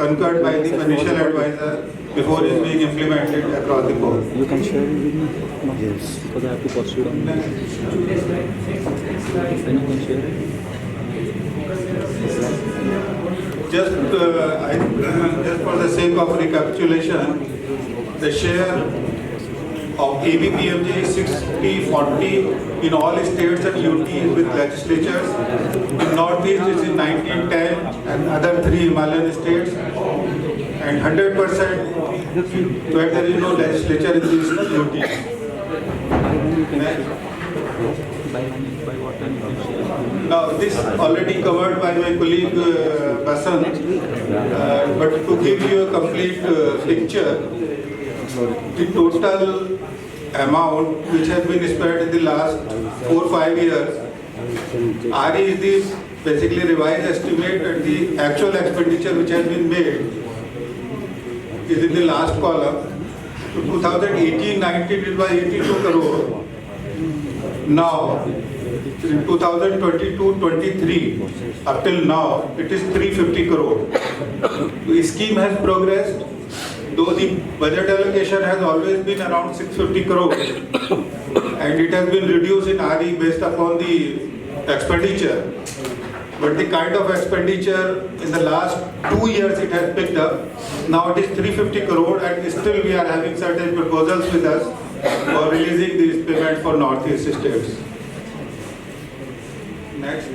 concurred by the financial advisor before it is being implemented across the board. You can share it with me? No. Yes. Because I have to pursue on that. Then you can share it. Just for the sake of recapitulation, the share of ABPMJ is 60-40 in all states and UTs with legislatures. In Northeast it is in 1910 and other 3 Himalayan states, and 100% where there is no legislature in these UTs. By what time you can share? Now this already covered by my colleague Basant, but to give you a complete picture, the total amount which has been spent in the last 4-5 years, RE is the basically revised estimate, and the actual expenditure which has been made is in the last column. So 2018-19 it was 82 crore. Now in 2022-23 up till now it is 350 crore. The scheme has progressed, though the budget allocation has always been around 650 crore and it has been reduced in RE based upon the expenditure. But the kind of expenditure in the last 2 years it has picked up. Now it is 350 crore and still we are having certain proposals with us for releasing these payments for Northeast states. Next.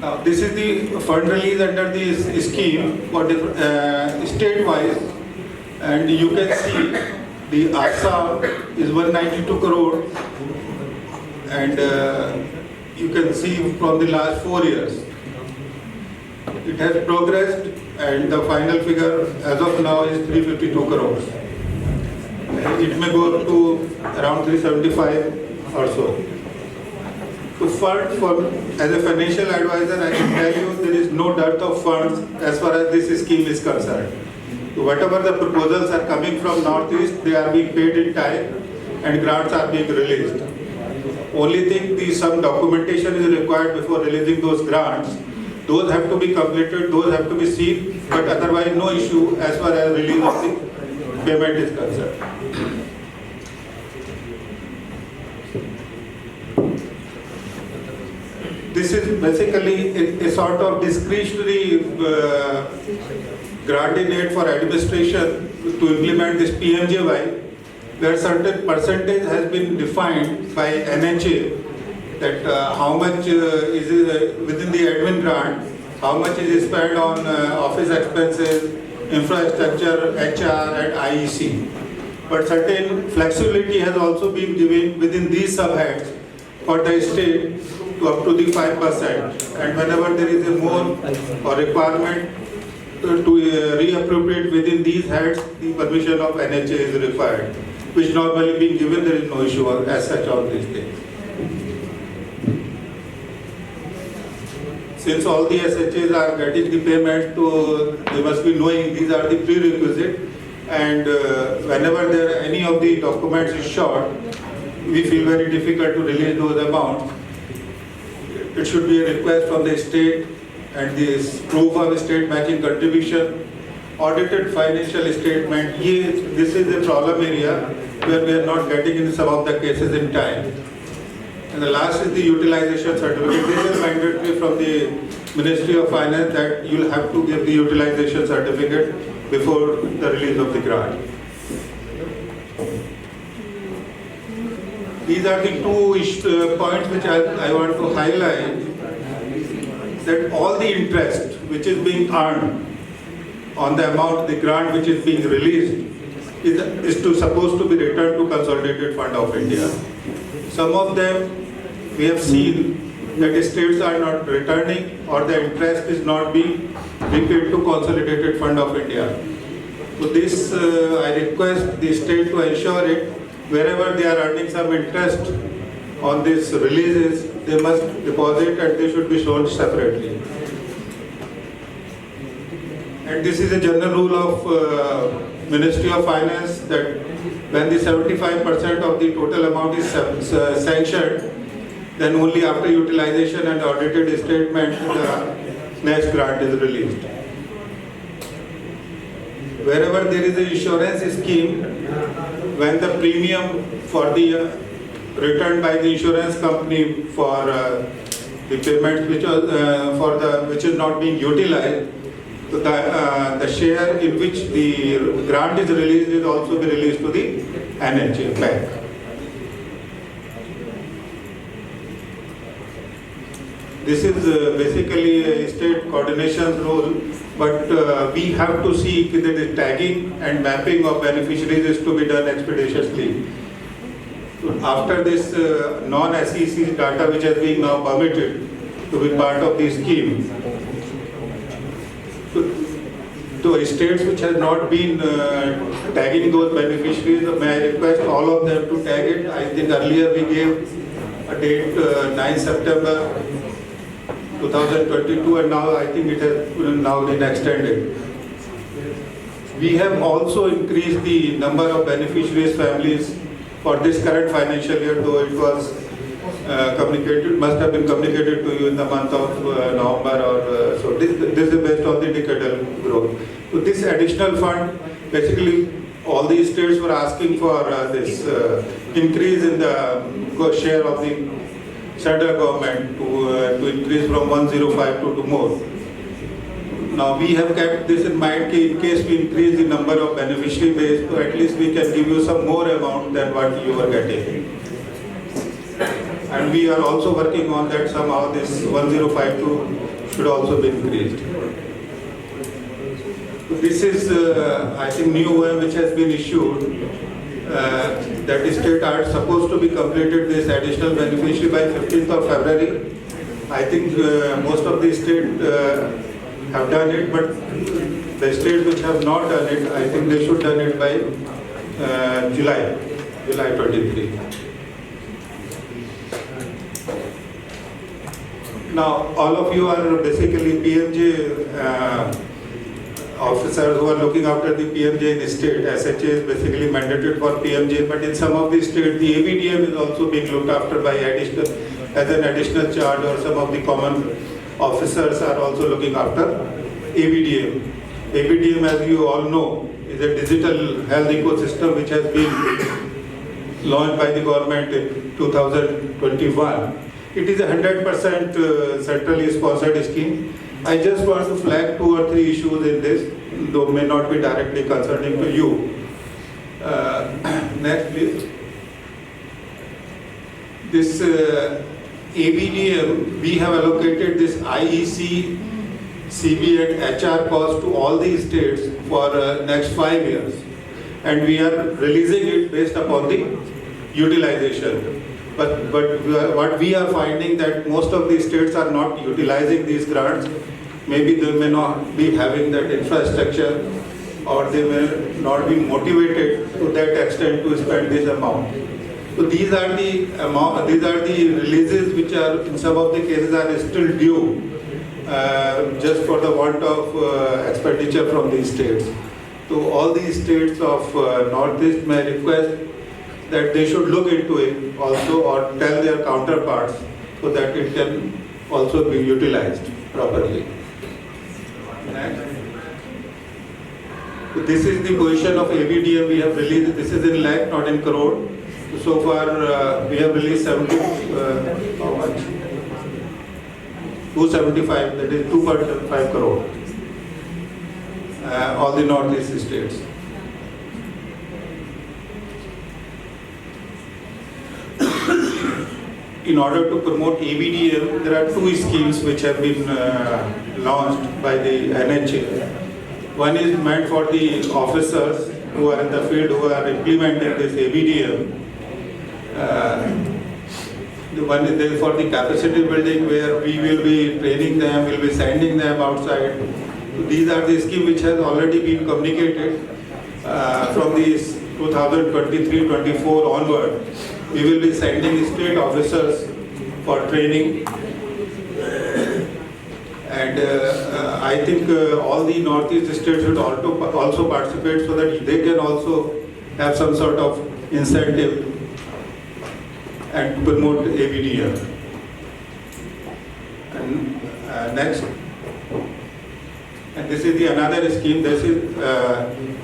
Now this is the fund release under this scheme for state-wise, and you can see the Assam is 192 crore, and you can see from the last 4 years it has progressed, and the final figure as of now is 352 crores. It may go up to around 375 or so. To fund as a financial advisor, I can tell you there is no dearth of funds as far as this scheme is concerned. So whatever the proposals are coming from Northeast, they are being paid in time and grants are being released. Only thing, some documentation is required before releasing those grants. Those have to be completed, those have to be seen, but otherwise no issue as far as release of the payment is concerned. This is basically a sort of discretionary grant in aid for administration to implement this PMJY, where certain percentage has been defined by NHA that how much is within the admin grant, how much is spent on office expenses, infrastructure, HR and IEC. But certain flexibility has also been given within these subheads for the state to up to the 5%, and whenever there is a more or requirement to reappropriate within these heads, the permission of NHA is required, which normally being given, there is no issue as such on these things. Since all the SHAs are getting the payment, they must be knowing these are the prerequisites, and whenever any of the documents is short, we feel very difficult to release those amounts. It should be a request from the state and this proof of state matching contribution, audited financial statement. This is a problem area where we are not getting in some of the cases in time. And the last is the utilization certificate. This is mandatory from the Ministry of Finance that you will have to give the utilization certificate before the release of the grant. These are the two points which I want to highlight, that all the interest which is being earned on the amount, the grant which is being released is supposed to be returned to Consolidated Fund of India. Some of them we have seen that the states are not returning or the interest is not being repaid to Consolidated Fund of India. So this I request the state to ensure it. Wherever they are earning some interest on these releases, they must deposit and they should be shown separately. And this is a general rule of Ministry of Finance that when the 75% of the total amount is sanctioned, then only after utilization and audited statement the next grant is released. Wherever there is an insurance scheme, when the premium for the returned by the insurance company for the payment which is not being utilized, so the share in which the grant is released is also be released to the NHA bank. This is basically a state coordination role, but we have to see that the tagging and mapping of beneficiaries is to be done expeditiously. After this non-SEC data which has been now permitted to be part of the scheme, to states which have not been tagging those beneficiaries, may I request all of them to tag it. I think earlier we gave a date 9 September 2022, and now I think it has now been extended. We have also increased the number of beneficiaries families for this current financial year, though it was must have been communicated to you in the month of November, or so this is based on the decadal growth. So this additional fund, basically all these states were asking for this increase in the share of the central government to increase from 105 to 2 more. Now we have kept this in mind in case we increase the number of beneficiary base, so at least we can give you some more amount than what you are getting. And we are also working on that somehow this 1052 should also be increased. This is I think new OM which has been issued. That state are supposed to be completed this additional beneficiary by 15th of February. I think most of the states have done it, but the states which have not done it, I think they should done it by July 23. Now all of you are basically PMJ officers who are looking after the PMJ in the state. SHA is basically mandated for PMJ, but in some of the states the ABDM is also being looked after by as an additional charge, or some of the common officers are also looking after ABDM. ABDM, as you all know, is a digital health ecosystem which has been launched by the government in 2021. It is a 100% centrally sponsored scheme. I just want to flag 2 or 3 issues in this, though may not be directly concerning to you. Next, please. This ABDM, we have allocated this IEC, CB and HR cost to all these states for next 5 years. And we are releasing it based upon the utilization. But what we are finding that most of these states are not utilizing these grants. Maybe they may not be having that infrastructure, or they may not be motivated to that extent to spend this amount. So these are the releases which are in some of the cases are still due, just for the want of expenditure from these states. So all these states of Northeast may request that they should look into it also, or tell their counterparts so that it can also be utilized properly. Next. So this is the position of ABDM we have released. This is in lakh, not in crore. So far we have released 70, how much? 275, that is 2.5 crore. All the Northeast states. In order to promote ABDM, there are 2 schemes which have been launched by the NHA. One is meant for the officers who are in the field, who are implementing this ABDM. The one is for the capacity building, where we will be training them, we will be sending them outside. These are the schemes which has already been communicated from these 2023-24 onward. We will be sending state officers for training, and I think all the Northeast states should also participate, so that they can also have some sort of incentive and promote ABDM. And next. And this is the another scheme. This is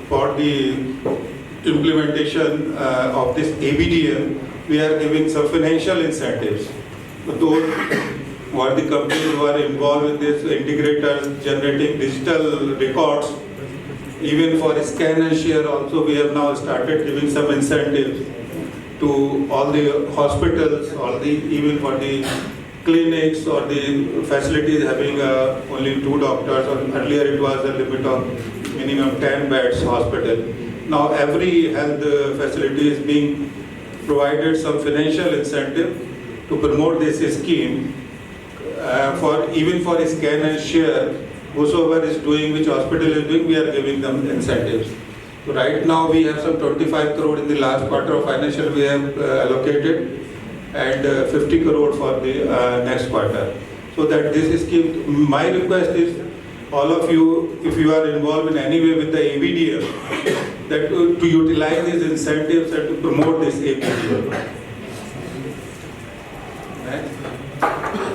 for the implementation of this ABDM. We are giving some financial incentives to those who are the companies who are involved with this integrators generating digital records. Even for scan and share also, we have now started giving some incentives to all the hospitals, even for the clinics or the facilities having only 2 doctors, or earlier it was a limit of minimum 10 beds hospital. Now every health facility is being provided some financial incentive to promote this scheme even for scan and share. Whosoever is doing, which hospital is doing, we are giving them incentives. So right now we have some 25 crore in the last quarter of financial we have allocated, and 50 crore for the next quarter. So that this scheme, my request is all of you, if you are involved in any way with the ABDM, that to utilize these incentives and to promote this ABDM. Right?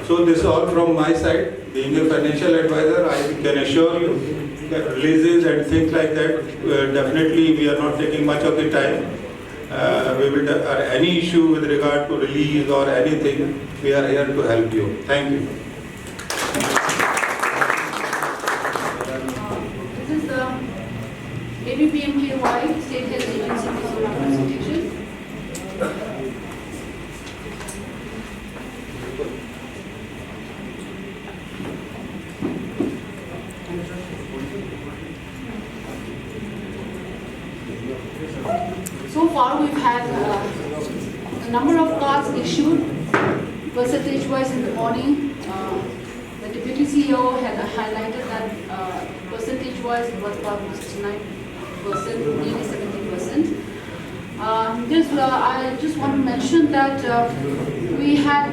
So this is all from my side. Being a financial advisor, I can assure you that releases and things like that, definitely we are not taking much of the time. We will any issue with regard to release or anything, we are here to help you. Thank you. This is the ABPMKY State Health Agency presentation. So far we've had a number of cards issued, percentage-wise in the morning. The Deputy CEO had highlighted that percentage-wise it was about 69%, nearly 70%. I just want to mention that we had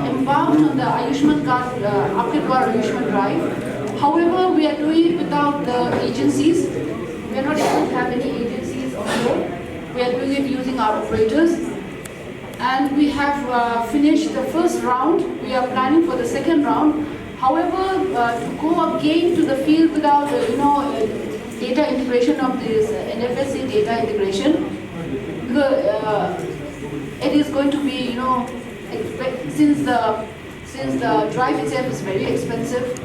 embarked on the Ayushman card, Aapke Dwar Ayushman drive. However, we are doing it without the agencies. We are not able to have any agencies on board. We are doing it using our operators. And we have finished the first round. We are planning for the second round. However, to go again to the field without, data integration of this NFSA data integration, it is going to be, since the drive itself is very expensive,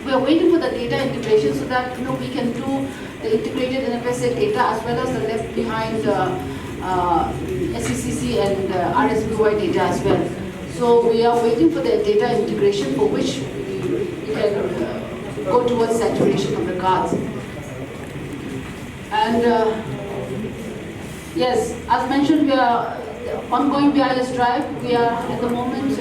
we are waiting for the data integration so that we can do the integrated NFSA data as well as the left behind SECC and RSBY data as well. So we are waiting for the data integration for which we can go towards saturation of the cards. And yes, as mentioned, we are ongoing BIS drive. We are at the moment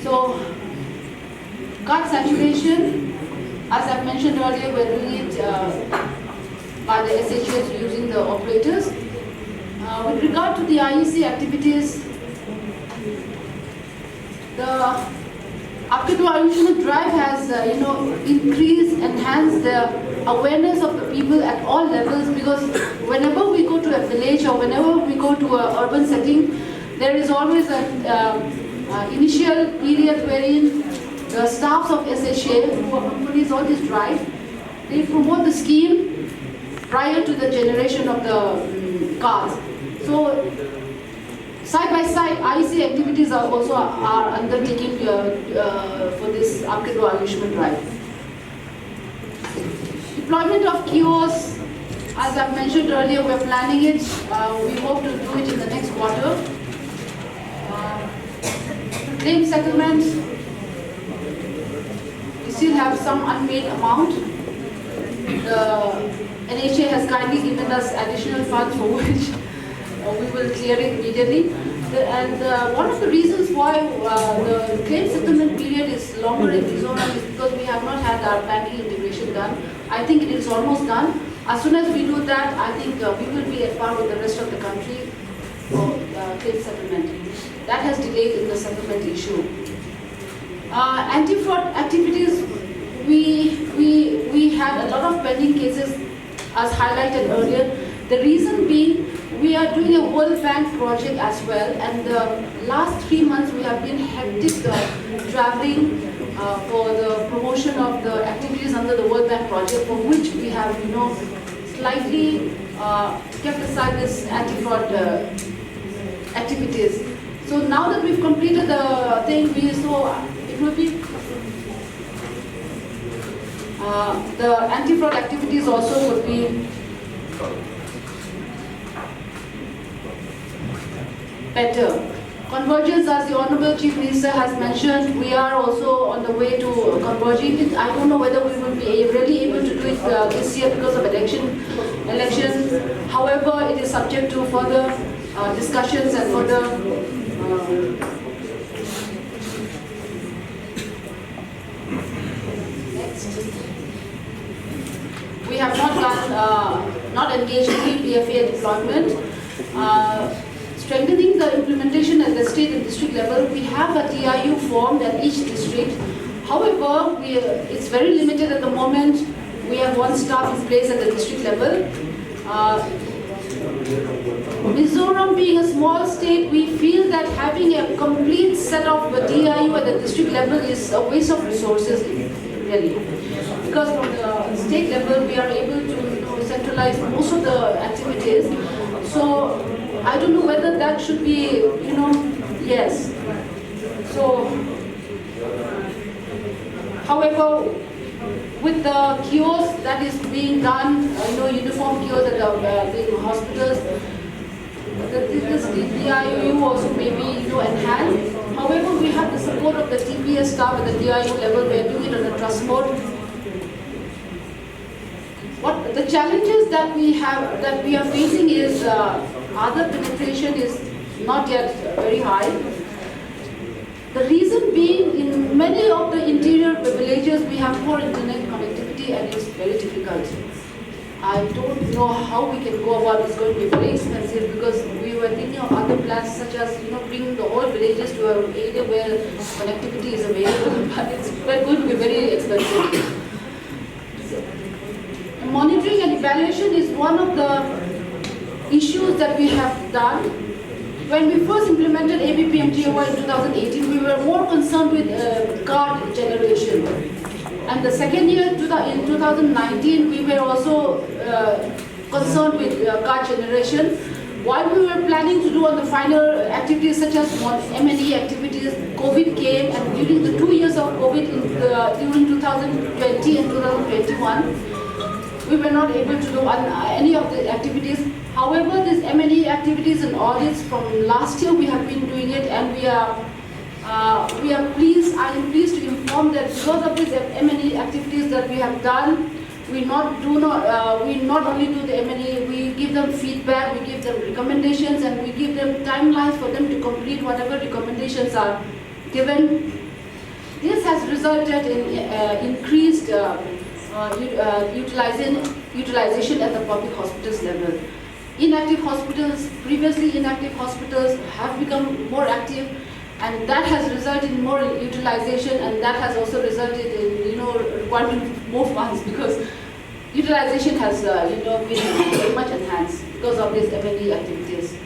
so, card saturation, as I mentioned earlier, we're doing it by the SHS using the operators. With regard to the IEC activities, the Aapke Dwar Ayushman drive has, increased, enhanced the awareness of the people at all levels, because whenever we go to a village or whenever we go to an urban setting, there is always an initial period wherein the staffs of SHA who accompanies all this drive, they promote the scheme prior to the generation of the cards. So side by side, IEC activities are also undertaken for this Aapke Dwar Ayushman drive. Deployment of kiosks, as I mentioned earlier, we're planning it. We hope to do it in the next quarter. Claim settlement, we still have some unpaid amount. The NHA has kindly given us additional funds for which we will clear it immediately. And one of the reasons why the claim settlement period is longer in Mizoram is because we have not had our banking integration done. I think it is almost done. As soon as we do that, I think we will be at par with the rest of the country for claim settlement. That has delayed in the settlement issue. Anti-fraud activities, we had a lot of pending cases as highlighted earlier. The reason being, we are doing a World Bank project as well, and the last 3 months we have been hectic traveling for the promotion of the activities under the World Bank project, for which we have, slightly kept aside this anti-fraud activities. So now that we've completed the thing, it will be the anti-fraud activities also would be better. Convergence, as the Honorable Chief Minister has mentioned, we are also on the way to converging. I don't know whether we will be really able to do it this year because of elections. However, it is subject to further discussions and further we have not engaged in PFA deployment. Strengthening the implementation at the state and district level, we have a TIU formed at each district. However, it's very limited at the moment. We have one staff in place at the district level. Mizoram being a small state, we feel that having a complete set of the TIU at the district level is a waste of resources, really. Because from the state level, we are able to centralize most of the activities. So I don't know whether that should be, yes. So, however, with the kiosk that is being done, uniform kiosk at the hospitals, this DIU also may be, enhanced. However, we have the support of the TPS staff at the DIU level. We are doing it on a trust mode. What the challenges that we are facing is other penetration is not yet very high. The reason being, in many of the interior villages, we have poor internet connectivity and it's very difficult. I don't know how we can go about. It's going to be very expensive because we were thinking of other plans such as bringing the whole villages to an area where connectivity is available, but it's going to be very expensive. Monitoring and evaluation is one of the issues that we have done. When we first implemented ABPMGOY in 2018, we were more concerned with card generation. And the second year, in 2019, we were also concerned with card generation. While we were planning to do on the final activities such as M&E activities, COVID came, and during the 2 years of COVID, during 2020 and 2021, we were not able to do any of the activities. However, these M&E activities and audits from last year, we have been doing it, and we are pleased. I am pleased to inform that because of these M&E activities that we have done, we not only do the M&E, we give them feedback, we give them recommendations, and we give them timelines for them to complete whatever recommendations are given. This has resulted in increased utilization at the public hospitals level. Previously inactive hospitals have become more active, and that has resulted in more utilization, and that has also resulted in requiring more funds because utilization has been very much enhanced because of these M&E activities.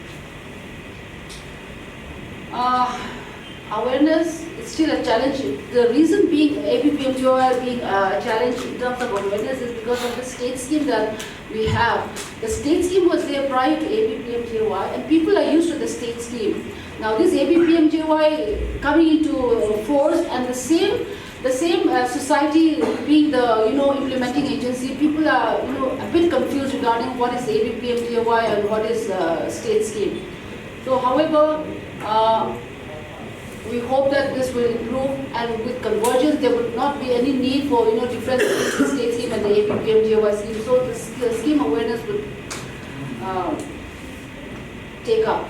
Awareness is still a challenge. The reason being ABPMGOY being a challenge in terms of awareness is because of the state scheme that we have. The state scheme was there prior to ABPMGOY, and people are used to the state scheme. Now this ABPMGOY coming into force, and the same society being the implementing agency, people are a bit confused regarding what is ABPMGOY and what is state scheme. So, however, we hope that this will improve, and with convergence there would not be any need for difference between the state scheme and the ABPMGOY scheme. So the scheme awareness would take up.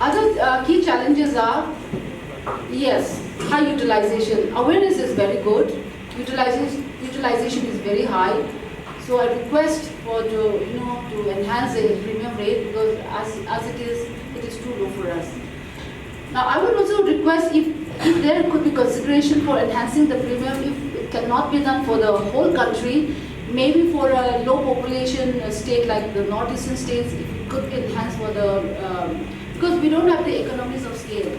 Other key challenges are, yes, high utilization. Awareness is very good. Utilization is very high. So I request to enhance the premium rate because as it is too low for us. Now I would also request if there could be consideration for enhancing the premium, if it cannot be done for the whole country, maybe for a low population state like the northeastern states, it could be enhanced for the, because we don't have the economies of scale.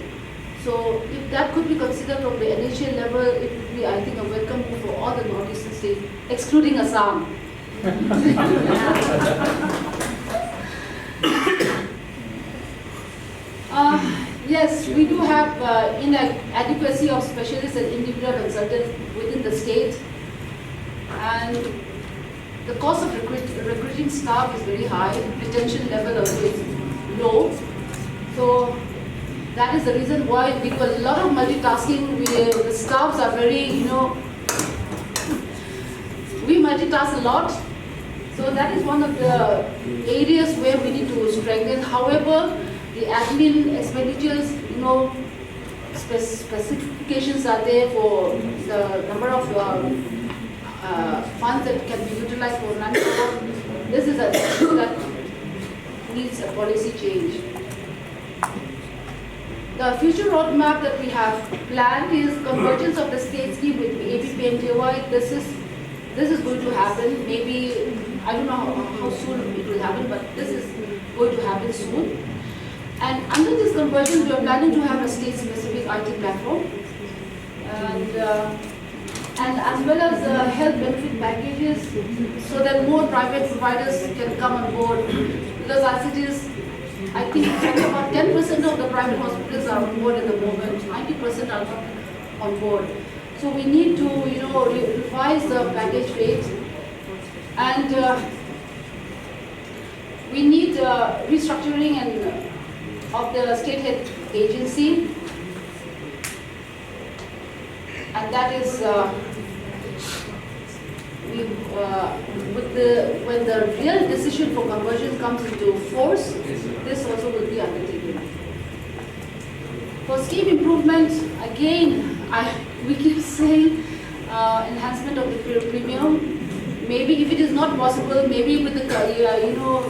So if that could be considered from the NHA level, it would be, I think, a welcome move for all the northeastern states, excluding Assam. Yes, we do have inadequacy of specialists and individual consultants within the state, and the cost of recruiting staff is very high, retention level also is low. So that is the reason why we do a lot of multitasking. The staffs are very, we multitask a lot. So that is one of the areas where we need to strengthen. However, the admin expenditures, specifications are there for the number of funds that can be utilized for manpower. This is a issue that needs a policy change. The future roadmap that we have planned is convergence of the state scheme with APP and JY. This is going to happen. Maybe, I don't know how soon it will happen, but this is going to happen soon. And under this convergence, we are planning to have a state-specific IT platform, and as well as health benefit packages, so that more private providers can come on board. Because as it is, I think about 10% of the private hospitals are on board at the moment, 90% are not on board. So we need to, revise the package rate, and we need restructuring of the state health agency, and that is when the real decision for conversion comes into force, this also will be undertaken. For scheme improvement, again, we keep saying enhancement of the premium. Maybe if it is not possible, maybe with the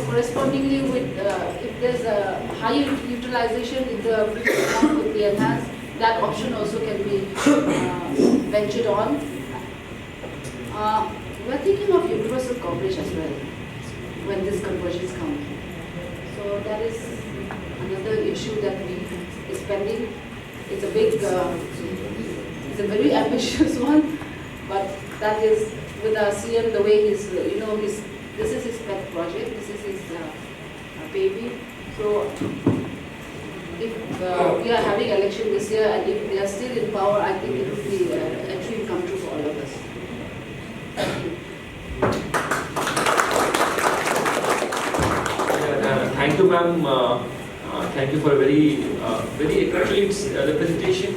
correspondingly with if there's a higher utilization, if the premium could be enhanced, that option also can be ventured on. We're thinking of universal coverage as well when these conversions come. So that is another issue that we is pending. It's a big, it's a very ambitious one, but that is with our CM, the way he's, this is his pet project, this is his baby. So if we are having election this year and if they are still in power, I think it will be a dream come true for all of us. Thank you. Thank you, ma'am. Thank you for a very actually the presentation.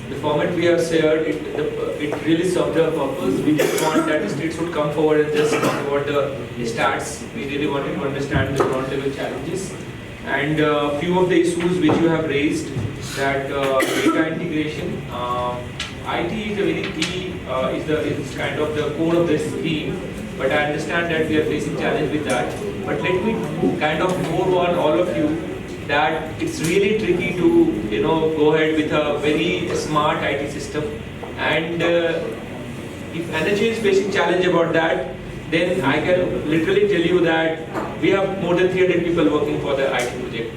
The format we have shared, it really served our purpose. We didn't want that the states would come forward and just talk about the stats. We really wanted to understand the ground level challenges and few of the issues which you have raised, that data integration. IT is a very key, is kind of the core of this scheme, but I understand that we are facing challenge with that. But let me kind of forewarn all of you that it's really tricky to go ahead with a very smart IT system, and if energy is facing challenge about that, then I can literally tell you that we have more than 300 people working for the IT project.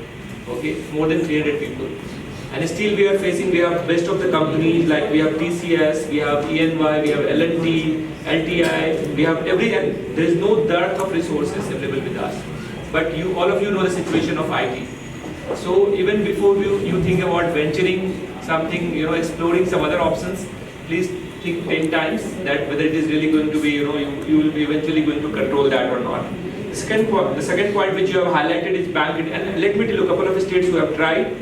Okay, more than 300 people. And still we are facing, we have best of the companies, like we have TCS, we have ENY, we have L&T, LTI, we have there is no dearth of resources available with us. But all of you know the situation of IT. So even before you think about venturing something, exploring some other options, please think 10 times that whether it is really going to be, you will be eventually going to control that or not. The second point which you have highlighted is bank, and let me tell you a couple of states who have tried.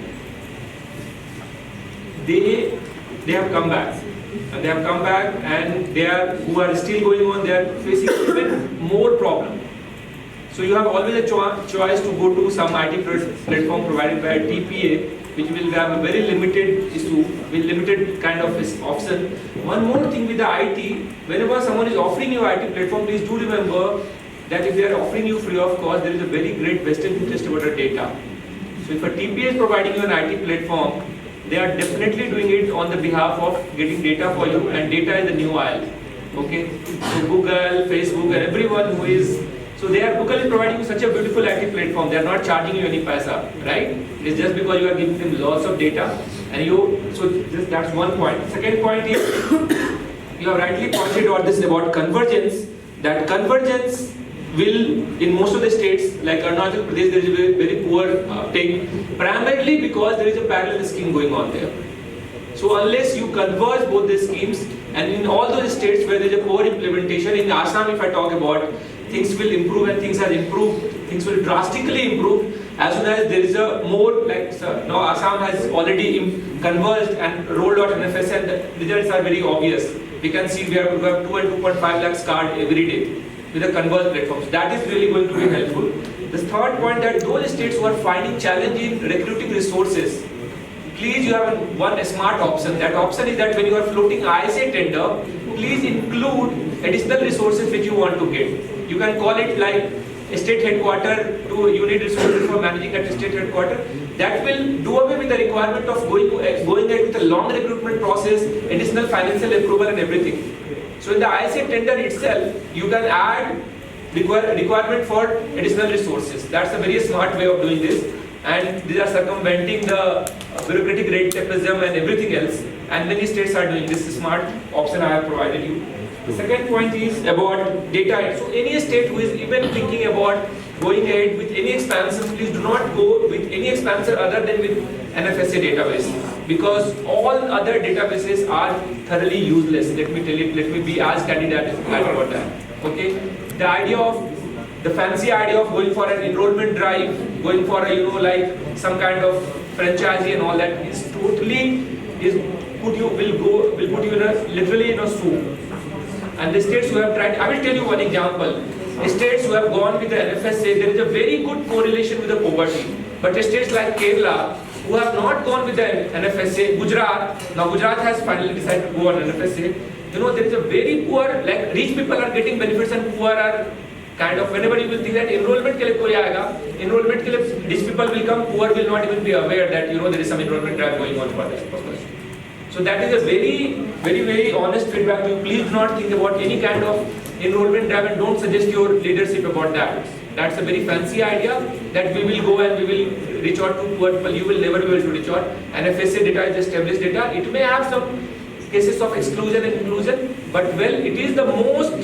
They have come back, and who are still going on, they are facing even more problem. So you have always a choice to go to some IT platform provided by a TPA, which will have a very limited kind of option. One more thing with the IT, whenever someone is offering you IT platform, please do remember that if they are offering you free of cost, there is a very great vested interest about the data. So if a TPA is providing you an IT platform, they are definitely doing it on the behalf of getting data for you, and data is the new oil. Okay, so Google, Facebook, and everyone who is, so Google is providing you such a beautiful IT platform. They are not charging you any paisa, right? It's just because you are giving them lots of data, and that's one point. Second point is you have rightly pointed out this about convergence. That convergence will, in most of the states like Arunachal Pradesh, there is a very, very poor take, primarily because there is a parallel scheme going on there. So unless you converge both the schemes, and in all those states where there is a poor implementation, in Assam if I talk about, things will improve and things have improved, things will drastically improve as soon as there is a more, like now Assam has already converged and rolled out NFS and the results are very obvious. We can see we have 2 and 2.5 lakhs card every day with the converged platforms. That is really going to be helpful. The third point, that those states who are finding challenge in recruiting resources, please you have one smart option. That option is that when you are floating ISA tender, please include additional resources which you want to get. You can call it like a state headquarter to unit resources for managing at state headquarter. That will do away with the requirement of going ahead with a long recruitment process, additional financial approval and everything. So in the ISA tender itself, you can add requirement for additional resources. That's a very smart way of doing this. And these are circumventing the bureaucratic red tapeism and everything else. And many states are doing this smart option I have provided you. The second point is about data. So any state who is even thinking about going ahead with any expansion, please do not go with any expansion other than with NFSA database, because all other databases are thoroughly useless. Let me tell you, let me be as candid as about that. Okay, the fancy idea of going for an enrollment drive, going for a like some kind of franchisee and all that is totally will put you in a literally in a soup. And the states who have tried, I will tell you one example. States who have gone with the NFSA, there is a very good correlation with the poverty. But states like Kerala, who have not gone with the NFSA, Gujarat has finally decided to go on NFSA. There is a very poor, like rich people are getting benefits and poor are kind of, whenever you will think that enrollment ke liye koi aayega, enrollment ke liye rich people will come, poor will not even be aware that there is some enrollment drive going on for this purpose. So that is a very, very, very honest feedback to you. Please do not think about any kind of enrollment drive and don't suggest your leadership about that. That's a very fancy idea that we will go and we will reach out to poor people. You will never be able to reach out. NFSA data is established data. It may have some cases of exclusion and inclusion, but well, it is the most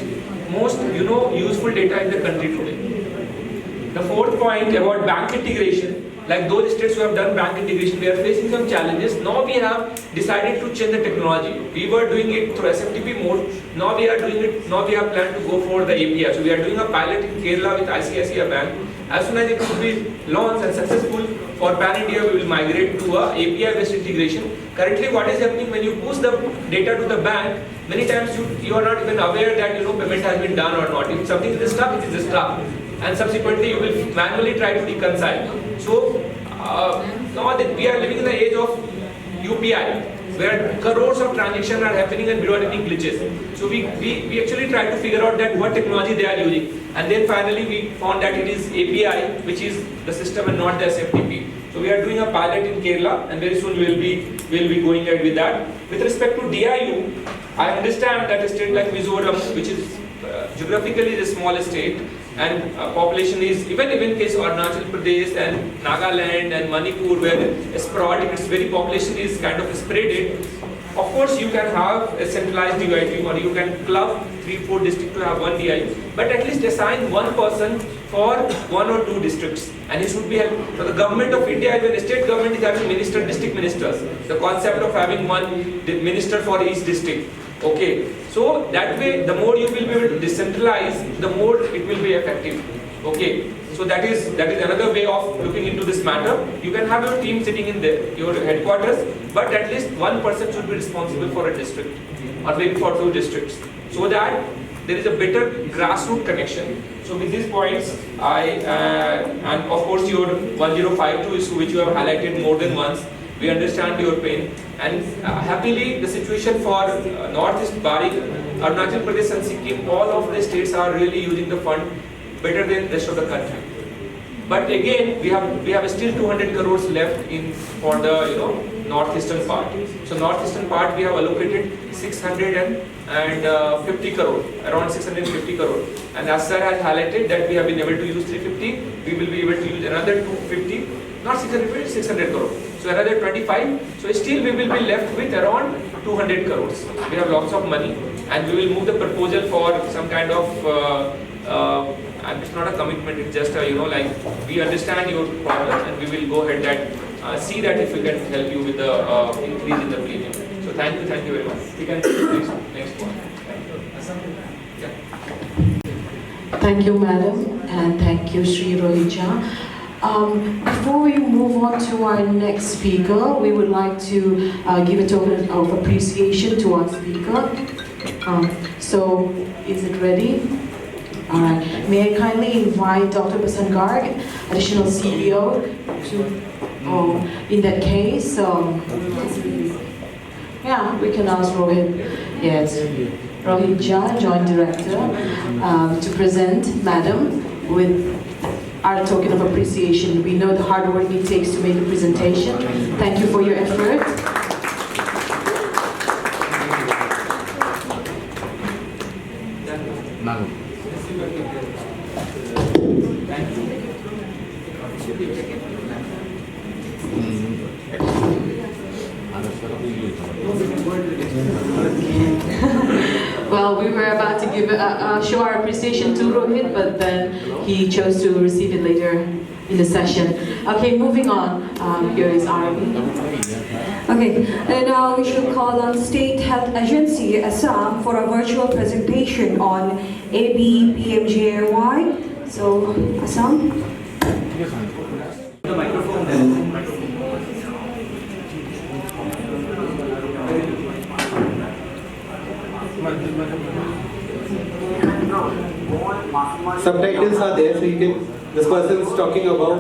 useful data in the country today. The fourth point about bank integration. Like those states who have done bank integration, we are facing some challenges. Now we have decided to change the technology. We were doing it through SFTP mode. Now we are doing it. Now we have planned to go for the API. So we are doing a pilot in Kerala with ICICI Bank. As soon as it will be launched and successful for Pan India, we will migrate to a API-based integration. Currently, what is happening when you push the data to the bank? Many times you are not even aware that payment has been done or not. If something is stuck, it is stuck. And subsequently you will manually try to reconcile. So now that we are living in the age of UPI, where crores of transactions are happening and without any glitches. So we actually try to figure out that what technology they are using, and then finally we found that it is API which is the system and not the SFTP. So we are doing a pilot in Kerala, and very soon we will be going ahead with that. With respect to DIU, I understand that a state like Mizoram, which is geographically the smallest state, and population is even case Arunachal Pradesh and Nagaland and Manipur, where it's sporadic, its very population is kind of spreaded. Of course, you can have a centralized DIU, or you can club 3-4 districts to have one DIU, but at least assign one person for 1 or 2 districts, and it should be helpful. So the government of India, when the state government is having district ministers, the concept of having one minister for each district. Okay, so that way, the more you will be able to decentralize, the more it will be effective. Okay, so that is another way of looking into this matter. You can have your team sitting in your headquarters, but at least one person should be responsible for a district, or maybe for 2 districts, so that there is a better grassroots connection. So with these points, and of course your 1052 issue, which you have highlighted more than once. We understand your pain, and happily the situation for Northeast barring Arunachal Pradesh and Sikkim, all of the states are really using the fund better than the rest of the country. But again, we have still 200 crores left for the northeastern part. So northeastern part we have allocated 600 and 50 crore, around 650 crore. And as sir has highlighted that we have been able to use 350, we will be able to use another 250, not 650, 600 crore. So another 25. So still we will be left with around 200 crores. We have lots of money, and we will move the proposal for some kind of. And it's not a commitment, it's just a, like we understand your problems and we will go ahead and see that if we can help you with the increase in the premium. So thank you very much. We can next one. Yeah. Thank you, madam, and thank you, Sri Rohija. Before we move on to our next speaker, we would like to give a token of appreciation to our speaker. So, is it ready? Alright, may I kindly invite Dr. Basan Garg, additional CEO, to, in that case, yeah, we can ask Rohit, yes, Rohit Jha, Joint Director, to present Madam with our token of appreciation. We know the hard work it takes to make a presentation. Thank you for your effort. Well, we were about to give show our appreciation to Rohit, but then he chose to receive it later in the session. Okay, moving on. Here is Arabi. Okay, and now we should call on State Health Agency, Assam, for a virtual presentation on ABPMJY. So, Assam. The microphone then. Subtitles are there, so you can. This person is talking about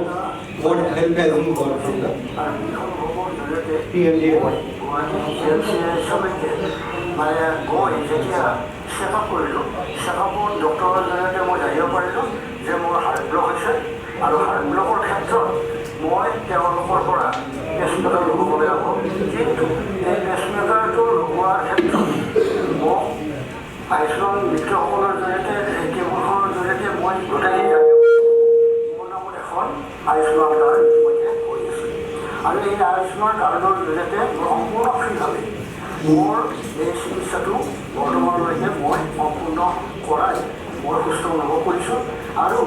what help has he got from the PMJ. Ayushman মিত্ৰসকলৰ জৰিয়তে কেৱলৰ জৰিয়তে মই গোটাই মোৰ নামত এখন Ayushman card মই কৰি আছোঁ আৰু এই আয়ুষ্মান কাৰ্ডৰ জৰিয়তে মই সম্পূৰ্ণ ফ্ৰীভাৱে মোৰ এই চিকিৎসাটো বৰ্তমানলৈকে মই সম্পূৰ্ণ কৰাই মই সুস্থ অনুভৱ কৰিছোঁ আৰু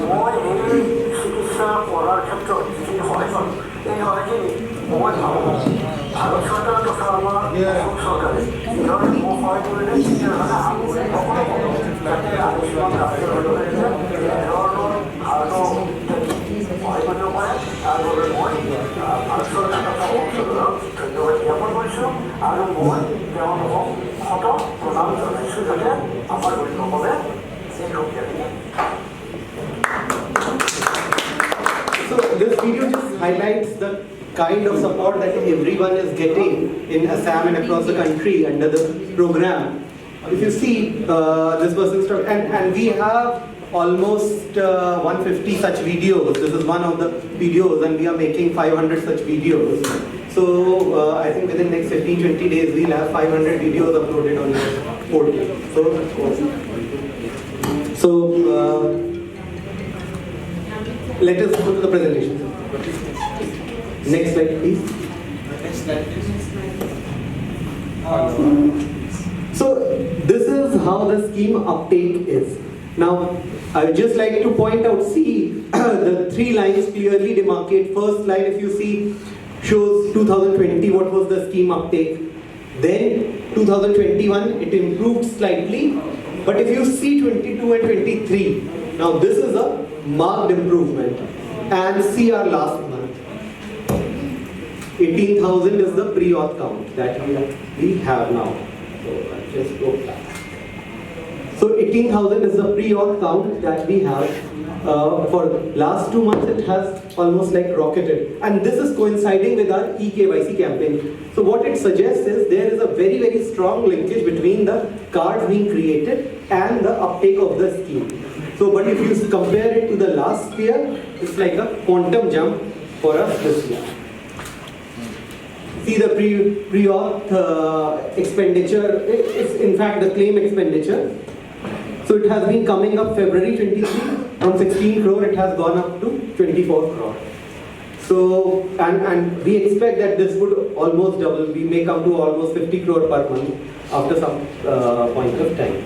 মই এই চিকিৎসা কৰাৰ ক্ষেত্ৰত যিখিনি সহায় পালোঁ এই সহায়খিনি মই ভাবোঁ ভাৰত চৰকাৰ তথা আমাৰ অসম চৰকাৰে এইধৰণে মোক সহায় কৰিলে তেতিয়াহ'লে আমি সকলো যাতে আয়ুষ্মান কাৰ্ডৰ জৰিয়তে এনেধৰণৰ ভাৰতৰ সহায় কৰিব পাৰে তাৰ বাবে মই ভাৰত চৰকাৰ তথা অসম চৰকাৰক ধন্যবাদ জ্ঞাপন কৰিছোঁ আৰু মই তেওঁলোকক শত প্ৰণাম জনাইছোঁ যাতে আমাৰ গৰীবসকলে এই সুবিধাখিনি। So this video just highlights the kind of support that everyone is getting in Assam and across the country under the program. If you see this person's talk, and we have almost 150 such videos. This is one of the videos, and we are making 500 such videos. So I think within the next 15-20 days we'll have 500 videos uploaded on the portal. So let us go to the presentation. Next slide, please. So this is how the scheme uptake is. Now, I would just like to point out, see, the three lines clearly demarcate. First line, if you see, shows 2020, what was the scheme uptake. Then 2021, it improved slightly. But if you see 22 and 23, now this is a marked improvement. And see our last month. 18,000 is the pre-auth count that we have now. So I'll just go back. So 18,000 is the pre-auth count that we have. For last 2 months, it has almost like rocketed. And this is coinciding with our eKYC campaign. So what it suggests is there is a very, very strong linkage between the cards being created and the uptake of the scheme. So, but if you compare it to the last year, it's like a quantum jump for us this year. see the pre-auth expenditure, it's in fact the claim expenditure. So it has been coming up February 23, from 16 crore it has gone up to 24 crore. So, and we expect that this would almost double, we may come to almost 50 crore per month after some point of time.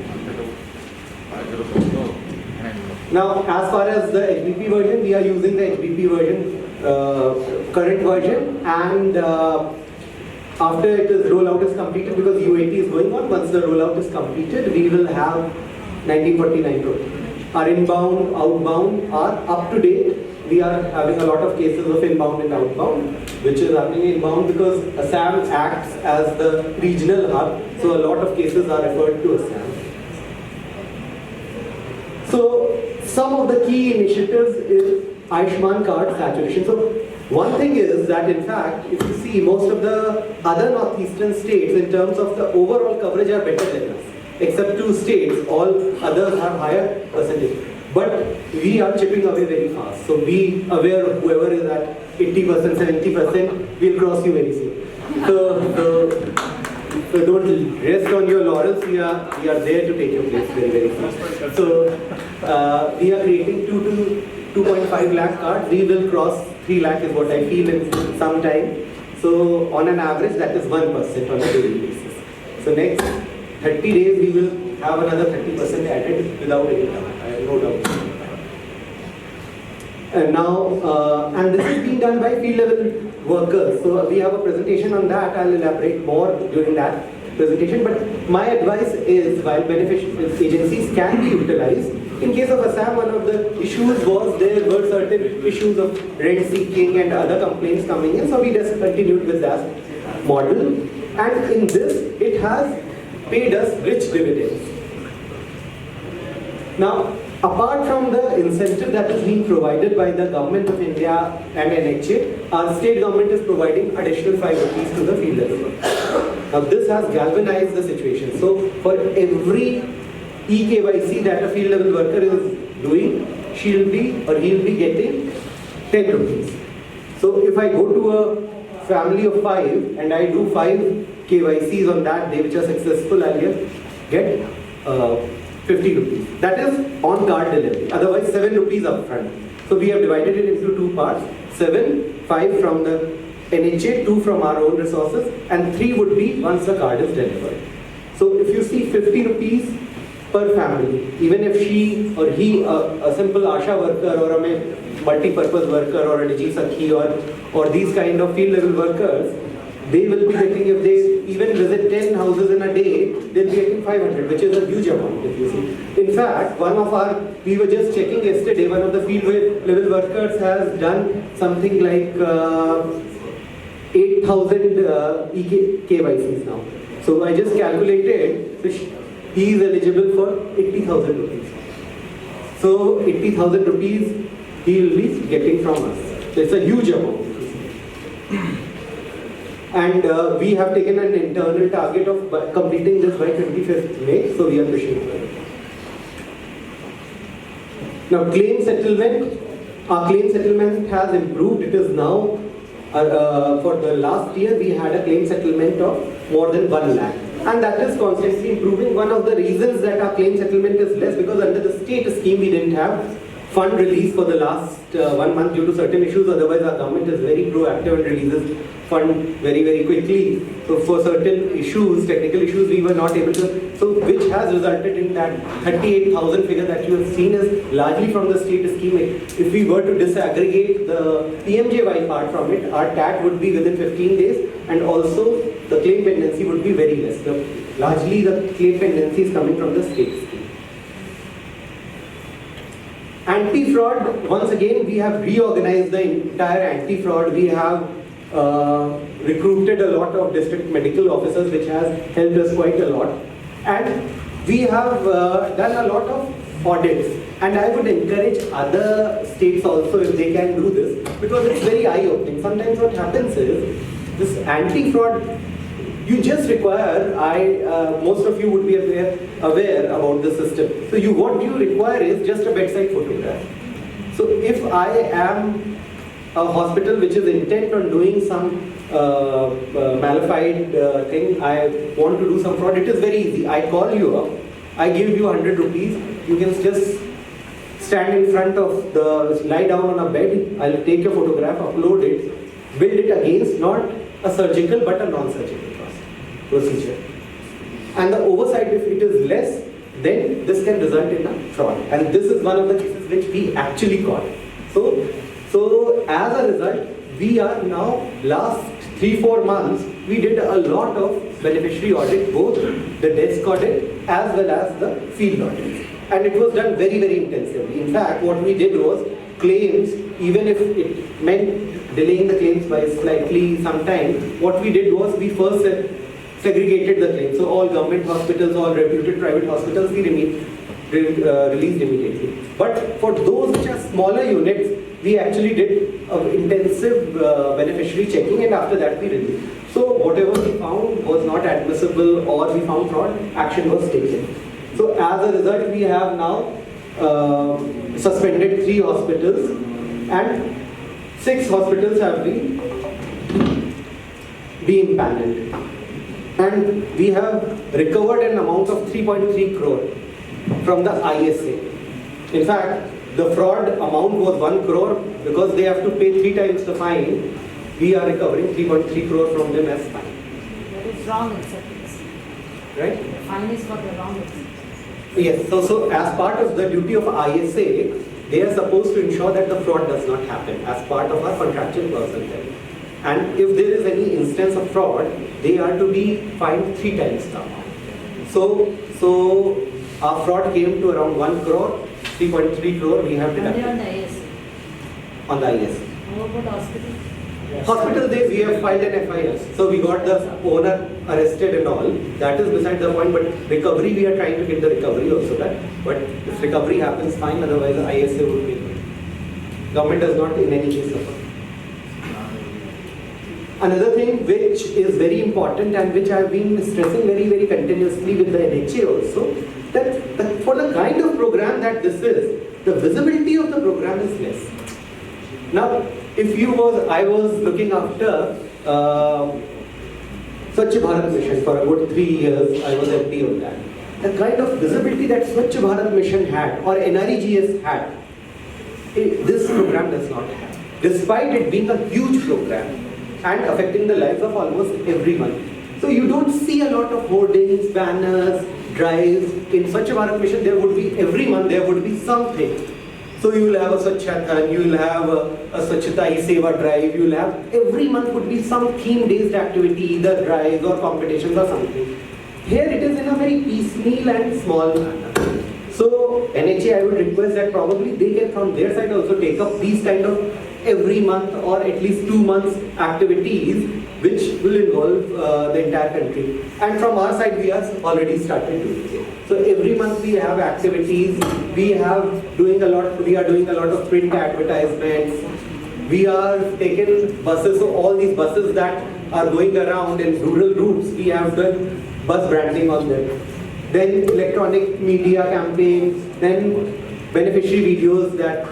Now, as far as the HBP version, we are using the HBP version, current version, and after it is rollout is completed, because UAT is going on, once the rollout is completed, we will have 1949 crore. Our inbound, outbound are up to date. We are having a lot of cases of inbound and outbound, which is happening inbound because Assam acts as the regional hub, so a lot of cases are referred to Assam. So some of the key initiatives is Ayushman card saturation. So one thing is that in fact, if you see most of the other northeastern states in terms of the overall coverage are better than us. Except 2 states, all others have higher percentage. But we are chipping away very fast. So be aware of whoever is at 80%, 70%, we'll cross you very soon. So don't rest on your laurels. We are there to take your place very, very fast. So we are creating 2 to 2.5 lakh cards. We will cross 3 lakh is what I feel in some time. So on an average, that is 1% on a daily basis. So next 30 days, we will have another 30% added without any doubt. I have no doubt. And now, and this is being done by field level workers. So we have a presentation on that. I'll elaborate more during that presentation. But my advice is, while beneficial agencies can be utilized, in case of Assam, one of the issues was there were certain issues of rent seeking and other complaints coming in. So we just continued with that model. And in this, it has paid us rich dividends. Now, apart from the incentive that is being provided by the Government of India and NHA, our state government is providing additional 5 rupees to the field level worker. Now, this has galvanized the situation. So, for every eKYC that a field level worker is doing, she'll be or he'll be getting 10 rupees. So, if I go to a family of 5 and I do 5 KYCs on that day which are successful, I'll get 50 rupees. That is on card delivery. Otherwise 7 rupees upfront. So we have divided it into 2 parts. 7, 5 from the NHA, 2 from our own resources, and 3 would be once the card is delivered. So if you see 50 rupees per family, even if she or he, a simple ASHA worker or a multi-purpose worker or a Digi Sakhi or these kind of field level workers, they will be getting, if they even visit 10 houses in a day, they'll be getting 500, which is a huge amount, if you see. In fact, we were just checking yesterday, one of the field level workers has done something like 8,000 KYCs now. So I just calculated, so he is eligible for 80,000 rupees. So 80,000 rupees he will be getting from us. So it's a huge amount. And we have taken an internal target of completing this by 25th May, so we are pushing for it. Now, claim settlement. Our claim settlement has improved. It is now, for the last year, we had a claim settlement of more than 1 lakh. And that is constantly improving. One of the reasons that our claim settlement is less, because under the state scheme, we didn't have fund release for the last 1 month due to certain issues. Otherwise, our government is very proactive and releases fund very, very quickly. So for certain issues, technical issues, we were not able to, so which has resulted in that 38,000 figure that you have seen is largely from the state scheme. If we were to disaggregate the PMJY part from it, our TAT would be within 15 days, and also the claim pendency would be very less. Largely the claim pendency is coming from the state scheme. Anti-fraud, once again, we have reorganized the entire anti-fraud. We have recruited a lot of district medical officers, which has helped us quite a lot. And we have done a lot of audits. And I would encourage other states also if they can do this, because it's very eye-opening. Sometimes what happens is, this anti-fraud, you just require, most of you would be aware about the system. So what you require is just a bedside photograph. So if I am a hospital which is intent on doing some malified thing, I want to do some fraud, it is very easy. I call you up, I give you 100 rupees, you can just stand in front of lie down on a bed, I'll take your photograph, upload it, build it against not a surgical but a non-surgical procedure. And the oversight, if it is less, then this can result in a fraud. And this is one of the cases which we actually caught. So as a result, we are now, last 3-4 months, we did a lot of beneficiary audit, both the desk audit as well as the field audit. And it was done very, very intensively. In fact, what we did was claims, even if it meant delaying the claims by slightly some time, what we did was we first segregated the claims. So all government hospitals, all reputed private hospitals, we released immediately. But for those which are smaller units, we actually did intensive beneficiary checking, and after that we released. So whatever we found was not admissible or we found fraud, action was taken. So as a result, we have now suspended 3 hospitals and 6 hospitals have been impaneled. And we have recovered an amount of 3.3 crore from the ISA. In fact, the fraud amount was 1 crore because they have to pay 3 times the fine. We are recovering 3.3 crore from them as fine. That is wrong acceptance. Right? The fine is for the wrong acceptance. Yes, so as part of the duty of ISA, they are supposed to ensure that the fraud does not happen as part of our contractual percentage. And if there is any instance of fraud, they are to be fined 3 times the amount. So our fraud came to around 1 crore, 3.3 crore we have deducted. Only on the IS. On the IS. How about hospital? Hospital days we have filed an FIR. So we got the owner arrested and all. That is beside the point, but recovery, we are trying to get the recovery also done. But if recovery happens, fine, otherwise the ISA would be good. Government does not in any case suffer. Another thing which is very important and which I have been stressing very, very continuously with the NHA also, that for the kind of program that this is, the visibility of the program is less. Now, I was looking after Swachh Bharat Mission for a good 3 years, I was MD on that. The kind of visibility that Swachh Bharat Mission had or NREGS had, this program does not have. Despite it being a huge program and affecting the lives of almost everyone. So you don't see a lot of hoardings, banners, drives. In Swachh Bharat Mission, there would be, every month there would be something. So you will have a Swachhatan, you will have a Swachhata Hi Seva drive, you will have, every month would be some theme-based activity, either drives or competitions or something. Here it is in a very piecemeal and small manner. So NHA, I would request that probably they can from their side also take up these kind of every month or at least 2 months activities which will involve the entire country. And from our side, we have already started doing it. So every month we have activities. We are doing a lot of print advertisements. We are taking buses. So all these buses that are going around in rural routes, we have done bus branding on them. Then electronic media campaigns. Then beneficiary videos that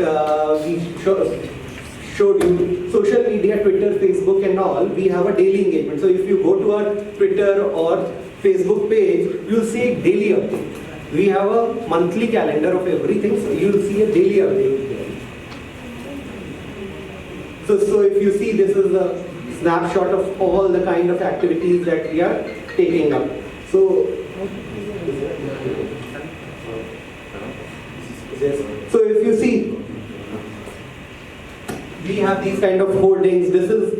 we showed you. Social media, Twitter, Facebook and all, we have a daily engagement. So if you go to our Twitter or Facebook page, you'll see daily update. We have a monthly calendar of everything, so you'll see a daily update there. So if you see, this is a snapshot of all the kind of activities that we are taking up. So if you see, we have these kind of hoardings. This is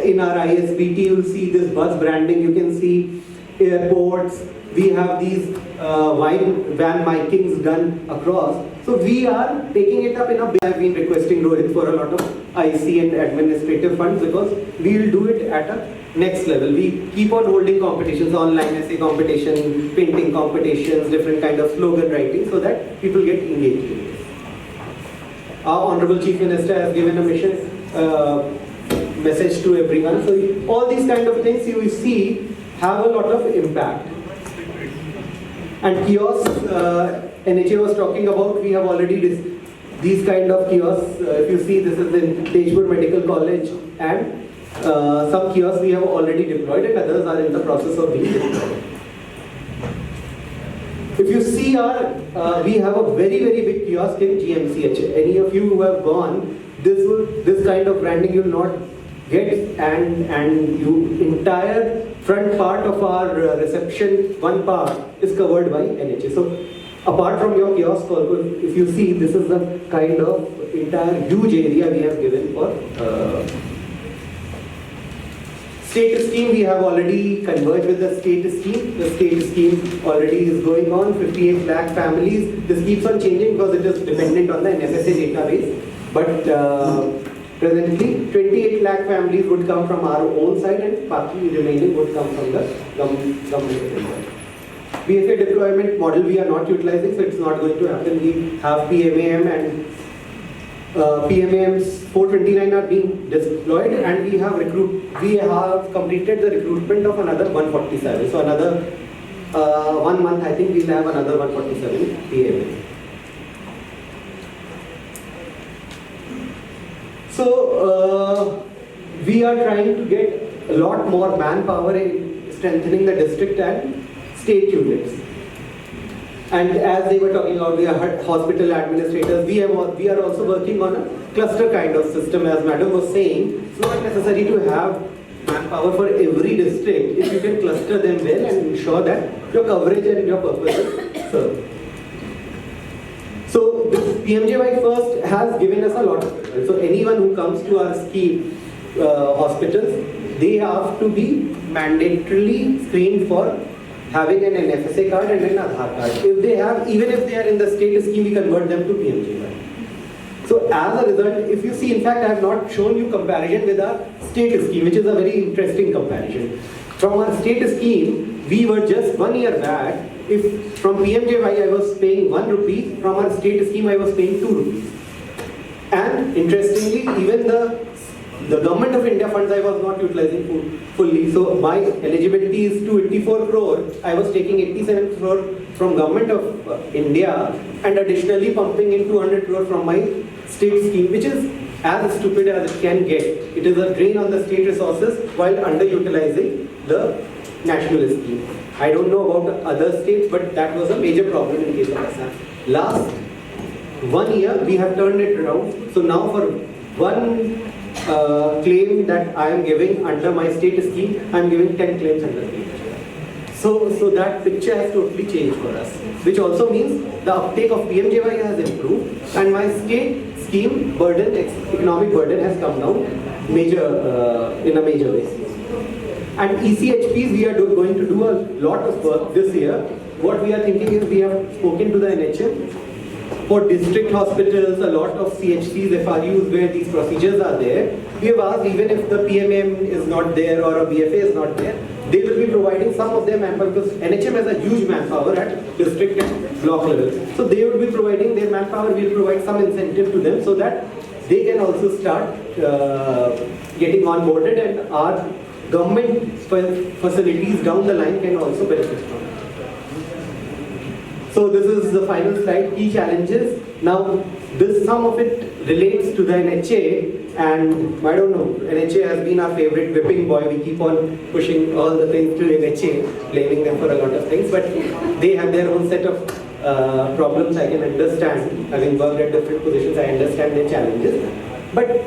in our ISBT, you'll see this bus branding, you can see airports. We have these van micings done across. So we are taking it up in a big. I've been requesting Rohit for a lot of IC and administrative funds because we will do it at a next level. We keep on holding competitions, online essay competition, painting competitions, different kind of slogan writing so that people get engaged in this. Our Honorable Chief Minister has given a message to everyone. So all these kind of things you will see have a lot of impact. And kiosks, NHA was talking about, we have already these kind of kiosks. If you see, this is in Tejpur Medical College, and some kiosks we have already deployed and others are in the process of being deployed. If you see we have a very big kiosk in GMCH. Any of you who have gone, this kind of branding you will not get, and you entire front part of our reception, one part is covered by NHA. So apart from your kiosk also, if you see, this is the kind of entire huge area we have given for state scheme. We have already converged with the state scheme. The state scheme already is going on, 58 lakh families. This keeps on changing because it is dependent on the NFSA database. But presently, 28 lakh families would come from our own side and partly remaining would come from the government of India. BFA deployment model we are not utilizing, so it's not going to happen. We have PMAM and PMAMs 429 are being deployed, and we have completed the recruitment of another 147. So another 1 month, I think we'll have another 147 PMAM. So we are trying to get a lot more manpower in strengthening the district and state units. And as they were talking about, we are hospital administrators. We are also working on a cluster kind of system, as Madam was saying. It's not necessary to have manpower for every district if you can cluster them well and ensure that your coverage and your purpose is served. So this PMJY first has given us a lot of results. So anyone who comes to our scheme hospitals, they have to be mandatorily screened for having an NFSA card and an Aadhaar card. If they have, even if they are in the state scheme, we convert them to PMJY. So as a result, if you see, in fact, I have not shown you comparison with our state scheme, which is a very interesting comparison. From our state scheme, we were just 1 year back. If from PMJY I was paying 1 rupee, from our state scheme I was paying 2 rupees. And interestingly, even the government of India funds I was not utilizing fully. So my eligibility is 284 crore. I was taking 87 crore from government of India and additionally pumping in 200 crore from my state scheme, which is as stupid as it can get. It is a drain on the state resources while underutilizing the national scheme. I don't know about the other states, but that was a major problem in case of Assam. Last 1 year, we have turned it around. So now for one claim that I am giving under my state scheme, I am giving 10 claims under the So that picture has totally changed for us, which also means the uptake of PMJY has improved and my state scheme burden, economic burden has come down in a major way. And ECHPs, we are going to do a lot of work this year. What we are thinking is we have spoken to the NHM. For district hospitals, a lot of CHCs, FRUs where these procedures are there, we have asked even if the PMM is not there or a BFA is not there, they will be providing some of their manpower because NHM has a huge manpower at district and block level. So they will be providing their manpower, we will provide some incentive to them so that they can also start getting onboarded and our government facilities down the line can also benefit from it. So this is the final slide, key challenges. Now, some of it relates to the NHA, and I don't know, NHA has been our favorite whipping boy. We keep on pushing all the things to NHA, blaming them for a lot of things, but they have their own set of problems I can understand. Having worked at different positions, I understand their challenges. But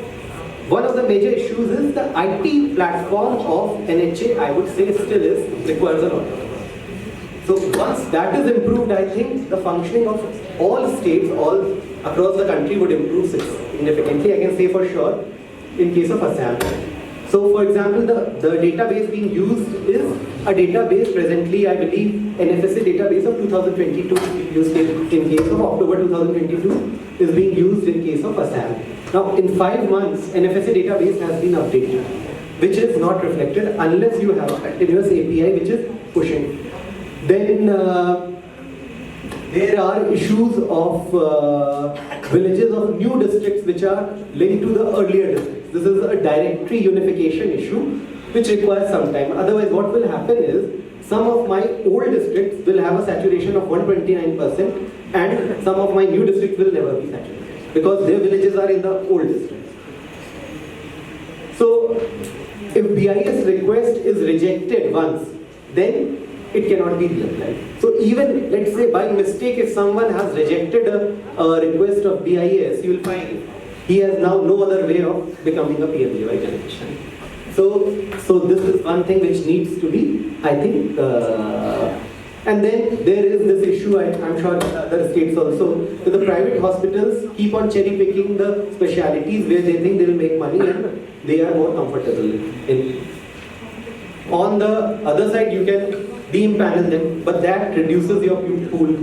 one of the major issues is the IT platform of NHA, I would say still requires a lot of work. So once that is improved, I think the functioning of all states, all across the country would improve significantly. I can say for sure in case of Assam. So for example, the database being used is a database presently, I believe, NFSA database of 2022 used in case of October 2022 is being used in case of Assam. Now in 5 months, NFSA database has been updated, which is not reflected unless you have a continuous API which is pushing. Then there are issues of villages of new districts which are linked to the earlier districts. This is a directory unification issue which requires some time. Otherwise, what will happen is some of my old districts will have a saturation of 129% and some of my new districts will never be saturated. because their villages are in the old districts. So if BIS request is rejected once, then it cannot be reapplied. So even, let's say by mistake, if someone has rejected a request of BIS, you will find he has now no other way of becoming a PMJY connection. So this is one thing which needs to be, I think, and then there is this issue, I'm sure other states also, so the private hospitals keep on cherry picking the specialities where they think they will make money and they are more comfortable in. On the other side, you can de-empanel them, but that reduces your pool.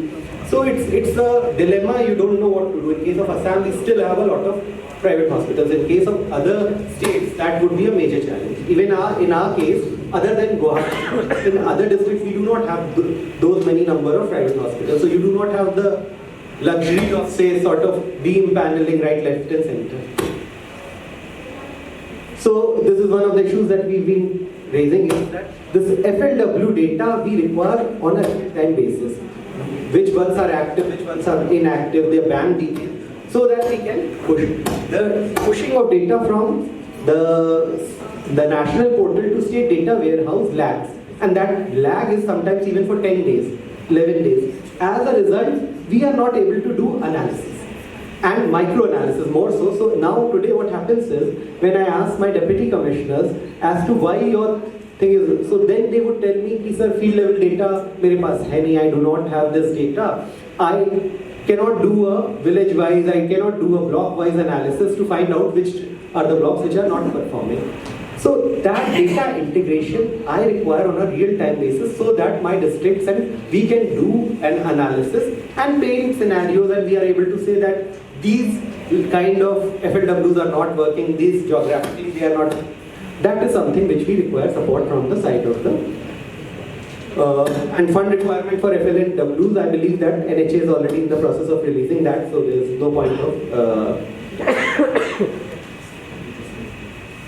So it's a dilemma, you don't know what to do. In case of Assam, we still have a lot of private hospitals. In case of other states, that would be a major challenge. Even in our case, other than Guwahati, in other districts, we do not have those many number of private hospitals. So you do not have the luxury of, say, sort of de-empaneling right, left and center. So this is one of the issues that we've been raising, is that this FLW data we require on a real-time basis. Which ones are active, which ones are inactive, their bank details, so that we can push. The pushing of data from the national portal to state data warehouse lags, and that lag is sometimes even for 10 days, 11 days. As a result, we are not able to do analysis and micro-analysis more so. So now today what happens is, when I ask my deputy commissioners as to why your thing is, so then they would tell me, sir, field level data, mere paas hai nahi, I do not have this data. I cannot do a village wise, I cannot do a block wise analysis to find out which are the blocks which are not performing. So that data integration I require on a real-time basis, so that my districts and we can do an analysis and paint scenarios, and we are able to say that these kind of FLWs are not working, these geographically they are not. That is something which we require support from the side of the and fund requirement for FLWs. I believe that NHA is already in the process of releasing that, so there is no point of.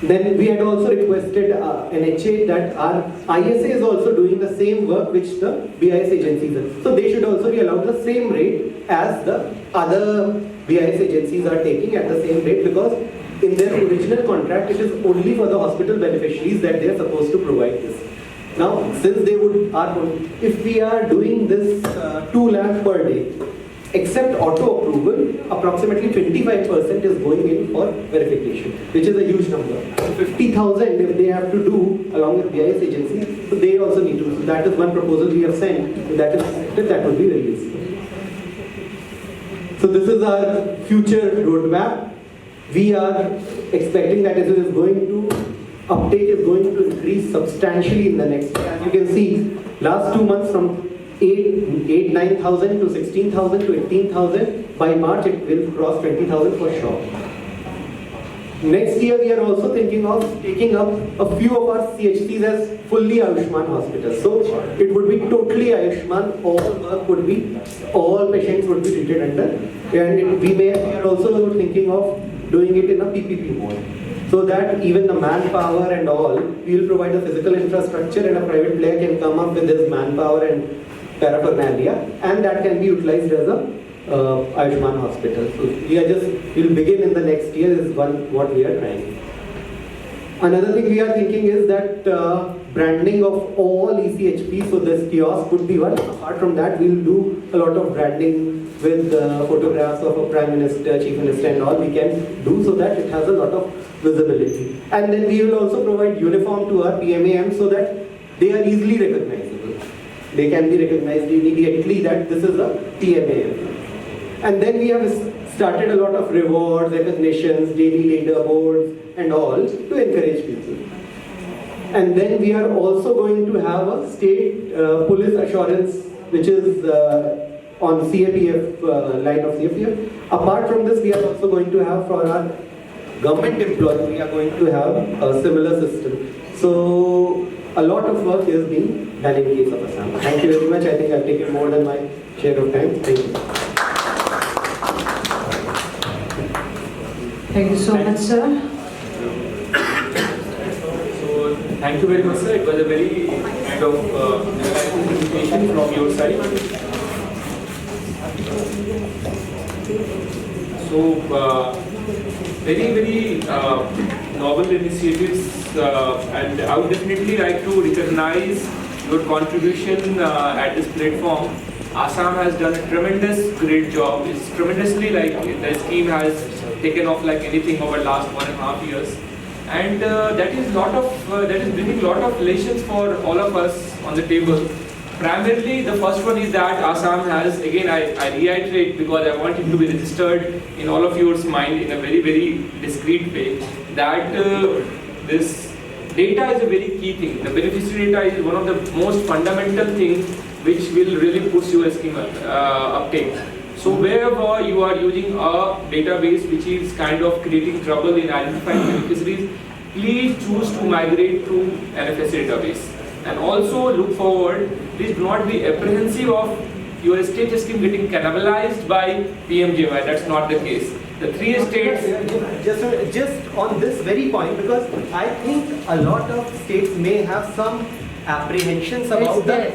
Then we had also requested NHA that our ISA is also doing the same work which the BIS agencies are. So they should also be allowed the same rate as the other BIS agencies are taking at the same rate, because in their original contract it is only for the hospital beneficiaries that they are supposed to provide this. Now since they if we are doing this 2 lakh per day, except auto approval, approximately 25% is going in for verification, which is a huge number. 50,000 if they have to do along with BIS agencies, so they also need to do. So that is one proposal we have sent. If that is accepted, that will be very useful. So this is our future roadmap. We are expecting that it is going to, uptake is going to increase substantially in the next year. As you can see, last 2 months from 9,000 to 16,000 to 18,000. By March it will cross 20,000 for sure. Next year we are also thinking of taking up a few of our CHCs as fully Ayushman hospitals. So it would be totally Ayushman, all work would be, all patients would be treated under, and we are also thinking of doing it in a PPP mode. So that even the manpower and all, we will provide the physical infrastructure, and a private player can come up with this manpower and paraphernalia, and that can be utilized as a Ayushman hospital. So we'll begin in the next year is what we are trying. Another thing we are thinking is that branding of all ECHP, so this kiosk could be one. Apart from that, we'll do a lot of branding with photographs of a Prime Minister, Chief Minister and all we can do, so that it has a lot of visibility. And then we will also provide uniform to our PMAM so that they are easily recognizable. They can be recognized immediately that this is a PMAM. And then we have started a lot of rewards, recognitions, daily leaderboards and all to encourage people. And then we are also going to have a state police assurance, which is on CAPF, line of CAPF. Apart from this, we are also going to have for our government employees, we are going to have a similar system. So a lot of work is being done in case of Assam. Thank you very much. I think I've taken more than my share of time. Thank you. Thank you so much, sir. So, thank you very much, sir. It was a very kind of presentation from your side. So very novel initiatives, and I would definitely like to recognize your contribution at this platform. Assam has done a tremendous great job. It's tremendously, like, the scheme has taken off like anything over the last 1.5 years, and that is bringing lot of lessons for all of us on the table. Primarily, the first one is that Assam has, again I reiterate because I want it to be registered in all of yours mind in a very discreet way, that this data is a very key thing. The beneficiary data is one of the most fundamental things which will really push your scheme uptake. So wherever you are using a database which is kind of creating trouble in identifying beneficiaries, please choose to migrate to NFS database. And also look forward, please do not be apprehensive of your state scheme getting cannibalized by PMJY. That's not the case. The 3 states. Just on this very point, because I think a lot of states may have some apprehensions about the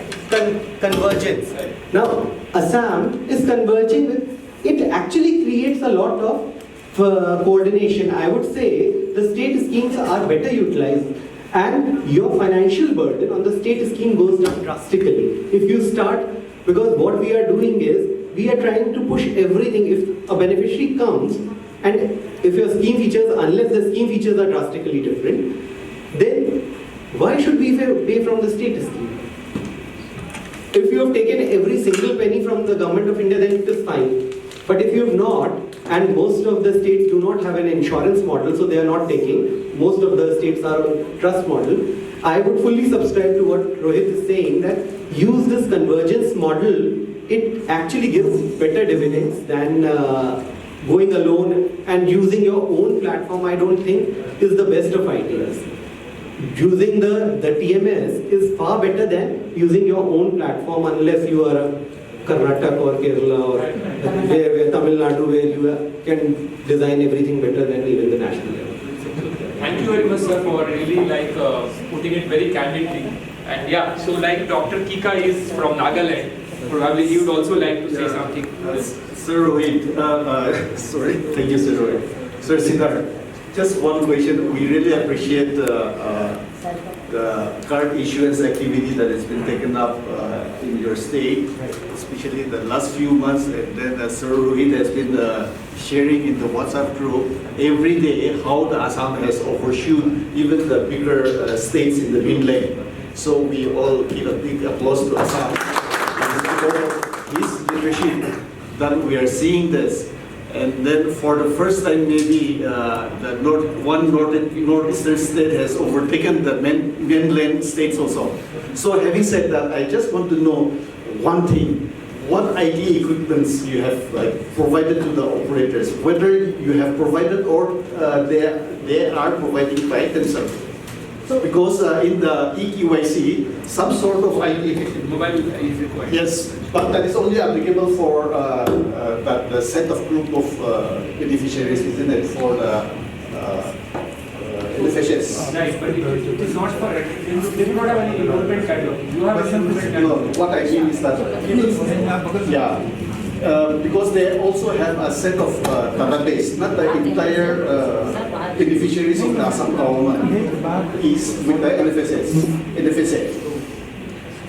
convergence. Now, Assam is converging with, it actually creates a lot of coordination. I would say the state schemes are better utilized, and your financial burden on the state scheme goes down drastically. If you start, because what we are doing is, we are trying to push everything. If a beneficiary comes, and if your scheme features, unless the scheme features are drastically different, then why should we pay from the state scheme? If you have taken every single penny from the government of India, then it is fine. But if you have not, and most of the states do not have an insurance model, so they are not taking, most of the states are on trust model, I would fully subscribe to what Rohit is saying, that use this convergence model. It actually gives better dividends than going alone, and using your own platform, I don't think is the best of ideas. Using the TMS is far better than using your own platform, unless you are a Karnataka or Kerala or where Tamil Nadu, where you can design everything better than even the national level. Thank you very much, sir, for really putting it very candidly. And yeah, so like Dr. Kika is from Nagaland, probably he would also like to say something. Sir Rohit, sorry, thank you, Sir Rohit. Sir Siddharth, just one question. We really appreciate the card issuance activity that has been taken up in your state, especially in the last few months. And then Sir Rohit has been sharing in the WhatsApp group every day how the Assam has overshoot even the bigger states in the mainland. So we all give a big applause to Assam. His leadership, that we are seeing this. And then for the first time, maybe the northeastern state has overtaken the mainland states also. So having said that, I just want to know one thing. What IT equipments you have provided to the operators, whether you have provided or they are providing by themselves. So because in the eKYC, some sort of IT equipment. Mobile is required. Yes, but that is only applicable for the set of group of beneficiaries, isn't it? For the beneficiaries. Right, but it is not for it. They do not have any enrollment catalog. You have an enrollment catalog. No, what I mean is that, yeah, because they also have a set of database, not the entire beneficiaries in the Assam government is with the NFSA.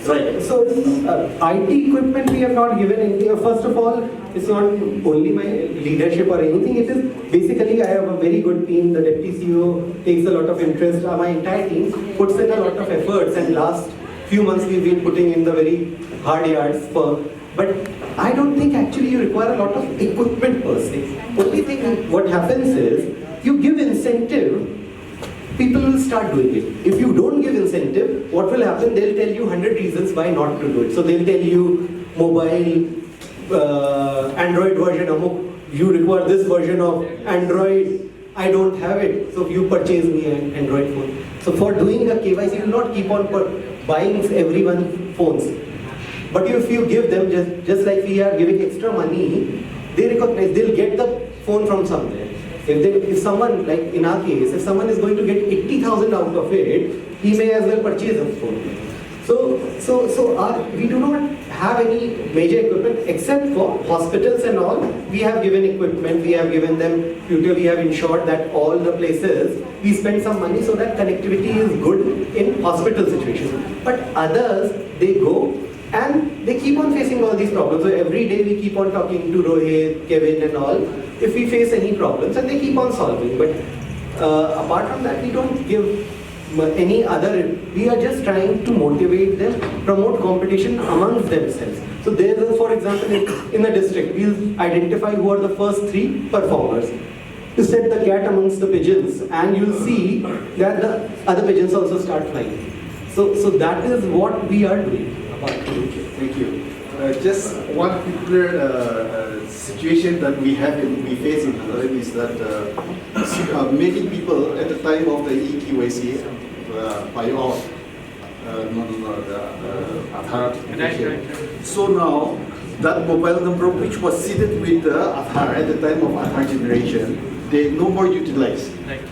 Right. So IT equipment we have not given anything. First of all, it's not only my leadership or anything. It is basically I have a very good team. The deputy CEO takes a lot of interest. My entire team puts in a lot of efforts, and last few months we've been putting in the very hard yards for. But I don't think actually you require a lot of equipment per se. Only thing what happens is you give incentive, people will start doing it. If you don't give incentive, what will happen? They'll tell you 100 reasons why not to do it. So they'll tell you mobile, Android version, you require this version of Android, I don't have it, so you purchase me an Android phone. So for doing a KYC, you will not keep on buying everyone phones. But if you give them, just like we are giving extra money, they recognize, they'll get the phone from somewhere. If someone, like in our case, if someone is going to get 80,000 out of it, he may as well purchase a phone. So we do not have any major equipment except for hospitals and all. We have given equipment, we have given them computer, we have ensured that all the places we spend some money so that connectivity is good in hospital situations. But others, they go and they keep on facing all these problems. So every day we keep on talking to Rohit, Kevin and all, if we face any problems, and they keep on solving. But apart from that, we don't give any other, we are just trying to motivate them, promote competition amongst themselves. So there's a, for example, in the district, we'll identify who are the first 3 performers. You set the cat amongst the pigeons and you'll see that the other pigeons also start flying. So that is what we are doing. Thank you. Just one particular situation that we face in Bhutan is that many people at the time of the eKYC by all Aadhaar application. So now that mobile number which was seated with the Aadhaar at the time of Aadhaar generation, they no more utilize.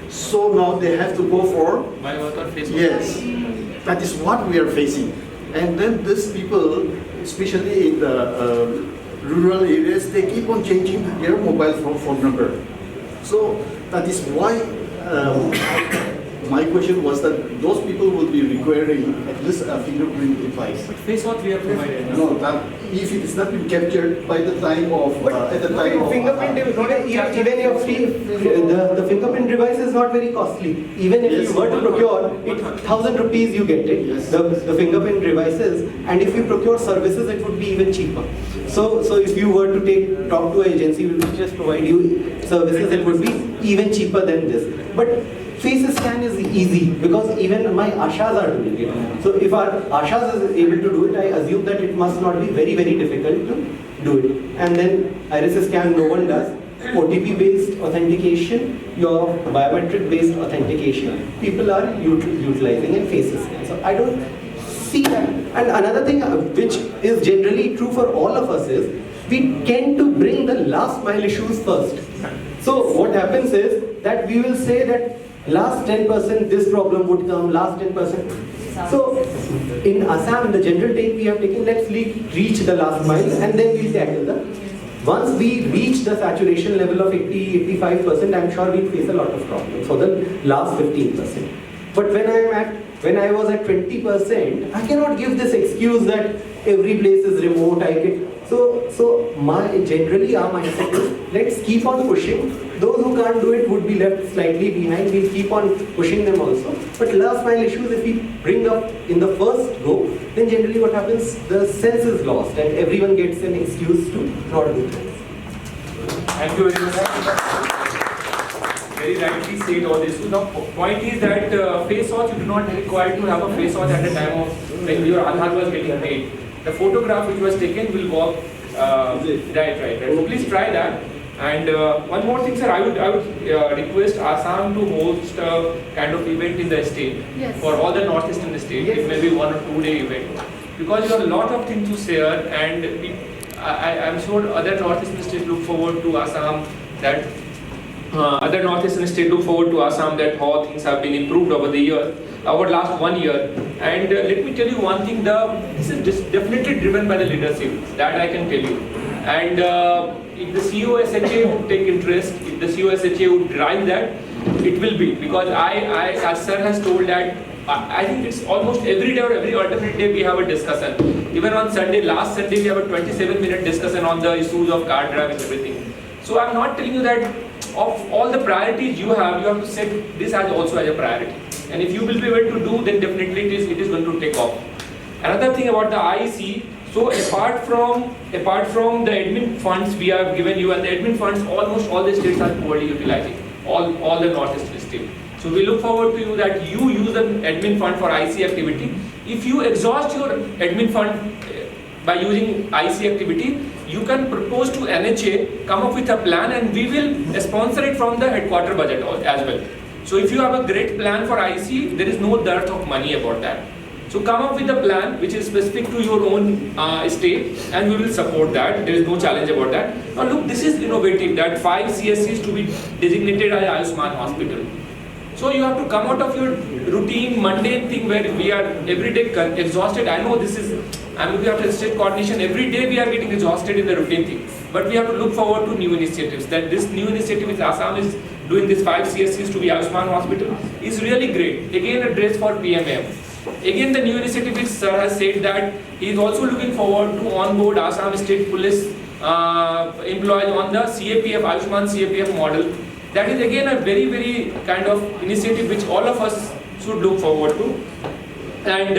So now they have to go for yes. That is what we are facing. And then these people, especially in the rural areas, they keep on changing their mobile phone number. So that is why my question was that those people will be requiring at least a fingerprint device. But face what we have provided. No, that if it is not been captured by the time of at the time of fingerprint even your the fingerprint device is not very costly. Even if you were to procure it, 1,000 rupees you get it. Yes. The fingerprint devices, and if you procure services, it would be even cheaper. So if you were to talk to an agency, we will just provide you services, it would be even cheaper than this. But face scan is easy because even my Ashas are doing it. So if our Ashas is able to do it, I assume that it must not be very, very difficult to do it. And then iris scan no one does. OTP based authentication, your biometric based authentication, people are utilizing and face scan. So I don't see that. And another thing which is generally true for all of us is we tend to bring the last mile issues first. So what happens is that we will say that last 10% this problem would come, last 10%. So in Assam, the general take we have taken, let's reach the last mile and then we'll tackle the. Once we reach the saturation level of 80-85%, I'm sure we'll face a lot of problems for the last 15%. But when I was at 20%, I cannot give this excuse that every place is remote. So generally our mindset is let's keep on pushing. Those who can't do it would be left slightly behind. We'll keep on pushing them also. But last mile issues, if we bring up in the first go, then generally what happens, the sense is lost and everyone gets an excuse to not do things. Thank you very much. Very rightly said all this. So the point is that face watch, you do not require to have a face watch at the time of when your Aadhaar was getting made. The photograph which was taken will work. Right. So please try that. And one more thing, sir, I would request Assam to host a kind of event in the state for all the northeastern state. It may be 1 or 2 day event because you have a lot of things to share, and I'm sure other northeastern states look forward to Assam. That other northeastern states look forward to Assam, that how things have been improved over the years, over last 1 year. And let me tell you one thing: this is definitely driven by the leadership. That I can tell you. And if the COSHA would take interest, if the COSHA would drive that, it will be. Because as sir has told that, I think it's almost every day or every alternate day we have a discussion. Even on Sunday, last Sunday we have a 27-minute discussion on the issues of car drive and everything. So I'm not telling you that of all the priorities you have to set this as also as a priority. And if you will be able to do, then definitely it is going to take off. Another thing about the IEC, so apart from the admin funds we have given you, and the admin funds almost all the states are poorly utilizing, all the northeastern states. So we look forward to you that you use the admin fund for IC activity. If you exhaust your admin fund by using IC activity, you can propose to NHA, come up with a plan, and we will sponsor it from the headquarter budget as well. So if you have a great plan for IC, there is no dearth of money about that. So come up with a plan which is specific to your own state, and we will support that. There is no challenge about that. Now look, this is innovative, that 5 CSCs to be designated as Ayushman hospital. So you have to come out of your routine, mundane thing where we are every day exhausted. I know this is, we have to state coordination. Every day we are getting exhausted in the routine thing. But we have to look forward to new initiatives. That this new initiative which Assam is doing, this 5 CSCs to be Ayushman hospital, is really great. Again, a dress for PMM. Again, the new initiative which Sir has said that he is also looking forward to onboard Assam State Police employees on the CAPF, Ayushman CAPF model. That is again a very, very kind of initiative which all of us should look forward to. And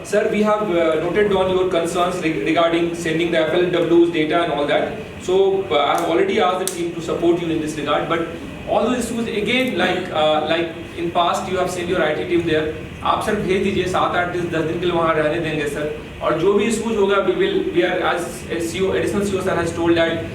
sir, we have noted down your concerns regarding sending the FLW's data and all that. So I have already asked the team to support you in this regard. But all those issues again, like in past you have sent your IT team there. आप sir भेज दीजिए 7-8 दिन 10 दिन के लिए वहाँ रहने देंगे सर. और जो भी issues होगा we are as CEO, additional CEO sir has told that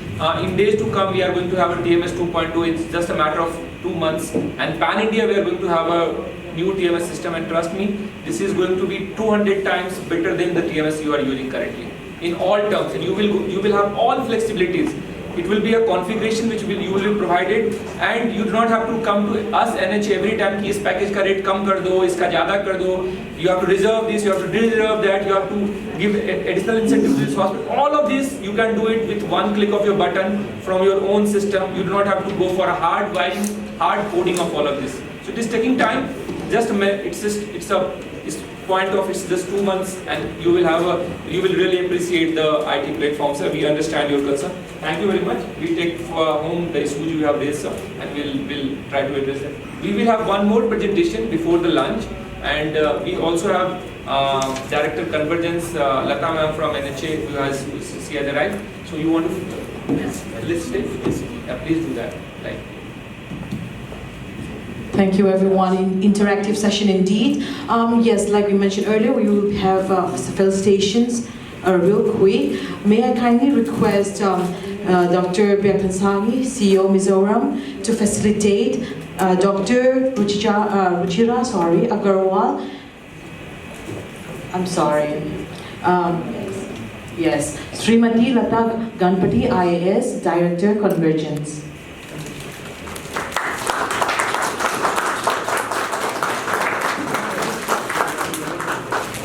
in days to come we are going to have a TMS 2.2. It's just a matter of 2 months. And pan India we are going to have a new TMS system, and trust me, this is going to be 200 times better than the TMS you are using currently in all terms, and you will have all flexibilities. It will be a configuration which you will be provided, and you do not have to come to us NH every time कि इस package का rate कम कर दो, इसका ज़्यादा कर दो. You have to reserve this, you have to reserve that, you have to give additional incentives to this hospital. All of this you can do it with one click of your button from your own system. You do not have to go for a hard wiring, hard coding of all of this. So it is taking time. It's point of it's just 2 months, and you will really appreciate the IT platform, sir. We understand your concern. Thank you very much. We take home the issues you have raised, sir, and we'll try to address them. We will have one more presentation before the lunch, and we also have Director Convergence Lata ma'am from NHA who has arrived. So you want to list it? Please do that. Thank you, everyone. Interactive session indeed. Yes, like we mentioned earlier, we will have felicitations real quick. May I kindly request Dr. Byakhansagi, CEO Mizoram, to facilitate Dr. Ruchira Agarwal. I'm sorry. Yes, Srimati Lata Ganpati, IAS, Director Convergence.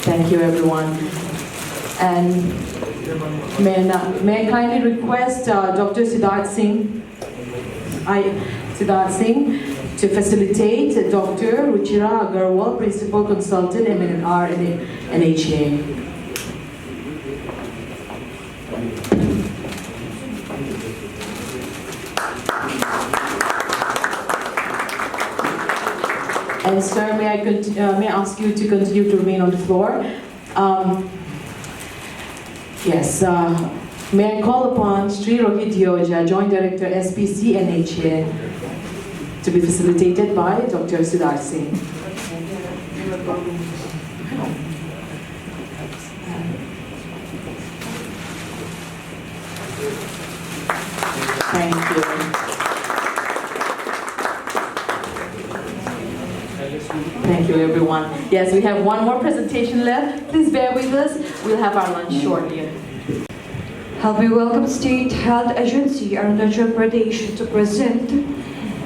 Thank you, everyone. And may I kindly request Dr. Siddharth Singh to facilitate Dr. Ruchira Agarwal, Principal Consultant, MNR and NHA. And sir, may I ask you to continue to remain on the floor? Yes. May I call upon Sri Rohit Dioja, Joint Director, SPC NHA, to be facilitated by Dr. Siddharth Singh. Thank you. Thank you, everyone. Yes, we have one more presentation left. Please bear with us. We'll have our lunch shortly. Help me welcome State Health Agency, Arunachal Pradesh, to present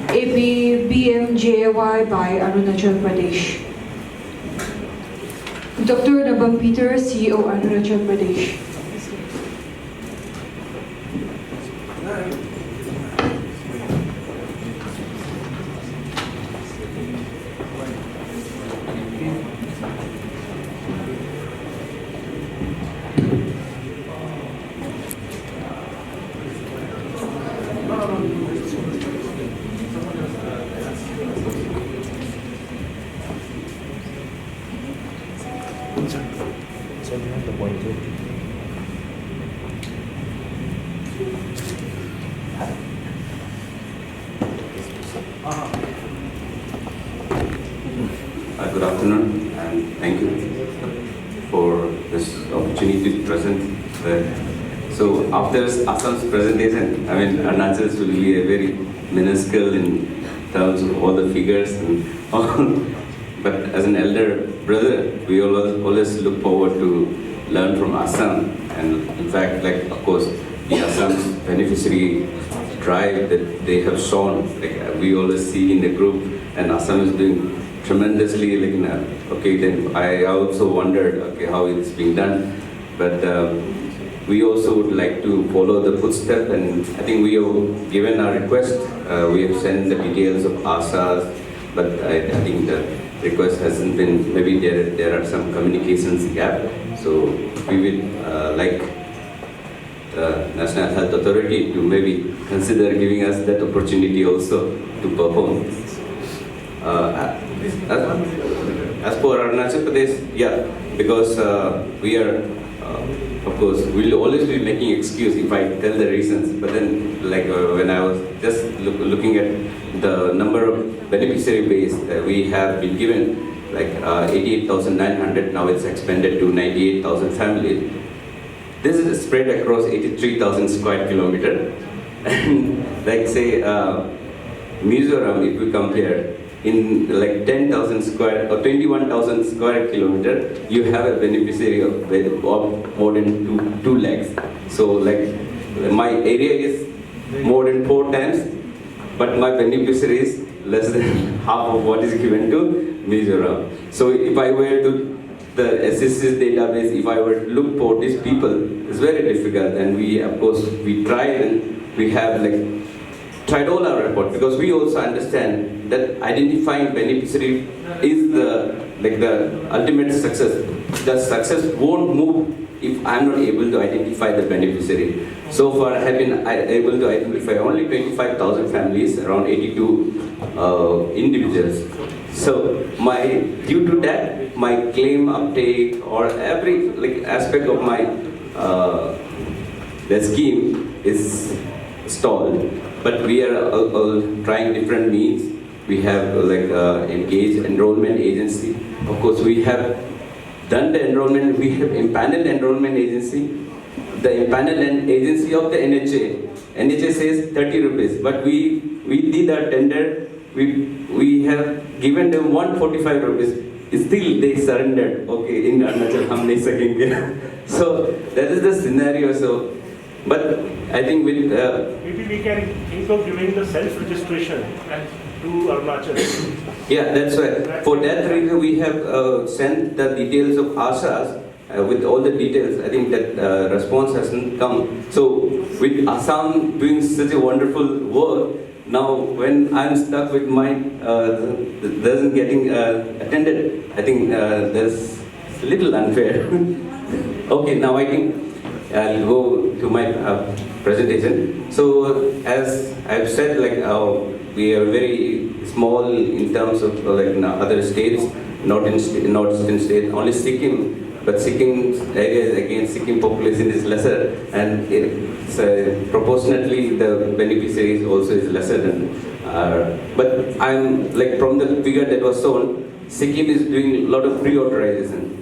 APBMJY by Arunachal Pradesh. Dr. Nabam Peter, CEO, Arunachal Pradesh. Good afternoon, and thank you for this opportunity to present. So after Assam's presentation, Arunachal's will be a very minuscule in terms of all the figures and all. But as an elder brother, we always look forward to learn from Assam, and in fact, of course, the Assam's beneficiary drive that they have shown. Like we always see in the group, and Assam is doing tremendously. Okay, then I also wondered, okay, how it's being done, but we also would like to follow the footstep, and I think we have given our request. We have sent the details of ASAs, but I think the request hasn't been. Maybe there are some communications gap. So we will like the National Health Authority to maybe consider giving us that opportunity also to perform. As for Arunachal Pradesh, yeah, because we are, of course, we'll always be making excuse if I tell the reasons. But then, like when I was just looking at the number of beneficiary base we have been given, like 88,900, now it's expanded to 98,000 families. This is spread across 83,000 square kilometers. And like say, Mizoram, if we compare, in like 10,000 square or 21,000 square kilometer, you have a beneficiary of more than 2 lakhs. So like my area is more than 4 times, but my beneficiary is less than half of what is given to Mizoram. So if I were to the SSS database, if I were to look for these people, it's very difficult. And we, of course, we tried, and we have like tried all our efforts, because we also understand that identifying beneficiary is the ultimate success. The success won't move if I'm not able to identify the beneficiary. So far, I have been able to identify only 25,000 families, around 82 individuals. So due to that, my claim uptake or every aspect of my the scheme is stalled. But we are trying different means. We have engaged enrollment agency. Of course, we have done the enrollment. We have empaneled enrollment agency. The empaneled agency of the NHA. NHA says 30 rupees, but we did a tender. We have given them 145 rupees. Still they surrendered. Okay, in Arunachal hum nahi sakenge. So that is the scenario. So, but I think with maybe we can think of giving the self-registration to Arunachal. Yeah, that's right. For that reason, we have sent the details of ASAs with all the details. I think that response hasn't come. So with Assam doing such a wonderful work, now when I'm stuck with mine doesn't getting attended, I think that's a little unfair. Okay, now I think I'll go to my presentation. So as I've said, we are very small in terms of other states, northeastern states, only Sikkim. But Sikkim's area, again, Sikkim population is lesser, and proportionately the beneficiaries also is lesser than. But I'm from the figure that was shown, Sikkim is doing a lot of pre-authorization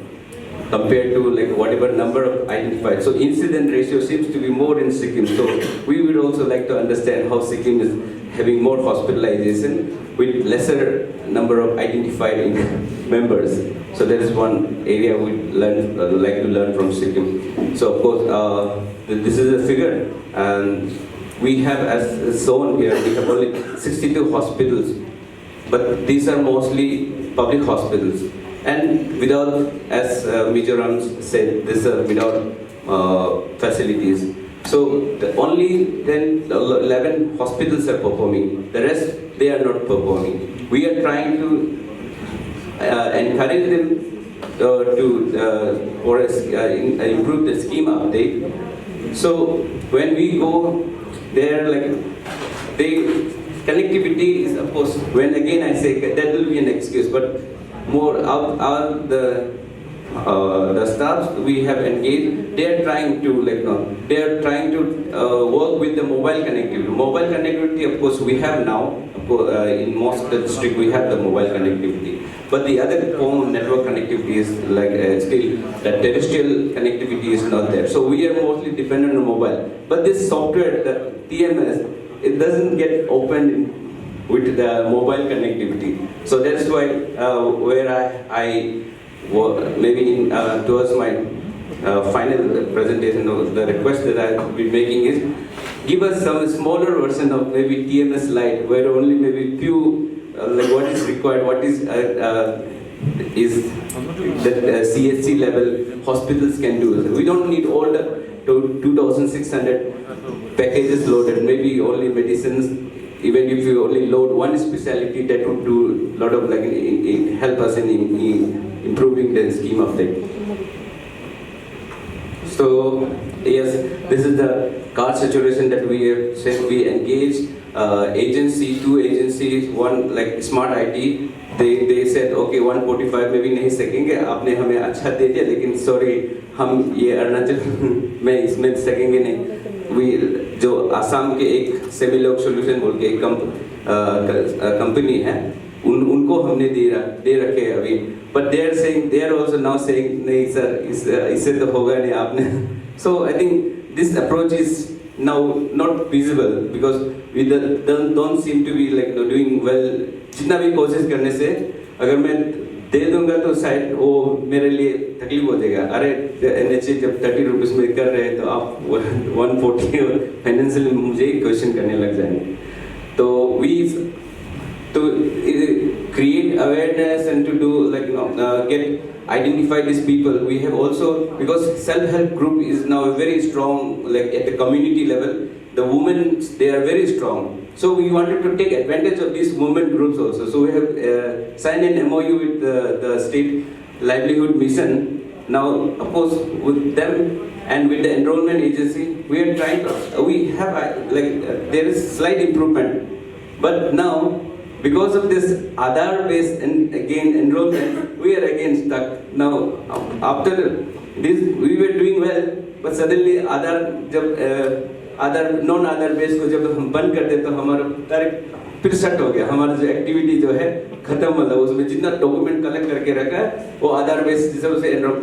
compared to whatever number of identified. So incident ratio seems to be more in Sikkim. So we would also like to understand how Sikkim is having more hospitalization with lesser number of identified members. So that is one area we'd like to learn from Sikkim. So of course, this is a figure, and we have, as shown here, we have only 62 hospitals, but these are mostly public hospitals. And without, as Mizoram said, this without facilities. So only then 11 hospitals are performing. The rest, they are not performing. We are trying to encourage them to improve the scheme update. So when we go there, connectivity is, of course, when again I say that will be an excuse, but more the staffs we have engaged, they are trying to work with the mobile connectivity. Mobile connectivity, of course, we have now. In most of the district we have the mobile connectivity, but the other form of network connectivity is still the terrestrial connectivity is not there. So we are mostly dependent on mobile. But this software, the TMS, it doesn't get opened with the mobile connectivity. So that's why where I maybe towards my final presentation, the request that I will be making is give us some smaller version of maybe TMS Lite, where only maybe few like what is required, what is that CHC level hospitals can do. We don't need all the 2,600 packages loaded. Maybe only medicines. Even if you only load one specialty, that would do a lot of help us in improving the scheme of things. So yes, this is the card situation that we have said. We engaged two agencies, one like Smart IT. They said okay 145 में भी नहीं सकेंगे, आपने हमें अच्छा दे दिया, लेकिन sorry हम ये अरुणाचल में इसमें सकेंगे नहीं. जो आसाम के एक सेमिलॉग सॉल्यूशन बोल के एक कंपनी है, उनको हमने दे रखे हैं अभी. But they are also now saying नहीं सर इससे तो होगा नहीं आपने. So I think this approach is now not feasible because we don't seem to be like doing well. जितना भी कोशिश करने से अगर मैं दे दूंगा तो शायद वो मेरे लिए तकलीफ हो जाएगा. अरे NHA जब 30 रुपीस में कर रहे हैं तो आप 140 और फाइनेंशियली मुझे ही क्वेश्चन करने लग जाएंगे. तो to create awareness and to do identify these people, we have also, because self-help group is now very strong, like at the community level, the women, they are very strong. So we wanted to take advantage of these women groups also. So we have signed an MOU with the state livelihood mission. Now, of course, with them and with the enrollment agency, we are trying to, there is slight improvement. But now, because of this Aadhaar-based and again enrollment, we are again stuck. Now, after this, we were doing well, but suddenly non-Aadhaar based को जब हम बंद कर दें तो हमारा direct फिर shut हो गया. हमारा जो एक्टिविटी जो है खत्म, मतलब उसमें जितना डॉक्यूमेंट कलेक्ट करके रखा है वो Aadhaar based हिसाब से enrol.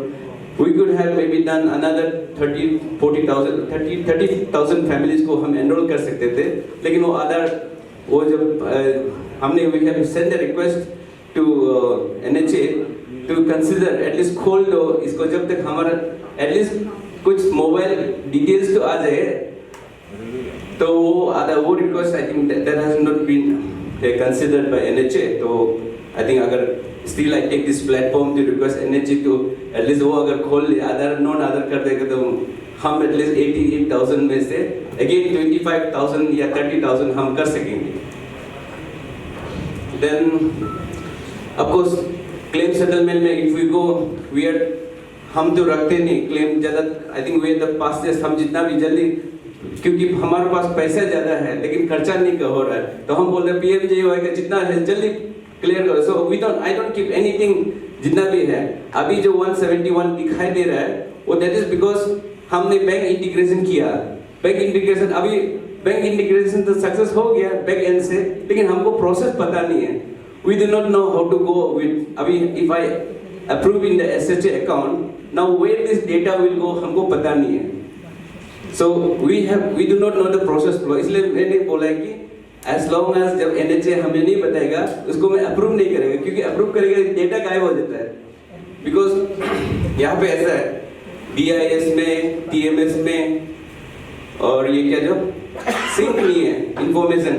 We could have maybe done another 30,000 families को हम एनरोल कर सकते थे, लेकिन वो Aadhaar वो जब हमने we have sent a request to NHA to consider at least खोल दो इसको, जब तक हमारा at least कुछ मोबाइल डिटेल्स तो आ जाए. तो वो request I think that has not been considered by NHA. तो I think अगर still I take this platform to request NHA to at least वो अगर खोल ले Aadhaar non-Aadhaar कर देगा तो हम at least 88,000 में से again 25,000 या 30,000 हम कर सकेंगे. Then of course claim settlement में if we go हम तो रखते नहीं claim ज़्यादा. I think we are the fastest. हम जितना भी जल्दी, क्योंकि हमारे पास पैसा ज़्यादा है लेकिन खर्चा नहीं हो रहा है, तो हम बोल रहे हैं PMJY का जितना है जल्दी क्लियर करो. So I don't keep anything जितना भी है. अभी जो 171 दिखाई दे रहा है वो that is because हमने बैंक इंटीग्रेशन किया. बैंक इंटीग्रेशन तो सक्सेस हो गया बैक एंड से, लेकिन हमको प्रोसेस पता नहीं है. We do not know how to go with. अभी if I approve in the SHA account, now where this data will go हमको पता नहीं है. So we do not know the process flow. इसलिए मैंने बोला है कि as long as जब NHA हमें नहीं बताएगा उसको मैं अप्रूव नहीं करेगा, क्योंकि अप्रूव करेगा डेटा गायब हो जाता है. Because यहाँ पे ऐसा है BIS में, TMS में, और ये क्या जो सिंक नहीं है इंफॉर्मेशन.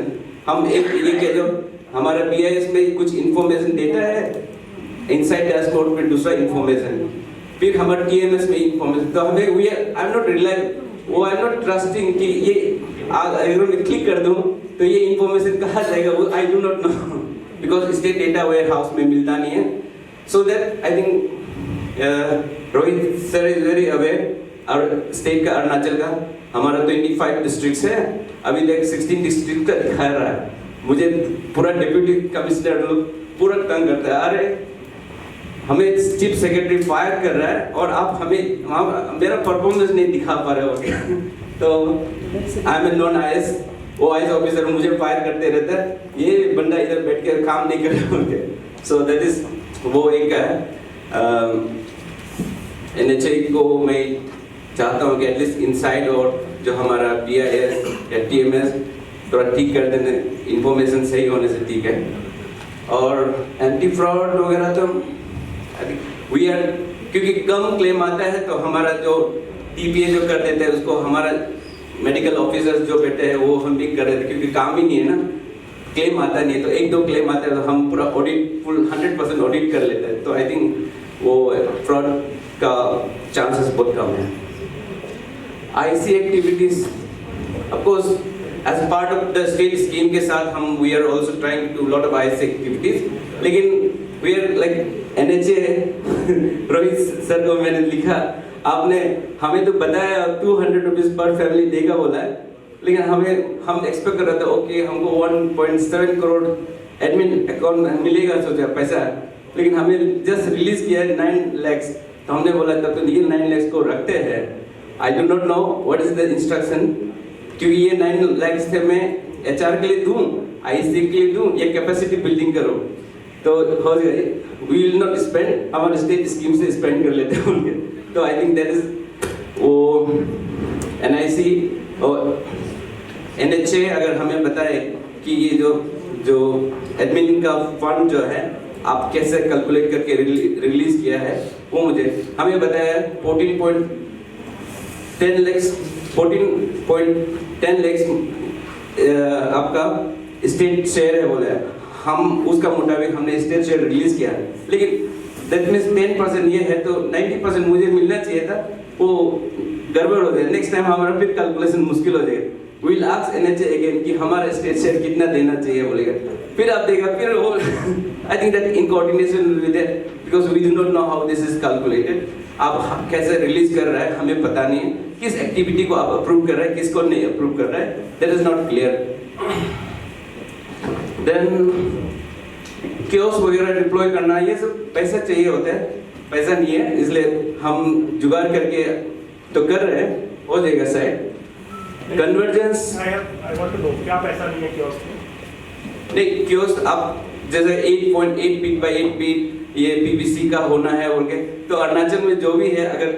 हम एक ये क्या जो हमारा BIS में कुछ इंफॉर्मेशन डेटा है, इनसाइड डैशबोर्ड पे दूसरा इंफॉर्मेशन, फिर हमारे TMS में इंफॉर्मेशन. तो हमें I'm not trusting कि ये अगर मैं क्लिक कर दूं तो ये इंफॉर्मेशन कहाँ जाएगा, वो I do not know because state data warehouse में मिलता नहीं है. So that I think Rohit sir is very aware. और स्टेट का अरुणाचल का हमारा 25 डिस्ट्रिक्ट्स है, अभी तक 16 डिस्ट्रिक्ट का दिखा रहा है. मुझे पूरा डिप्यूटी कमिश्नर लोग पूरा तंग करता है. अरे हमें चीफ सेक्रेटरी फायर कर रहा है और आप हमें मेरा परफॉर्मेंस नहीं दिखा पा रहे हो. तो आई एम नॉन IAS, वो IAS ऑफिसर मुझे फायर करते रहता है, ये बंदा इधर बैठ के काम नहीं कर रहे होंगे. सो दैट इज वो एक है. NHA को मैं चाहता हूँ कि एटलीस्ट इनसाइड और जो हमारा BIS या TMS थोड़ा ठीक कर देने, इंफॉर्मेशन सही होने से ठीक है. और एंटी फ्रॉड वगैरह तो वी आर, क्योंकि कम क्लेम आता है तो हमारा जो TPA जो कर देते हैं उसको हमारा मेडिकल ऑफिसर्स जो बैठे हैं वो हम भी कर रहे थे, क्योंकि काम ही नहीं है ना, क्लेम आता नहीं है, तो एक दो क्लेम आता है तो हम पूरा ऑडिट फुल 100% ऑडिट कर लेते हैं, तो आई थिंक वो फ्रॉड का चांसेस बहुत कम है। IC activities of course as part of the state scheme के साथ हम we are also trying to lot of IC activities, लेकिन we are like NHA Rohit sir को मैंने लिखा, आपने हमें तो बताया 200 रुपीज पर फैमिली देगा बोला है, लेकिन हम एक्सपेक्ट कर रहे थे ओके हमको 1.7 करोड़ एडमिन अकाउंट में मिलेगा सोचा पैसा, लेकिन हमें जस्ट रिलीज किया है 9 लाख, तो हमने बोला तब तो ये 9 लाख को रखते हैं, I do not know what is the instruction, क्योंकि ये 9 लाख से मैं एचआर के लिए दूं, आईसी के लिए दूं, ये कैपेसिटी बिल्डिंग करो, तो हो गए वी विल नॉट स्पेंड, हमारे स्टेट स्कीम से स्पेंड कर लेते हैं उनके, तो आई थिंक दैट इज वो एनआईसी और एनएचए अगर हमें बताए कि ये जो एडमिन का फंड जो है आप कैसे कैलकुलेट करके रिलीज किया है, वो मुझे हमें बताया 14.10 लाख आपका स्टेट शेयर है बोला है, हम उसका मुताबिक हमने स्टेट शेयर रिलीज किया, लेकिन दैट मीन्स 10% ये है तो 90% मुझे मिलना चाहिए था, वो गड़बड़ हो जाए, नेक्स्ट टाइम हमारा फिर कैलकुलेशन मुश्किल हो जाएगा, we'll ask NHA again कि हमारा स्टेट शेयर कितना देना चाहिए बोलेगा, फिर आप देगा फिर वो I think that in coordination will be there because we do not know how this is calculated, आप कैसे रिलीज कर रहा है हमें पता नहीं है, किस एक्टिविटी को आप अप्रूव कर रहे हैं किसको नहीं अप्रूव कर रहा है, that is not clear. Then kiosk वगैरह डिप्लॉय करना ये सब पैसा चाहिए होता है, पैसा नहीं है इसलिए हम जुगाड़ करके तो कर रहे हैं, हो जाएगा शायद। Convergence I want to know क्या पैसा नहीं है कियोस्क में? नहीं कियोस्क आप जैसे 8.8 फीट बाय 8 फीट ये पीवीसी का होना है बोल के, तो अरुणाचल में जो भी है अगर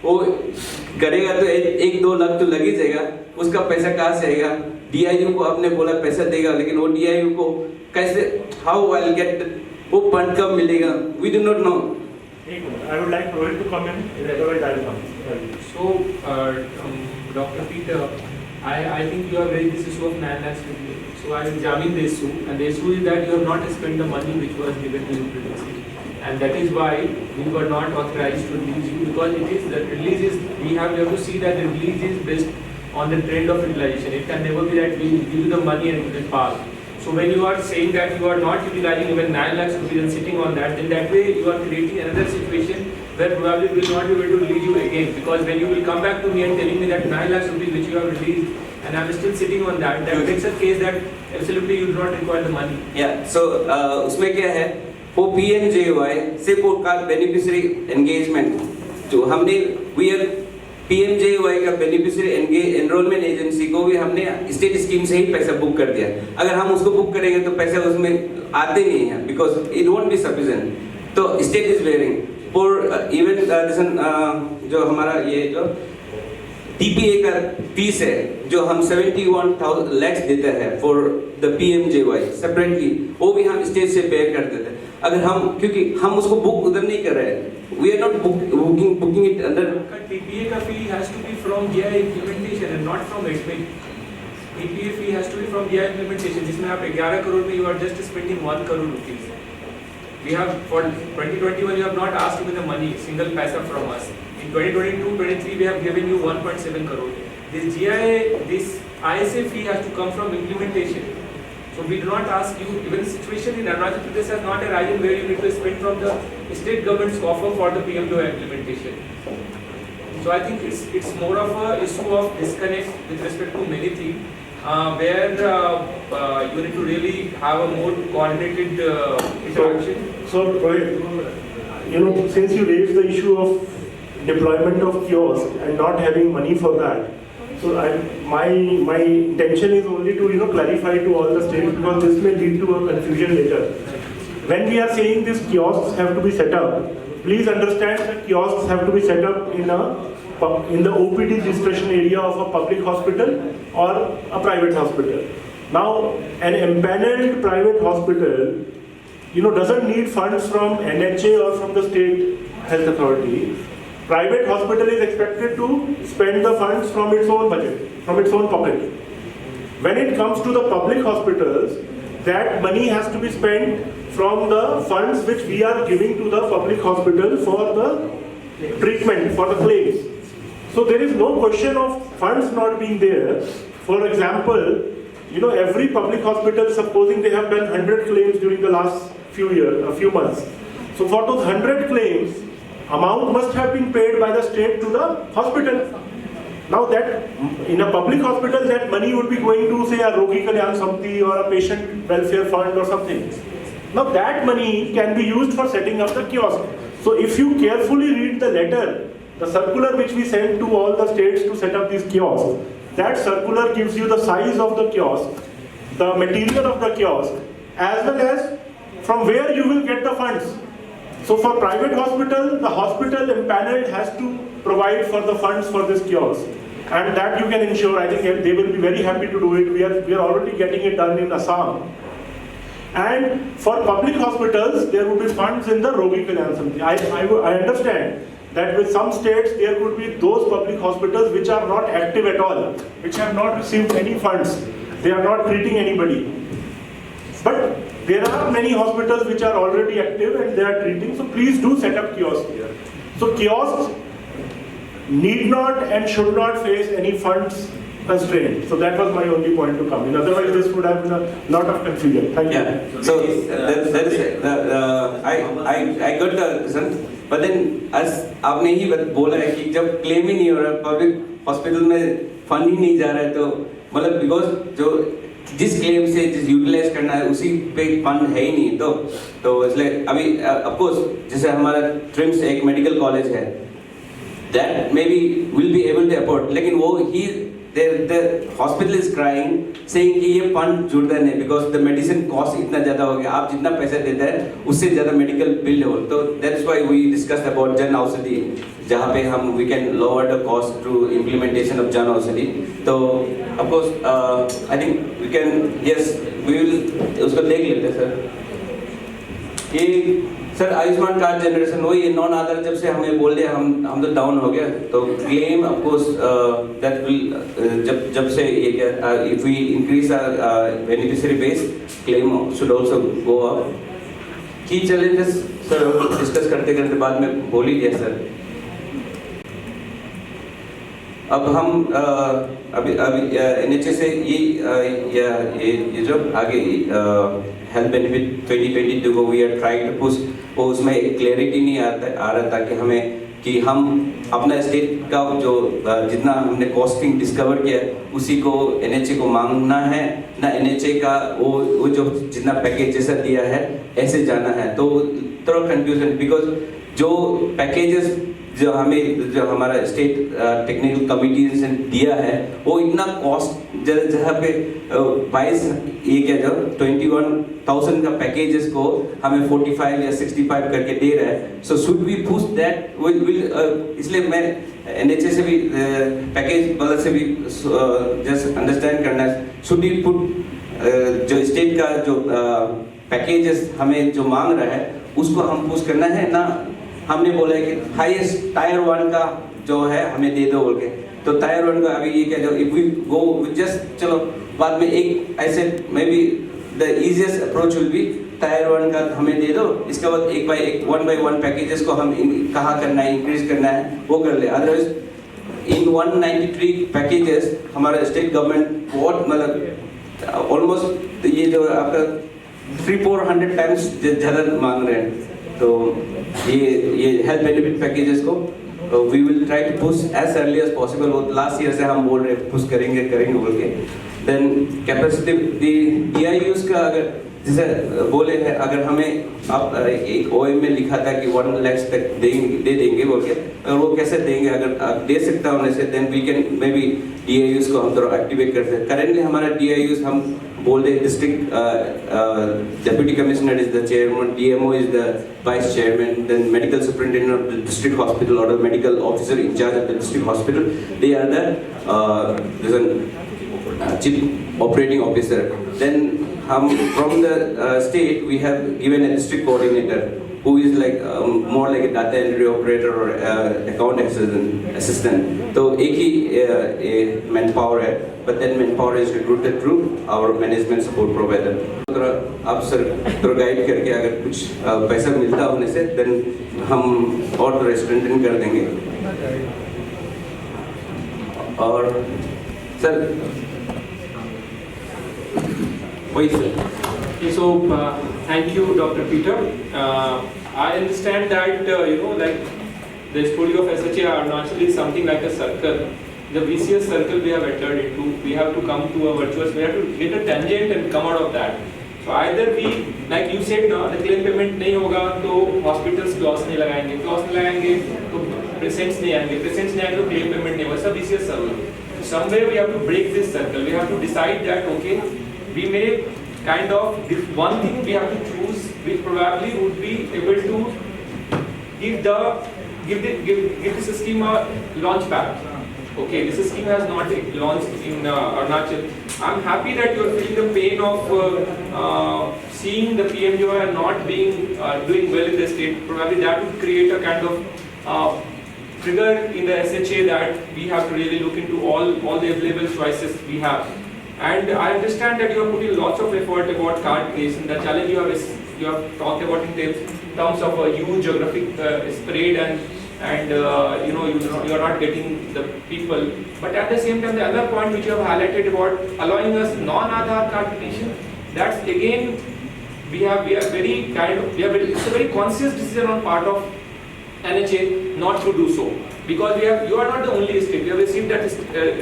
वो करेगा तो 1-2 लाख तो लग ही जाएगा, उसका पैसा कहाँ से आएगा, डीआईयू को आपने बोला पैसा देगा, लेकिन वो डीआईयू को कैसे हाउ आई विल गेट वो फंड कब मिलेगा, we do not know. I would like Rohit to come in, otherwise I will come. So, Dr. Peter, I think you have raised this issue of 9 lakhs with me. So I am examining the issue, and the issue is that you have not spent the money which was given to you previously, and that is why we were not authorized to release you, because it is the release is we have to see that the release is based on the trend of utilization. It can never be that we give you the money and it will pass. So when you are saying that you are not utilizing even 9 lakhs rupees and sitting on that, then that way you are creating another situation where probably we will not be able to release you again, because when you will come back to me and telling me that 9 lakhs rupees which you have released and I am still sitting on that, that makes a case that absolutely you do not require the money. Yeah, so उसमें क्या है वो PMJY से वो का beneficiary engagement जो हमने we are PMJY का बेनिफिशियरी एनरोलमेंट एजेंसी को भी हमने स्टेट स्कीम से ही पैसा बुक कर दिया, अगर हम उसको बुक करेंगे तो पैसा उसमें आते नहीं है because it won't be sufficient, तो state is wearing for even जो हमारा ये जो टीपीए का फीस है जो हम 71 लाख देते हैं फॉर द PMJY सेपरेटली, वो भी हम स्टेट से पे कर देते हैं, अगर हम क्योंकि हम उसको बुक उधर नहीं कर रहे हैं, we are not booking it under TPA का fee has to be from GI implementation and not from admin. TPA fee has to be from GI implementation, जिसमें आप 11 करोड़ में you are just spending 1 crore rupees. We have for 2021 you have not asked even the money, single paisa from us. In 2022-23 we have given you 1.7 crore. This GI, this ISA fee has to come from implementation. So we do not ask you, even the situation in Arunachal Pradesh has not arisen where you need to spend from the state government's coffer for the PMJY implementation. So I think it's more of a issue of disconnect with respect to many things, where you need to really have a more coordinated interaction. So Rohit, since you raised the issue of deployment of kiosks and not having money for that, so my intention is only to clarify to all the states, because this may lead to a confusion later. When we are saying these kiosks have to be set up, please understand that kiosks have to be set up in the OPD registration area of a public hospital or a private hospital. Now, an empaneled private hospital, doesn't need funds from NHA or from the state health authority. Private hospital is expected to spend the funds from its own budget, from its own pocket. When it comes to the public hospitals, that money has to be spent from the funds which we are giving to the public hospital for the treatment, for the claims. So there is no question of funds not being there. For example, every public hospital, supposing they have done 100 claims during the last few months. So for those 100 claims, amount must have been paid by the state to the hospital. Now that in a public hospital, that money would be going to, say, a Rogi Kalyan Samiti or a patient welfare fund or something. Now that money can be used for setting up the kiosk. So if you carefully read the letter, the circular which we sent to all the states to set up these kiosks, that circular gives you the size of the kiosk, the material of the kiosk, as well as from where you will get the funds. So for private hospital, the hospital empaneled has to provide for the funds for this kiosk. And that you can ensure, I think they will be very happy to do it. We are already getting it done in Assam. And for public hospitals, there would be funds in the Rogi Kalyan Samiti. I understand that with some states, there could be those public hospitals which are not active at all, which have not received any funds. They are not treating anybody. But there are many hospitals which are already active and they are treating, so please do set up kiosks here. So kiosks need not and should not face any funds constraint. So that was my only point to come in. Otherwise, this would have been a lot of confusion. Thank you. Yeah. So that is I got the reason. But then as आपने ही बोला है कि जब claim ही नहीं हो रहा, public hospital में fund ही नहीं जा रहा है, तो मतलब बिकॉज जो जिस क्लेम से जिस यूटिलाइज करना है उसी पे फंड है ही नहीं, तो इसलिए अभी ऑफ कोर्स जैसे हमारा ट्रिम्स एक मेडिकल कॉलेज है, that maybe will be able to afford, लेकिन वो ही the hospital is crying saying कि ये फंड जुड़ता नहीं because the medicine cost इतना ज़्यादा हो गया, आप जितना पैसा देते हैं उससे ज़्यादा मेडिकल बिल हो, तो that's why we discussed about Jan Aushadhi, जहाँ पे हम we can lower the cost through implementation of Jan Aushadhi. तो of course I think we can, yes, we will उसको देख लेते हैं सर. ये सर आयुष्मान कार्ड जनरेशन हो, ये नॉन आधार जब से हमें बोल दिया हम तो डाउन हो गया, तो claim of course that will जब से ये क्या if we increase beneficiary base claim should also go up. की चैलेंजेस सर डिस्कस करते करते बाद में बोल ही दिया सर. अब हम अभी NHS से ये जो आगे हेल्थ बेनिफिट 2022 को we are trying to push, वो उसमें एक क्लैरिटी नहीं आ रहा था कि हमें कि हम अपना स्टेट का जो जितना हमने कॉस्टिंग डिस्कवर किया उसी को NHA को मांगना है ना, NHA का वो जो जितना पैकेज जैसा दिया है ऐसे जाना है, तो थोड़ा कंफ्यूजन बिकॉज जो पैकेजेस जो हमारा स्टेट टेक्निकल कमिटी ने दिया है वो इतना कॉस्ट जहाँ पे 21,000 का पैकेजेस को हमें 45 या 65 करके दे रहा है. So should we push that इसलिए मैं NHA से भी पैकेज वाला से भी जस्ट अंडरस्टैंड करना है, शुड वी पुट जो स्टेट का जो पैकेजेस हमें जो मांग रहा है उसको हम पुश करना है ना. हमने बोला है कि हाईएस्ट टायर 1 का जो है हमें दे दो बोल के, तो टायर 1 का अभी ये क्या जो इफ वी गो जस्ट चलो बाद में एक ऐसे may be the easiest approach will be tyre 1 का हमें दे दो, इसके बाद एक बाय वन पैकेजेस को हम कहाँ करना है इंक्रीज करना है वो कर ले. अदरवाइज इन 193 पैकेजेस हमारा स्टेट गवर्नमेंट बहुत मतलब ऑलमोस्ट ये जो आपका 300-400 टाइम्स ज़्यादा मांग रहे हैं. तो ये हेल्थ बेनिफिट पैकेजेस को we will try to push as early as possible. वो लास्ट ईयर से हम बोल रहे हैं पुश करेंगे बोल के. देन कैपेसिटी DIUs का अगर जैसे बोले हैं, अगर हमें आप एक OM में लिखा था कि 1 लाख तक दे देंगे बोल के, और वो कैसे देंगे अगर आप दे सकता होने से then we can may be DIUs को हम थोड़ा एक्टिवेट कर सकते हैं. करेंटली हमारा DIUs हम बोल रहे district deputy commissioner is the chairman, DMO इज द vice chairman, then medical superintendent of the district hospital और medical officer incharge of the district hospital, they are the chief operating officer. Then from the state, we have given a district coordinator who is like more like a data entry operator or account assistant. So एक ही manpower है, but then manpower is recruited through our management support provider. अगर आप sir tour guide करके अगर कुछ पैसा मिलता होने से, then हम और रेस्टोरेंट कर देंगे. और सर वही sir. So thank you, Dr. Peter. I understand that like the studio of SHA are naturally something like a circle. The vicious circle we have entered into. We have to come to a virtuous. We have to get a tangent and come out of that. So either we, like you said, the claim payment नहीं होगा तो hospitals clause नहीं लगाएंगे, clause नहीं लगाएंगे तो patients नहीं आएंगे, patients नहीं आएंगे तो claim payment नहीं होगा. सब vicious circle. Somewhere we have to break this circle. We have to decide that okay, we may kind of this one thing we have to choose, which probably would be able to give this scheme a launch pad. Okay, this scheme has not launched in Arunachal. I'm happy that you're feeling the pain of seeing the PMJOI and not being doing well in the state. Probably that would create a kind of trigger in the SHA that we have to really look into all the available choices we have. And I understand that you are putting lots of effort about card creation. The challenge you have talked about in terms of a huge geographic spread and you are not getting the people. But at the same time, the other point which you have highlighted about allowing us non-Aadhaar card creation, that's again it's a very conscious decision on part of NHA not to do so, because you are not the only state. We have received that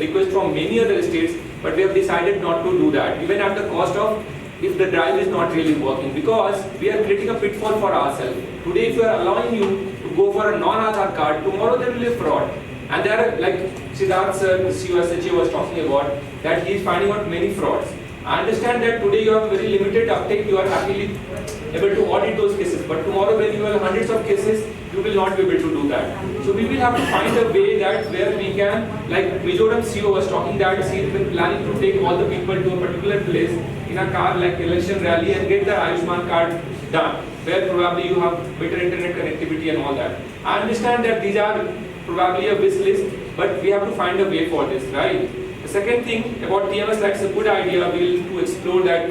request from many other states. But we have decided not to do that, even at the cost of if the drive is not really working, because we are creating a pitfall for ourselves. Today, if we are allowing you to go for a non-Aadhaar card, tomorrow there will be a fraud. And there are, like Siddharth sir, the COSHA was talking about, that he is finding out many frauds. I understand that today you have very limited uptake, you are happily able to audit those cases, but tomorrow when you have hundreds of cases, you will not be able to do that. So we will have to find a way that where we can, like Mizoram CEO was talking that he has been planning to take all the people to a particular place in a car like election rally and get the Ayushman card done, where probably you have better internet connectivity and all that. I understand that these are probably a wish list, but we have to find a way for this, right? The second thing about TMS, that's a good idea. We will need to explore that,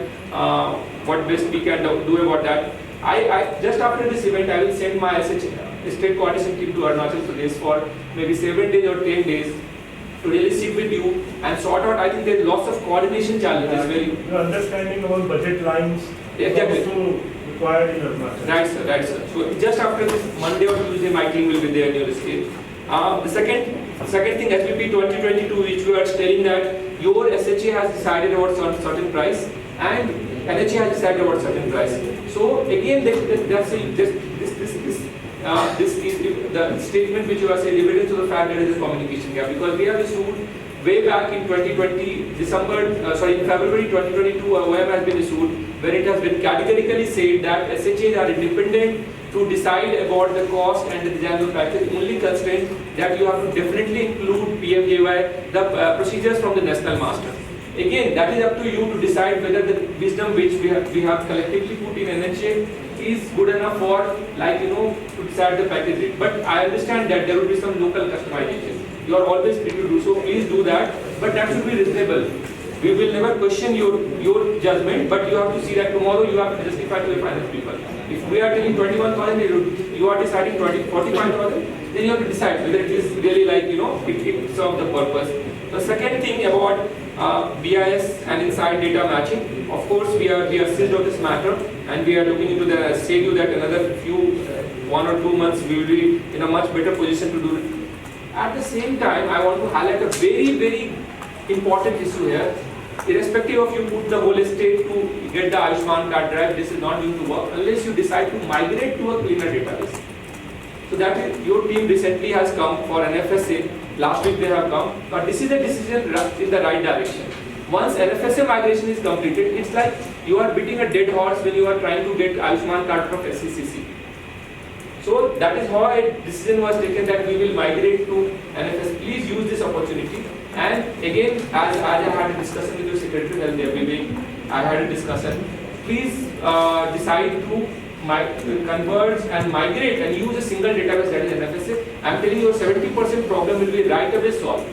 what best we can do about that. I just after this event, I will send my state coordination team to Arunachal Pradesh for maybe 7 days or 10 days to really sit with you and sort out. I think there's lots of coordination challenges. Your understanding about budget lines is also required in Arunachal. Right, sir. Right, sir. So just after this Monday or Tuesday, my team will be there in your state. The second thing, SPP 2022, which we are telling that your SHA has decided about certain price and NHA has decided about certain price. So again, this is the statement which you are saying evidence of the fact that there is a communication gap, because we have issued way back in 2020 in February 2022 a OM has been issued where it has been categorically said that SHAs are independent to decide about the cost and the design of the package. Only constraint that you have to definitely include PMJY, the procedures from the national master. Again, that is up to you to decide whether the wisdom which we have collectively put in NHA is good enough for, to decide the package rate. But I understand that there will be some local customization. You are always free to do so. Please do that. But that should be reasonable. We will never question your judgment, but you have to see that tomorrow you have to justify to the finance people. If we are telling 21,000, you are deciding 45,000, then you have to decide whether it is really it serves the purpose. The second thing about BIS and inside data matching, of course we are seized of this matter and we are looking into the say you that another 1 or 2 months we will be in a much better position to do it. At the same time, I want to highlight a very, very important issue here. Irrespective of you put the whole state to get the Ayushman card drive, this is not going to work unless you decide to migrate to a cleaner database. So that is, your team recently has come for an FSA, last week they have come, but this is a decision in the right direction. Once NFSA migration is completed, it's like you are beating a dead horse when you are trying to get Ayushman card from SCCC. So that is how a decision was taken that we will migrate to NFS. Please use this opportunity. And again, as I had a discussion with your Secretary of Health the other week, I had a discussion. Please decide to converge and migrate and use a single database, that is NFSA. I'm telling you, 70% problem will be right away solved.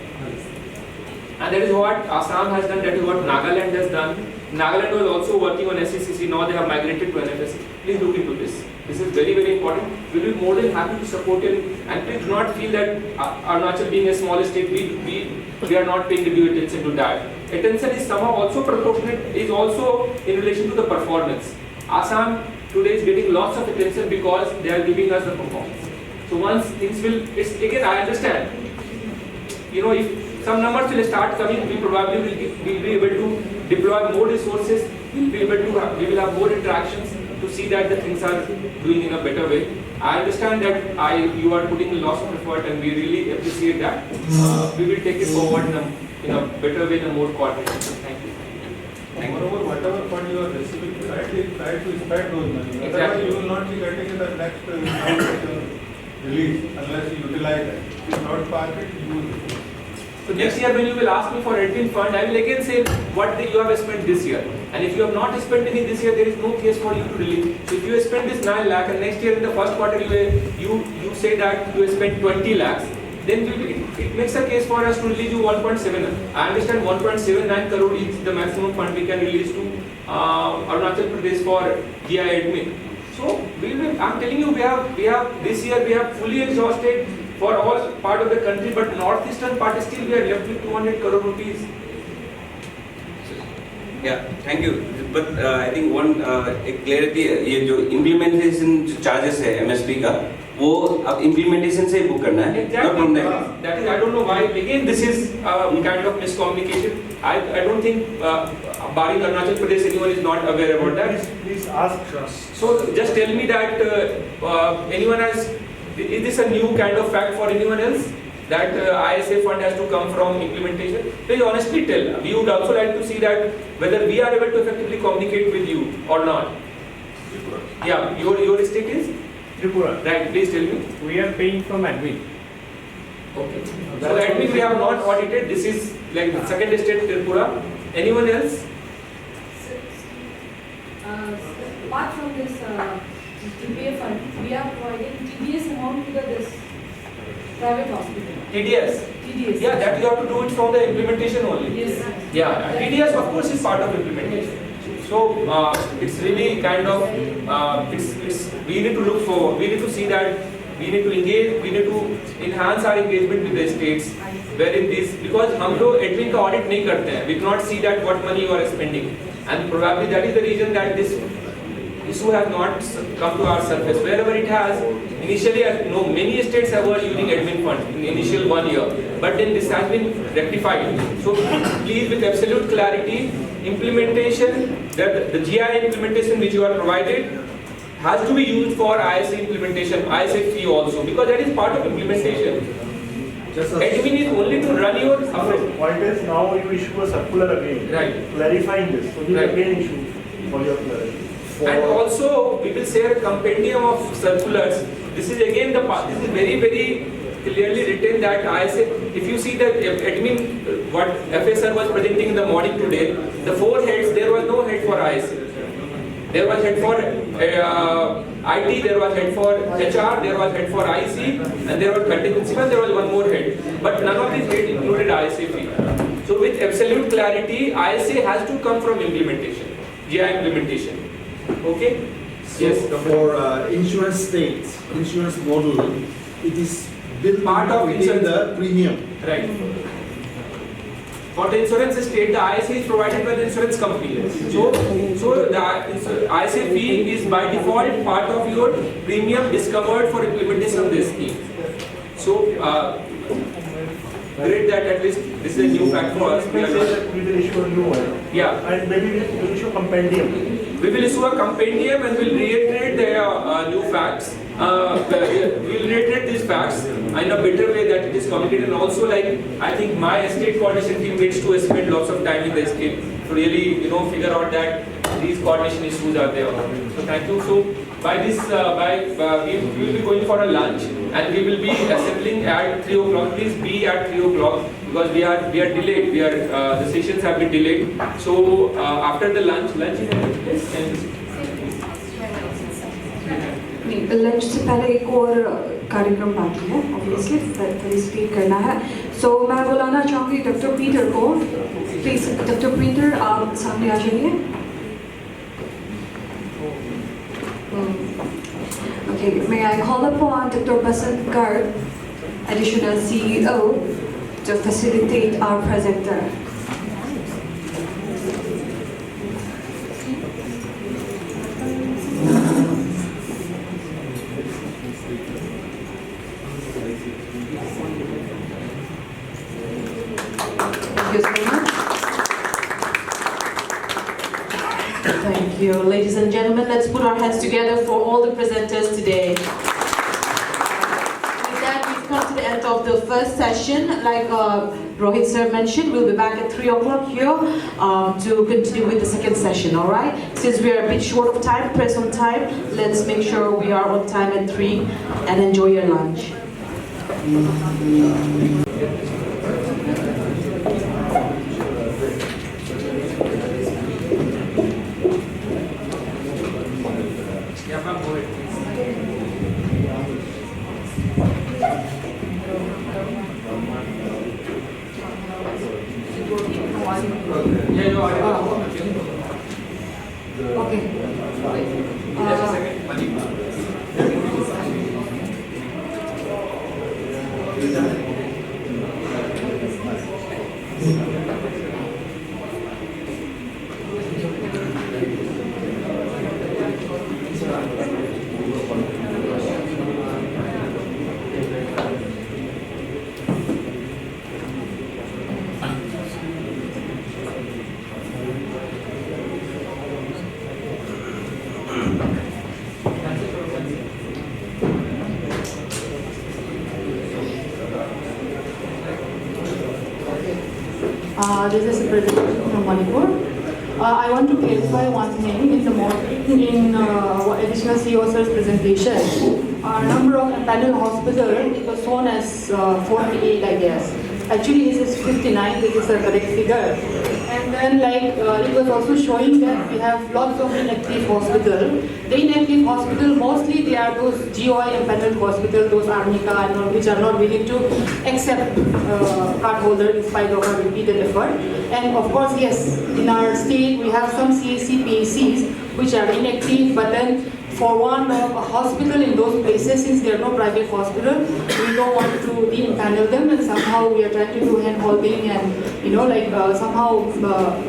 And that is what Assam has done, that is what Nagaland has done. Nagaland was also working on SECC, now they have migrated to NFSA. Please look into this. This is very, very important. We will be more than happy to support you. And please do not feel that Arunachal being a small state, we are not paying the due attention to that. Attention is somehow also proportionate, is also in relation to the performance. Assam today is getting lots of attention because they are giving us the performance. So once things will, it's again I understand. You know, if some numbers will start coming, we probably will be able to deploy more resources. We will have more interactions to see that the things are doing in a better way. I understand that you are putting lots of effort, and we really appreciate that. We will take it forward in a better way, in a more coordinated. Thank you. Moreover, whatever fund you are receiving, try to spend those money. Exactly. Otherwise, you will not be getting in the next release unless you utilize it. If you not park it, use it. So next year when you will ask me for admin fund, I will again say what you have spent this year. And if you have not spent any this year, there is no case for you to release. So if you spend this 9 lakh and next year in the first quarter you say that you spent 20 lakhs, then it makes a case for us to release you 1.7. I understand 1.79 crore is the maximum fund we can release to Arunachal Pradesh for GI admin. So I'm telling you, we have this year we have fully exhausted for all part of the country, but northeastern part still we are left with 200 crore rupees. Yeah, thank you. But I think one clarity, ये जो implementation charges है MSP का, वो अब implementation से ही book करना है. Exactly. That is, I don't know why. Again, this is kind of miscommunication. I don't think barring Arunachal Pradesh, anyone is not aware about that. Please ask us. So just tell me that anyone has. Is this a new kind of fact for anyone else? That ISA fund has to come from implementation? Please honestly tell. We would also like to see that whether we are able to effectively communicate with you or not. Yeah, your state is? Tripura. Right, please tell me. We are paying from admin. Okay. So admin we have not audited. This is like the second state, Tripura. Anyone else? Apart from this TPA fund, we are providing TDS amount to this private hospital. TDS? TDS. Yeah, that you have to do it from the implementation only. Yes. Yeah, TDS of course is part of implementation. So it's really kind of, we need to look for, we need to see that, we need to engage, we need to enhance our engagement with the states. Wherein this, because हम लोग admin का audit नहीं करते हैं, we cannot see that what money you are spending, and probably that is the reason that this issue has not come to our surface. Wherever it has, initially, many states were using admin fund in the initial 1 year, but then this has been rectified. So please, with absolute clarity, implementation, that the GI implementation which you are provided has to be used for ISA implementation, ISA fee also, because that is part of implementation. Admin is only to run your affairs. The point is now you issue a circular again, right, clarifying this. So you right, again issue for your clarity. And also we will share a compendium of circulars. This is again the part. This is very, very clearly written that ISA. If you see that admin, what FSR was presenting in the morning today, the 4 heads, there was no head for ISA. There was head for IT, there was head for HR, there was head for IC, and there was contingency, and there was one more head. But none of these heads included ISA fee. So with absolute clarity, ISA has to come from implementation, GI implementation. Okay? So Yes. for insurance states, insurance model, it is built Part of within insurance. the premium. Right. For the insurance state, the ISA is provided by the insurance company. So the ISA fee is by default part of your premium discovered for implementation of this scheme. So great that at least this is a new fact for us. We will issue a new one. Yeah. And maybe we will issue a compendium. We will issue a compendium and will reiterate the new facts. We will reiterate these facts in a better way that it is communicated, and also like I think my state coordination team needs to spend lots of time in the state to really figure out that these coordination issues are there. So thank you. So by this, we will be going for a lunch and we will be assembling at 3 o'clock. Please be at 3 o'clock because we are delayed. The sessions have been delayed. So after the lunch is at this place. Lunch से पहले एक और कार्यक्रम बाकी है obviously participate करना है सो मैं बुलाना चाहूँगी डॉक्टर पीटर को प्लीज डॉक्टर पीटर आप सामने आ जाइए Okay, may I call upon Dr. Basant Garg, additional CEO, to facilitate our presenter. Thank you. Ladies and gentlemen, let's put our hands together for all the presenters today. With that, we've come to the end of the first session. Like Rohit sir mentioned, we'll be back at 3 o'clock here to continue with the second session, all right? Since we are a bit short of time, press on time, let's make sure we are on time at 3 and enjoy your lunch. Okay. This is a presentation from Manipur. I want to clarify one thing. In the morning, in additional CEO sir's presentation, our number of panel hospital it was shown as 48, I guess. Actually, it is 59. This is the correct figure. And then, it was also showing that we have lots of inactive hospital. The inactive hospital, mostly they are those GOI empaneled hospital, those Arnica and all, which are not willing to accept cardholder in spite of our repeated effort. And of course, yes, in our state we have some CAC PACs which are inactive, but then for one of a hospital in those places, since there are no private hospital, we don't want to de-empanel them, and somehow we are trying to do hand-holding and somehow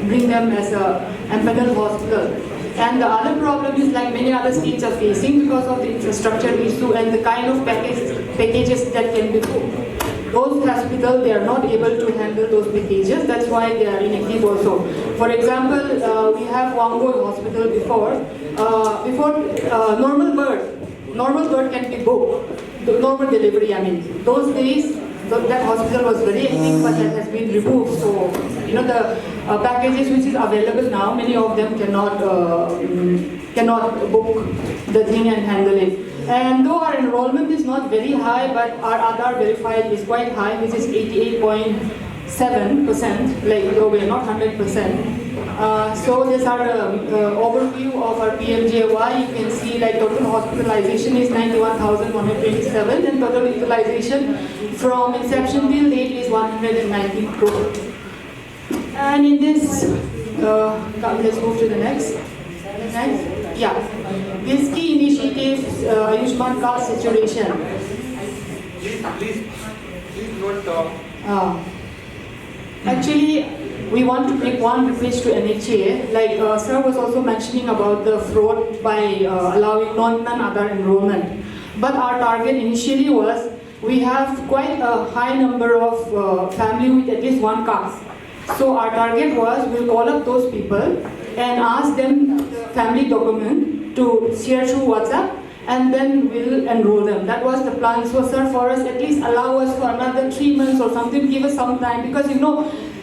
bring them as a empaneled hospital. And the other problem is like many other states are facing because of the infrastructure issue and the kind of packages that can be booked. Those hospitals, they are not able to handle those packages. That's why they are inactive also. For example, we have Wango Hospital before normal birth can be booked, the normal delivery, I mean. Those days, that hospital was very active, but that has been removed. So, the packages which is available now, many of them cannot book the thing and handle it. And though our enrollment is not very high, but our Aadhaar verified is quite high, which is 88.7%, though we are not 100%. So these are the overview of our PMJY. You can see total hospitalization is 91,127 and total utilization from inception till date is 119 crore. And in this, let's move to the next. Yeah. These key initiatives, Ayushman card saturation. Please don't talk. Actually, we want to make one request to NHA. Sir was also mentioning about the fraud by allowing non-other enrollment. But our target initially was, we have quite a high number of family with at least one caste. So our target was, we'll call up those people and ask them the family document to share through WhatsApp, and then we'll enroll them. That was the plan. So sir, for us, at least allow us for another 3 months or something, give us some time, because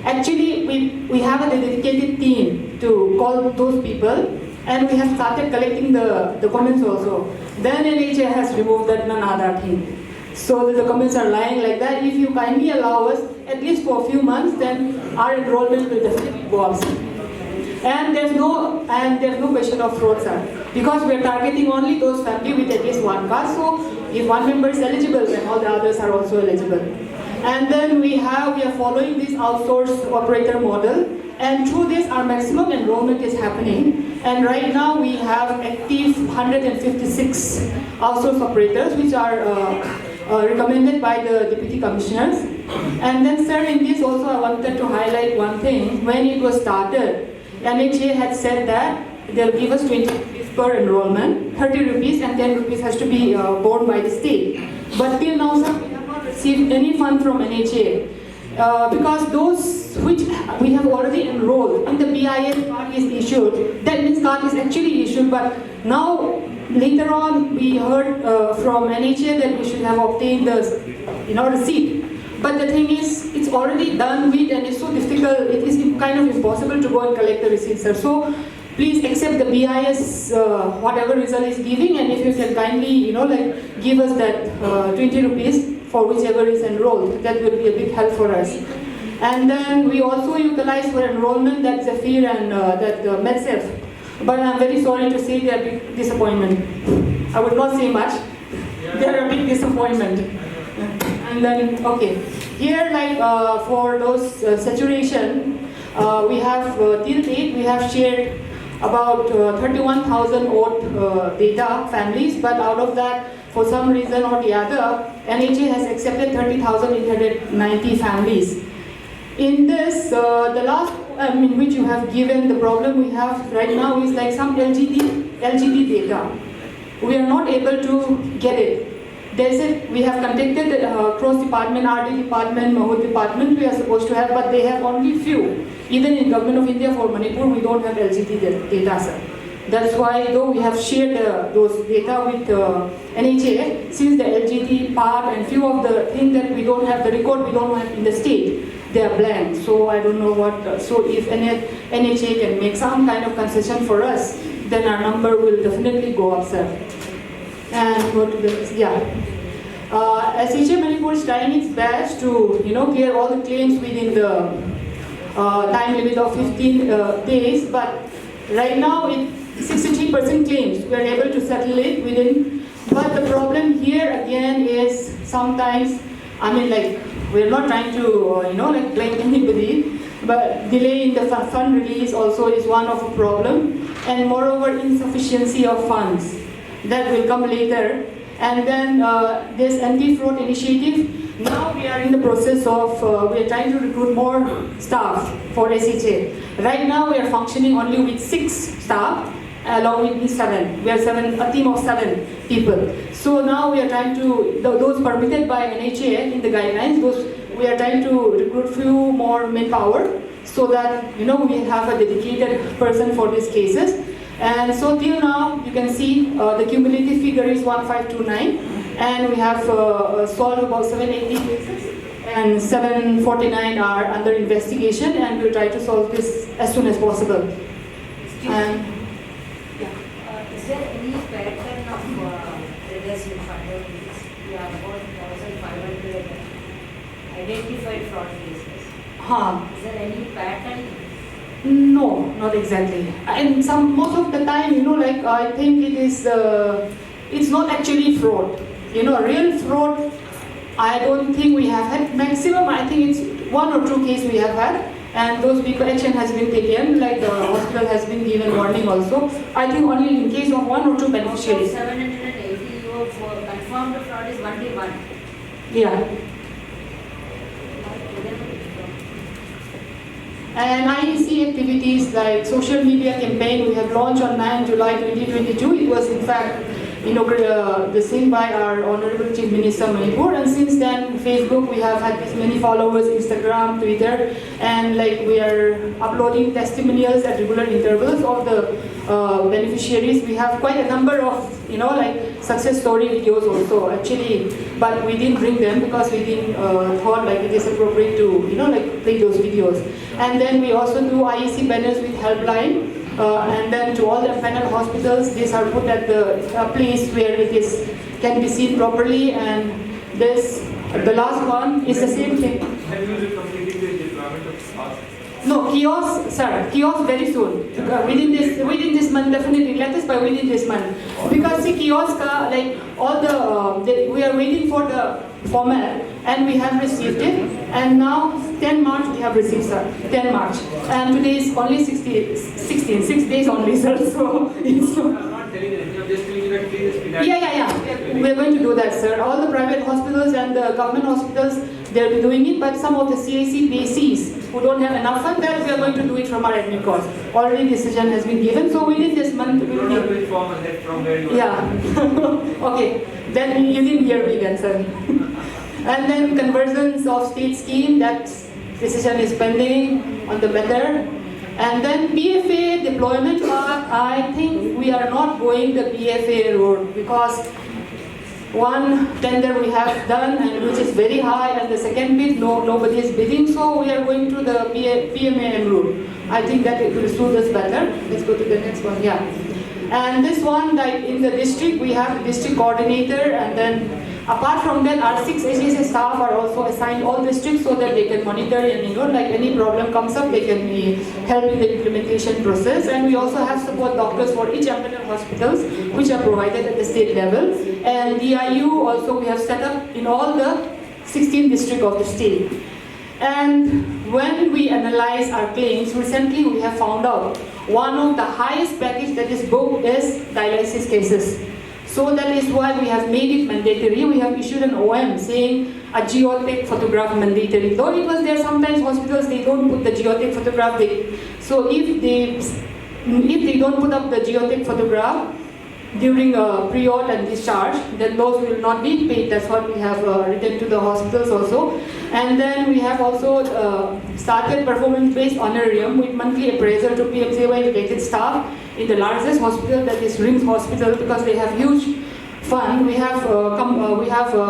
actually we have a dedicated team to call those people and we have started collecting the comments also. Then NHA has removed that Nanada thing. So the comments are lying like that. If you kindly allow us, at least for a few months, then our enrollment will definitely go up. And there's no question of fraud, sir. Because we are targeting only those families with at least one car. So if one member is eligible, then all the others are also eligible. And then we are following this outsourced operator model. And through this, our maximum enrollment is happening. And right now, we have active 156 outsourced operators, which are recommended by the deputy commissioners. And then, sir, in this also, I wanted to highlight one thing. When it was started, NHA had said that they'll give us 20 rupees per enrollment, 30 rupees, and 10 rupees has to be borne by the state. But till now, sir, we have not received any fund from NHA. Because those which we have already enrolled in the BIS card is issued, that means card is actually issued, but now later on we heard from NHA that we should have obtained the receipt. But the thing is, it's already done with and it's so difficult, it is kind of impossible to go and collect the receipts, sir. So please accept the BIS, whatever result is giving, and if you can kindly, give us that 20 rupees for whichever is enrolled, that will be a big help for us. And then we also utilize for enrollment that Zephyr and that MedSafe. But I'm very sorry to say they are a big disappointment. I would not say much. They are a big disappointment. And then, okay, here for those saturation, we have till date we have shared about 31,000 odd data families, but out of that, for some reason or the other, NHA has accepted 30,890 families. In this, the last which you have given, the problem we have right now is like some LGD data. We are not able to get it. We have contacted cross-department, RD department, Mahut department, we are supposed to have, but they have only few. Even in Government of India for Manipur, we don't have LGD data, sir. That's why, though we have shared those data with NHA, since the LGD part and few of the things that we don't have, the record we don't have in the state, they are blank. So I don't know what, so if NHA can make some kind of concession for us, then our number will definitely go up, sir. And go to the, SHA Manipur is trying its best to, clear all the claims within the time limit of 15 days, but right now it 63% claims we are able to settle it within. But the problem here again is sometimes, we're not trying to blame anybody, but delay in the fund release also is one of a problem, and moreover insufficiency of funds that will come later. And then this anti-fraud initiative, now we are in the process of, we are trying to recruit more staff for SHA. Right now we are functioning only with 6 staff, along with me 7. We are a team of 7 people. So now we are trying to, those permitted by NHA in the guidelines, we are trying to recruit few more manpower so that, we have a dedicated person for these cases. And so till now, you can see the cumulative figure is 1529, and we have solved about 780 cases, and 749 are under investigation, and we'll try to solve this as soon as possible. And, is there any pattern of reducing funding? We have about 1,500 identified fraud cases. Is there any pattern? No, not exactly. And most of the time, I think it is, it's not actually fraud. Real fraud, I don't think we have had. Maximum, I think it's 1 or 2 cases we have had, and those people action has been taken, like the hospital has been given warning also. I think only in case of 1 or 2 beneficiaries. 780, you have confirmed the fraud is 1 Yeah. And IEC activities like social media campaign we have launched on 9 July 2022. It was in fact seen by our Honorable Chief Minister Manipur, and since then Facebook we have had this many followers, Instagram, Twitter, and we are uploading testimonials at regular intervals of the beneficiaries. We have quite a number of success story videos also actually, but we didn't bring them because we didn't thought it is appropriate to play those videos. And then we also do IEC banners with helpline, and then to all the panel hospitals, these are put at the place where it can be seen properly. And this, the last one is the same thing. And you will be completing the deployment of SaaS? No, kiosk, sir, kiosk very soon. Within this month, definitely. Let us by within this month. Because see, kiosk, like all we are waiting for the format, and we have received it. And now 10 March we have received, sir. 10 March, and today is only 16, 6 days only, sir. So it's. I'm not telling anything. I'm just telling you that please expedite. Yeah. We're going to do that, sir. All the private hospitals and the government hospitals, they'll be doing it, but some of the CIC bases who don't have enough fund, that we are going to do it from our admin cost. Already decision has been given, so within this month we will do it from where you are. Yeah. Okay. Then you didn't hear me then, sir. And then conversions of state scheme, that decision is pending on the matter. And then PFA deployment part, I think we are not going the PFA road, because one tender we have done, and which is very high, and the second bid nobody is bidding, so we are going to the PMAM route. I think that it will suit us better. Let's go to the next one. Yeah. And this one, like in the district, we have the district coordinator, and then apart from that, our 6 HSA staff are also assigned all districts so that they can monitor, and like any problem comes up, they can be help in the implementation process. And we also have support doctors for each ambulatory hospitals, which are provided at the state level. And DIU also we have set up in all the 16 districts of the state. And when we analyze our claims, recently we have found out one of the highest package that is booked is dialysis cases. So that is why we have made it mandatory. We have issued an OM saying a geotech photograph mandatory. Though it was there, sometimes hospitals, they don't put the geotech photograph. So if they don't put up the geotech photograph during a pre-op and discharge, then those will not be paid. That's what we have written to the hospitals also. And then we have also started performance-based honorarium with monthly appraisal to PMJY related staff in the largest hospital, that is RIMS Hospital, because they have huge fund. We have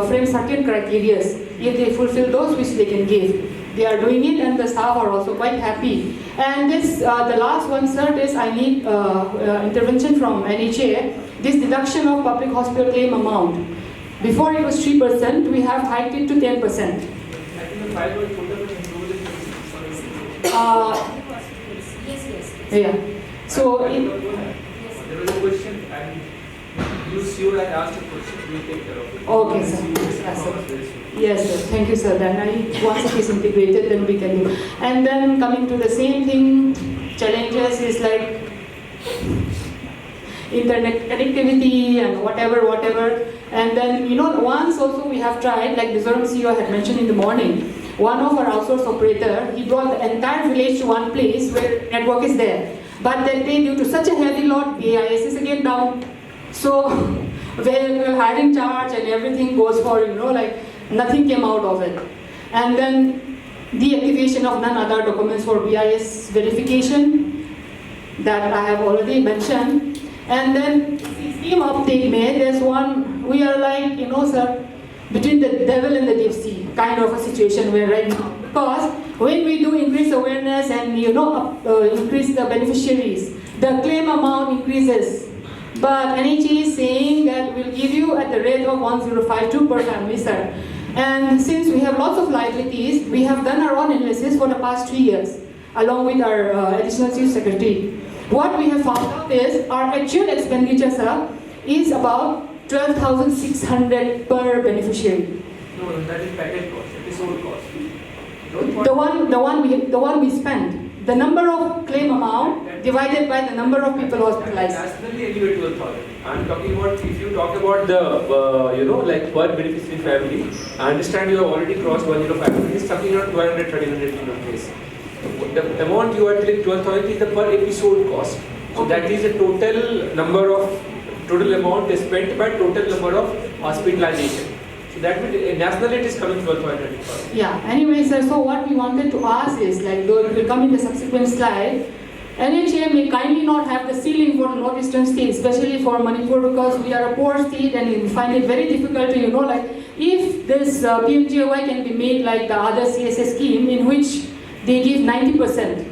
framed certain criteria. If they fulfill those, which they can give. They are doing it, and the staff are also quite happy. And this, the last one, sir, is I need intervention from NHA. This deduction of public hospital claim amount. Before it was 3%, we have hiked it to 10%. I think the file was put up and included Yes. Yeah. So there was a question, and you had asked a question, we will take care of it. okay, sir. Yes, sir. Yes, sir. Thank you, sir. Then once it is integrated, then we can do. And then coming to the same thing, challenges is like internet connectivity and whatever. And then, once also we have tried, like Mizoram CEO had mentioned in the morning, one of our outsource operator, he brought the entire village to one place where network is there. But that day, due to such a heavy load, BIS is again down. So, where hiring charge and everything goes for, like nothing came out of it. And then deactivation of none other documents for BIS verification that I have already mentioned. And then scheme uptake made, there's one, we are like, sir, between the devil and the deep sea kind of a situation where right now. Because when we do increase awareness and increase the beneficiaries, the claim amount increases. But NHA is saying that we'll give you at the rate of 1052 per family, sir. And since we have lots of liabilities, we have done our own analysis for the past 3 years, along with our additional chief secretary. What we have found out is our actual expenditure, sir, is about 12,600 per beneficiary. No, that is package cost, episode cost. The one we spent. The number of claim amount divided by the number of people hospitalized. Nationally, anyway, 12,000. I'm talking about, if you talk about the, like per beneficiary family, I understand you have already crossed 105. It's something around 1,200, 1,300 in your case. The amount you are telling 12,000 is the per episode cost. So that is the total amount is spent by total number of hospitalization. So that means nationally it is coming 12,000. Yeah, anyway, sir, so what we wanted to ask is, like, though it will come in the subsequent slide, NHA may kindly not have the ceiling for northeastern states, especially for Manipur, because we are a poor state and we find it very difficult to, like, if this PMJY can be made like the other CSS scheme in which they give 90%.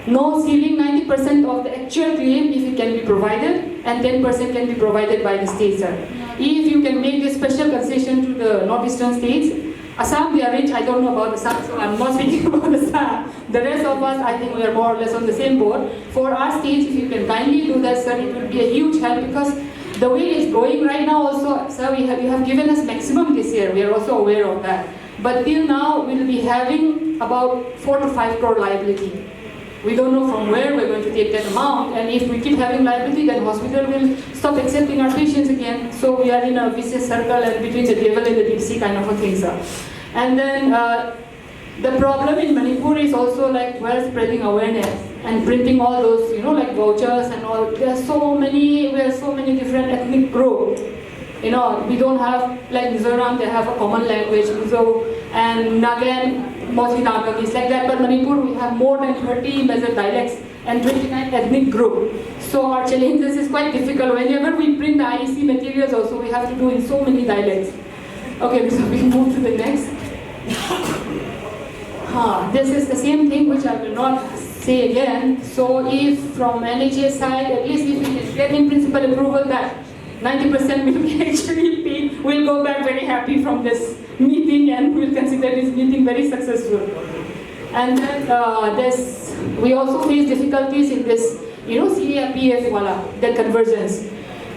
no ceiling, 90% of the actual claim if it can be provided, and 10% can be provided by the state, sir. If you can make this special concession to the northeastern states, Assam, they are rich, I don't know about Assam, so I'm not speaking about Assam. The rest of us, I think we are more or less on the same board. For our states, if you can kindly do that, sir, it will be a huge help, because the way it's going right now also, sir, you have given us maximum this year, we are also aware of that. But till now, we will be having about 4 to 5 crore liability. We don't know from where we're going to take that amount, and if we keep having liability, then hospital will stop accepting our patients again. So we are in a vicious circle and between the devil and the deep sea kind of a thing, sir. And then the problem in Manipur is also like we're spreading awareness and printing all those, like vouchers and all. We have so many different ethnic groups. We don't have, like Mizoram, they have a common language, Mizo, and Nagaland, mostly Nagamese, like that. But Manipur, we have more than 30 major dialects and 29 ethnic groups. So our challenges is quite difficult. Whenever we print the IEC materials also, we have to do in so many dialects. Okay, so we move to the next. This is the same thing which I will not say again. So if from NHS side, at least if we can get in principle approval that 90% will be actually paid, we'll go back very happy from this meeting and we'll consider this meeting very successful. And then we also face difficulties in this, CAPF wala, the convergence.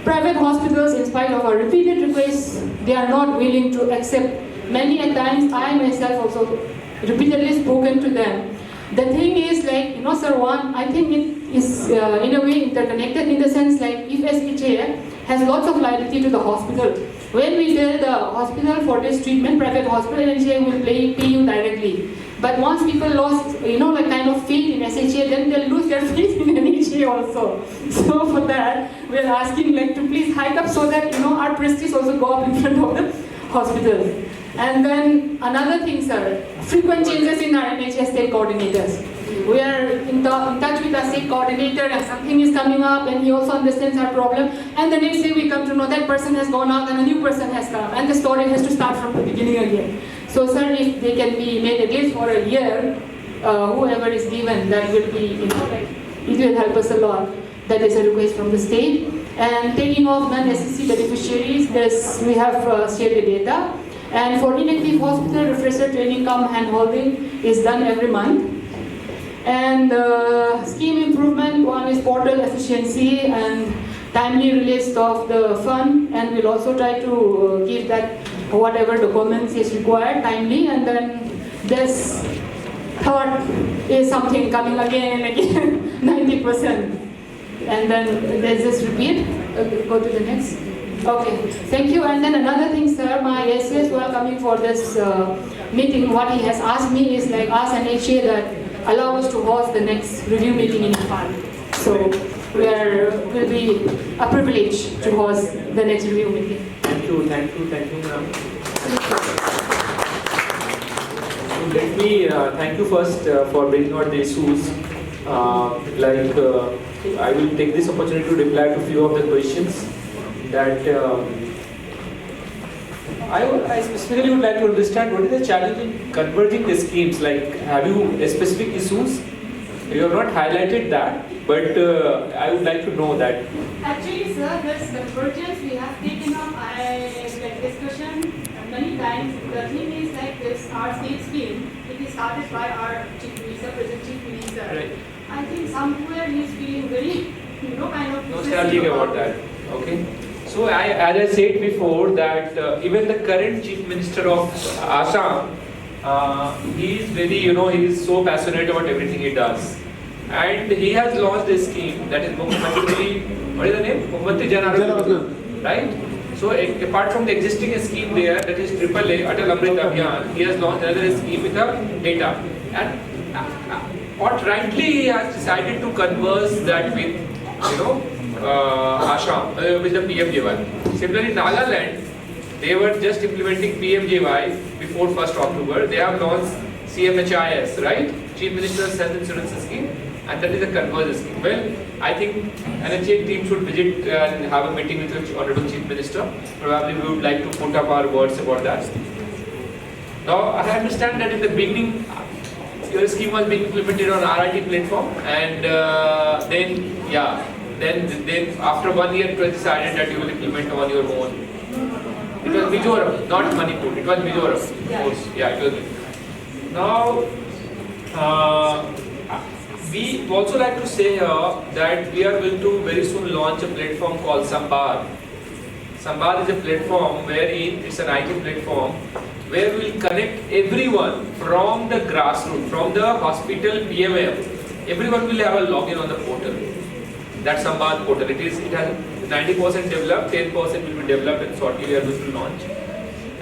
Private hospitals, in spite of our repeated requests, they are not willing to accept. Many a times, I myself also repeatedly spoken to them. The thing is like, sir, I think it is in a way interconnected in the sense like if SHA has lots of liability to the hospital. When we tell the hospital for this treatment, private hospital, NHA will pay you directly. But once people lost, like kind of faith in SHA, then they'll lose their faith in NHA also. So for that, we're asking like to please hike up so that, our prestige also go up in front of the hospital. And then another thing, sir, frequent changes in our NHS state coordinators. We are in touch with our state coordinator and something is coming up and he also understands our problem. And the next day we come to know that person has gone out and a new person has come and the story has to start from the beginning again. So sir, if they can be made at least for a year, whoever is given, that will be, it will help us a lot. That is a request from the state. And taking off non-SSC beneficiaries, we have shared the data. And for inactive hospital, refresher training hand-holding is done every month. And scheme improvement, one is portal efficiency and timely release of the fund, and we'll also try to give that whatever documents is required timely. And then this third is something coming again and again, 90%. And then there's this repeat. Okay, go to the next. Okay, thank you. And then another thing, sir, my SS who are coming for this meeting, what he has asked me is like ask NHA that allow us to host the next review meeting in Nepal. So will be a privilege to host the next review meeting. Thank you, ma'am. Let me thank you first for bringing out the issues. I will take this opportunity to reply to a few of the questions that I specifically would like to understand what is the challenge in converging the schemes. Like, have you specific issues? You have not highlighted that, but I would like to know that. Actually, sir, this convergence we have taken up discussion many times. The thing is like this, our state scheme, it is started by our Chief Minister, President Chief Minister. Right. I think somewhere he is feeling very, kind of nostalgic about that. Okay. So as I said before, that even the current Chief Minister of Assam, he is very, he is so passionate about everything he does. And he has launched a scheme that is Mukhyamantri, what is the name? Mukhyamantri Jan Arogya, right? So apart from the existing scheme there, that is AAA, Atal Amrit Abhiyan, he has launched another scheme with the data. And what rightly he has decided to converse that with, Assam, with the PMJY. Similarly, Nagaland, they were just implementing PMJY before 1st October. They have launched CMHIS, right? Chief Minister's Health Insurance Scheme, and that is a convergence scheme. Well, I think NHA team should visit and have a meeting with the Honorable Chief Minister. Probably we would like to put up our words about that. Now, I understand that in the beginning, your scheme was being implemented on RRT platform, and then after 1 year it was decided that you will implement on your own. It was Mizoram, not Manipur. It was Mizoram. Yeah. Yeah, it was. Now, we also like to say here that we are going to very soon launch a platform called Sambar. Sambar is a platform wherein it's an IT platform where we will connect everyone from the grassroots, from the hospital PMM. Everyone will have a login on the portal. That Sambar portal. It has 90% developed, 10% will be developed and shortly we are going to launch.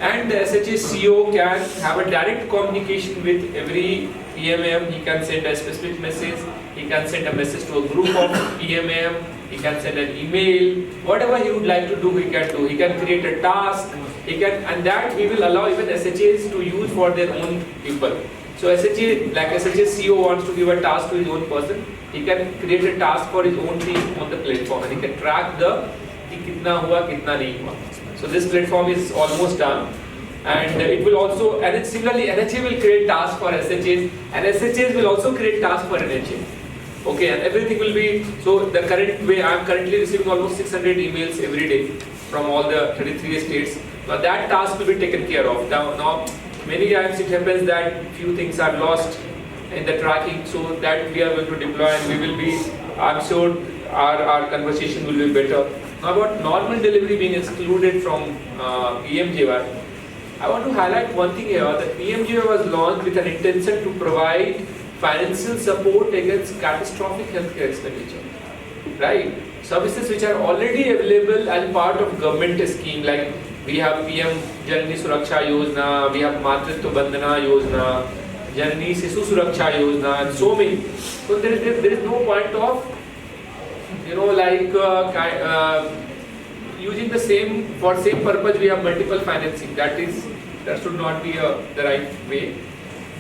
And the SHA CEO can have a direct communication with every PMM. He can send a specific message. He can send a message to a group of PMM. He can send an email. Whatever he would like to do, he can do. He can create a task. And that we will allow even SHAs to use for their own people. So SHA, like SHA CEO wants to give a task to his own person, he can create a task for his own team on the platform, and he can track the kitna hua, kitna nahi hua. So this platform is almost done, and it will also, and then similarly NHA will create tasks for SHAs, and SHAs will also create tasks for NHA. Okay, and everything will be, so the current way, I am currently receiving almost 600 emails every day from all the 33 states. Now that task will be taken care of. Now many times it happens that few things are lost in the tracking, so that we are going to deploy, and we will be, I'm sure our conversation will be better. Now about normal delivery being excluded from PMJY, I want to highlight one thing here, that PMJY was launched with an intention to provide financial support against catastrophic healthcare expenditure, right? Services which are already available as part of government scheme, like we have PM Janani Suraksha Yojana, we have Matritva Bandhana Yojana, Janani Sisu Suraksha Yojana, and so many. So there is no point of, using the same, for same purpose we have multiple financing. That should not be the right way.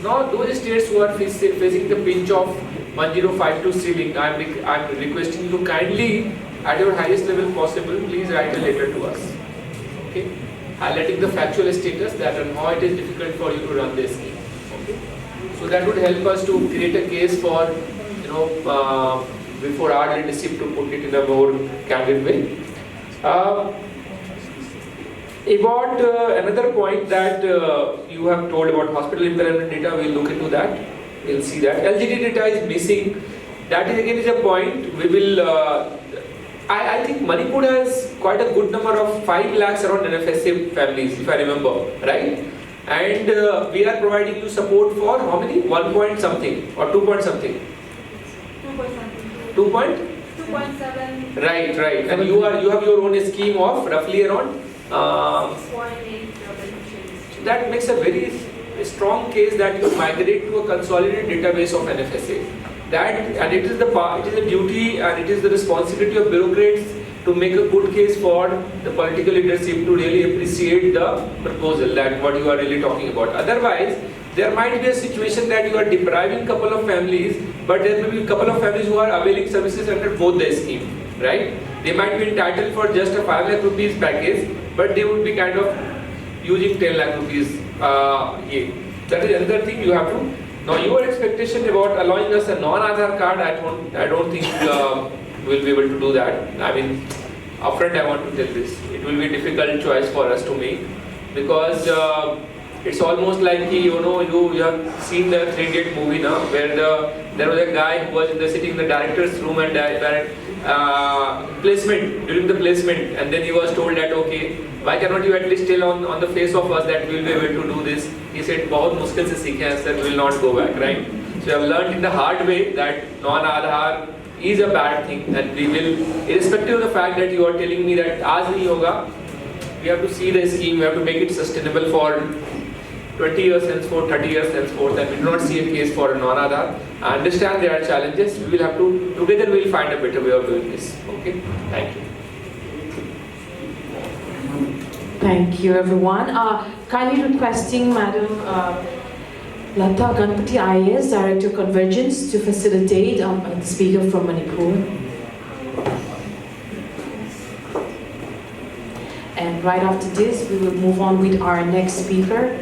Now those states who are facing the pinch of 1052 ceiling, I am requesting you kindly, at your highest level possible, please write a letter to us. Okay, highlighting the factual status that and how it is difficult for you to run this scheme. Okay, so that would help us to create a case for, before our leadership to put it in a more candid way. About another point that you have told about hospital impairment data, we'll look into that. We'll see that LGD data is missing. That is again a point. We will. I think Manipur has quite a good number of 5 lakhs around NFSA families, if I remember, right? And we are providing you support for how many? 1 point something or 2 point something? 2 point? 2.7. Right. And you have your own scheme of roughly around 6.8. That makes a very strong case that you migrate to a consolidated database of NFSA. And it is the duty and it is the responsibility of bureaucrats to make a good case for the political leadership to really appreciate the proposal, that what you are really talking about. Otherwise, there might be a situation that you are depriving couple of families, but there may be a couple of families who are availing services under both the scheme, right? They might be entitled for just a 5 lakh rupees package, but they would be kind of using 10 lakh rupees. That is another thing you have to. Now your expectation about allowing us a non-Aadhaar card, I don't think we'll be able to do that. I mean, upfront I want to tell this. It will be a difficult choice for us to make, because it's almost like, you have seen the 3 Idiots movie now, where there was a guy who was sitting in the director's room and during the placement, and then he was told that, okay, why cannot you at least tell on the face of us that we will be able to do this? He said, बहुत मुश्किल से सीखे हैं sir, we will not go back, right? So I have learned in the hard way that non-Aadhaar is a bad thing, and we will, irrespective of the fact that you are telling me that आज नहीं होगा, we have to see the scheme, we have to make it sustainable for 20 years henceforth, 30 years henceforth, and we do not see a case for a non-Aadhaar. I understand there are challenges, we will have to, together we will find a better way of doing this. Okay, thank you. Thank you, everyone. Kindly requesting Madam Lata Ganpati IAS, Director of Convergence, to facilitate the speaker from Manipur. And right after this, we will move on with our next speaker.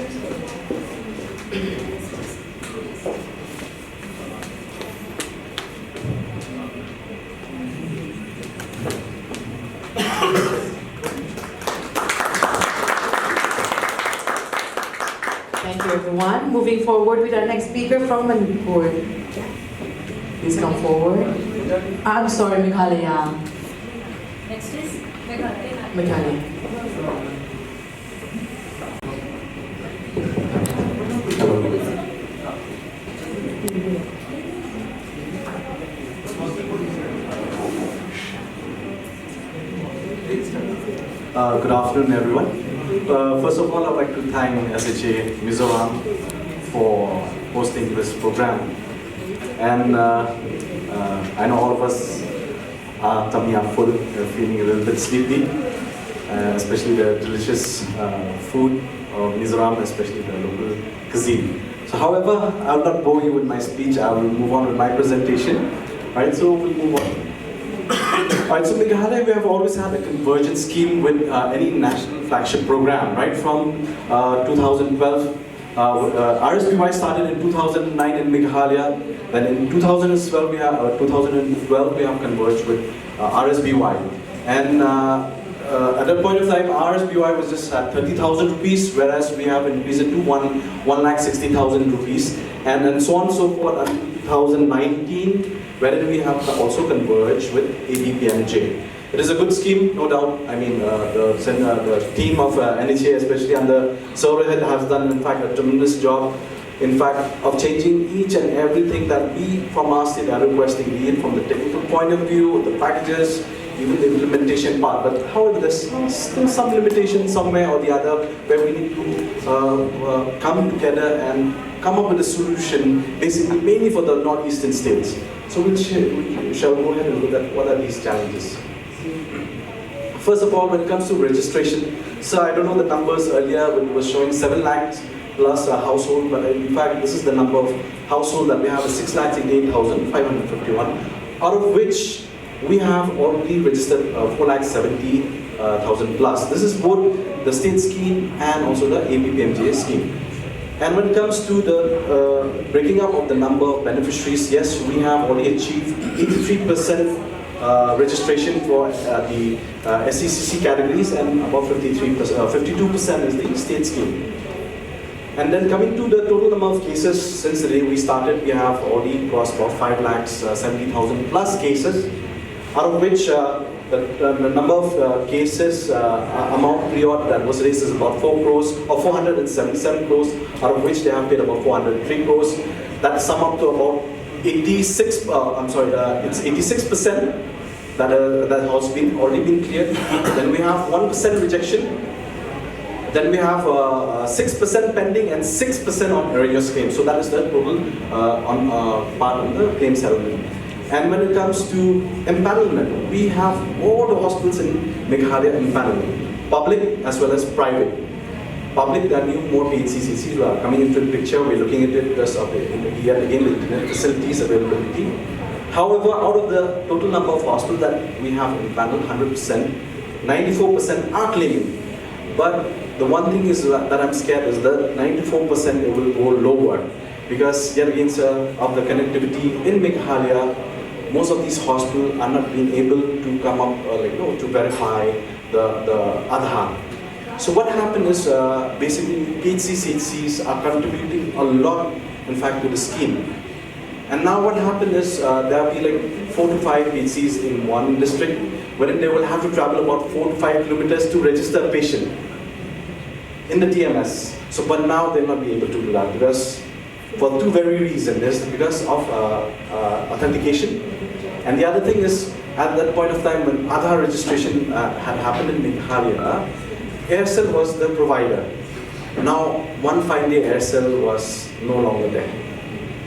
Thank you, everyone. Moving forward with our next speaker from Manipur. Please come forward. I'm sorry, Meghalaya. Next is Meghalaya. Meghalaya. Good afternoon, everyone. First of all, I'd like to thank SHA Mizoram for hosting this program. And I know all of us are tummy are full, feeling a little bit sleepy, especially the delicious food of Mizoram, especially the local cuisine. So, however, I will not bore you with my speech. I will move on with my presentation. Right, so we'll move on. Right, so Meghalaya, we have always had a convergence scheme with any national flagship program, right? From 2012, RSBY started in 2009 in Meghalaya. Then in 2012 we have converged with RSBY. And at that point of time, RSBY was just at 30,000 rupees, whereas we have increased it to 1,60,000 rupees, and then so on and so forth until 2019. Wherein we have also converged with ABPMJ. It is a good scheme, no doubt. I mean, the team of NHA, especially under Sourhead, has done, in fact, a tremendous job, in fact, of changing each and everything that we from our state are requesting, be it from the technical point of view, the packages, even the implementation part. But however, there's still some limitation somewhere or the other where we need to come together and come up with a solution, basically mainly for the northeastern states. So we shall go ahead and look at what are these challenges. First of all, when it comes to registration, so I don't know the numbers earlier, but it was showing 7 lakhs plus a household, but in fact this is the number of household that we have is 6,88,551, out of which we have already registered 4,70,000 plus. This is both the state scheme and also the ABPMJ scheme. And when it comes to the breaking up of the number of beneficiaries, yes, we have already achieved 83% registration for the SECC categories, and about 52% is the state scheme. And then coming to the total number of cases, since the day we started, we have already crossed about 5,70,000 plus cases, out of which the number of cases amount pre-auth that was raised is about 4 crores or 477 crores, out of which they have paid about 403 crores. That sum up to about 86. It's 86% that has already been cleared. Then we have 1% rejection. Then we have 6% pending and 6% on erroneous claims. So that is the total part of the claim settlement. And when it comes to empanelment, we have all the hospitals in Meghalaya empaneled, public as well as private. Public, that means more PHCCs are coming into the picture. We're looking at it because of yet again the internet facilities availability. However, out of the total number of hospitals that we have empaneled, 100%, 94% are claiming. But the one thing is that I'm scared is that 94% it will go lower, because yet again, sir, of the connectivity in Meghalaya, most of these hospitals are not being able to come up to verify the Aadhaar. So what happened is basically PHCCs are contributing a lot, in fact, to the scheme. And now what happened is there will be like 4 to 5 PHCs in one district, wherein they will have to travel about 4 to 5 kilometers to register a patient in the TMS. So but now they'll not be able to do that, because for 2 very reasons. There's because of authentication, and the other thing is, at that point of time when Aadhaar registration had happened in Meghalaya, Aircel was the provider. Now, one fine day Aircel was no longer there.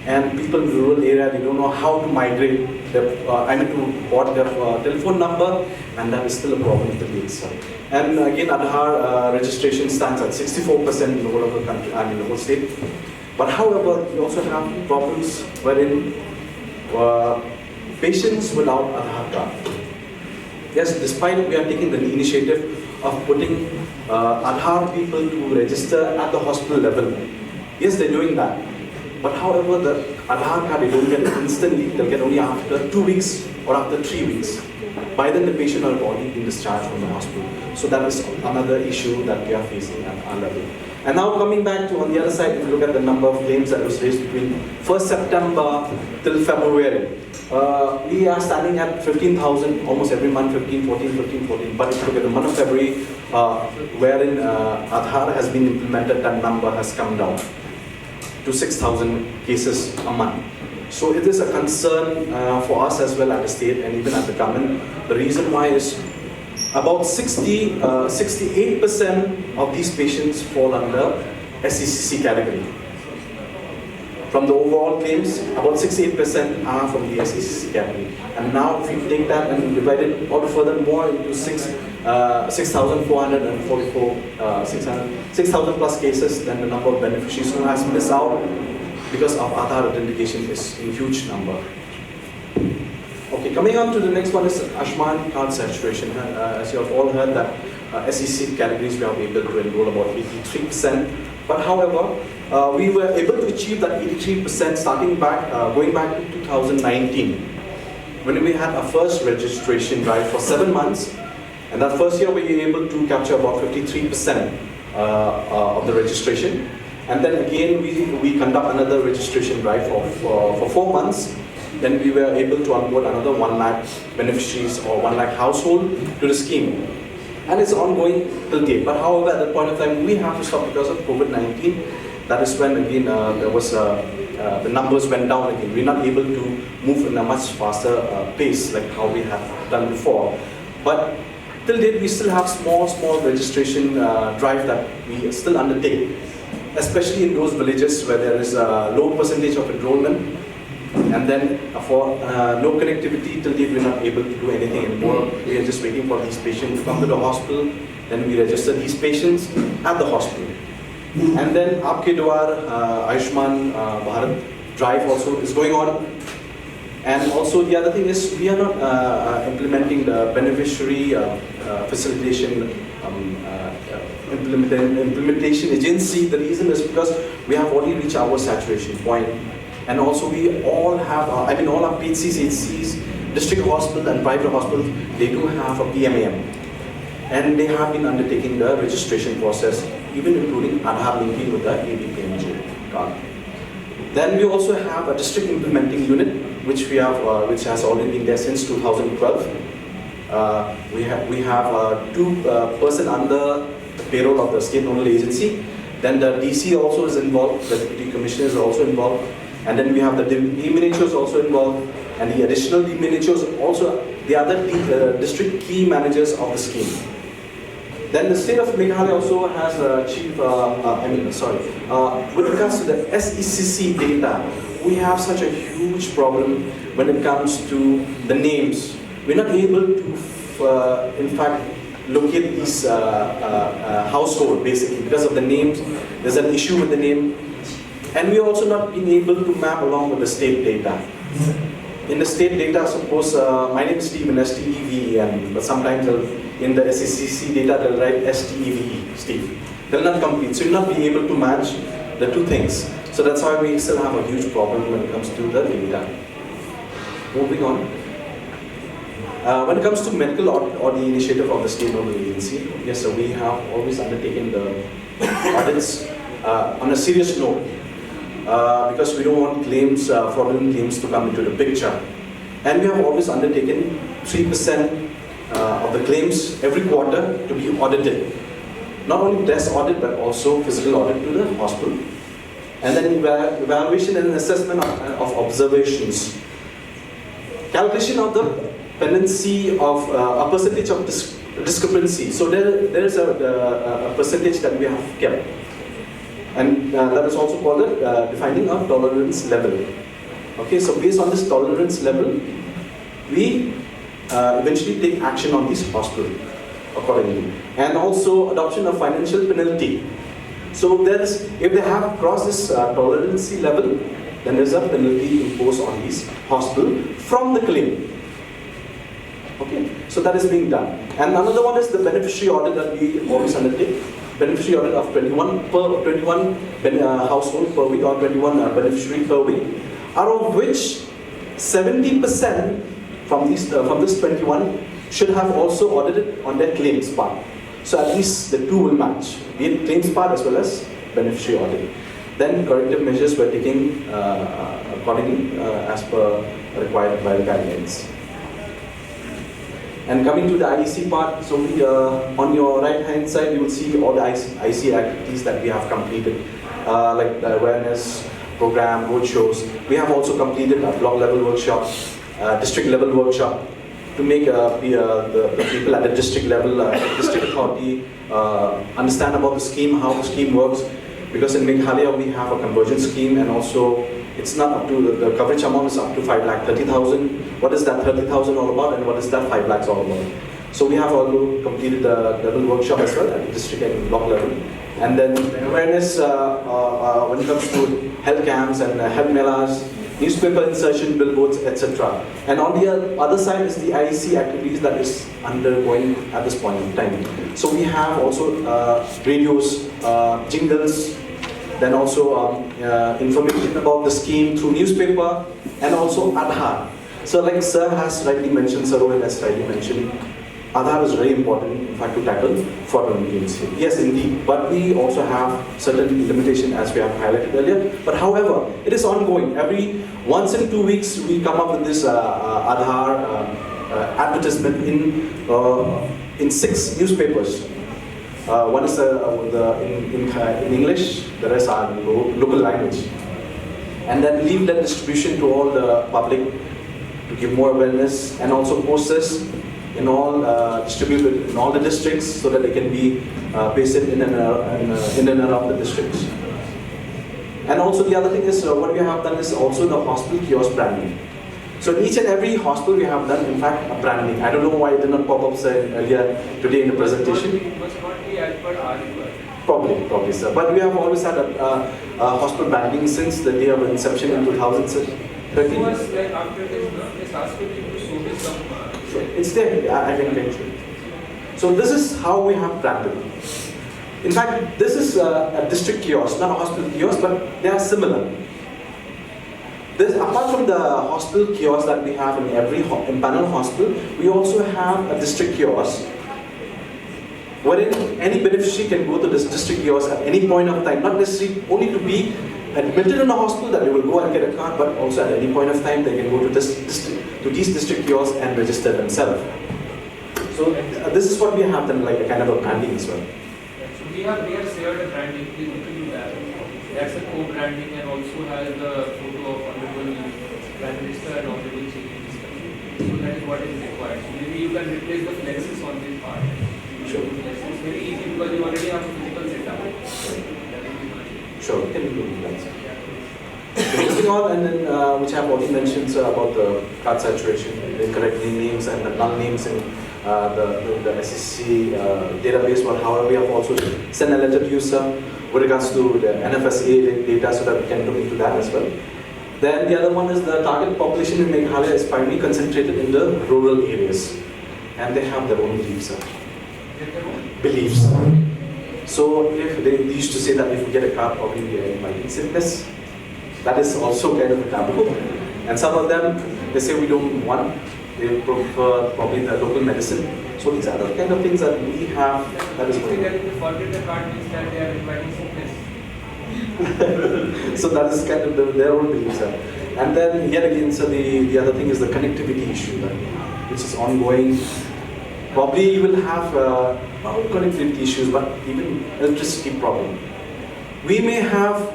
And people in the rural area, they don't know how to migrate their, to what their telephone number, and that is still a problem with the PHC. And again, Aadhaar registration stands at 64% in the whole of the country, the whole state. But however, we also have problems wherein patients without Aadhaar card. Yes, despite we are taking the initiative of putting Aadhaar people to register at the hospital level. Yes, they're doing that. But however, the Aadhaar card, they don't get it instantly, they'll get only after 2 weeks or after 3 weeks. By then the patient will already been discharged from the hospital. So that is another issue that we are facing at our level. And now coming back to on the other side, if you look at the number of claims that was raised between 1st September till February, we are standing at 15,000 almost every month, 15, 14, 15, 14. But if you look at the month of February, wherein Aadhaar has been implemented, that number has come down to 6,000 cases a month. So it is a concern for us as well at the state and even at the government. The reason why is about 68% of these patients fall under SECC category. From the overall claims, about 68% are from the SECC category. And now if you take that and divide it all further more into 6,444, 6,000 plus cases, then the number of beneficiaries who has missed out because of Aadhaar authentication is a huge number. Okay, coming on to the next one is Ayushman card saturation. As you have all heard that SEC categories we are able to enroll about 83%. But however, we were able to achieve that 83% starting back, going back to 2019, when we had our first registration drive for 7 months. And that first year we were able to capture about 53% of the registration. And then again we conduct another registration drive for 4 months. Then we were able to onboard another 1 lakh beneficiaries or 1 lakh household to the scheme. And it's ongoing till date. But however, at that point of time, we have to stop because of COVID-19. That is when again there was the numbers went down again. We're not able to move in a much faster pace like how we have done before. But till date, we still have small registration drive that we still undertake, especially in those villages where there is a low percentage of enrollment. And then for no connectivity, till date we're not able to do anything anymore. We are just waiting for these patients to come to the hospital. Then we register these patients at the hospital. And then Aapke Dwar, Ayushman Bharat drive also is going on. And also the other thing is we are not implementing the beneficiary facilitation implementation agency. The reason is because we have already reached our saturation point. And also we all have, all our PHCs, HCs, district hospitals and private hospitals, they do have a PMAM. And they have been undertaking the registration process, even including Aadhaar linking with the ABPMJ card. Then we also have a district implementing unit, which we have, which has already been there since 2012. We have 2 person under the payroll of the state nodal agency. Then the DC also is involved, the deputy commissioner is also involved. And then we have the D-managers also involved, and the additional D-managers also, the other district key managers of the scheme. Then the state of Meghalaya also has achieved, with regards to the SECC data, we have such a huge problem when it comes to the names. We're not able to, in fact, locate these household basically because of the names. There's an issue with the name. And we also not been able to map along with the state data. In the state data, suppose my name is Stephen, S-T-E-V-E-N, but sometimes in the SECC data they'll write S-T-E-V-E, Steve. They'll not complete, so you'll not be able to match the 2 things. So that's why we still have a huge problem when it comes to the data. Moving on. When it comes to medical or the initiative of the state nodal agency, yes, so we have always undertaken the audits on a serious note. Because we don't want claims, fraudulent claims to come into the picture. And we have always undertaken 3% of the claims every quarter to be audited. Not only desk audit, but also physical audit to the hospital. And then evaluation and assessment of observations. Calculation of the pendency of a percentage of discrepancy. So there is a percentage that we have kept. And that is also called defining a tolerance level. Okay, so based on this tolerance level, we eventually take action on these hospitals accordingly. And also adoption of financial penalty. So if they have crossed this tolerance level, then there's a penalty imposed on these hospitals from the claim. Okay, so that is being done. And another one is the beneficiary audit that we always undertake. Beneficiary audit of 21 household per week or 21 beneficiary per week, out of which 70% from this 21 should have also audited on their claims part. So at least the two will match, be it claims part as well as beneficiary audit. Then corrective measures were taken accordingly as per required by the guidelines. And coming to the IEC part, so we, on your right hand side, you will see all the IEC activities that we have completed, like the awareness program, road shows. We have also completed a block level workshop, district level workshop, to make the people at the district level, district authority, understand about the scheme, how the scheme works. Because in Meghalaya we have a convergence scheme, and also it's not up to, the coverage amount is up to 5,30,000. What is that 30,000 all about, and what is that 5 lakhs all about? So we have also completed the level workshop as well at the district and block level. And then awareness when it comes to health camps and health melas, newspaper insertion, billboards, etc. And on the other side is the IEC activities that is undergoing at this point in time. So we have also radios, jingles, then also information about the scheme through newspaper, and also Aadhaar. So like Sir has rightly mentioned, Sir Rohit has rightly mentioned, Aadhaar is very important, in fact, to tackle fraudulent claims. Yes, indeed, but we also have certain limitation as we have highlighted earlier. But however, it is ongoing. Once in 2 weeks, we come up with this Aadhaar advertisement in 6 newspapers. One is in English, the rest are in local language. And then leaflet distribution to all the public to give more awareness, and also posters in all distributed in all the districts so that they can be pasted in and around the districts. And also the other thing is what we have done is also the hospital kiosk branding. So in each and every hospital we have done, in fact, a branding. I don't know why it did not pop up earlier today in the presentation. It must not be as per our requirement. Probably, sir. But we have always had a hospital branding since the day of inception in 2013. It was like after this, this asked you to show me some. It's there, I can mention. So this is how we have branded. In fact, this is a district kiosk, not a hospital kiosk, but they are similar. Apart from the hospital kiosk that we have in every panel hospital, we also have a district kiosk wherein any beneficiary can go to this district kiosk at any point of time, not necessarily only to be admitted in a hospital that they will go and get a card, but also at any point of time they can go to these district kiosks and register themselves. So this is what we have done, like a kind of a branding as well. So we have shared a branding, we need to do that. That's a co-branding, and also has the photo of Honorable Prime Minister and Honorable Chief Minister. So that is what is required. So maybe you can replace the flexes on this part. Sure. It's very easy because you already have a physical setup. Sure, can you do that? Moving on, and then which I have already mentioned about the card saturation, the correct names and the null names in the SEC database, or however we have also sent a letter to you, sir, with regards to the NFSA data, so that we can look into that as well. Then the other one is the target population in Meghalaya is primarily concentrated in the rural areas, and they have their own beliefs, sir. Beliefs. So if they used to say that if we get a card, probably we might be sickness. That is also kind of a taboo. And some of them, they say we don't want, they prefer probably the local medicine. So these are the kind of things that we have that is going on. If they forget the card means that they are inviting sickness. So that is kind of their own beliefs. And then yet again, so the other thing is the connectivity issue, which is ongoing. Probably you will have not connectivity issues, but even electricity problem. We may have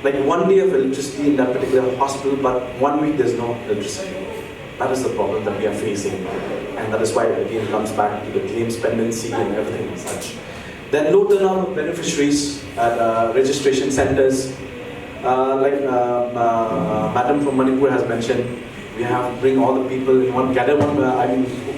like 1 day of electricity in that particular hospital, but 1 week there's no electricity. That is the problem that we are facing. And that is why it again comes back to the claims pendency and everything and such. Then low turnout of beneficiaries at registration centers. Like Madam from Manipur has mentioned, we have to bring all the people in one, gather one,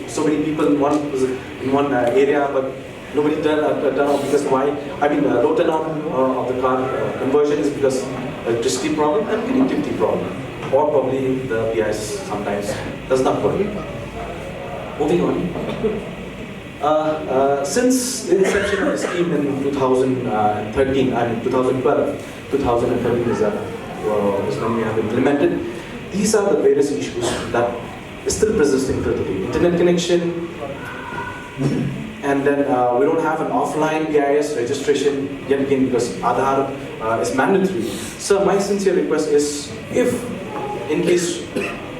so many people in one area, but nobody turn out because why? Low turnout of the card conversion is because electricity problem and connectivity problem, or probably the PIS sometimes does not work. Moving on. Since the inception of the scheme in 2013, 2013 is when we have implemented. These are the various issues that is still persisting till today. Internet connection, and then we don't have an offline BIS registration yet again because Aadhaar is mandatory. So my sincere request is, if in case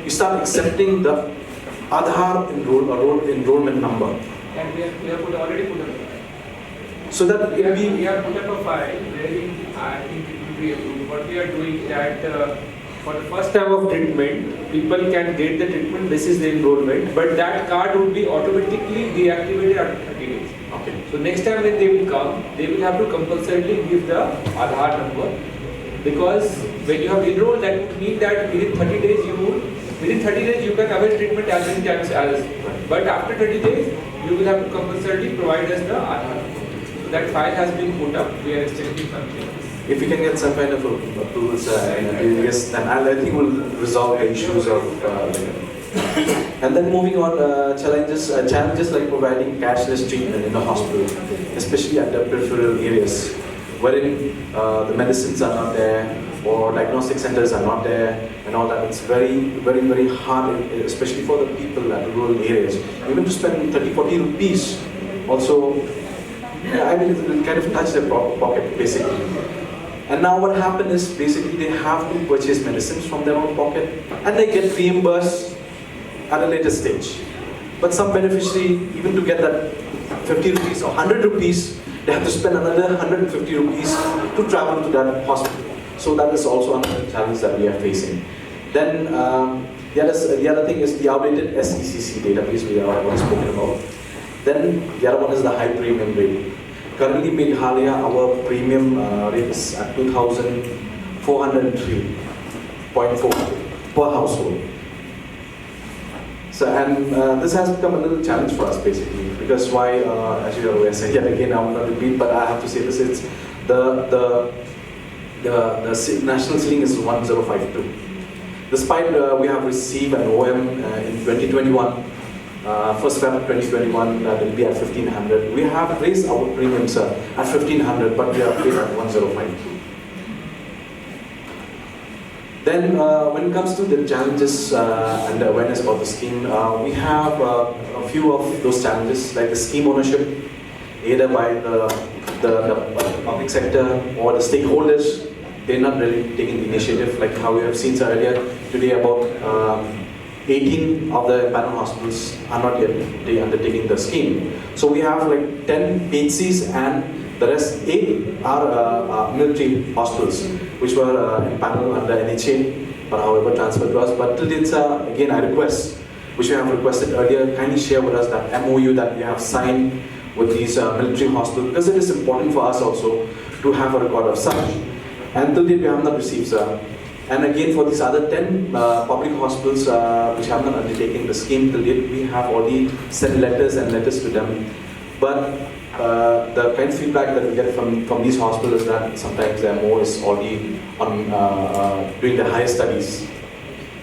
you start accepting the Aadhaar enrollment number, and we have already put up. So that we have put up a file wherein I think it will be approved. What we are doing is that for the first time of treatment, people can get the treatment. This is the enrollment, but that card would be automatically deactivated after 30 days. Okay. So next time when they will come, they will have to compulsorily give the Aadhaar number, because when you have enrolled, that would mean that within 30 days you can avail treatment as many times as. But after 30 days, you will have to compulsorily provide us the Aadhaar number. So that file has been put up. We are exchanging something. if we can get some kind of approvals, yes, then I think we'll resolve the issues of. And then moving on, challenges like providing cashless treatment in the hospital, especially at the peripheral areas, wherein the medicines are not there or diagnostic centers are not there and all that. It's very hard, especially for the people at the rural areas. Even to spend 30-40 rupees also, I mean, it will kind of touch their pocket basically. And now what happened is basically they have to purchase medicines from their own pocket and they get reimbursed at a later stage. But some beneficiary, even to get that 50 rupees or 100 rupees, they have to spend another 150 rupees to travel to that hospital. So that is also another challenge that we are facing. Then the other thing is the outdated SECC database we have already spoken about. Then the other one is the high premium rate. Currently in Meghalaya, our premium rate is at 2,403.4 per household. So, and this has become a little challenge for us basically, because why, as you are aware, so yet again I will not repeat, but I have to say this, it's the national ceiling is 1052. Despite we have received an OM in 2021, first Feb 2021, that will be at 1500. We have raised our premiums at 1500, but we are paid at 1052. Then when it comes to the challenges and the awareness about the scheme, we have a few of those challenges, like the scheme ownership, either by the public sector or the stakeholders. They're not really taking the initiative, like how we have seen earlier today about 18 of the panel hospitals are not yet undertaking the scheme. So we have like 10 HCs and the rest 8 are military hospitals, which were in panel under NHA, but however transferred to us. But till it's again I request, which we have requested earlier, kindly share with us that MOU that we have signed with these military hospitals, because it is important for us also to have a record of such. And till date we have not received, sir. And again, for these other 10 public hospitals which have not undertaken the scheme till date, we have already sent letters to them. But the kind of feedback that we get from these hospitals is that sometimes their MO is already on doing the higher studies.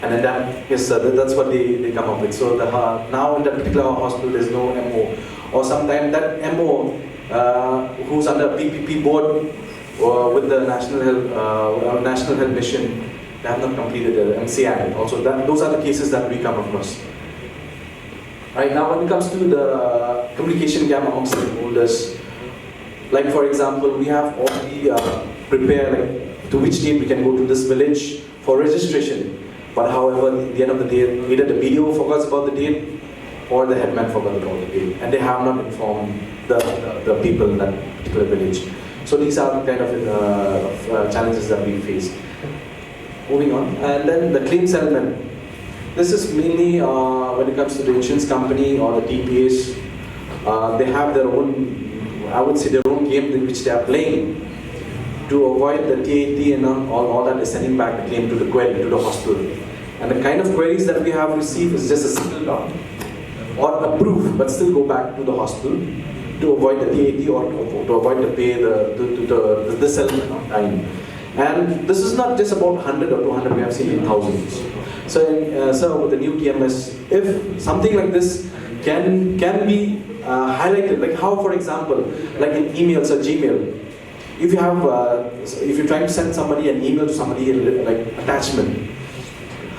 And then that's what they come up with. So now in that particular hospital there's no MO. Or sometimes that MO who's under PPP board with the National Health Mission, they have not completed the MCI. Also, those are the cases that we come across. Right now, when it comes to the communication gap amongst stakeholders, like for example, we have already prepared like to which date we can go to this village for registration. But however, at the end of the day, either the BDO forgets about the date or the headman forgot about the date, and they have not informed the people in that particular village. So these are the kind of challenges that we face. Moving on, and then the claim settlement. This is mainly when it comes to the insurance company or the TPAs. They have their own, I would say, their own game in which they are playing to avoid the TAT and all that is sending back the claim to the query, to the hospital. And the kind of queries that we have received is just a single dot or approve, but still go back to the hospital to avoid the TAT or to avoid the pay the settlement on time. And this is not just about 100 or 200, we have seen in thousands. So, with the new TMS, if something like this can be highlighted, like how, for example, like in emails or Gmail, if you have, if you're trying to send somebody an email to somebody like attachment,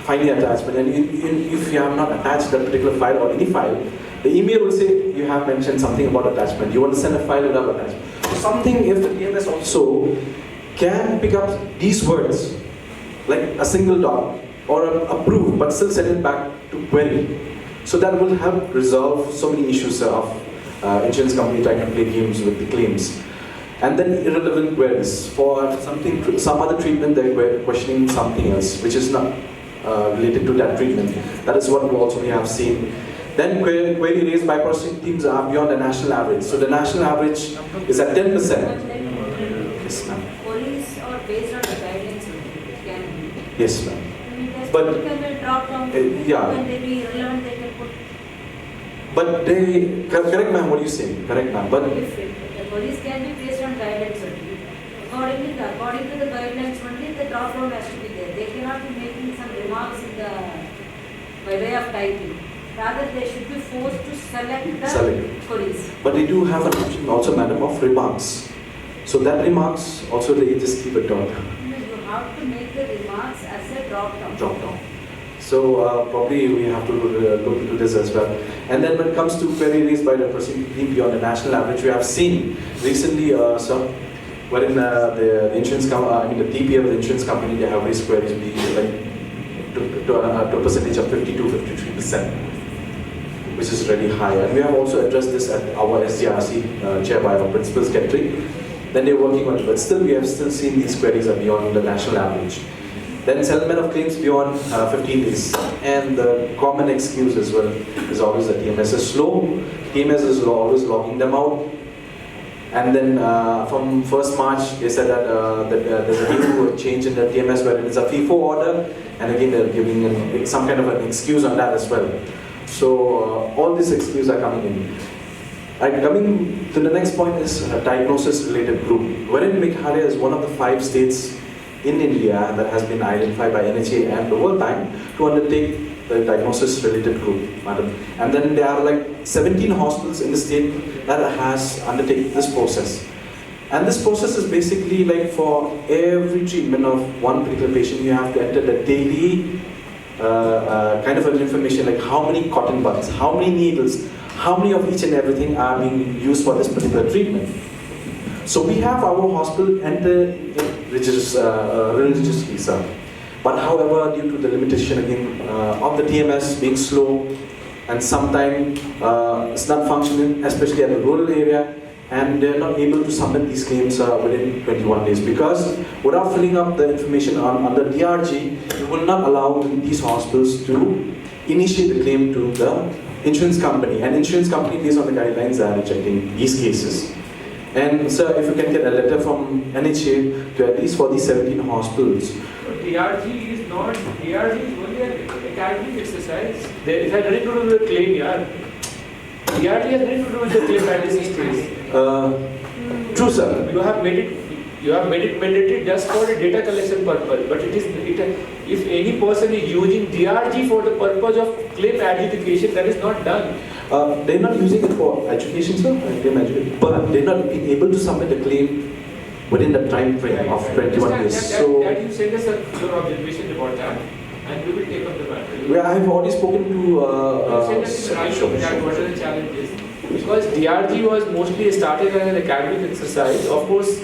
finding attachment, and if you have not attached that particular file or any file, The email will say you have mentioned something about attachment. You want to send a file without attachment. So something if the TMS also can pick up these words, like a single dot or approve, but still send it back to query. So that will help resolve so many issues of insurance company trying to play games with the claims. And then irrelevant queries for something, some other treatment they're questioning something else which is not related to that treatment. That is what we have seen. Then query raised by processing teams are beyond the national average. So the national average is at 10%. Yes, ma'am. Police or based on the guidelines only, it can be. Yes, ma'am. But can be dropped down. Yeah. When they be relevant, they can put. But they, correct ma'am, what are you saying? Correct ma'am. But If the police can be based on guidelines only. According to the guidelines only, the drop down has to be there. They cannot be making some remarks in the by way of typing. Rather, they should be forced to select the police. But they do have an option also, madam, of remarks. So that remarks also they just keep it down. You have to make the remarks as a drop down. Drop down. So probably we have to look into this as well. And then when it comes to query raised by the proceeding team beyond the national average, we have seen recently, sir, wherein the insurance company, the TP of the insurance company, they have raised queries be like to a percentage of 52-53%. Which is really high. And we have also addressed this at our SDRC, chaired by our principal secretary. Then they're working on it, but still we have still seen these queries are beyond the national average. Then settlement of claims beyond 15 days. And the common excuse as well is always that TMS is slow. TMS is always logging them out. And then from 1st March, they said that, there's a new change in the TMS where it's a FIFO order. And again, they're giving some kind of an excuse on that as well. So all these excuses are coming in. Coming to the next point is a diagnosis-related group, wherein Meghalaya is one of the 5 states in India that has been identified by NHA and the World Bank to undertake the diagnosis-related group, madam. And then there are like 17 hospitals in the state that has undertaken this process. And this process is basically like for every treatment of one particular patient, you have to enter the daily kind of an information like how many cotton buds, how many needles, how many of each and everything are being used for this particular treatment. So we have our hospital enter religiously, sir. But however, due to the limitation again of the TMS being slow and sometimes it's not functioning, especially at the rural area, and they're not able to submit these claims within 21 days because without filling up the information on the DRG, you will not allow these hospitals to initiate the claim to the insurance company. And insurance company, based on the guidelines, are rejecting these cases. And sir, if you can get a letter from NHA to at least for these 17 hospitals. DRG is not, DRG is only an academic exercise. It has nothing to do with the claim, yeah. DRG has nothing to do with the claim analysis. True, sir. You have made it mandatory just for the data collection purpose. But if any person is using DRG for the purpose of claim adjudication, that is not done. They're not using it for education, sir. But they're not being able to submit a claim within the time frame of 21 days. So that you send us your observation about that, and we will take up the matter. I have already spoken to. Send us the right of that. What are the challenges? Because DRG was mostly started as an academic exercise. Of course,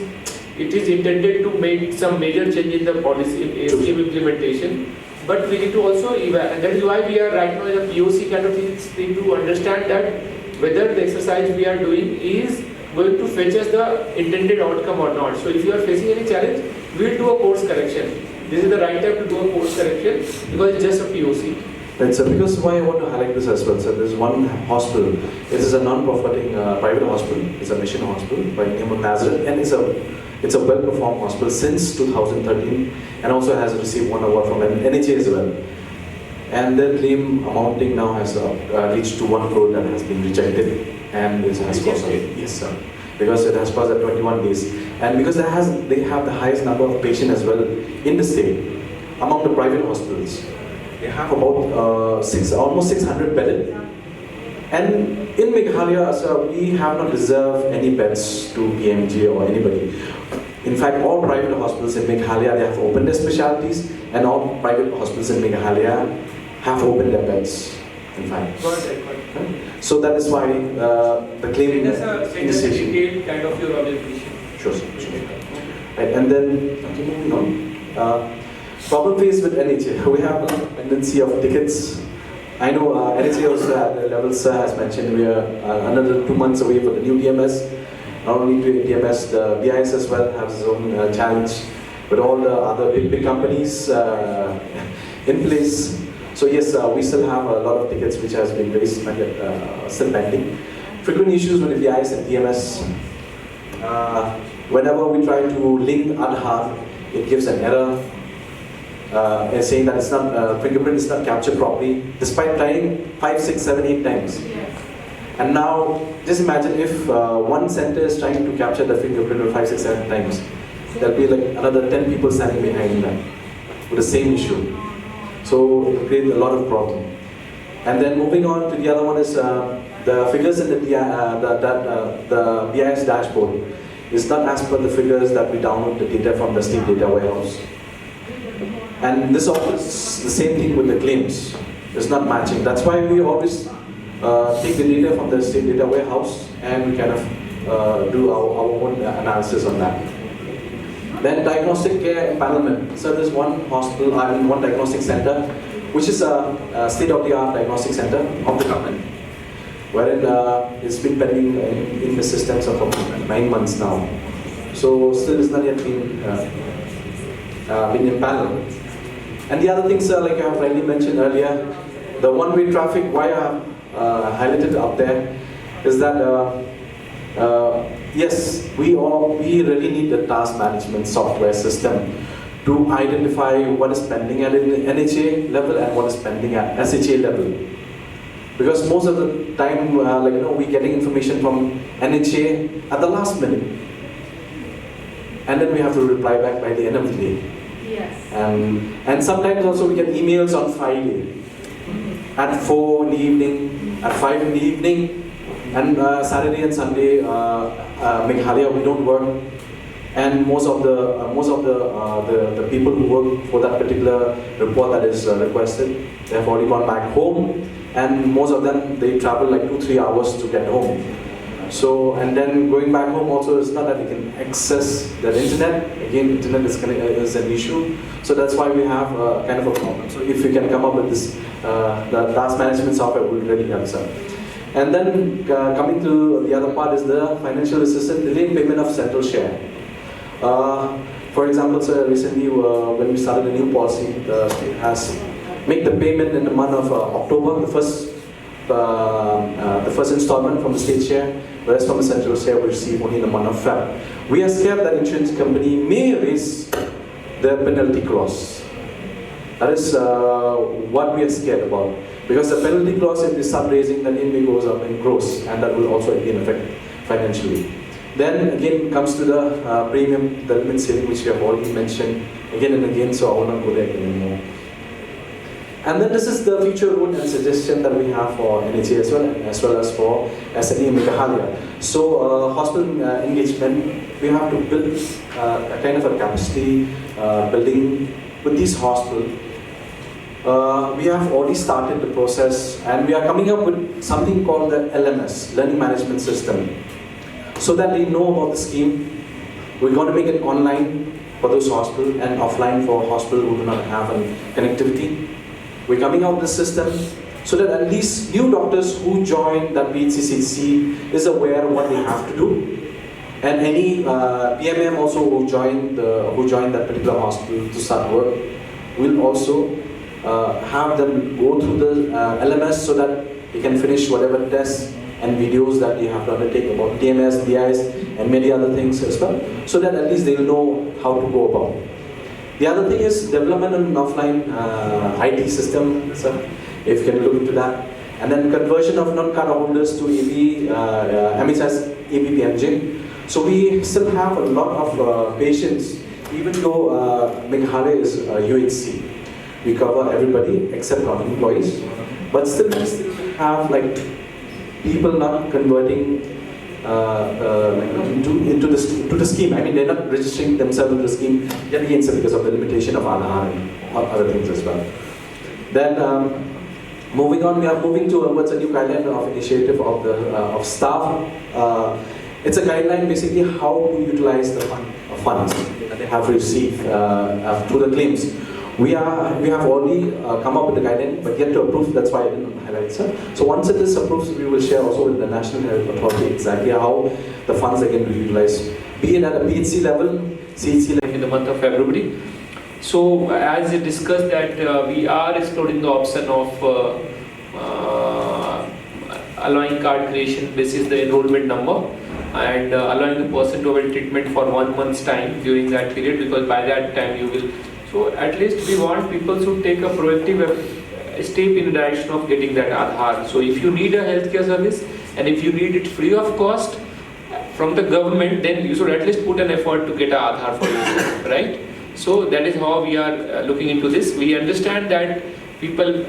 it is intended to make some major change in the policy scheme implementation. But we need to also evaluate, and that is why we are right now in a POC kind of thing to understand that whether the exercise we are doing is going to fetch us the intended outcome or not. So if you are facing any challenge, we will do a course correction. This is the right time to do a course correction because it's just a POC. Right, sir, because why I want to highlight this as well, sir, there's one hospital, it is a non-profiting private hospital, it's a mission hospital by the name of Nazareth, and it's a well-performed hospital since 2013 and also has received one award from NHA as well. And their claim amounting now has reached to 1 crore that has been rejected and it has passed. Yes, sir. Because it has passed at 21 days. And because they have the highest number of patients as well in the state among the private hospitals. They have about almost 600 bedded. And in Meghalaya, sir, we have not reserved any beds to PMJ or anybody. In fact, all private hospitals in Meghalaya, they have opened their specialties, and all private hospitals in Meghalaya have opened their beds in fact. Got it. So that is why the claim Send us a initiation. detailed kind of your observation. Sure, sir. Right, and then moving on. Problem faced with NHA. We have a dependency of tickets. I know NHA also at the level sir has mentioned we are another 2 months away for the new DMS. Not only DMS, the BIS as well has its own challenge with all the other big companies in place. So yes, we still have a lot of tickets which has been raised, still pending. Frequent issues with the BIS and DMS. Whenever we try to link Aadhaar, it gives an error. Saying that it's not fingerprint is not captured properly, despite trying 5, 6, 7, 8 times. And now, just imagine if one center is trying to capture the fingerprint 5, 6, 7 times. There'll be like another 10 people standing behind them with the same issue. So it will create a lot of problem. And then moving on to the other one is the figures in the BIS dashboard is not as per the figures that we download the data from the state data warehouse. And this offers the same thing with the claims. It's not matching. That's why we always take the data from the state data warehouse and we kind of do our own analysis on that. Then diagnostic care empanelment. So there's one hospital, one diagnostic center, which is a state-of-the-art diagnostic center of the government, wherein it's been pending in the systems for 9 months now. So still it's not yet been empaneled. And the other things, like I have already mentioned earlier, the one-way traffic, why I have highlighted up there, is that yes, we really need the task management software system to identify what is pending at an NHA level and what is pending at SHA level. Because most of the time, we're getting information from NHA at the last minute, and then we have to reply back by the end of the day. Yes. And sometimes also we get emails on Friday at 4 in the evening, at 5 in the evening, and Saturday and Sunday, Meghalaya, we don't work. And most of the people who work for that particular report that is requested, they have already gone back home, and most of them, they travel like 2-3 hours to get home. So, and then going back home also, it's not that you can access the internet. Again, internet is an issue. So that's why we have kind of a problem. So if we can come up with this, the task management software will really help us. And then coming to the other part is the financial assistance, delayed payment of central share. For example, sir, recently when we started a new policy, the state has made the payment in the month of October, the first installment from the state share, whereas from the central share we receive only in the month of Feb. We are scared that insurance company may raise the penalty clause. That is what we are scared about. Because the penalty clause, if they start raising, then it goes up and grows, and that will also again affect financially. Then again comes to the premium development saving, which we have already mentioned again and again, so I will not go there anymore. And then this is the future route and suggestion that we have for NHA as well as for SNE Meghalaya. So hospital engagement, we have to build a kind of a capacity building with these hospitals. We have already started the process, and we are coming up with something called the LMS, Learning Management System, so that they know about the scheme. We're going to make it online for those hospitals and offline for hospitals who do not have connectivity. We're coming out with the system so that at least new doctors who join that BHCCC is aware of what they have to do. And any PMM also who join that particular hospital to start work will also have them go through the LMS so that they can finish whatever tests and videos that they have to undertake about DMS, DIS, and many other things as well, so that at least they'll know how to go about. The other thing is development of an offline IT system, so if you can look into that. And then conversion of non-card holders to MHS ABPMJ. So we still have a lot of patients, even though Meghalaya is UHC. We cover everybody except non-employees. But still we still have like people not converting into the scheme. I mean, they're not registering themselves in the scheme yet again, because of the limitation of Aadhaar and other things as well. Then Moving on, we are moving towards a new guideline of initiative of the of staff. It's a guideline basically how to utilize the funds that they have received through the claims. We have already come up with the guideline, but yet to approve. That's why I didn't highlight, sir. So once it is approved, we will share also with the National Health Authority exactly how the funds are going to be utilized, be it at a PHC level, CHC level. In the month of February. So as we discussed that we are exploring the option of allowing card creation basis the enrollment number and allowing the person to have treatment for 1 month's time during that period, because by that time you will. So at least we want people to take a proactive step in the direction of getting that Aadhaar. So if you need a healthcare service and if you need it free of cost from the government, then you should at least put an effort to get an Aadhaar for yourself, right? So that is how we are looking into this. We understand that people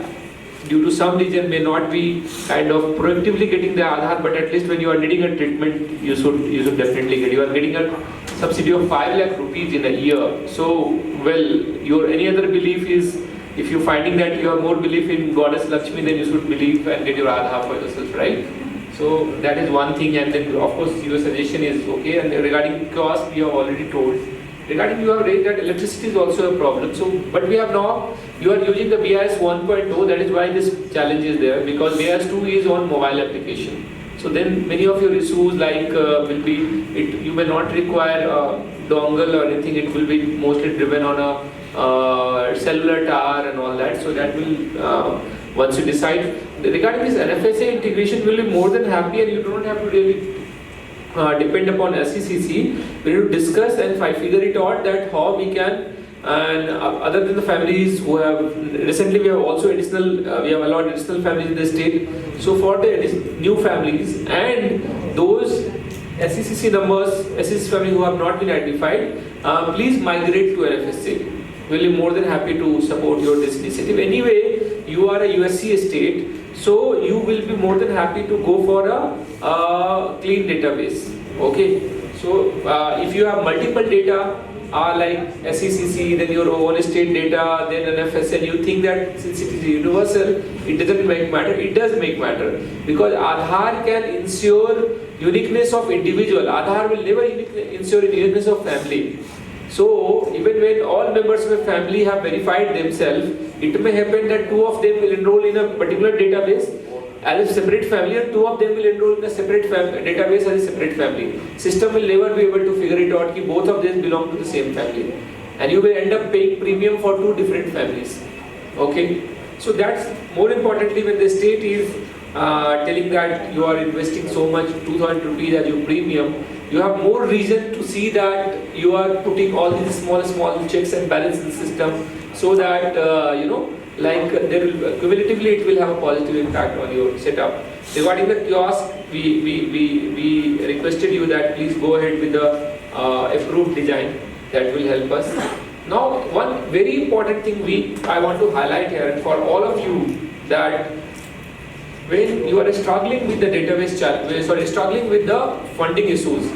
due to some reason may not be kind of proactively getting the Aadhaar, but at least when you are needing a treatment, you should definitely get. You are getting a subsidy of 5 lakh rupees in a year. So, well, your any other belief is, if you're finding that you have more belief in Goddess Lakshmi, then you should believe and get your Aadhaar for yourself, right? So that is one thing, and then of course your suggestion is okay. And regarding cost, we have already told. Regarding you have raised that electricity is also a problem. So, but we have now, you are using the BIS 1.0, that is why this challenge is there, because BIS 2 is on mobile application. So then many of your issues like will be, you may not require a dongle or anything, it will be mostly driven on a cellular tower and all that. So that will, once you decide, regarding this NFSA integration, will be more than happy, and you don't have to really depend upon SCCC. We need to discuss and figure it out that how we can, and other than the families who have, recently we have also additional, we have allowed additional families in the state. So for the new families and those SCCC numbers, SCCC families who have not been identified, please migrate to NFSA. We'll be more than happy to support your this initiative. Anyway, you are a USC state, so you will be more than happy to go for a clean database. Okay, so if you have multiple data like SCCC, then your own state data, then NFS, and you think that since it is universal, it doesn't make matter. It does make matter, because Aadhaar can ensure uniqueness of individual. Aadhaar will never ensure uniqueness of family. So even when all members of a family have verified themselves, it may happen that 2 of them will enroll in a particular database as a separate family, and 2 of them will enroll in a separate database as a separate family. System will never be able to figure it out that both of them belong to the same family, and you will end up paying premium for 2 different families. Okay, so that's more importantly when the state is telling that you are investing so much, 2,000 rupees as your premium, you have more reason to see that you are putting all these small checks and balances in the system, so that like there will cumulatively it will have a positive impact on your setup. Regarding the kiosk, we requested you that please go ahead with the approved design. That will help us. Now, one very important thing I want to highlight here, and for all of you, that when you are struggling with the database struggling with the funding issues,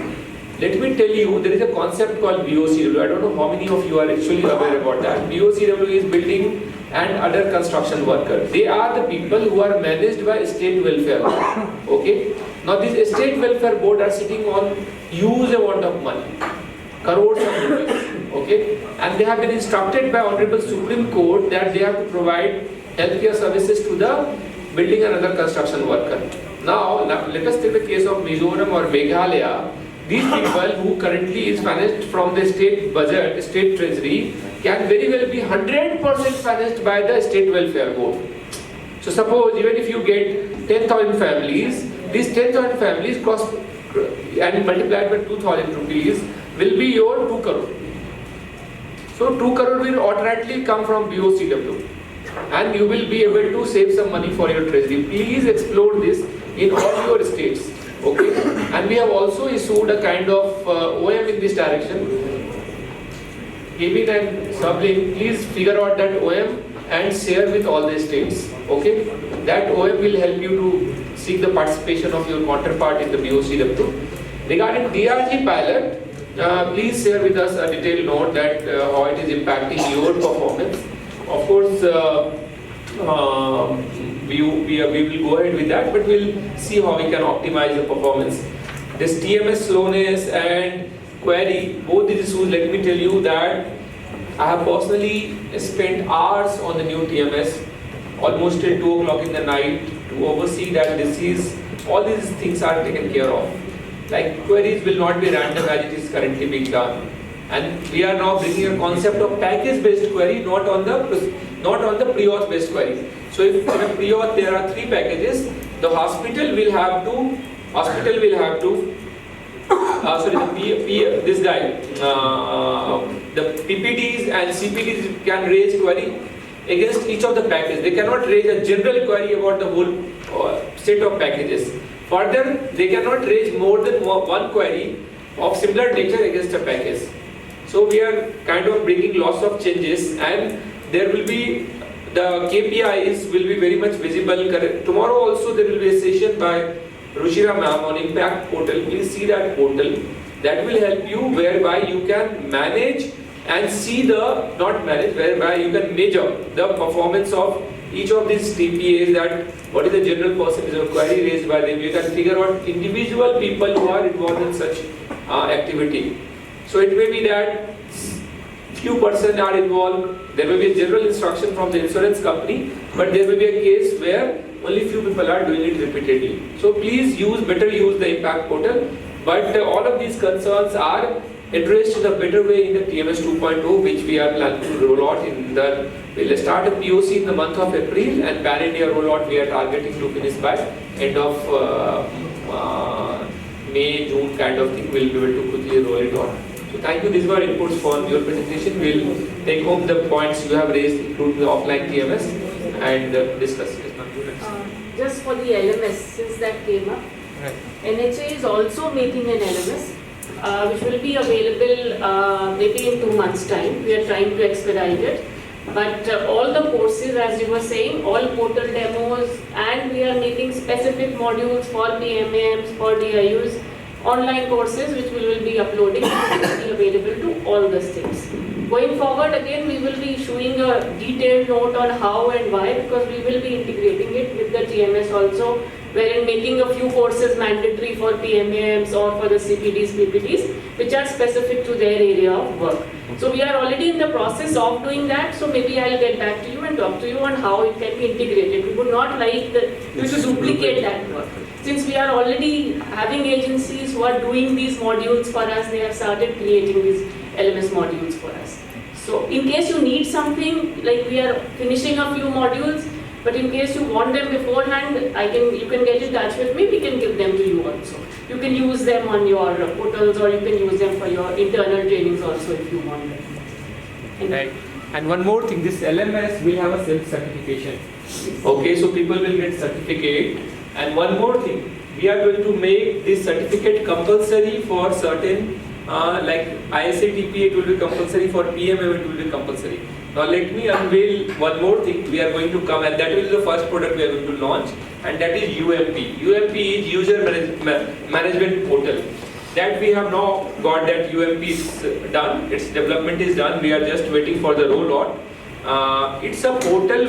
let me tell you, there is a concept called BOCW. I don't know how many of you are actually aware about that. BOCW is building and other construction workers. They are the people who are managed by state welfare. Okay. Now these state welfare board are sitting on huge amount of money, crores of rupees. Okay, and they have been instructed by Honorable Supreme Court that they have to provide healthcare services to the building and other construction worker. Now let us take the case of Mizoram or Meghalaya. These people who currently is financed from the state budget, state treasury, can very well be 100% financed by the state welfare board. So suppose even if you get 10,000 families, these 10,000 families cost and multiplied by 2,000 rupees will be your 2 crore. So 2 crore will automatically come from BOCW, and you will be able to save some money for your treasury. Please explore this in all your states. Okay, and we have also issued a kind of OM in this direction. Kevin and Sublink, please figure out that OM and share with all the states. Okay, that OM will help you to seek the participation of your counterpart in the BOCW. Regarding DRG pilot, please share with us a detailed note that how it is impacting your performance. Of course, we will go ahead with that, but we'll see how we can optimize the performance. This TMS slowness and query, both these issues, let me tell you that I have personally spent hours on the new TMS, almost till 2 o'clock in the night, to oversee that all these things are taken care of. Like queries will not be random as it is currently being done. And we are now bringing a concept of package-based query, not on the pre-auth based query. So if in a pre-auth there are 3 packages, the hospital will have to, the PPDs and CPDs can raise query against each of the packages. They cannot raise a general query about the whole set of packages. Further, they cannot raise more than one query of similar nature against a package. So we are kind of bringing lots of changes, and there will be, the KPIs will be very much visible. Tomorrow also there will be a session by Ruchira ma'am on Impact Portal. Please see that portal. That will help you, whereby you can manage and see whereby you can measure the performance of each of these TPAs, that what is the general percentage of query raised by them. You can figure out individual people who are involved in such activity. So it may be that few person are involved, there will be a general instruction from the insurance company, but there will be a case where only few people are doing it repeatedly. So please better use the Impact Portal, but all of these concerns are addressed in a better way in the TMS 2.0, which we are planning to roll out we'll start a POC in the month of April, and pan-India rollout we are targeting to finish by end of May, June kind of thing. We'll be able to quickly roll it out. So thank you. These were inputs for your presentation. We'll take home the points you have raised, including the offline TMS, and discuss. Just for the LMS, since that came up, right. NHA is also making an LMS, which will be available maybe in 2 months' time. We are trying to expedite it. But all the courses, as you were saying, all portal demos, and we are making specific modules for PMAMs, for DIUs, online courses which we will be uploading and will be available to all the states. Going forward, again, we will be issuing a detailed note on how and why, because we will be integrating it with the TMS also, wherein making a few courses mandatory for PMAMs or for the CPDs, PPDs, which are specific to their area of work. So we are already in the process of doing that, so maybe I'll get back to you and talk to you on how it can be integrated. We would not like you to duplicate that work. Since we are already having agencies who are doing these modules for us, they have started creating these LMS modules for us. So in case you need something, like we are finishing a few modules, but in case you want them beforehand, you can get in touch with me, we can give them to you also. You can use them on your portals, or you can use them for your internal trainings also if you want them. Right. And one more thing, this LMS will have a self-certification. Okay, so people will get certificate. And one more thing, we are going to make this certificate compulsory for certain, like ISA TPA it will be compulsory, for PMM it will be compulsory. Now let me unveil one more thing. We are going to come, and that is the first product we are going to launch, and that is UMP. UMP is User Management Portal. That we have now got that UMP is done, its development is done, we are just waiting for the rollout. It's a portal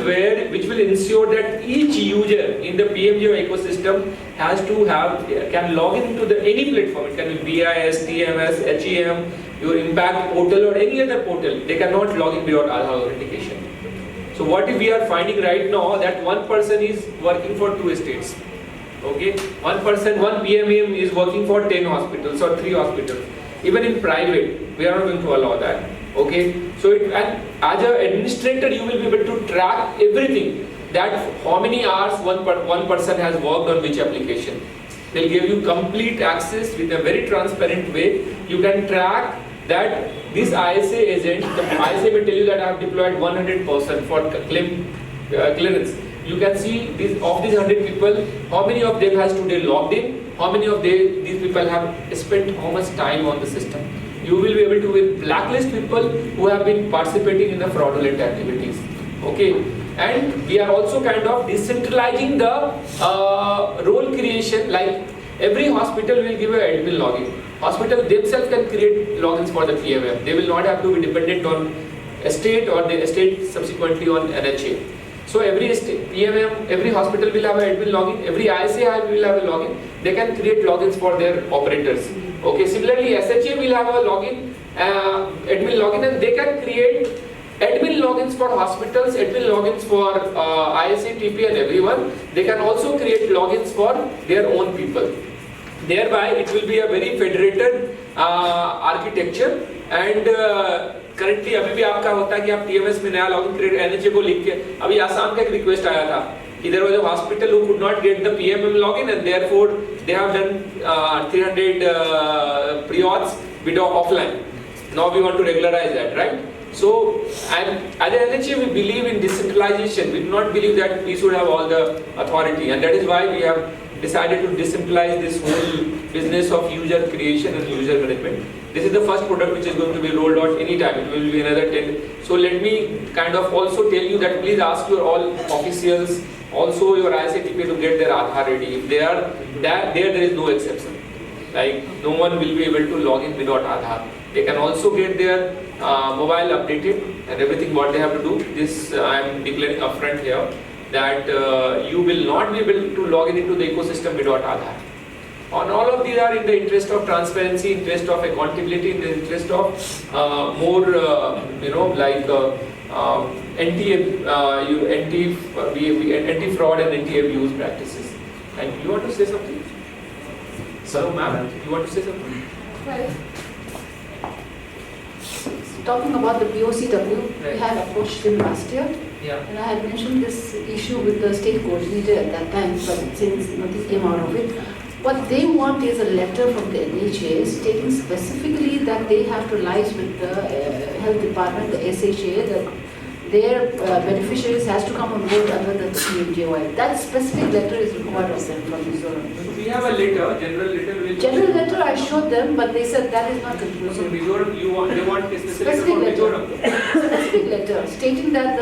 which will ensure that each user in the PMGO ecosystem can log into any platform. It can be BIS, TMS, HEM, your Impact portal, or any other portal. They cannot log in without Aadhaar authentication. So what if we are finding right now that one person is working for 2 states? Okay, one PMM is working for 10 hospitals or 3 hospitals. Even in private, we are not going to allow that. Okay, so and as an administrator, you will be able to track everything, that how many hours one person has worked on which application. They'll give you complete access with a very transparent way. You can track that this ISA agent, the ISA will tell you that I have deployed 100% for claim clearance. You can see of these 100 people, how many of them has today logged in, how many of these people have spent how much time on the system. You will be able to blacklist people who have been participating in the fraudulent activities. Okay, and we are also kind of decentralizing the role creation. Like every hospital will give an admin login. Hospital themselves can create logins for the PMM. They will not have to be dependent on a state, or the state subsequently on NHA. So every PMM, every hospital will have an admin login, every ISA will have a login. They can create logins for their operators. Okay, similarly SHA will have a login, admin login, and they can create admin logins for hospitals, admin logins for ISA, TP and everyone. They can also create logins for their own people. Thereby it will be a very federated architecture, and currently अभी भी आपका होता है कि आप TMS में नया login create NHA को लिख के, अभी आसाम का एक request आया था कि there was a hospital who could not get the PMM login and therefore they have done 300 pre-auths offline. Now we want to regularize that, right? So, and as an NHA we believe in decentralization. We do not believe that we should have all the authority, and that is why we have decided to decentralize this whole business of user creation and user management. This is the first product which is going to be rolled out anytime. It will be another 10. So let me kind of also tell you that please ask your all officials, also your ISATP to get their Aadhaar ready. If they are there is no exception. Like no one will be able to log in without Aadhaar. They can also get their mobile updated and everything what they have to do. This I am declaring upfront here that you will not be able to log in into the ecosystem without Aadhaar. And all of these are in the interest of transparency, interest of accountability, in the interest of more, anti-fraud and anti-abuse practices. And you want to say something? So, ma'am, you want to say something? Well, talking about the BOCW, we had approached him last year. Yeah. And I had mentioned this issue with the state coordinator at that time, but since nothing came out of it. What they want is a letter from the NHA stating specifically that they have to liaise with the health department, the SHA, that their beneficiaries has to come on board under the PMJY. That specific letter is required of them from Mizoram. We have a letter, general letter. General letter I showed them, but they said that is not conclusive. So Mizoram, they want a specific letter. Specific letter stating that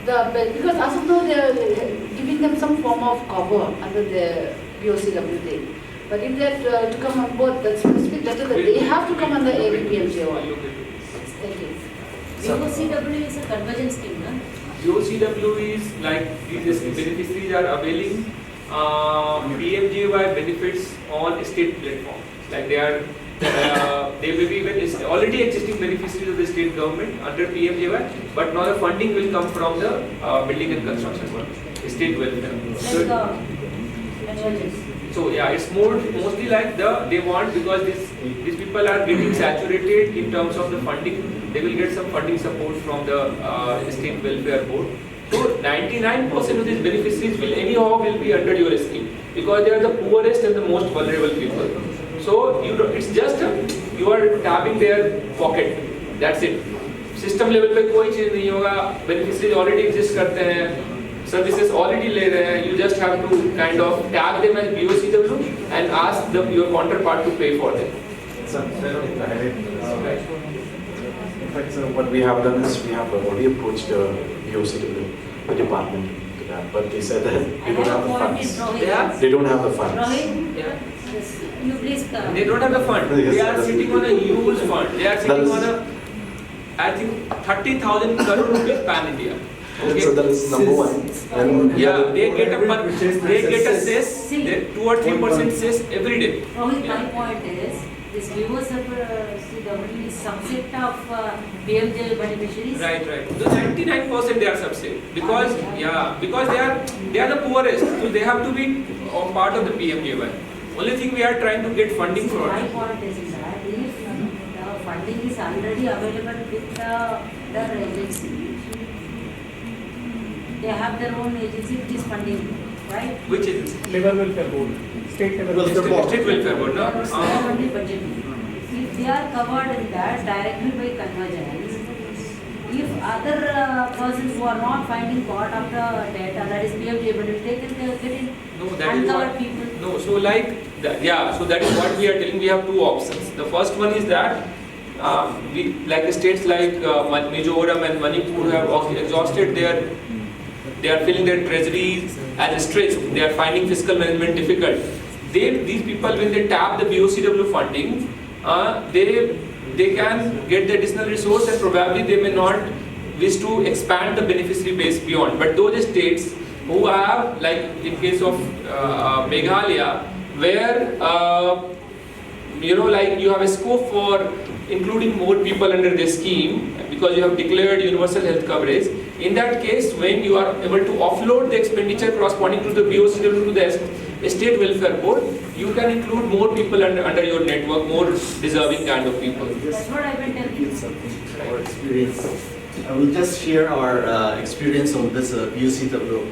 because as of now they are giving them some form of cover under the BOCW thing. But if they are to come on board, that specific letter that they have to come under ABPMJY. Thank you. BOCW is a convergence scheme, no? BOCW is like these beneficiaries are availing PMJY benefits on state platform. Like they may be even already existing beneficiaries of the state government under PMJY, but now the funding will come from the building and construction work, state welfare. So yeah, it's mostly like they want, because these people are getting saturated in terms of the funding. They will get some funding support from the state welfare board. So 99% of these beneficiaries will be under your scheme, because they are the poorest and the most vulnerable people. So it's just you are tapping their pocket. That's it. System level पे कोई चीज नहीं होगा. Beneficiaries already exist करते हैं. Services already ले रहे हैं. You just have to kind of tag them as BOCW and ask your counterpart to pay for them. In fact, what we have done is we have already approached BOCW, the department, to that, but they said that they don't have the funds. They don't have the funds. You please come. They don't have the fund. They are sitting on a huge fund. They are sitting on I think 30,000 crore rupees pan India. Okay. So that is number one. And yeah, they get a cess, 2 or 3% cess every day. Rohit, my point is, this BOCW is subset of BMJ beneficiaries. Right. So 99% they are subset because they are the poorest. So they have to be part of the PMJY. Only thing we are trying to get funding for. My point is that if the funding is already available with their agency, they have their own agency which is funding, right? Which agency? Labor Welfare Board. State Welfare Board. State Welfare Board, no? Only budget. If they are covered in that directly by convergence, if other persons who are not finding part of the data, that is PMJ, but if they can get in uncovered people. No, so like that, so that is what we are telling. We have two options. The first one is that like the states like Mizoram and Manipur have exhausted they are filling their treasuries and stressed. They are finding fiscal management difficult. These people, when they tap the BOCW funding, they can get the additional resource, and probably they may not wish to expand the beneficiary base beyond. But those states who have, like in case of Meghalaya, where like you have a scope for including more people under the scheme because you have declared universal health coverage. In that case, when you are able to offload the expenditure corresponding to the BOCW to the state welfare board, you can include more people under your network, more deserving kind of people. That's what I've been telling you. Our experience. I will just share our experience on this BOCW.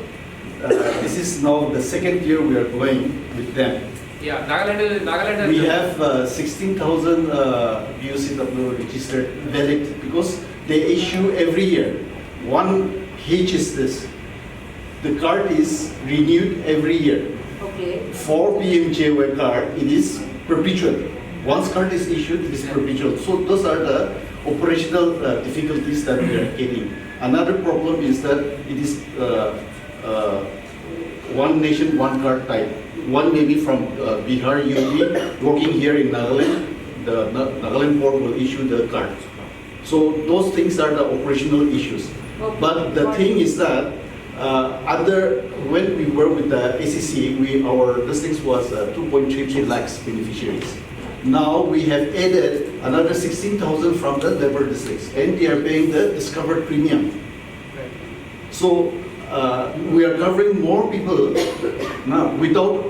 This is now the second year we are going with them. Yeah, Nagaland. We have 16,000 BOCW registered valid because they issue every year. One hitch is this: the card is renewed every year. Okay. For PMJY card, it is perpetual. Once card is issued, it is perpetual. So those are the operational difficulties that we are getting. Another problem is that it is one nation, one card type. One may be from Bihar, UP, working here in Nagaland. The Nagaland board will issue the card. So those things are the operational issues. Okay. But the thing is that when we were with the ACC, our listings was 2.33 lakhs beneficiaries. Now we have added another 16,000 from the labor districts, and they are paying the discovered premium. So we are covering more people now without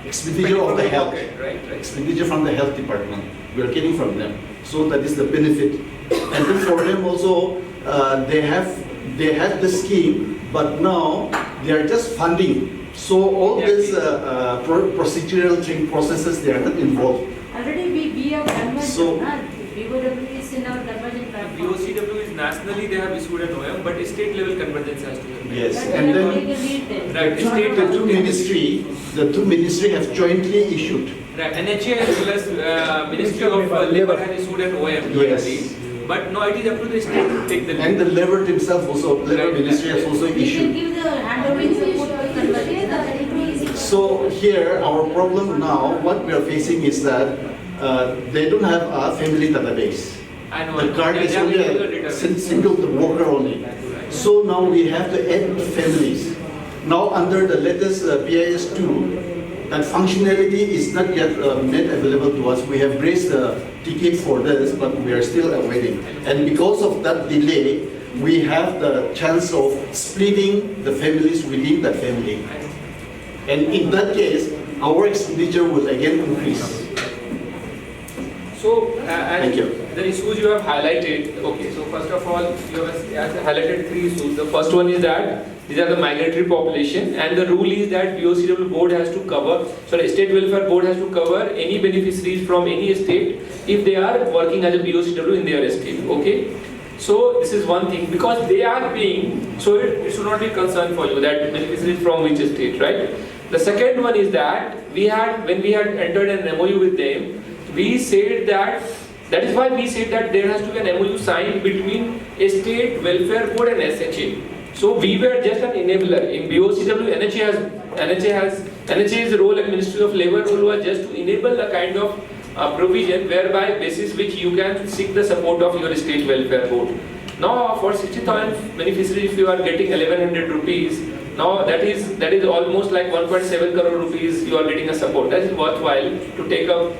expenditure of the health, expenditure from the health department. We are getting from them. So that is the benefit. And then for them also, they have the scheme, but now they are just funding. So all these procedural processes, they are not involved. Already we have converged. So- BOW is in our convergent platform. BOCW is nationally, they have issued an OM, but state level convergence has to happen. Yes, That's and why then we can read them. Right, state the two ministry have jointly issued. Right, NHA as well as Ministry of Labour has issued an OM jointly. Yes. But no, it is up to the state to take the lead. And the labor themselves also, labor ministry has also We can issued. give the handovering support for convergence, that will be easy. So here, our problem now, what we are facing is that they don't have a family database. I know. The card is They have only regular a database. single worker only. So now we have to add families. Now under the latest BIS2, that functionality is not yet made available to us. We have raised the ticket for this, but we are still awaiting. And because of that delay, we have the chance of splitting the families within that family. And in that case, our expenditure will again increase. So, Thank you. The issues you have highlighted, okay, so first of all, you have highlighted 3 issues. The first one is that these are the migratory population, and the rule is that BOCW board has to cover, state welfare board has to cover any beneficiaries from any state if they are working as a BOCW in their state, okay? So this is one thing, because they are paying, so it should not be a concern for you that beneficiaries from which state, right? The second one is that when we had entered an MOU with them, we said that is why we said that there has to be an MOU signed between a state welfare board and SHA. So we were just an enabler. In BOCW, NHA's role and Ministry of Labour role was just to enable the kind of provision whereby basis which you can seek the support of your state welfare board. Now for 60,000 beneficiaries, if you are getting 1100 rupees, now that is almost like 1.7 crore rupees you are getting a support. That is worthwhile to take up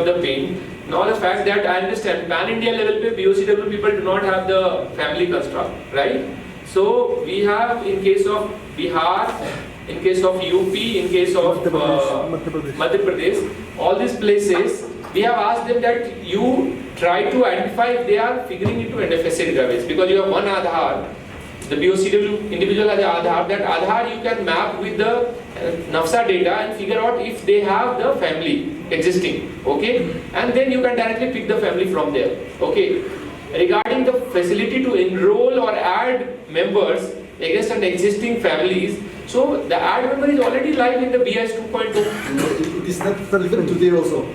the pain. Now the fact that I understand pan-India level pe BOCW people do not have the family construct, right? So we have in case of Bihar, in case of UP, in case of Madhya Pradesh, all these places, we have asked them that you try to identify if they are figuring into NFSA database, because you have one Aadhaar, the BOCW individual has an Aadhaar, that Aadhaar you can map with the NAFSA data and figure out if they have the family existing, okay? And then you can directly pick the family from there, okay? Regarding the facility to enroll or add members against an existing families, so the add member is already live in the BIS 2.2. It is not even today also.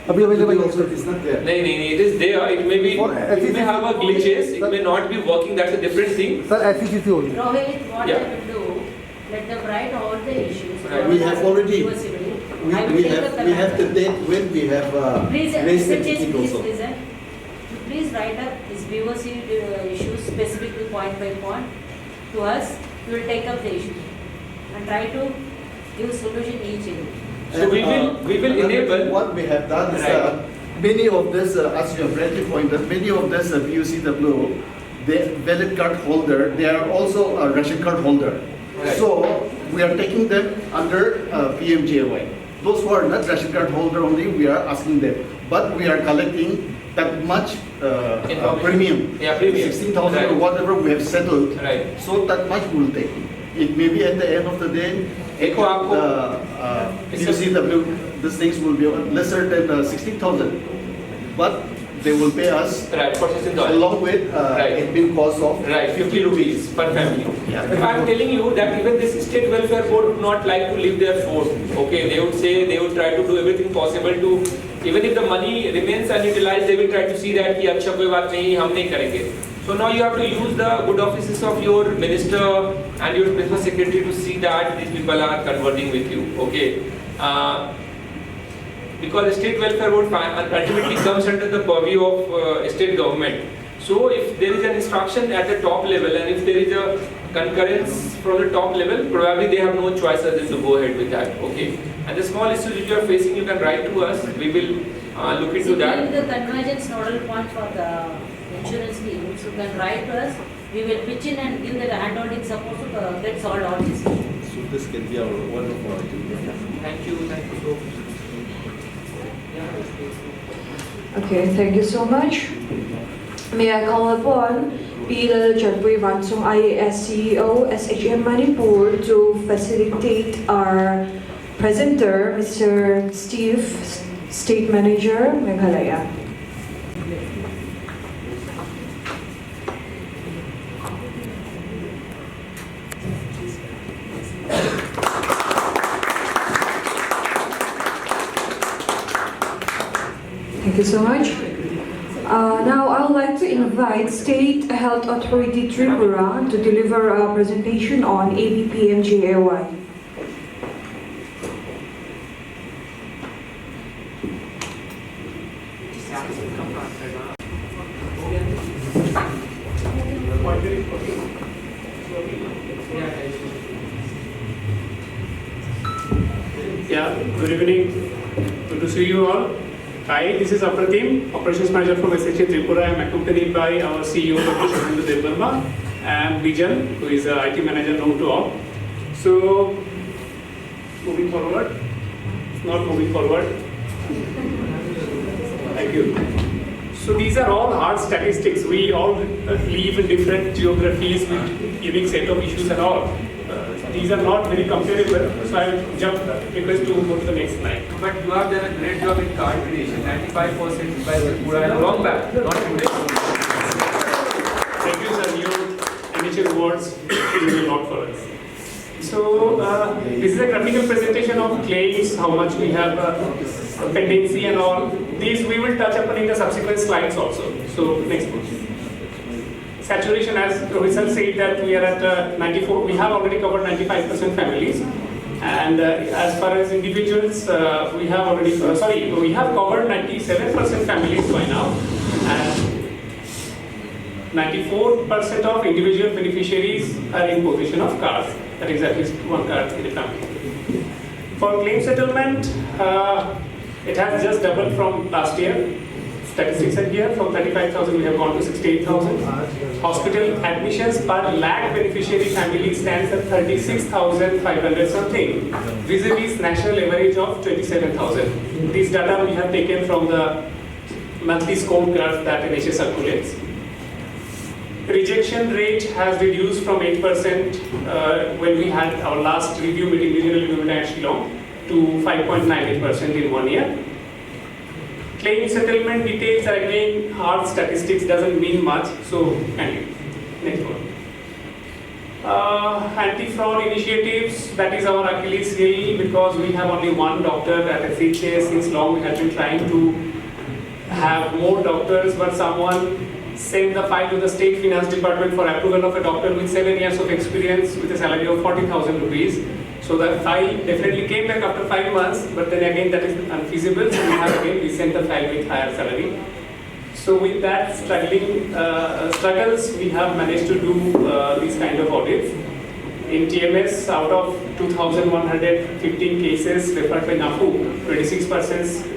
Today also it is not there. No, it is there. It may have a glitches. It may not be working. That's a different thing. Sir, SCCC only. Rohit, what Yeah. I will do, let them write all the issues. Right. We have already, I will we take have the date when we have Please, raised the SHS, ticket please also. listen. Please write up these BOC issues specifically point by point to us, we will take up the issue and try to give solution each area. So we will enable. What we have done is many of this, as you have rightly pointed, many of this PUCW, the valid card holder, they are also a ration card holder. Right. So we are taking them under PMJY. Those who are not ration card holder only, we are asking them. But we are collecting that much premium. Yeah, premium. 16,000 Right. or whatever we have settled. Right. So that much we will take. It may be at the end of the day, PUCW, these things will be lesser than 16,000. But they will pay us for 16,000 along with admin cost of 50 rupees per family. Yeah. If I am telling you that even this state welfare board would not like to leave their fort, okay, they would say they would try to do everything possible to, even if the money remains unutilized, they will try to see that कि अच्छा कोई बात नहीं हम नहीं करेंगे. So now you have to use the good offices of your minister and your principal secretary to see that these people are converging with you, okay. Because the state welfare board ultimately comes under the purview of state government. So if there is an instruction at the top level and if there is a concurrence from the top level, probably they have no choice other than to go ahead with that. Okay. And the small issues which you are facing, you can write to us. We will look into that. The convergence nodal point for the insurance scheme, so you can write to us. We will pitch in and give the hand-holding support to get solved all these issues. So this can be our wonderful idea. Thank you so much. Okay, thank you so much. May I call upon P. Jadpui Vansung, IAS CEO, SHM Manipur, to facilitate our presenter, Mr. Steve, State Manager, Meghalaya. Thank you so much. Now I would like to invite State Health Authority Tripura to deliver a presentation on ABPMJAY. Yeah, good evening. Good to see you all. Hi, this is Apratim, Operations Manager from SHA Tripura. I am accompanied by our CEO, Dr. Shubhendu Devvarma, and Bijan, who is the IT Manager known to all. So, moving forward. Not moving forward. Thank you. So these are all hard statistics. We all live in different geographies with unique set of issues and all. These are not very comparable, so I will request to go to the next slide. But you have done a great job in card creation, 95% by Tripura, long back, not today. Thank you, sir. Your initial words mean a lot for us. So this is a graphical presentation of claims, how much we have pendency and all. These we will touch upon in the subsequent slides also. So next one. Saturation, as Rohit sir said, that we are at 94. We have already covered 95% families, and as far as individuals, we have already we have covered 97% families by now, and 94% of individual beneficiaries are in possession of cards. That is at least one card in the family. For claim settlement, it has just doubled from last year. Statistics are here, from 35,000 we have gone to 68,000. Hospital admissions per lakh beneficiary family stands at 36,500 something, vis-a-vis national average of 27,000. This data we have taken from the monthly scorecards that NHS circulates. Rejection rate has reduced from 8% when we had our last review meeting, regional review meeting at Shillong, to 5.98% in 1 year. Claim settlement details are again hard statistics, doesn't mean much, so next one. Anti-fraud initiatives, that is our Achilles heel, because we have only one doctor at SHA. Since long we have been trying to have more doctors, but someone sent the file to the State Finance Department for approval of a doctor with 7 years of experience with a salary of 40,000 rupees. So the file definitely came back after 5 months, but then again that is unfeasible. So we have again resent the file with higher salary. So with that struggles, we have managed to do these kind of audits. In TMS, out of 2,115 cases referred by NAFU,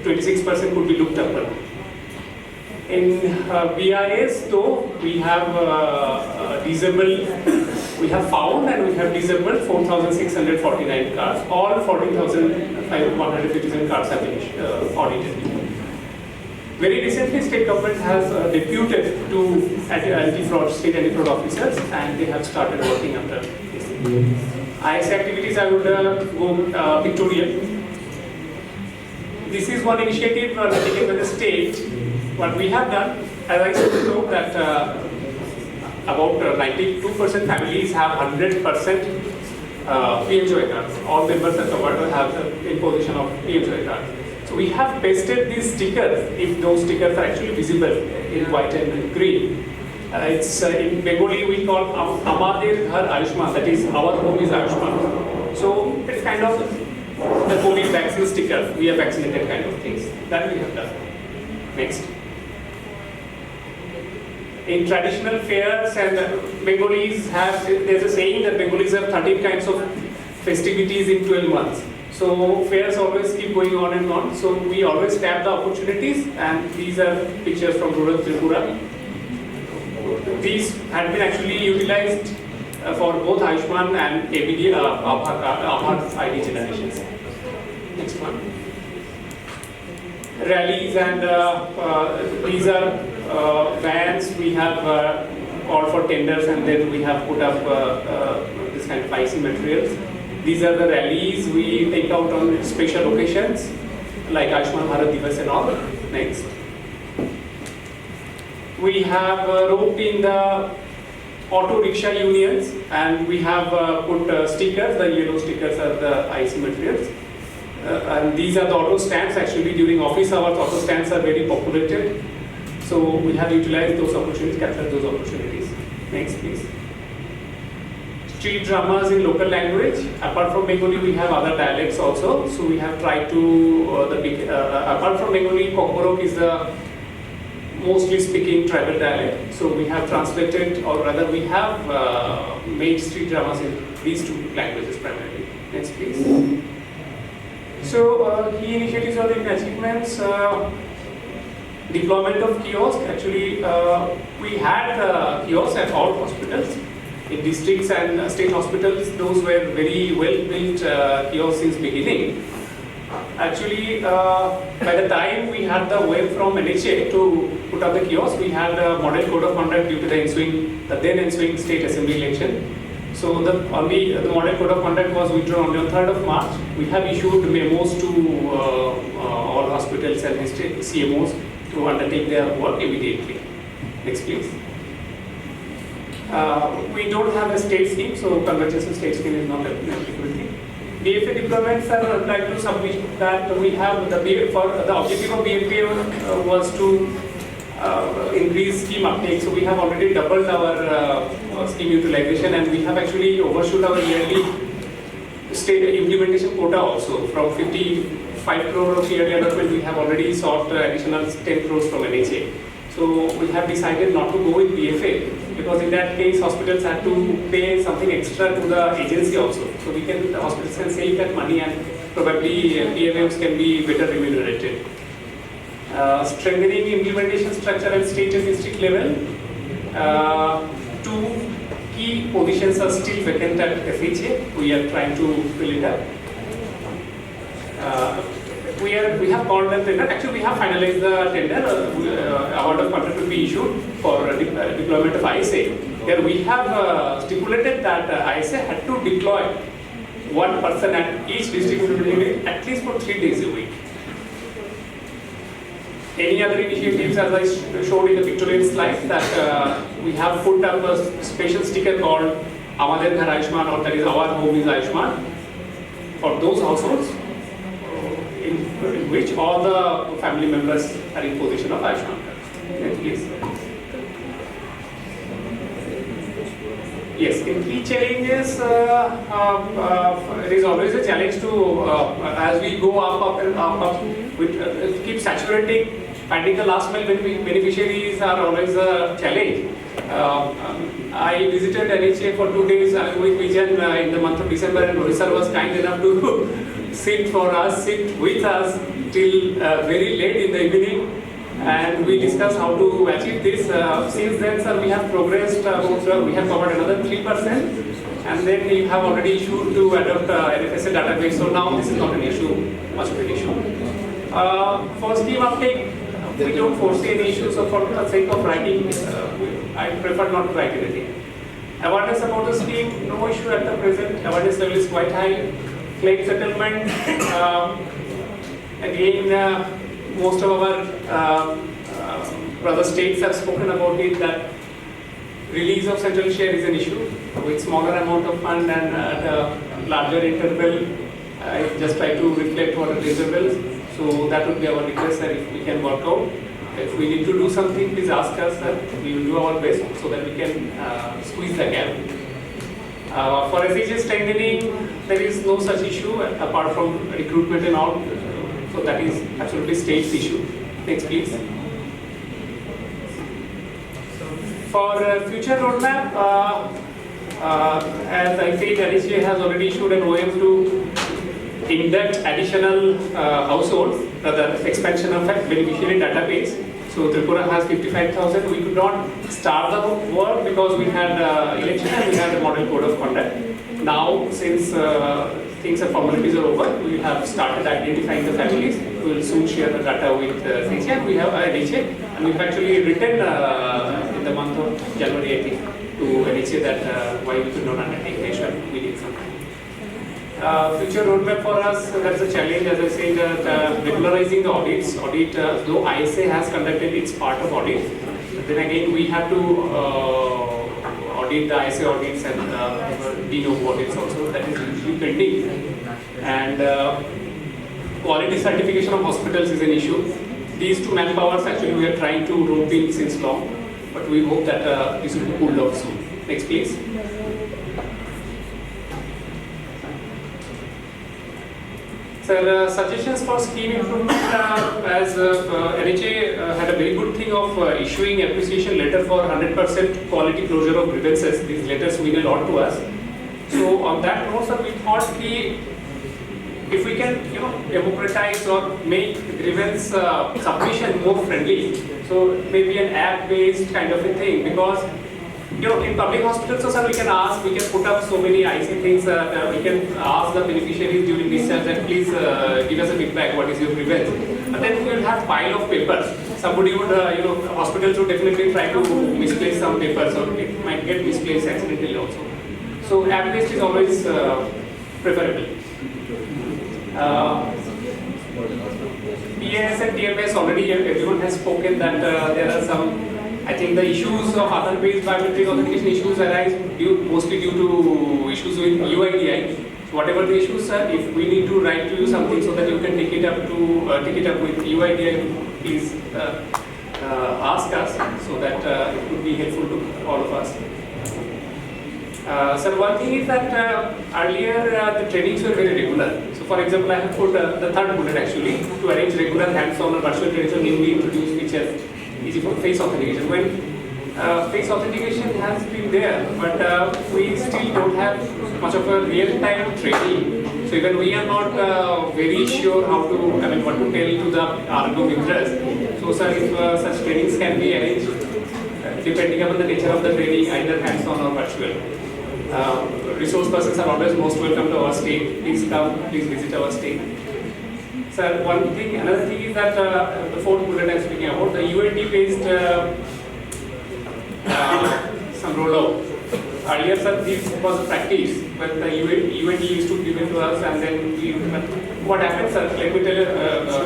26% could be looked upon. In BIS, though, we have we have found and we have disabled 4,649 cars. All 14,157 cars have been audited. Very recently, state government has deputed two state anti-fraud officers, and they have started working under this. IS activities, I would go pictorial. This is one initiative taken by the state. What we have done, as I said before, that about 92% families have 100% PMJOY cards. All members are covered to have the imposition of PMJOY cards. So we have pasted these stickers, if those stickers are actually visible in white and green. It's in Bengali we call Amader Ghar Ayushman, that is our home is Ayushman. So it's kind of the COVID vaccine sticker, we are vaccinated kind of things. That we have done. Next. In traditional fairs, and Bengalis have, there's a saying that Bengalis have 13 kinds of festivities in 12 months. So fairs always keep going on and on. So we always tap the opportunities, and these are pictures from rural Tripura. These had been actually utilized for both Ayushman and ABD Aadhaar ID generations. Next one. Rallies, and these are vans. We have called for tenders, and then we have put up this kind of IC materials. These are the rallies we take out on special occasions, like Ayushman Bharat Divas and all. Next. We have roped in the auto rickshaw unions, and we have put stickers. The yellow stickers are the IC materials. And these are the auto stands. Actually, during office hours, auto stands are very populated. So we have utilized those opportunities, captured those opportunities. Next, please. Street dramas in local language. Apart from Bengali, we have other dialects also. So we have tried to, apart from Bengali, Kokorok is the mostly speaking tribal dialect. So we have translated, or rather we have made street dramas in these two languages primarily. Next, please. So key initiatives or achievements. Deployment of kiosk. Actually, we had kiosks at all hospitals. In districts and state hospitals, those were very well built kiosks since beginning. Actually, by the time we had the wave from NHA to put up the kiosk, we had a model code of conduct due to the then ensuing state assembly election. So the model code of conduct was withdrawn on the 3rd of March. We have issued memos to all hospitals and CMOs to undertake their work immediately. Next, please. We don't have a state scheme, so convergence of state scheme is not applicable. BFA deployments are like to submit that we have the objective of BFA was to increase scheme uptake. So we have already doubled our scheme utilization, and we have actually overshoot our yearly state implementation quota also. From 55 crore of yearly allotment, we have already sought additional 10 crores from NHA. So we have decided not to go with BFA, because in that case hospitals have to pay something extra to the agency also. So the hospitals can save that money, and probably PMMs can be better remunerated. Strengthening implementation structure at state and district level. Two key positions are still vacant at FHA. We are trying to fill it up. We have called the tender. Actually, we have finalized the tender. Award of contract will be issued for deployment of ISA. Here we have stipulated that ISA had to deploy one person at each district unit at least for 3 days a week. Any other initiatives, as I showed in the pictorial slide, that we have put up a special sticker called Amader Ghar Ayushman, or that is our home is Ayushman, for those households in which all the family members are in possession of Ayushman. Next, please. Yes, in key challenges, it is always a challenge to, as we go up, it keeps saturating finding the last mile beneficiaries are always a challenge. I visited NHA for 2 days with Vijan in the month of December, and Rohit sir was kind enough to sit with us till very late in the evening, and we discussed how to achieve this. Since then, sir, we have progressed. We have covered another 3%. And then we have already issued to adopt NFSA database, so now this is not an issue, much of an issue. For scheme uptake, we don't foresee any issues, so for the sake of writing, I prefer not to write anything. Awareness about the scheme, no issue at the present, awareness level is quite high. Claim settlement, again, most of our brother states have spoken about it, that release of central share is an issue. With smaller amount of fund and at a larger interval, I just try to reflect what are the intervals. So that would be our request, that if we can work out. If we need to do something, please ask us, we will do our best so that we can squeeze the gap. For SHA strengthening, there is no such issue apart from recruitment and all. So that is absolutely state's issue. Next, please. For future roadmap, as I said, NHA has already issued an OM to induct additional households, the expansion of beneficiary database. So Tripura has 55,000. We could not start the work because we had election and we had the model code of conduct. Now, since things and formalities are over, we have started identifying the families. We will soon share the data with NHA. We have NHA, and we've actually written in the month of January, I think, to NHA that why we could not undertake nation, we need some time. Future roadmap for us, that's a challenge, as I said, regularizing the audits. Though ISA has conducted its part of audit, then again we have to audit the ISA audits and de novo audits also, that is usually pending. And quality certification of hospitals is an issue. These two manpowers actually we are trying to rope in since long, but we hope that this will be pulled off soon. Next, please. Sir, suggestions for scheme improvement, as NHA had a very good thing of issuing appreciation letter for 100% quality closure of grievances. These letters mean a lot to us. So on that note, sir, we thought if we can, democratize or make grievance submission more friendly, so maybe an app-based kind of a thing, because in public hospitals, so sir, we can put up so many IC things, we can ask the beneficiaries during discharge that please give us a feedback, what is your grievance? But then we will have pile of papers. Somebody would, hospitals would definitely try to misplace some papers, or it might get misplaced accidentally also. So app-based is always preferable. PAS and TMS already everyone has spoken that there are some, I think the issues of Aadhaar-based biometric authentication issues arise mostly due to issues with UIDI. So whatever the issues are, if we need to write to you something so that you can take it up with UIDI, please ask us so that it would be helpful to all of us. So one thing is that earlier the trainings were very regular. So for example, I have put the third bullet actually to arrange regular hands-on or virtual trainings are newly introduced, which has easy for face authentication. When face authentication has been there, but we still don't have much of a real-time training. So even we are not very sure how to, what to tell to the Argo Mitras. So sir, if such trainings can be arranged, depending upon the nature of the training, either hands-on or virtual. Resource persons are always most welcome to our state. Please come, please visit our state. Sir, another thing is that the fourth bullet I'm speaking about, the UID-based some rollout. Earlier, sir, this was a practice, but the UID used to give it to us, and then what happened, sir? Let me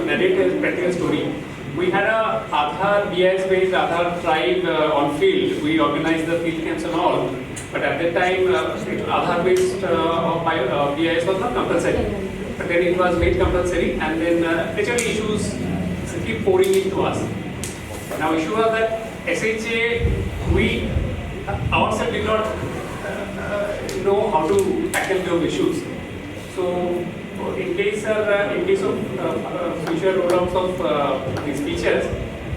narrate a practical story. We had a Aadhaar BIS-based Aadhaar tribe on field. We organized the field camps and all, but at that time, Aadhaar-based BIS was not compulsory. But then it was made compulsory, and then naturally issues keep pouring into us. Now issue was that SHA, we ourselves did not know how to tackle those issues. So in case of future rollouts of these features,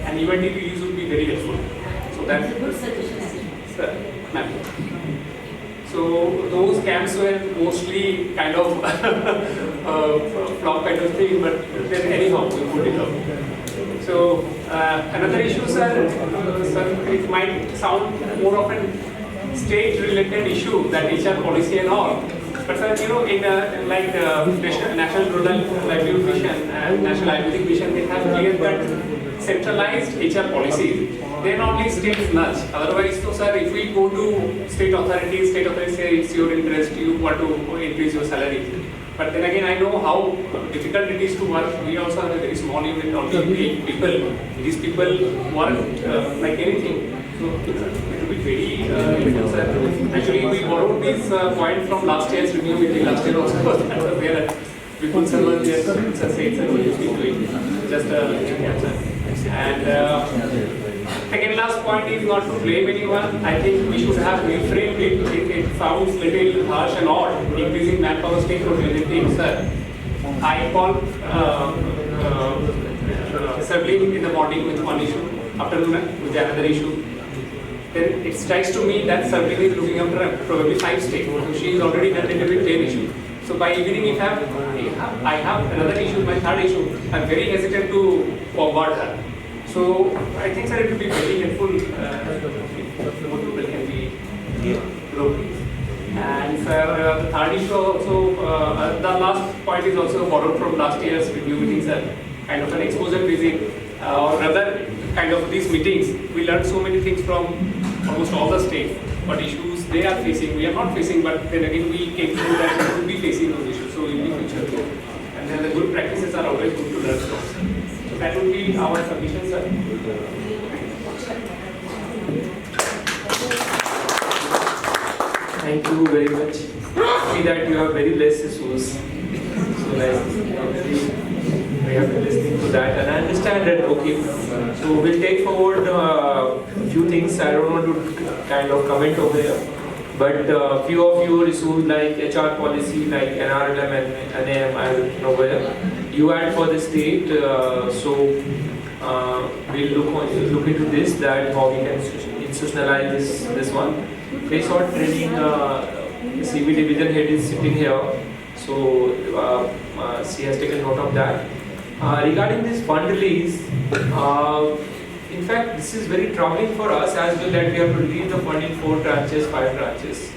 and event release would be very helpful. So that's a good suggestion. Sir, ma'am. So those camps were mostly kind of flop kind of thing, but then anyhow we put it up. So another issue, sir, it might sound more of a state-related issue, that HR policy and all. But sir, you know, in National Rural Livelihood Mission and National Ayurvedic Mission, they have clear-cut centralized HR policies. Then only states nudge. Otherwise, so sir, if we go to state authorities say it's your interest, you want to increase your salary. But then again, I know how difficult it is to work. We also have a very small unit, only 8 people. These people work like anything. So it will be very difficult, sir. Actually, we borrowed this point from last year's review meeting. Last year also, that was there. People sir was there, sir said, sir, we used to do it. Just sir. And second last point is not to blame anyone. I think we should have reframed it. It sounds little harsh and odd, increasing manpower stakeholder things, sir. I call settling in the morning with one issue, afternoon with another issue. Then it strikes to me that Sabri is looking after probably 5 states. So she is already done it with 10 issues. So by evening, if I have another issue, my third issue, I'm very hesitant to forward her. So I think, sir, it will be very helpful if more people can be grouped. And sir, the third issue also, the last point is also borrowed from last year's review meeting, sir. Kind of an exposure visit, or rather, kind of these meetings. We learned so many things from almost all the states. What issues they are facing, we are not facing, but then again we came to that we will be facing those issues. So in the future, and then the good practices are always good to learn from. So that would be our submission, sir. Thank you very much. See that you have very less issues. So we have been listening to that, and I understand that. Okay, so we'll take forward a few things. I don't want to kind of comment over here, but few of your issues like HR policy, like NRLM and NAM, I don't know where you add for the state. So we'll look into this, that how we can institutionalize this one. Face out training, CB division head is sitting here, so she has taken note of that. Regarding this fund release, in fact, this is very troubling for us as well, that we have to release the fund in 4 tranches, 5 tranches.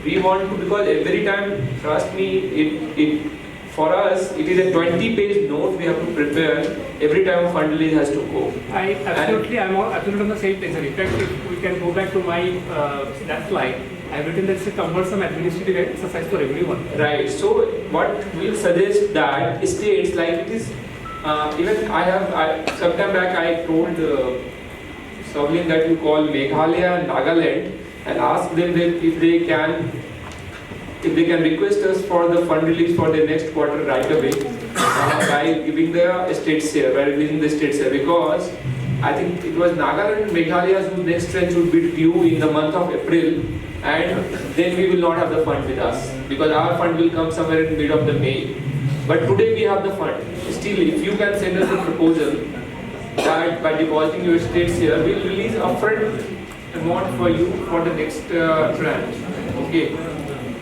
We want to, because every time, trust me, for us, it is a 20-page note we have to prepare every time a fund release has to go. I'm absolutely on the same page. In fact, if we can go back to my that slide, I've written that it's a cumbersome administrative exercise for everyone. Right. So what we'll suggest that states like it is. Even sometime back I told Savlin that you call Meghalaya and Nagaland and ask them that if they can request us for the fund release for the next quarter right away by giving the states share, by releasing the states share, because I think it was Nagaland and Meghalaya's next tranche would be due in the month of April, and then we will not have the fund with us because our fund will come somewhere in mid of the May. But today we have the fund. Still, if you can send us a proposal that by depositing your states here, we will release upfront amount for you for the next tranche. Okay.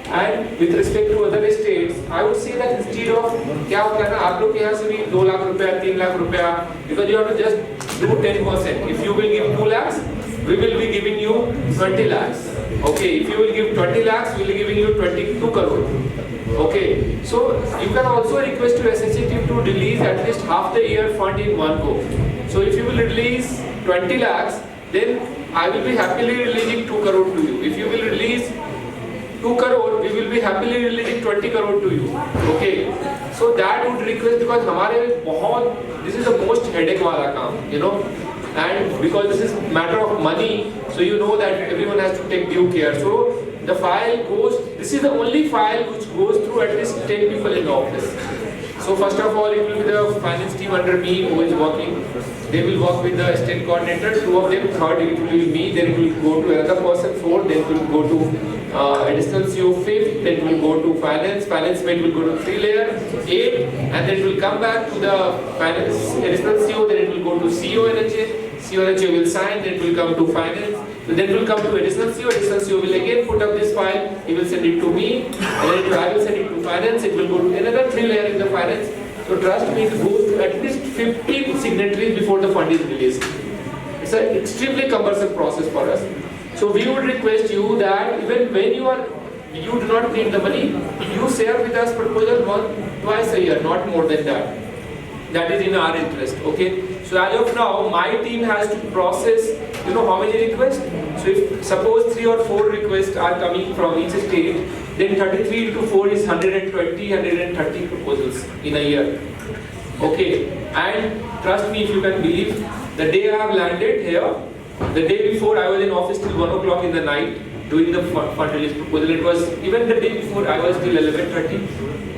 And with respect to other states, I would say that instead of क्या होता है ना, आप लोग के यहाँ से भी 2 लाख रुपया, 3 लाख रुपया, because you have to just do 10%. If you will give 2 lakhs, we will be giving you 20 lakhs. Okay. If you will give 20 lakhs, we will be giving you 22 crore. Okay, so you can also request your SHA team to release at least half the year fund in one go. So if you will release 20 lakhs, then I will be happily releasing 2 crore to you. If you will release 2 crore, we will be happily releasing 20 crore to you. Okay, so that would request, because this is the most headache wala kaam, you know, and because this is matter of money, so you know that everyone has to take due care. So the file goes, this is the only file which goes through at least 10 people in the office. So first of all, it will be the finance team under me who is working. They will work with the state coordinator, 2 of them, third it will be me, then it will go to another person, 4, then it will go to additional CO 5th, then it will go to finance mate will go to 3 layer, 8, and then it will come back to the finance additional CO, then it will go to CO NHA, CEO and HO will sign, then it will come to finance, so then it will come to additional CEO will again put up this file, he will send it to me, and then I will send it to finance, it will go to another 3 layer in the finance. So trust me, it goes to at least 50 signatories before the fund is released. It's an extremely cumbersome process for us. So we would request you that even when you do not need the money, you share with us proposal twice a year, not more than that. That is in our interest, okay? So as of now, my team has to process, you know how many requests? So if suppose 3 or 4 requests are coming from each state, then 33 into 4 is 130 proposals in a year. Okay, and trust me, if you can believe, the day I have landed here, the day before I was in office till 1 o'clock in the night doing the fund release proposal. It was even the day before I was till 11:30.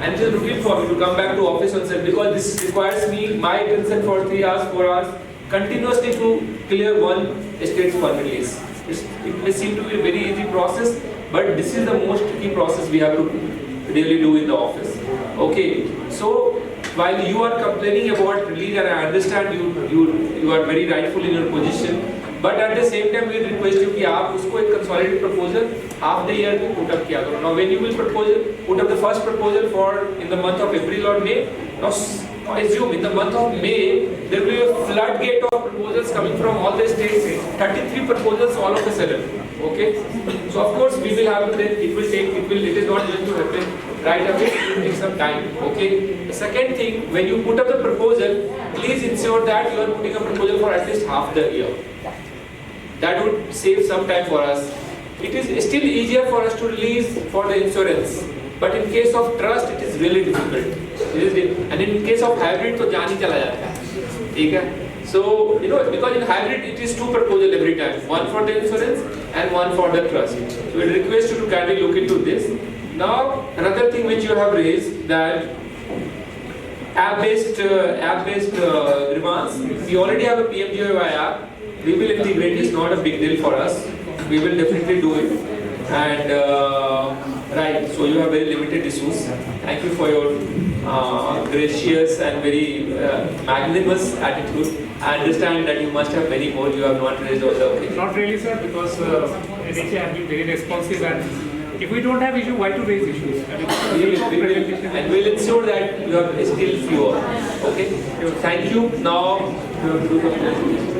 And it is routine for me to come back to office on set because this requires me, my attention for 3 hours, 4 hours, continuously to clear one state's fund release. It may seem to be a very easy process, but this is the most tricky process we have to really do in the office. Okay, so while you are complaining about release, and I understand you are very rightful in your position, but at the same time we request you कि आप उसको एक consolidated proposal half the year में put up किया करो. Now when you will put up the first proposal for in the month of April or May, now assume in the month of May there will be a floodgate of proposals coming from all the states, 33 proposals all of a sudden. Okay, so of course we will have to then it is not going to happen right away, it will take some time. Okay, the second thing, when you put up the proposal, please ensure that you are putting a proposal for at least half the year. That would save some time for us. It is still easier for us to release for the insurance, but in case of trust it is really difficult. And in case of hybrid तो जान ही चला जाता है, ठीक है? So you know, because in hybrid it is 2 proposals every time, one for the insurance and one for the trust. So we request you to kindly look into this. Now another thing which you have raised, that app-based grievance. We already have a PMGOY app. We will integrate. It's not a big deal for us. We will definitely do it. And right, so you have very limited issues. Thank you for your gracious and very magnanimous attitude. I understand that you must have many more. You have not raised all the occasions. Not really, sir, because NHA has been very responsive, and if we don't have issue, why to raise issues? And we'll ensure that you are still fewer. Okay? Thank you. Now you have to do the presentation.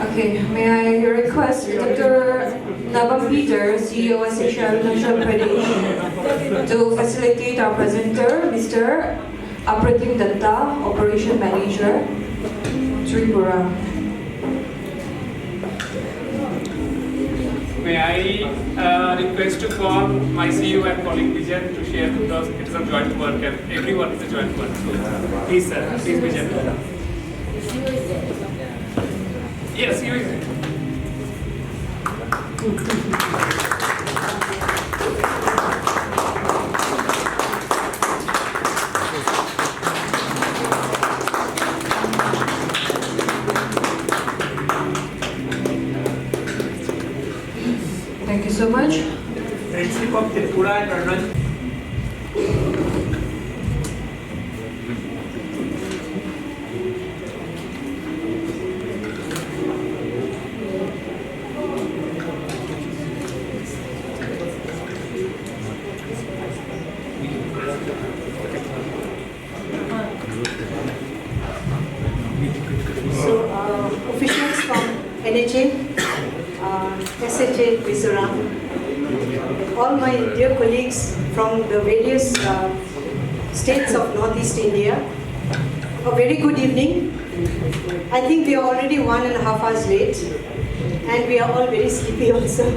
Okay, may I request Dr. Nabam Peter, CEO of Arunachal Pradesh, to facilitate our presenter, Mr. Apratim Datta, Operation Manager, Tripura. May I request to call my CEO and colleague Vijan to share, because it is a joint work and everyone is a joint work. So please sir, please Vijan. Yes, CEO is there. Thank you so much. Friendship of Tripura and Arunachal. So, officials from NHA, SHA, Mizoram, all my dear colleagues from the various states of Northeast India, a very good evening. I think we are already 1.5 hours late, and we are all very sleepy also.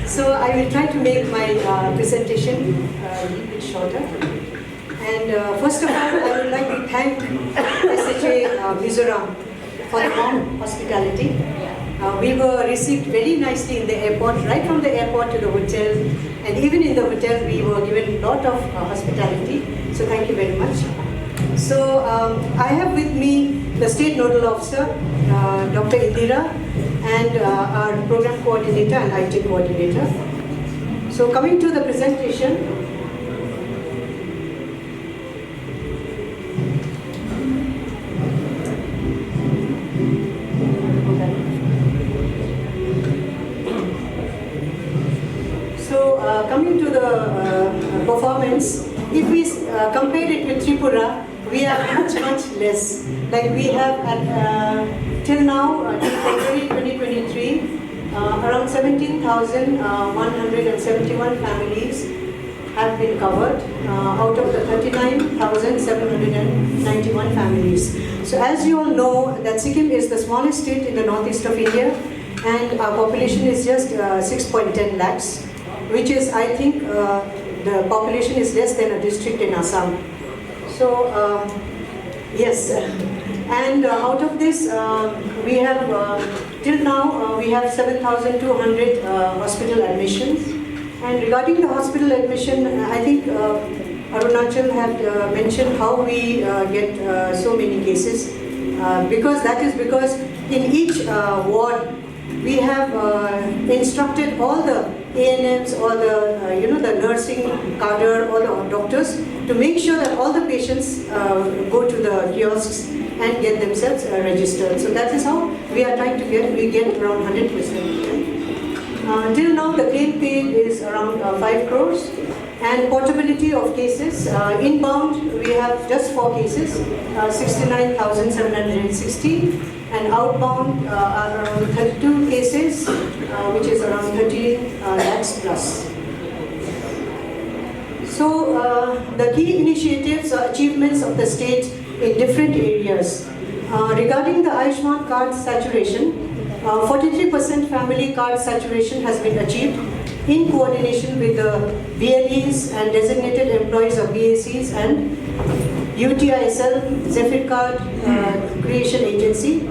So I will try to make my presentation a little bit shorter. And first of all, I would like to thank SHA Mizoram for the warm hospitality. We were received very nicely in the airport, right from the airport to the hotel, and even in the hotel we were given a lot of hospitality. So thank you very much. So I have with me the State Nodal Officer, Dr. Indira, and our Program Coordinator and IT Coordinator. So coming to the presentation, performance, if we compare it with Tripura, we are much less. Like we have till now, till February 2023, around 17,171 families have been covered out of the 39,791 families. So as you all know, that Sikkim is the smallest state in the northeast of India, and our population is just 6.10 lakhs, which is, I think, the population is less than a district in Assam. So, yes, and out of this, we have, till now, we have 7,200 hospital admissions. And regarding the hospital admission, I think Arunachal had mentioned how we get so many cases. Because in each ward, we have instructed all the ANMs or the the nursing cadre or the doctors to make sure that all the patients go to the kiosks and get themselves registered. So that is how we are trying to get around 100%. Till now the claim paid is around 5 crores, and portability of cases, inbound we have just 4 cases, 69,760, and outbound around 32 cases, which is around 13 lakhs plus. So the key initiatives or achievements of the state in different areas. Regarding the Ayushman card saturation, 43% family card saturation has been achieved in coordination with the BLEs and designated employees of BACs and UTISL, Zephyr Card Creation Agency.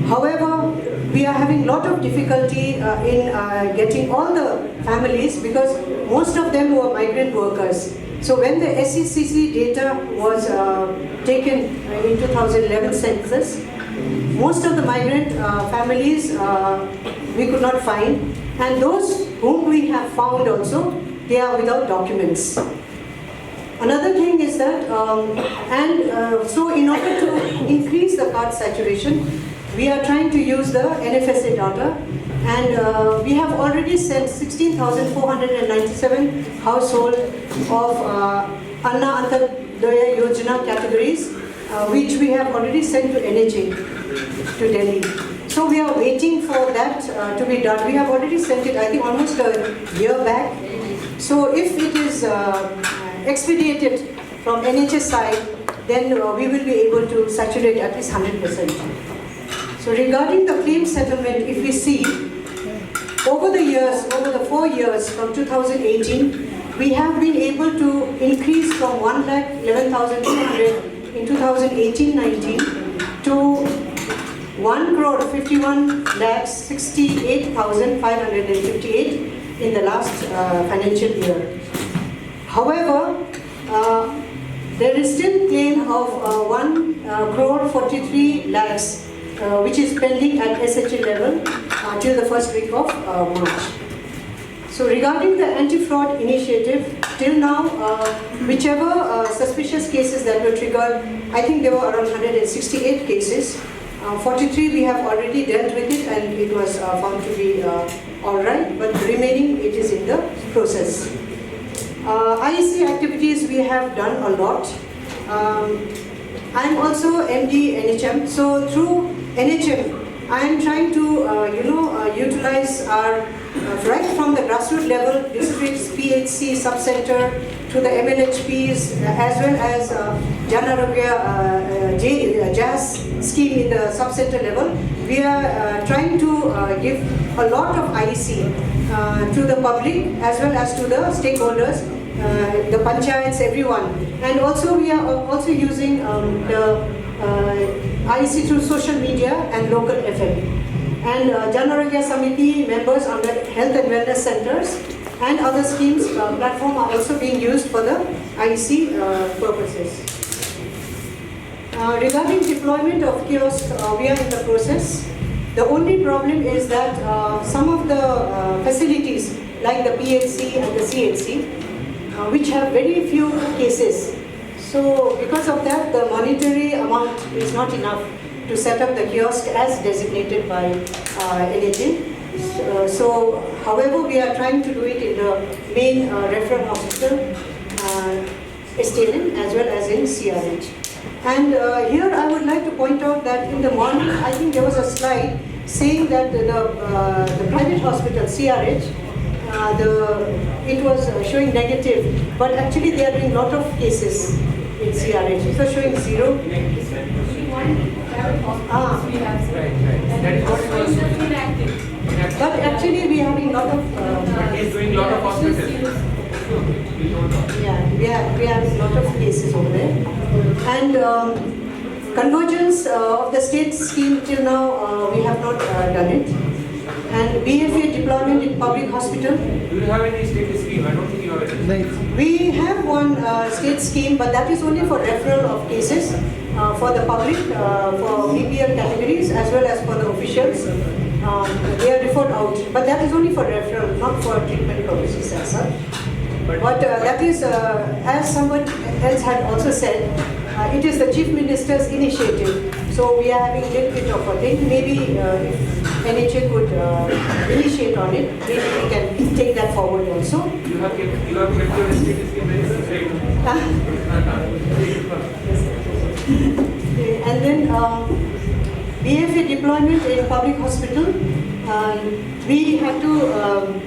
However, we are having a lot of difficulty in getting all the families because most of them were migrant workers. So when the SECC data was taken in 2011 census, most of the migrant families we could not find, and those whom we have found also, they are without documents. Another thing is that, so in order to increase the card saturation, we are trying to use the NFSA data, and we have already sent 16,497 households of Anna Antyodaya Yojana categories, which we have already sent to NHA, to Delhi. So we are waiting for that to be done. We have already sent it, I think, almost a year back. So if it is expedited from NHS side, then we will be able to saturate at least 100%. So regarding the claim settlement, if we see, over the years, over the 4 years from 2018, we have been able to increase from 1,11,200 in 2018-19 to 1,51,68,558 in the last financial year. However, there is still claim of 1,43 lakhs, which is pending at SHA level till the first week of March. So regarding the anti-fraud initiative, till now, whichever suspicious cases that were triggered, I think there were around 168 cases. 43 we have already dealt with it and it was found to be alright, but the remaining it is in the process. IEC activities we have done a lot. I am also MD NHM, so through NHM I am trying to utilize our right from the grassroots level, districts, PHC, subcenter, to the MLHPs, as well as Jan Arogya JAS scheme in the subcenter level. We are trying to give a lot of IEC to the public as well as to the stakeholders, the panchayats, everyone. And also we are also using the IEC through social media and local FM. And Jan Arogya Samiti members on the health and wellness centers and other schemes platform are also being used for the IEC purposes. Regarding deployment of kiosks, we are in the process. The only problem is that some of the facilities like the PHC and the CHC, which have very few cases. So because of that, the monetary amount is not enough to set up the kiosk as designated by NHA. So, however, we are trying to do it in the main referral hospital, STLN, as well as in CRH. And here I would like to point out that in the morning, I think there was a slide saying that the private hospital, CRH, it was showing negative, but actually they are doing lot of cases in CRH. It was showing 0. But actually we are having lot of... He's doing lot of hospitals. Yeah, we are having lot of cases over there. And convergence of the state scheme till now, we have not done it. And BFA deployment in public hospital. Do you have any state scheme? I don't think you have it. We have one state scheme, but that is only for referral of cases for the public, for BPL categories, as well as for the officials. They are referred out, but that is only for referral, not for treatment purposes as such. But that is, as someone else had also said, it is the Chief Minister's initiative. So we are having a little bit of a thing. Maybe if NHA could initiate on it, maybe we can take that forward also. You have kept your state scheme very And then BFA deployment in public hospital. We had to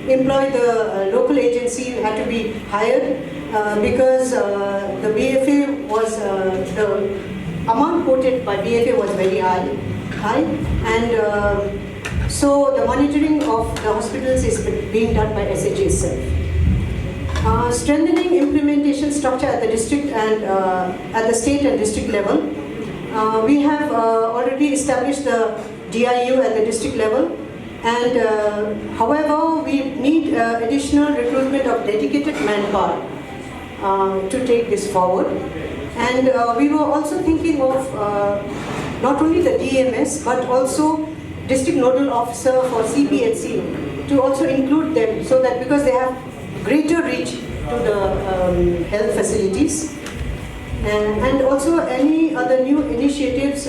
employ the local agency, had to be hired because the BFA was, the amount quoted by BFA was very high, and so the monitoring of the hospitals is being done by SHA itself. Strengthening implementation structure at the district and at the state and district level. We have already established the DIU at the district level, and however, we need additional recruitment of dedicated manpower to take this forward. And we were also thinking of not only the DMS, but also district nodal officer for CPHC to also include them, so that because they have greater reach to the health facilities. And also any other new initiatives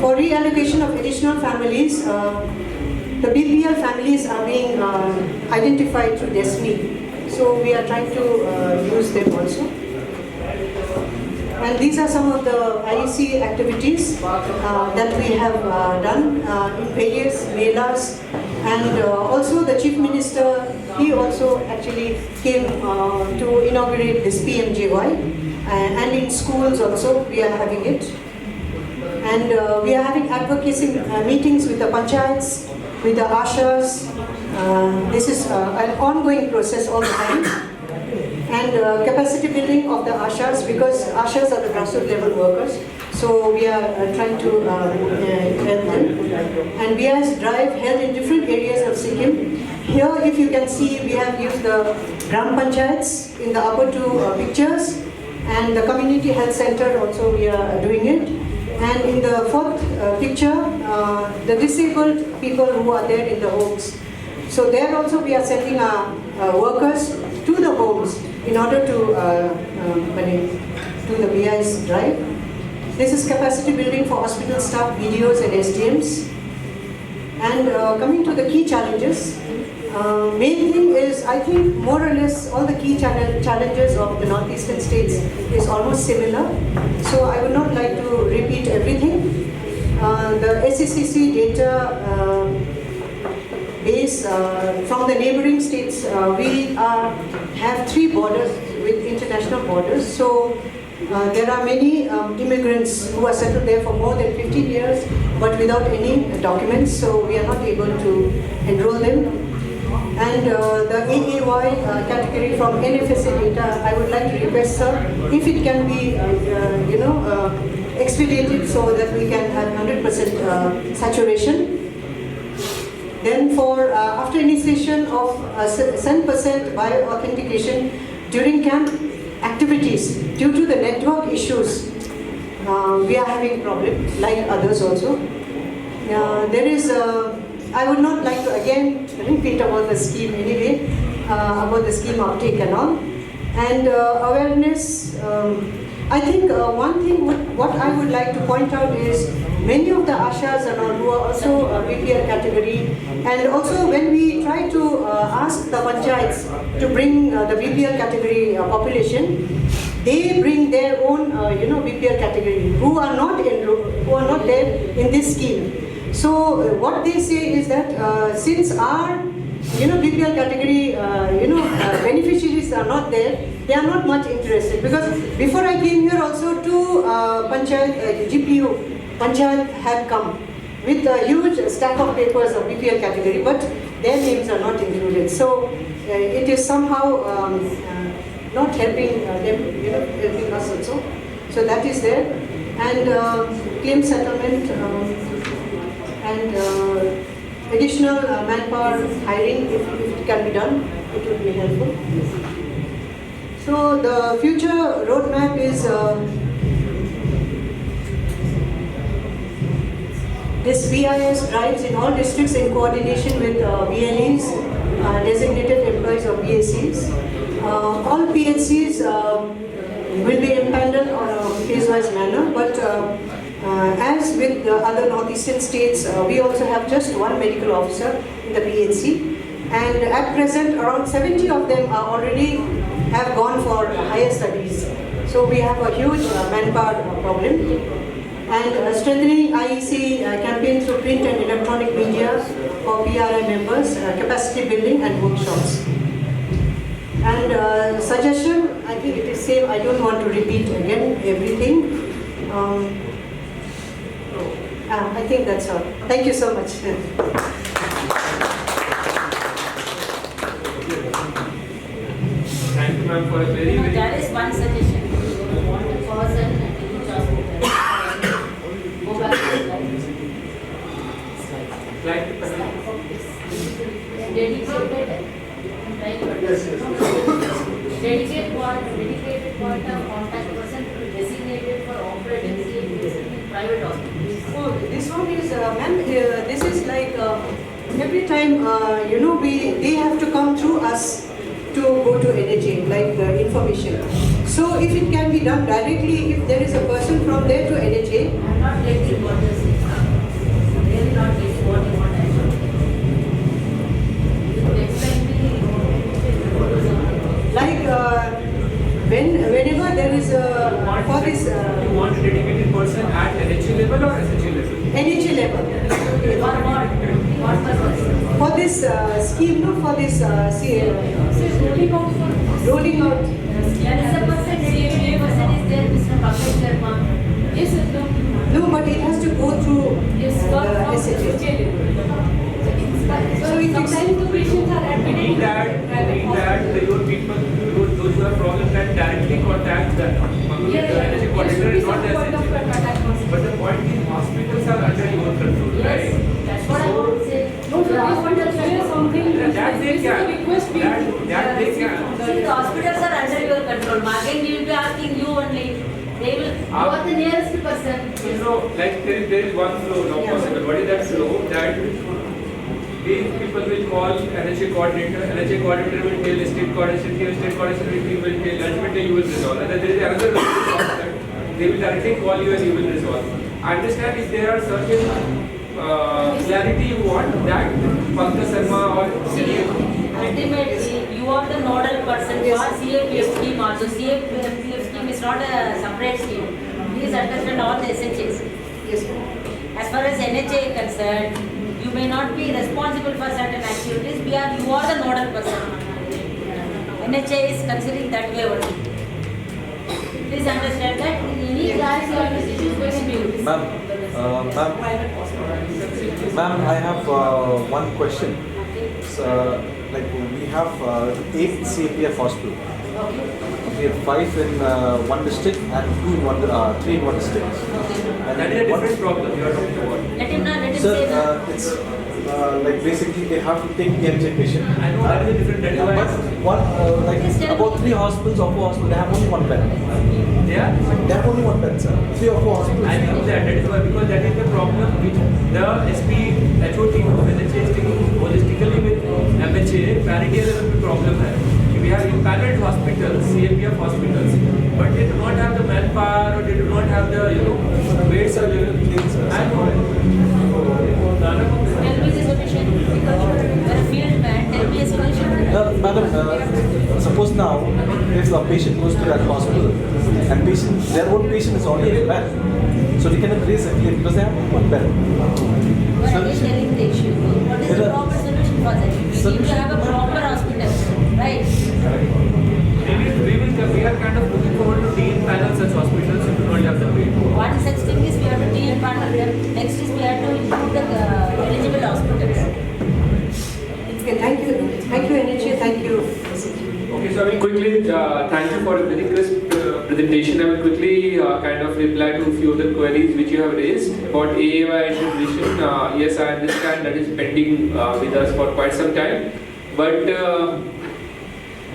for reallocation of additional families. The BPL families are being identified through Destiny. So we are trying to use them also. And these are some of the IEC activities that we have done in various melas. And also the Chief Minister, he also actually came to inaugurate this PMJY. And in schools also, we are having it. And we are having advocacy meetings with the panchayats, with the ashas. This is an ongoing process all the time. And capacity building of the ashas, because ashas are the grassroots level workers. So we are trying to help them. And BIS drive held in different areas of Sikkim. Here, if you can see, we have used the Gram Panchayats in the upper two pictures. And the community health center also we are doing it. And in the fourth picture, the disabled people who are there in the homes. So there also we are sending our workers to the homes in order to do the BIS drive. This is capacity building for hospital staff, BDOs and SDMs. And coming to the key challenges, main thing is, I think more or less all the key challenges of the northeastern states is almost similar. So I would not like to repeat everything. The SCCC data base from the neighboring states, we have 3 borders with international borders. So there are many immigrants who are settled there for more than 15 years, but without any documents, so we are not able to enroll them. And the AAY category from NFSA data, I would like to request, sir, if it can be, expedited so that we can have 100% saturation. Then for after initiation of 7% bio-authentication during camp activities, due to the network issues, we are having problem, like others also. There is, I would not like to again repeat about the scheme anyway, about the scheme uptake and all. And awareness, I think one thing what I would like to point out is many of the ashas and all who are also BPL category, and also when we try to ask the panchayats to bring the BPL category population, they bring their own BPL category who are not there in this scheme. So what they say is that since our BPL category beneficiaries are not there, they are not much interested, because before I came here also two panchayat GPU panchayat had come with a huge stack of papers of BPL category, but their names are not included. So it is somehow not helping them, helping us also. So that is there, and claim settlement and additional manpower hiring, if it can be done, it would be helpful. So the future roadmap is this BIS drives in all districts in coordination with BLEs, designated employees of BACs. All PHCs will be empaneled on a phase-wise manner, but as with the other northeastern states, we also have just one medical officer in the PHC, and at present around 70 of them are already have gone for higher studies. So we have a huge manpower problem. And strengthening IEC campaign through print and electronic media for PRI members, capacity building and workshops. And suggestion, I think it is same, I don't want to repeat again everything. I think that's all. Thank you so much. Thank you, ma'am, for a very, very... There is one suggestion. You want to pause and each hospital. Go back to the slide. Dedicated point of contact person designated for operating in private hospitals. Oh, this one is, ma'am, this is like every time, they have to come through us to go to NHA, like information. So if it can be done directly, if there is a person from there to NHA. I'm not getting what you're saying. I'm really not getting what you want to explain me. Like whenever there is for this. You want a dedicated person at NHA level or SHA level? NHA level. What purpose? For this scheme, no, for this rolling out. There is a person, dedicated person is there, Mr. Pankaj Sharma. Yes, sir. No, but it has to go through SHA. So sometimes the patients are admitted. Mean that your people, those who have problems, can directly contact the NHA coordinator and not the SHA. But the point is, hospitals are under your control, right? That's what I want to say. No, sir, I want to say something. That they can. That they can. See, the hospitals are under your control. Market will be asking you only. They will. You are the nearest person. Like there is one flow now possible. What is that flow? That these people will call NHA coordinator will tell state coordinator will tell, ultimately you will resolve. And then there is another that they will directly call you and you will resolve. I understand if there are certain clarity you want, that Pankaj Sharma or CA. Ultimately, you are the nodal person for CAPF scheme also. CAPF scheme is not a separate scheme. Please understand all the SHAs. Yes. As far as NHA is concerned, you may not be responsible for certain activities. You are the nodal person. NHA is considering that way only. Please understand that any class you have issues very big. Ma'am, I have one question. Like we have 8 CAPF hospitals. We have 5 in one district and 3 in one district. And that is a different problem you are talking about. Let him Sir, say that. it's like basically they have to take PMJ patient. I know that is a different. That is why. But about 3 hospitals or 4 hospitals, they have only one bed. They have only one bed, sir. 3 or 4 hospitals. I know that is why, because that is the problem with the SP HO team. When they change taking holistically with MHA, parity level में problem है. We have empaneled hospitals, CMPF hospitals, but they do not have the manpower or they do not have the beds available. Madam, suppose now, if a patient goes to that hospital and their own patient is already in bed, so they cannot raise a claim because they have one bed. But I is telling the issue. What is the proper solution for that? We need to have a proper hospital, right? We are kind of looking forward to de-empanel such hospitals if we don't have the bed. One such thing is we have to de-empanel them. Next is we have to improve the eligible hospitals. Okay, thank you, NHA, thank you. Okay, so I will quickly thank you for a very crisp presentation. I will quickly kind of reply to a few other queries which you have raised about AAY integration. Yes, I understand that is pending with us for quite some time, but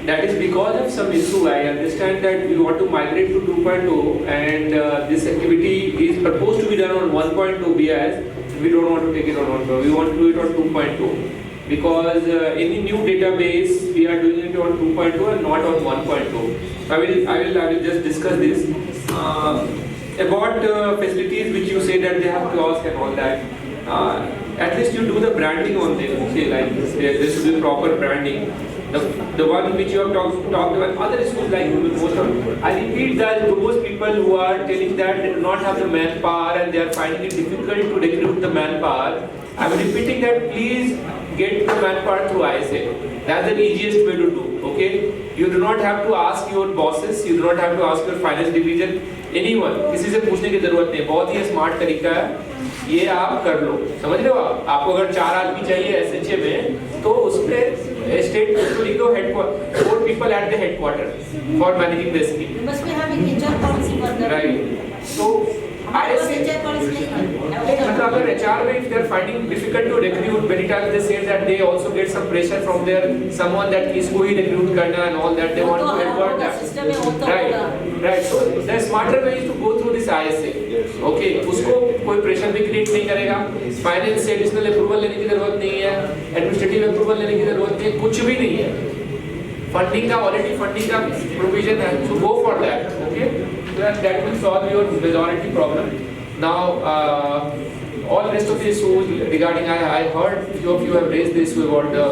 that is because of some issue. I understand that we want to migrate to 2.0 and this activity is proposed to be done on 1.2 BIS. We don't want to take it on 1.0. We want to do it on 2.2. Because any new database we are doing it on 2.2 and not on 1.2. I will just discuss this about facilities which you say that they have kiosk and all that. At least you do the branding on them. Say like there should be proper branding. The one which you have talked about, other schools like most of, I repeat that those people who are telling that they do not have the manpower and they are finding it difficult to recruit the manpower. I am repeating that please get the manpower through ISA. That's the easiest way to do. Okay? You do not have to ask your bosses. You do not have to ask your finance division. Anyone. किसी से पूछने की जरूरत नहीं. बहुत ही smart तरीका है. ये आप कर लो. समझ रहे हो आप? आपको अगर 4 आदमी चाहिए SHA में, तो उसपे state उसको लिख दो headquarter. 4 people at the headquarter for managing the scheme. You must be having HR policy for that. Right. So HR policy मतलब अगर HR में if they are finding difficult to recruit, many times they say that they also get some pressure from their someone that इसको ही recruit करना and all that they want to avoid that. Right. So the smarter way is to go through this ISA. Okay. उसको कोई pressure भी create नहीं करेगा. Finance से additional approval लेने की जरूरत नहीं है. Administrative approval लेने की जरूरत नहीं है. कुछ भी नहीं है. Funding का already funding का provision है. So go for that. Okay. That will solve your majority problem. Now, all rest of the issues regarding, I heard few of you have raised this about the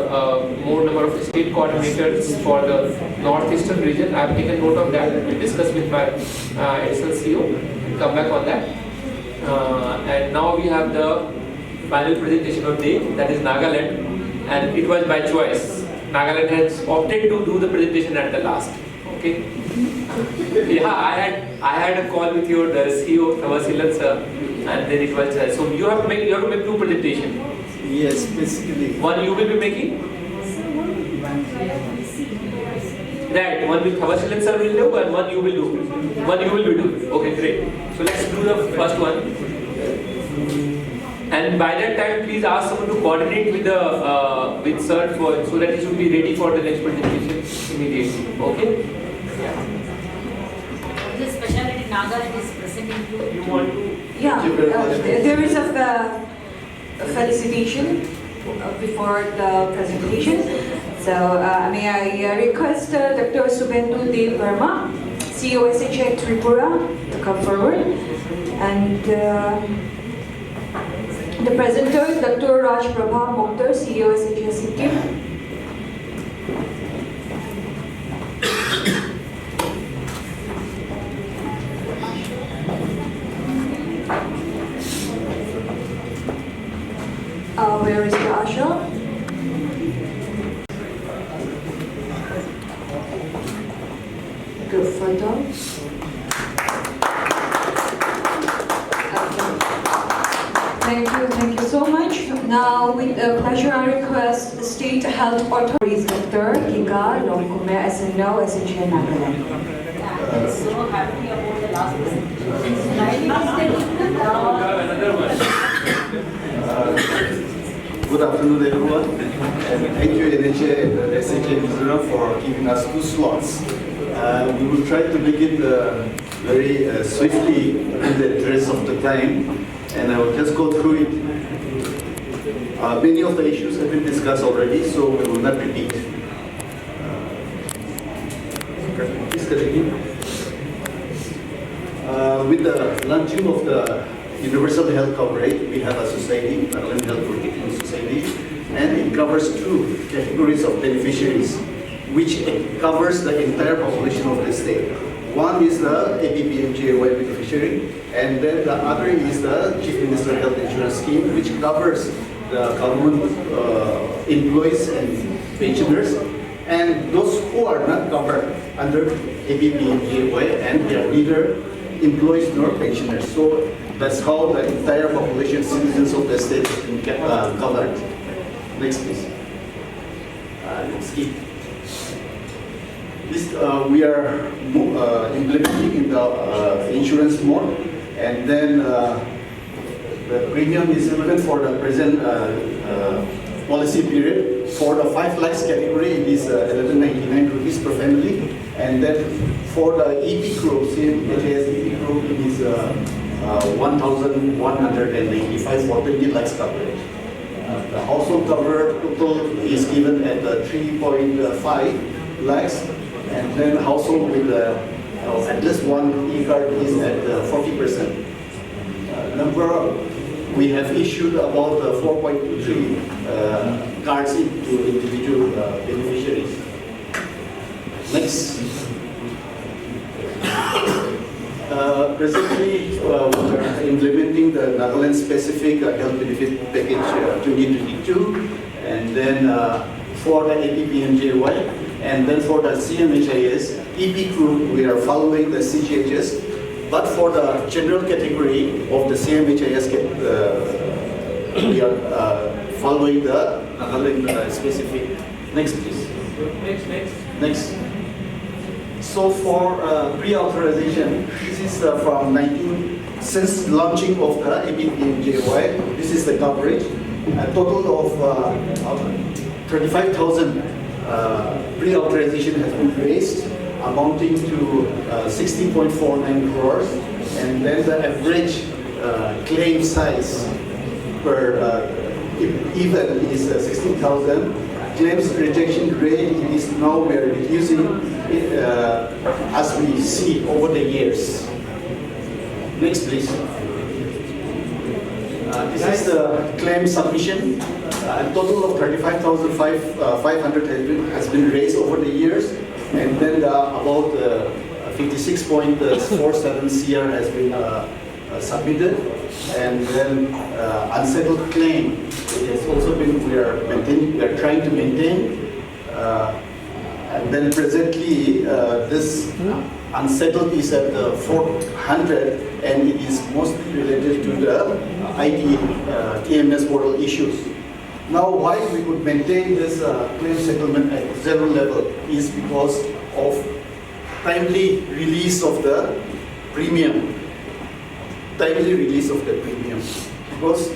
more number of state coordinators for the northeastern region. I have taken note of that. We'll discuss with my additional CEO. We'll come back on that. And now we have the final presentation of the day, that is Nagaland, and it was by choice. Nagaland has opted to do the presentation at the last. Okay. Yeah, I had a call with your CEO Tawasilan sir, and then it was so you have to make two presentations. Yes, basically. One you will be making. That one with Tawasilan sir will do, and one you will do. One you will be doing. Okay, great. So let's do the first one. And by that time, please ask someone to coordinate with the with sir so that he should be ready for the next presentation immediately. Okay. This specialty Nagaland is presenting to you want to. Yeah, there is a felicitation before the presentation. So may I request Dr. Subendu Dev Verma, CEO SHA Tripura, to come forward. And the presenter, Dr. Raj Prabha Mokhtar, CEO SHA Sikkim. Where is the Asha? Good photo. Thank you so much. Now, with pleasure, I request State Health Authorities Dr. Kika Longkumer SNO SHA Nagaland. I'm so happy about the last presentation. Good afternoon, everyone, and thank you, NHA and SHA Tripura, for giving us 2 slots. We will try to make it very swiftly in the interest of the time, and I will just go through it. Many of the issues have been discussed already, so we will not repeat. Please continue. With the launching of the universal health coverage, we have a society, Nagaland Health Protection Society, and it covers two categories of beneficiaries, which covers the entire population of the state. One is the APPMJY beneficiary, and then the other is the Chief Minister Health Insurance Scheme, which covers the government employees and pensioners, and those who are not covered under APPMJY, and they are neither employees nor pensioners. So that's how the entire population, citizens of the state, has been covered. Next, please. Let's keep. This we are implementing in the insurance mode, and then the premium is even for the present policy period. For the 5 lakhs category, it is 1199 rupees per family, and then for the EP group, same HAS EP group, it is 1,195 for 20 lakhs coverage. The household cover total is given at 3.5 lakhs, and then household with at least one e-card is at 40%. We have issued about 4.23 cards to individual beneficiaries. Next. Presently, we are implementing the Nagaland specific health benefit package 2022, and then for the APPMJY, and then for the CMHIS EP group, we are following the CGHS, but for the general category of the CMHIS, we are following the Nagaland specific. Next, please. Next. So for pre-authorization, this is since launching of the APPMJY, this is the coverage. A total of 35,000 pre-authorization has been raised, amounting to 16.49 crores, and then the average claim size per event is 16,000. Claims rejection rate is now we are reducing it, as we see over the years. Next, please. This is the claim submission. A total of 35,500 has been raised over the years, and then about 56.47 CR has been submitted, and then unsettled claim, it has also been, we are trying to maintain, and then presently this unsettled is at 400, and it is mostly related to the IT TMS portal issues. Now, why we could maintain this claim settlement at 0 level is because of timely release of the premium. Because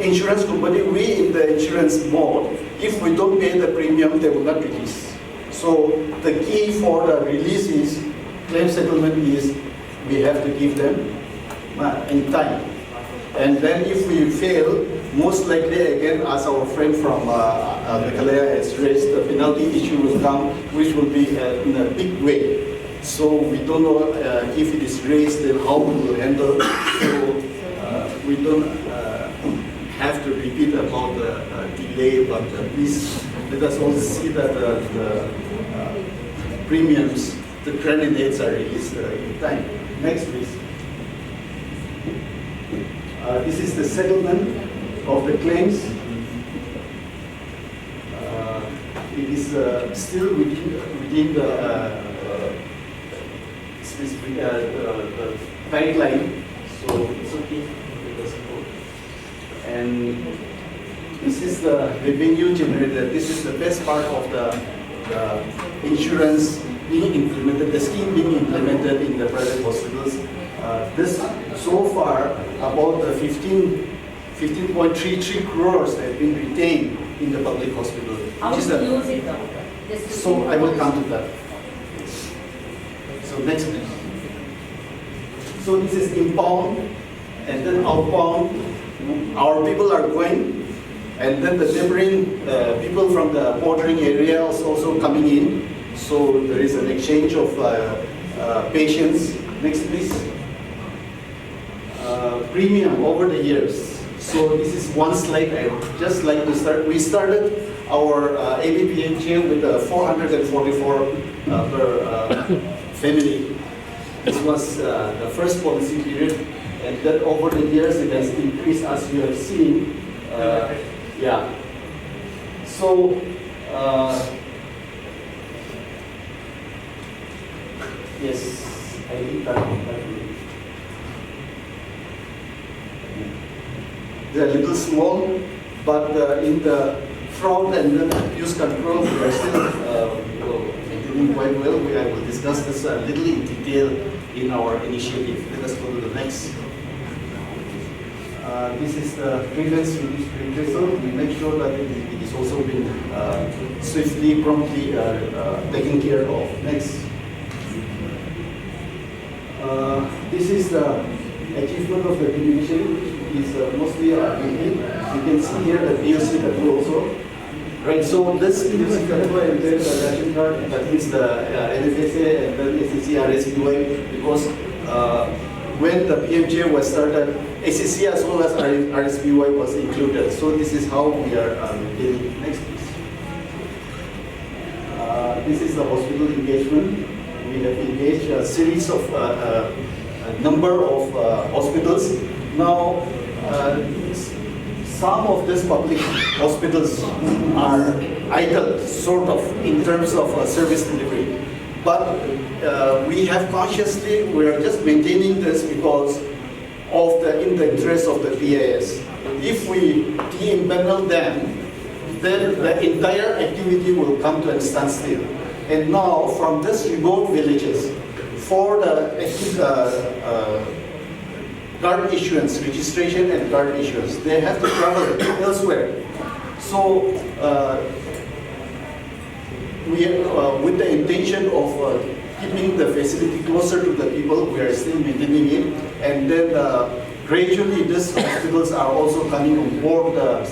insurance company, we in the insurance mode, if we don't pay the premium, they will not release. So the key for the release is, claim settlement is, we have to give them in time. And then if we fail, most likely again, as our friend from Meghalaya has raised, the penalty issue will come, which will be in a big way. So we don't know if it is raised, then how we will handle. So we don't have to repeat about the delay, but please let us also see that the premiums, the candidates are released in time. Next, please. This is the settlement of the claims. It is still within the specific the guideline, so it's okay. And this is the revenue generated. This is the best part of the insurance being implemented, the scheme being implemented in the private hospitals. This so far about 15.33 crores have been retained in the public hospital. How to use it though? So I will come to that. So next please. So this is inbound and then outbound. Our people are going, and then the neighboring people from the bordering area is also coming in. So there is an exchange of patients. Next, please. Premium over the years. So this is one slide I would just like to start. We started our ABPHA with 444 per family. This was the first policy period, and then over the years it has increased as you have seen. Yeah. So yes, I think that. They're a little small, but in the fraud and then abuse control, we are still doing quite well. I will discuss this a little in detail in our initiative. Let us go to the next. This is the grievance retrieval. We make sure that it is also been swiftly, promptly taken care of. Next. This is the achievement of the division. Is mostly you can see here the POC control also. Right, so this POC control and then the ration card, that means the NFSA and then SCC RSPY, because when the PMJ was started, SCC as well as RSPY was included. So this is how we are dealing. Next, please. This is the hospital engagement. We have engaged a series of a number of hospitals. Now, some of these public hospitals are idle, sort of, in terms of service delivery. But we have consciously, we are just maintaining this because of in the interest of the PAS. If we de-empanel them, then the entire activity will come to a standstill. And now, from these remote villages, for the card issuance, registration and card issuance, they have to travel elsewhere. So, we with the intention of keeping the facility closer to the people, we are still maintaining it. And then gradually these hospitals are also coming on board the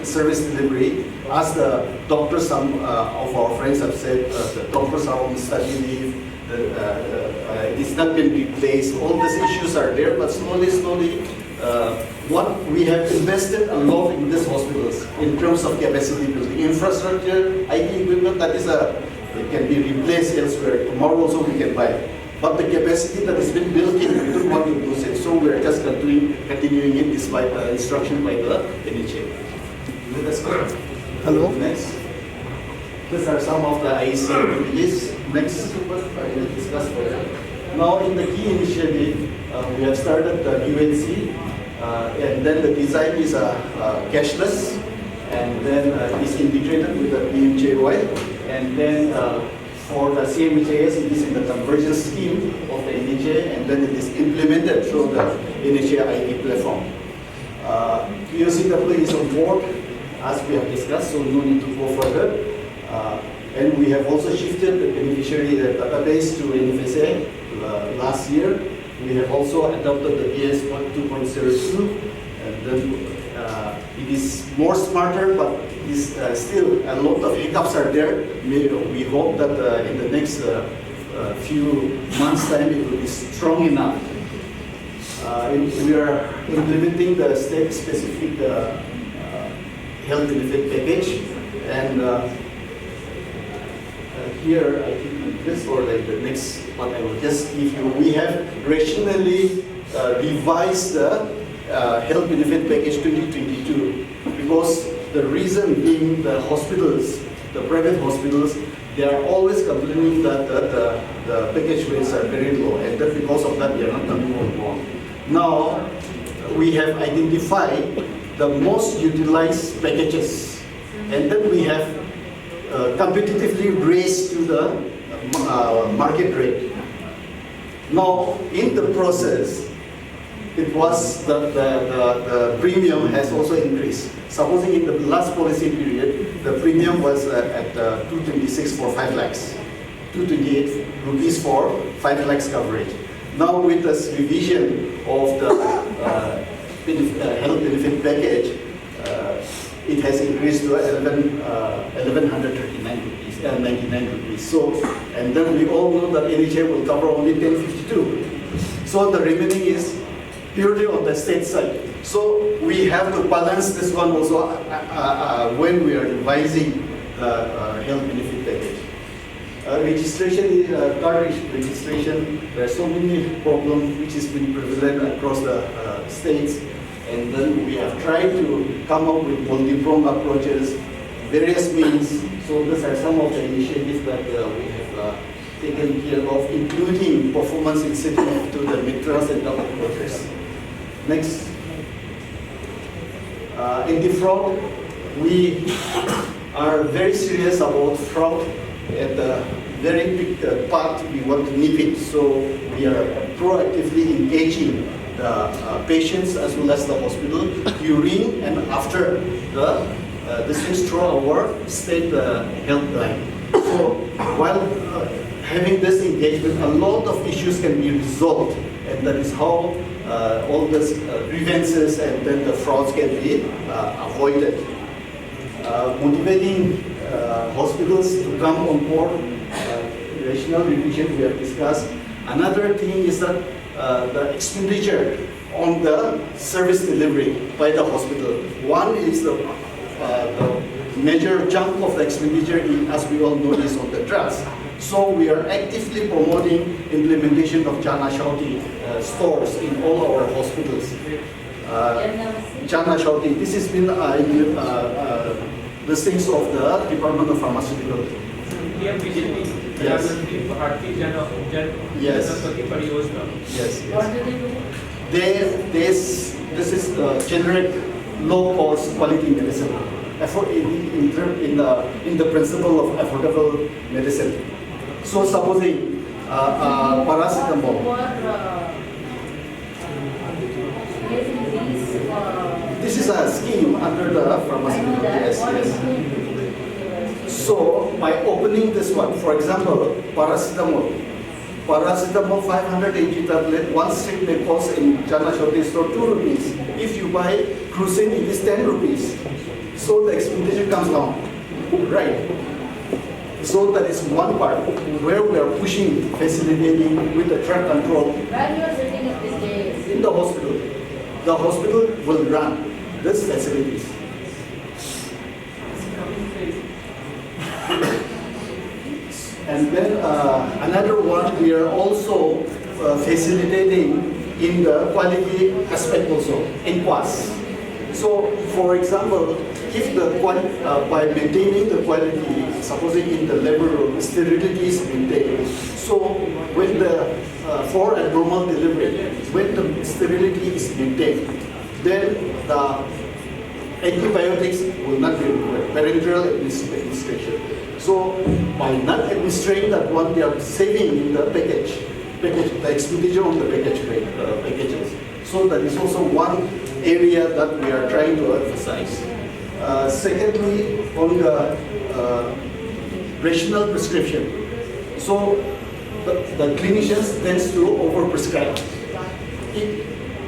service delivery. As the doctors, some of our friends have said, the doctors are on study leave. It is not been replaced. All these issues are there, but slowly, what we have invested a lot in these hospitals in terms of capacity building, infrastructure, IT equipment. That is it can be replaced elsewhere. Tomorrow also we can buy. But the capacity that has been built in, we don't want to lose it. So we are just continuing it despite instruction by the NHA. Let us go. Hello. Next. These are some of the IEC release. Next, I will discuss further. Now, in the key initiative, we have started the UNC, and then the design is cashless, and then it's integrated with the PMJY, and then for the CMHAS, it is in the convergence scheme of the NHA, and then it is implemented through the NHA IT platform. POCW is on board, as we have discussed, so no need to go further. And we have also shifted the beneficiary database to NFSA last year. We have also adopted the BS 2.02, and then it is more smarter, but it is still a lot of hiccups are there. We hope that in the next few months' time it will be strong enough. We are implementing the state-specific health benefit package, and here, I think this or like the next one I will just give you. We have rationally revised the health benefit package 2022 because the reason being the hospitals, the private hospitals, they are always complaining that the package rates are very low, and that because of that they are not coming on board. Now, we have identified the most utilized packages, and then we have competitively raised to the market rate. Now, in the process, it was the premium has also increased. Supposing in the last policy period, the premium was at 226 for 5 lakhs, 228 rupees for 5 lakhs coverage. Now, with this revision of the health benefit package, it has increased to 1139 rupees. 99 rupees. So, and then we all know that NHA will cover only 1052. So the remaining is purely on the state side. So we have to balance this one also when we are revising the health benefit package. Registration, card registration, there are so many problems which has been prevalent across the states, and then we have tried to come up with multi-pronged approaches, various means. So these are some of the initiatives that we have taken care of, including performance incentive to the mitras and double projects. Next. In the fraud, we are very serious about fraud at the very big part. We want to nip it, so we are proactively engaging the patients as well as the hospital during and after this is through our state helpline. So while having this engagement, a lot of issues can be resolved, and that is how all these grievances and then the frauds can be avoided. Motivating hospitals to come on board, rational revision we have discussed. Another thing is that the expenditure on the service delivery by the hospital. One is the major chunk of the expenditure, as we all know, is on the drugs. So we are actively promoting implementation of Jana Shauti stores in all our hospitals. Jana Shauti, this has been the things of the Department of Pharmaceutical. Yes. Yes. Yes. What do they do? This is generate low-cost quality medicine. In the principle of affordable medicine. So supposing paracetamol. This is a scheme under the pharmaceutical. Yes. So by opening this one, for example, paracetamol 580 tablet, one strip may cost in Jana Shauti store 2 rupees. If you buy Crucin, it is 10 rupees. So the expenditure comes down, right? So that is one part where we are pushing, facilitating with the drug control. Where you are sitting at this day? In the hospital. The hospital will run these facilities. And then another one, we are also facilitating in the quality aspect also, in QAS. So, for example, if by maintaining the quality, supposing in the labor room, sterility is maintained. So, when for abnormal delivery, when the sterility is maintained, then the antibiotics will not be required, parenteral administration. So, by not administering that one, they are saving in the package, the expenditure on the packages. So that is also one area that we are trying to emphasize. Secondly, on the rational prescription. So the clinicians tends to overprescribe.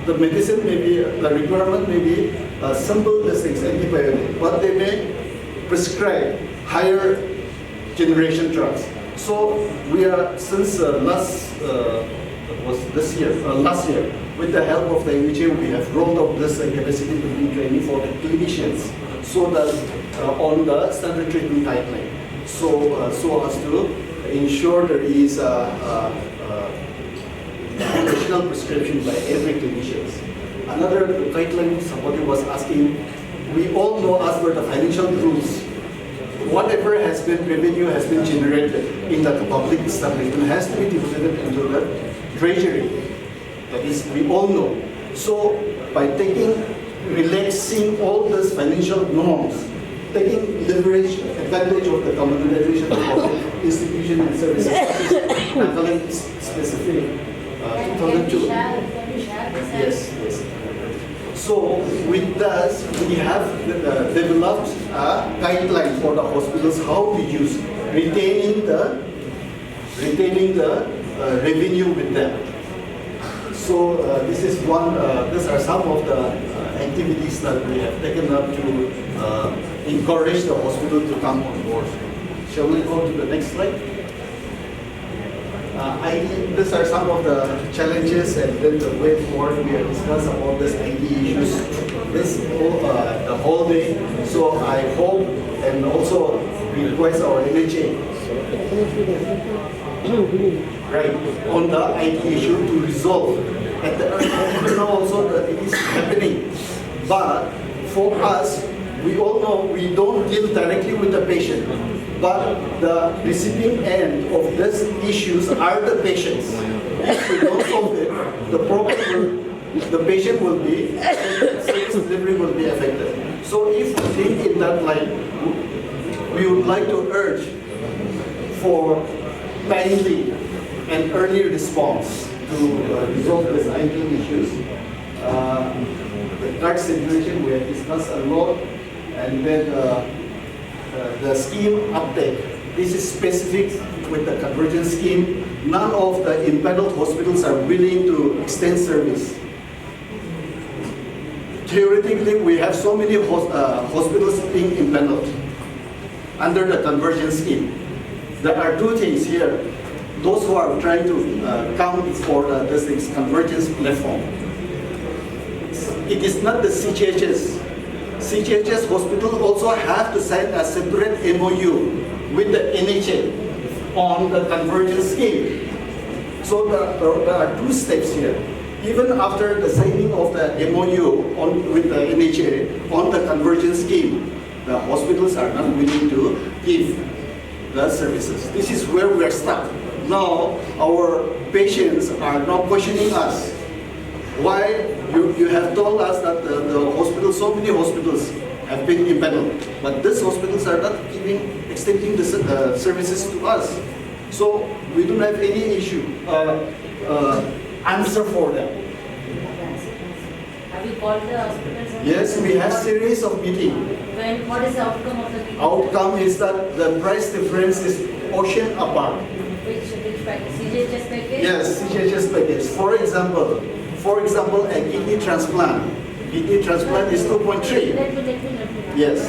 The medicine may be, the requirement may be simple things, antibiotic, but they may prescribe higher generation drugs. So we are, since last year, with the help of the NHA, we have rolled out this capacity building training for the clinicians, so that on the standard treatment guideline, so as to ensure there is additional prescription by every clinician. Another guideline somebody was asking, we all know as per the financial rules, whatever has been revenue has been generated in the public establishment has to be deposited into the treasury. That is, we all know. So by relaxing all these financial norms, taking leverage, advantage of the communalization of institution and services, specific 2002. Yes. So with this, we have developed a guideline for the hospitals how to use retaining the revenue with them. So this is one. These are some of the activities that we have taken up to encourage the hospital to come on board. Shall we go to the next slide? These are some of the challenges and then the way forward. We have discussed about this IT issues the whole day. So I hope and also request our NHA right on the IT issue to resolve. And you know also that it is happening. But for us, we all know we don't deal directly with the patient, but the receiving end of these issues are the patients. If we don't solve it, the patient will be, service delivery will be affected. So if we think in that light, we would like to urge for timely and early response to resolve these IT issues. The card situation we have discussed a lot, and then the scheme uptake. This is specific with the convergence scheme. None of the empaneled hospitals are willing to extend service. Theoretically, we have so many hospitals being empaneled under the convergence scheme. There are two things here. Those who are trying to come for this convergence platform. It is not the CGHS. CGHS hospital also have to sign a separate MOU with the NHA on the convergence scheme. So there are two steps here. Even after the signing of the MOU with the NHA on the convergence scheme, the hospitals are not willing to give the services. This is where we are stuck. Now our patients are now questioning us. Why you have told us that the hospitals, so many hospitals have been empaneled, but these hospitals are not extending the services to us. So we don't have any answer for them. Have you called the hospitals? Yes, we have series of meetings. What is the outcome of the meeting? Outcome is that the price difference is ocean apart. Which package? CGHS package? Yes, CGHS package. For example, a kidney transplant. Kidney transplant is 2.3. Let me. Yes.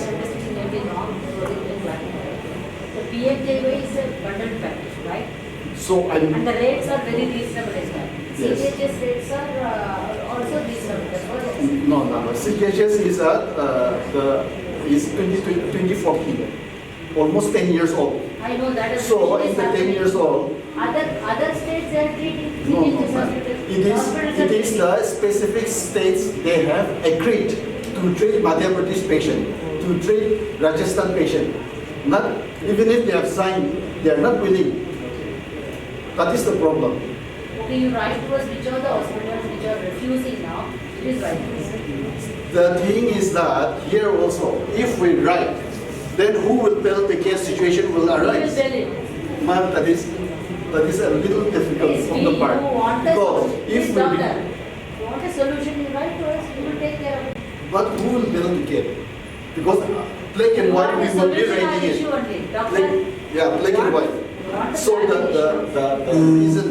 The PMJY is a bundled package, right? So and the rates are very reasonable as well. Yes. CGHS rates are also reasonable. That's what it is. No. CGHS is 2014, almost 10 years old. I know that is. So in the 10 years old. Other states they are treating No, CGHS hospitals. It is the specific states they have agreed to treat Madhya Pradesh patient, to treat Rajasthan patient. Not even if they have signed, they are not willing. That is the problem. Okay, you write to us which are the hospitals which are refusing now. Please write to us. The thing is that here also, if we write, then who will tell the case situation will arise? Who will tell it? Ma'am, that is a little difficult from the part. Because if we you want a solution, you write to us, we will take care of it. but who will build the care? Because black and white we will be writing it. Black and white. So the reason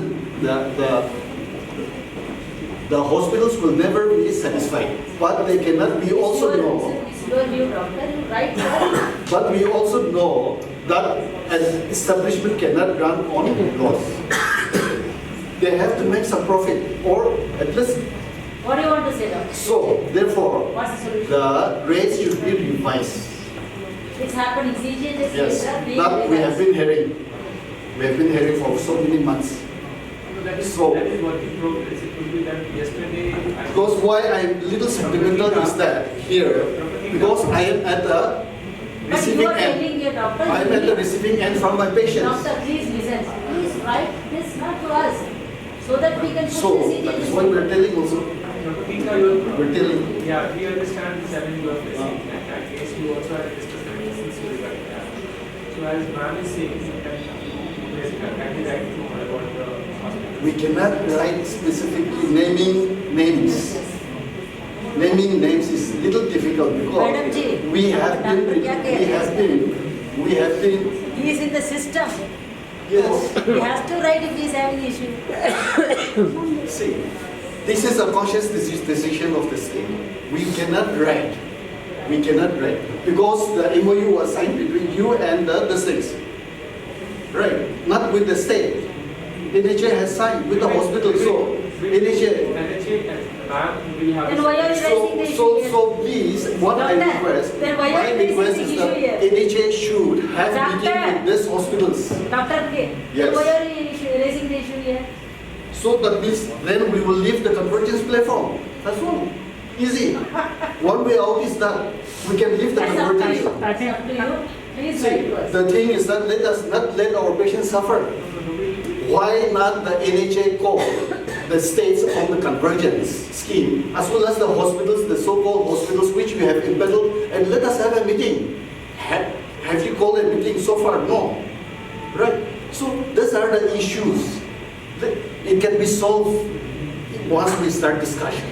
the hospitals will never be satisfied, but they cannot be also know. It's your view, doctor, you write to us. But we also know that an establishment cannot run on loss. They have to make some profit, or at least. What do you want to say, doctor? So therefore, What's the solution? the rates should be revised. It's happening. CGHS Yes, rates are being that we have revised. been hearing. We have been hearing for so many months. That is So- work in progress. It could be that yesterday. Because why I'm little sentimental is that here, because I am at the But receiving you are telling end. your doctor. I am at the receiving end from my patients. Doctor, please listen. Please write this not to us, so that we can push So the that is CGHS. why we're telling also. We're telling. Yeah, we understand the challenge you are facing. And I guess you also have discussed the reasons regarding that. So as ma'am is saying, you can kindly write to about the hospital. We cannot write specifically naming names. Naming names is little difficult Madam because ji, we have been. He is in the system. Yes. He has to write if he is having issue. See, this is a conscious decision of the state. We cannot write. We cannot write because the MOU was signed between you and the districts. right? Not with the state. NHA has signed with the hospital, so NHA. Then why are you raising the issue here? So please, what I Doctor, request, then why are my you raising request the is issue that here? NHA should have Doctor. meeting with these hospitals. Dr. K, Yes. why are you raising the issue here? So that means then we will leave the convergence platform. That's all. Easy. One way out is that we can leave the That's up to convergence. you. That's up to you. Please See, write to us. the thing is that let us not let our patients suffer. Why not the NHA call the states on the convergence scheme, as well as the hospitals, the so-called hospitals which we have embedded, and let us have a meeting. Have you called a meeting so far? No. Right? So these are the issues. It can be solved once we start discussion.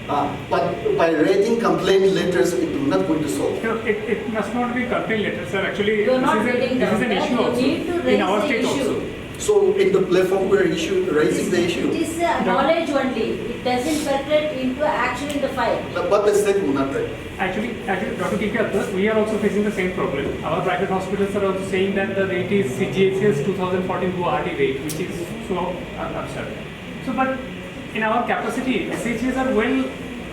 But by writing complaint letters, it will not going to solve. No, it must not be complaint letters, sir. Actually, You are not this reading is an down issue that. also You need to in raise our the state issue. also. So in the platform we are raising the issue. It is knowledge only. It doesn't percolate into action in the file. But the state will not write. Actually, Dr. K.K. we are also facing the same problem. Our private hospitals are also saying that the rate is CGHS 2014 RD rate, which is so absurd. So, but in our capacity, SHs are well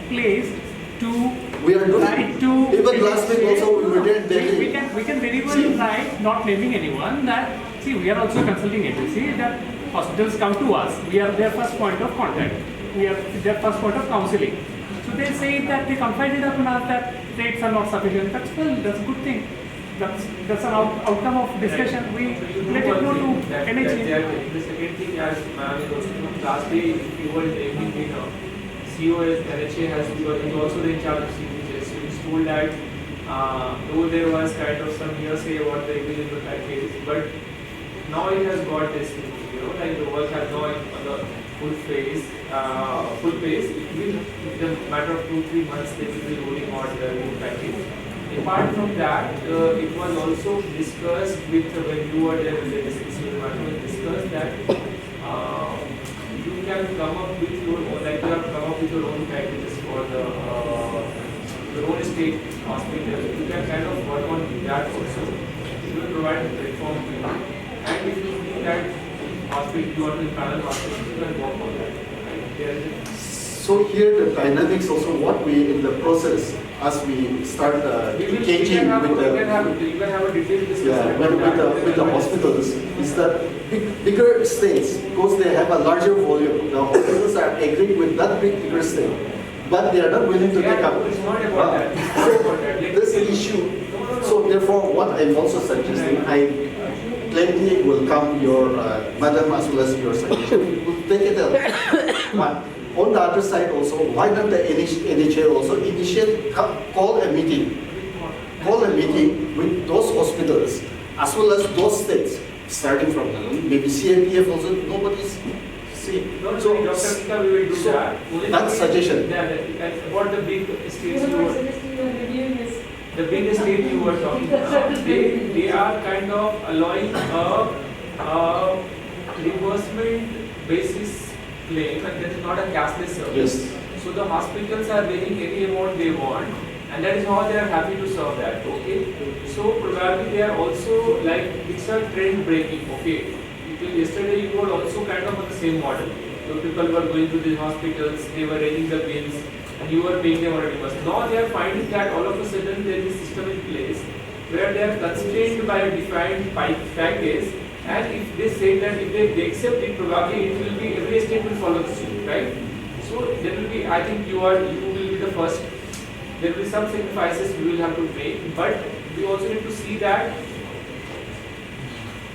placed to we are doing write to even last week also we were there in Delhi. We can very well write, not naming anyone, that see, we are also a consulting agency, that hospitals come to us. We are their first point of contact. We are their first point of counseling. So they say that they confided upon us that rates are not sufficient. That's well, that's a good thing. That's an outcome of discussion. We let it go to NHA. The second thing, as ma'am is also last day, you were naming the CEO as NHA has is also the in charge of CGHS. So he's told that though there was kind of some hearsay about the individual packages, but now it has got this, like the work has now on the full pace. It will, in a matter of 2-3 months, they will be rolling out the new package. Apart from that, it was also discussed with when you were there, the discussion was discussed that you can come up with your own, like you have come up with your own packages for your own state hospital. You can kind of work on that also. You will provide a platform to you. And if you think that hospital, you want to panel hospital, you can work on that. So here the dynamics also what we in the process as we start engaging with the hospitals is that bigger states, because they have a larger volume, the hospitals are agreeing with that bigger state, but they are not willing to take up. It's not about that. It's not about that. This issue. So therefore, what I'm also suggesting, plenty will come your madam as well as your suggestion. We'll take it up. But on the other side also, why not the NHA also call a meeting with those hospitals as well as those states, starting from maybe CIPF also, nobody's see. So, Dr. Mika, we will do that. That's suggestion. About the big states the big state you were talking about, they are kind of allowing a reimbursement basis claim, and that is not a cashless service. Yes. So the hospitals are paying any amount they want, and that is how they are happy to serve that. Okay. So probably they are also like it's a trend breaking. Okay. Yesterday you were also kind of on the same model. So people were going to these hospitals, they were raising the bills, and you were paying them already. Now they are finding that all of a sudden there is a system in place where they are constrained by a defined package. And if they say that if they accept it, probably it will be every state will follow suit, right? So there will be, I think you will be the first. There will be some sacrifices we will have to make, but we also need to see that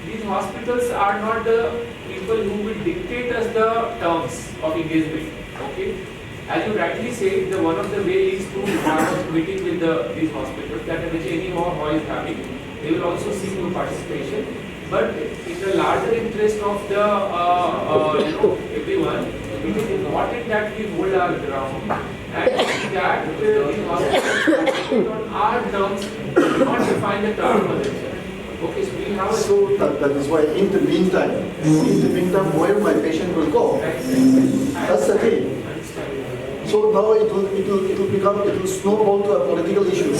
these hospitals are not the people who will dictate us the terms of engagement. Okay, as you rightly said, one of the ways is to have a meeting with these hospitals that which any how is having. They will also seek your participation. But in the larger interest of the everyone, it is important that we hold our ground and that the hospitals on our terms do not define the term for themselves. Okay, so we have so that is why in the meantime, where my patient will go, that's the thing. So now it will snowball to a political issue.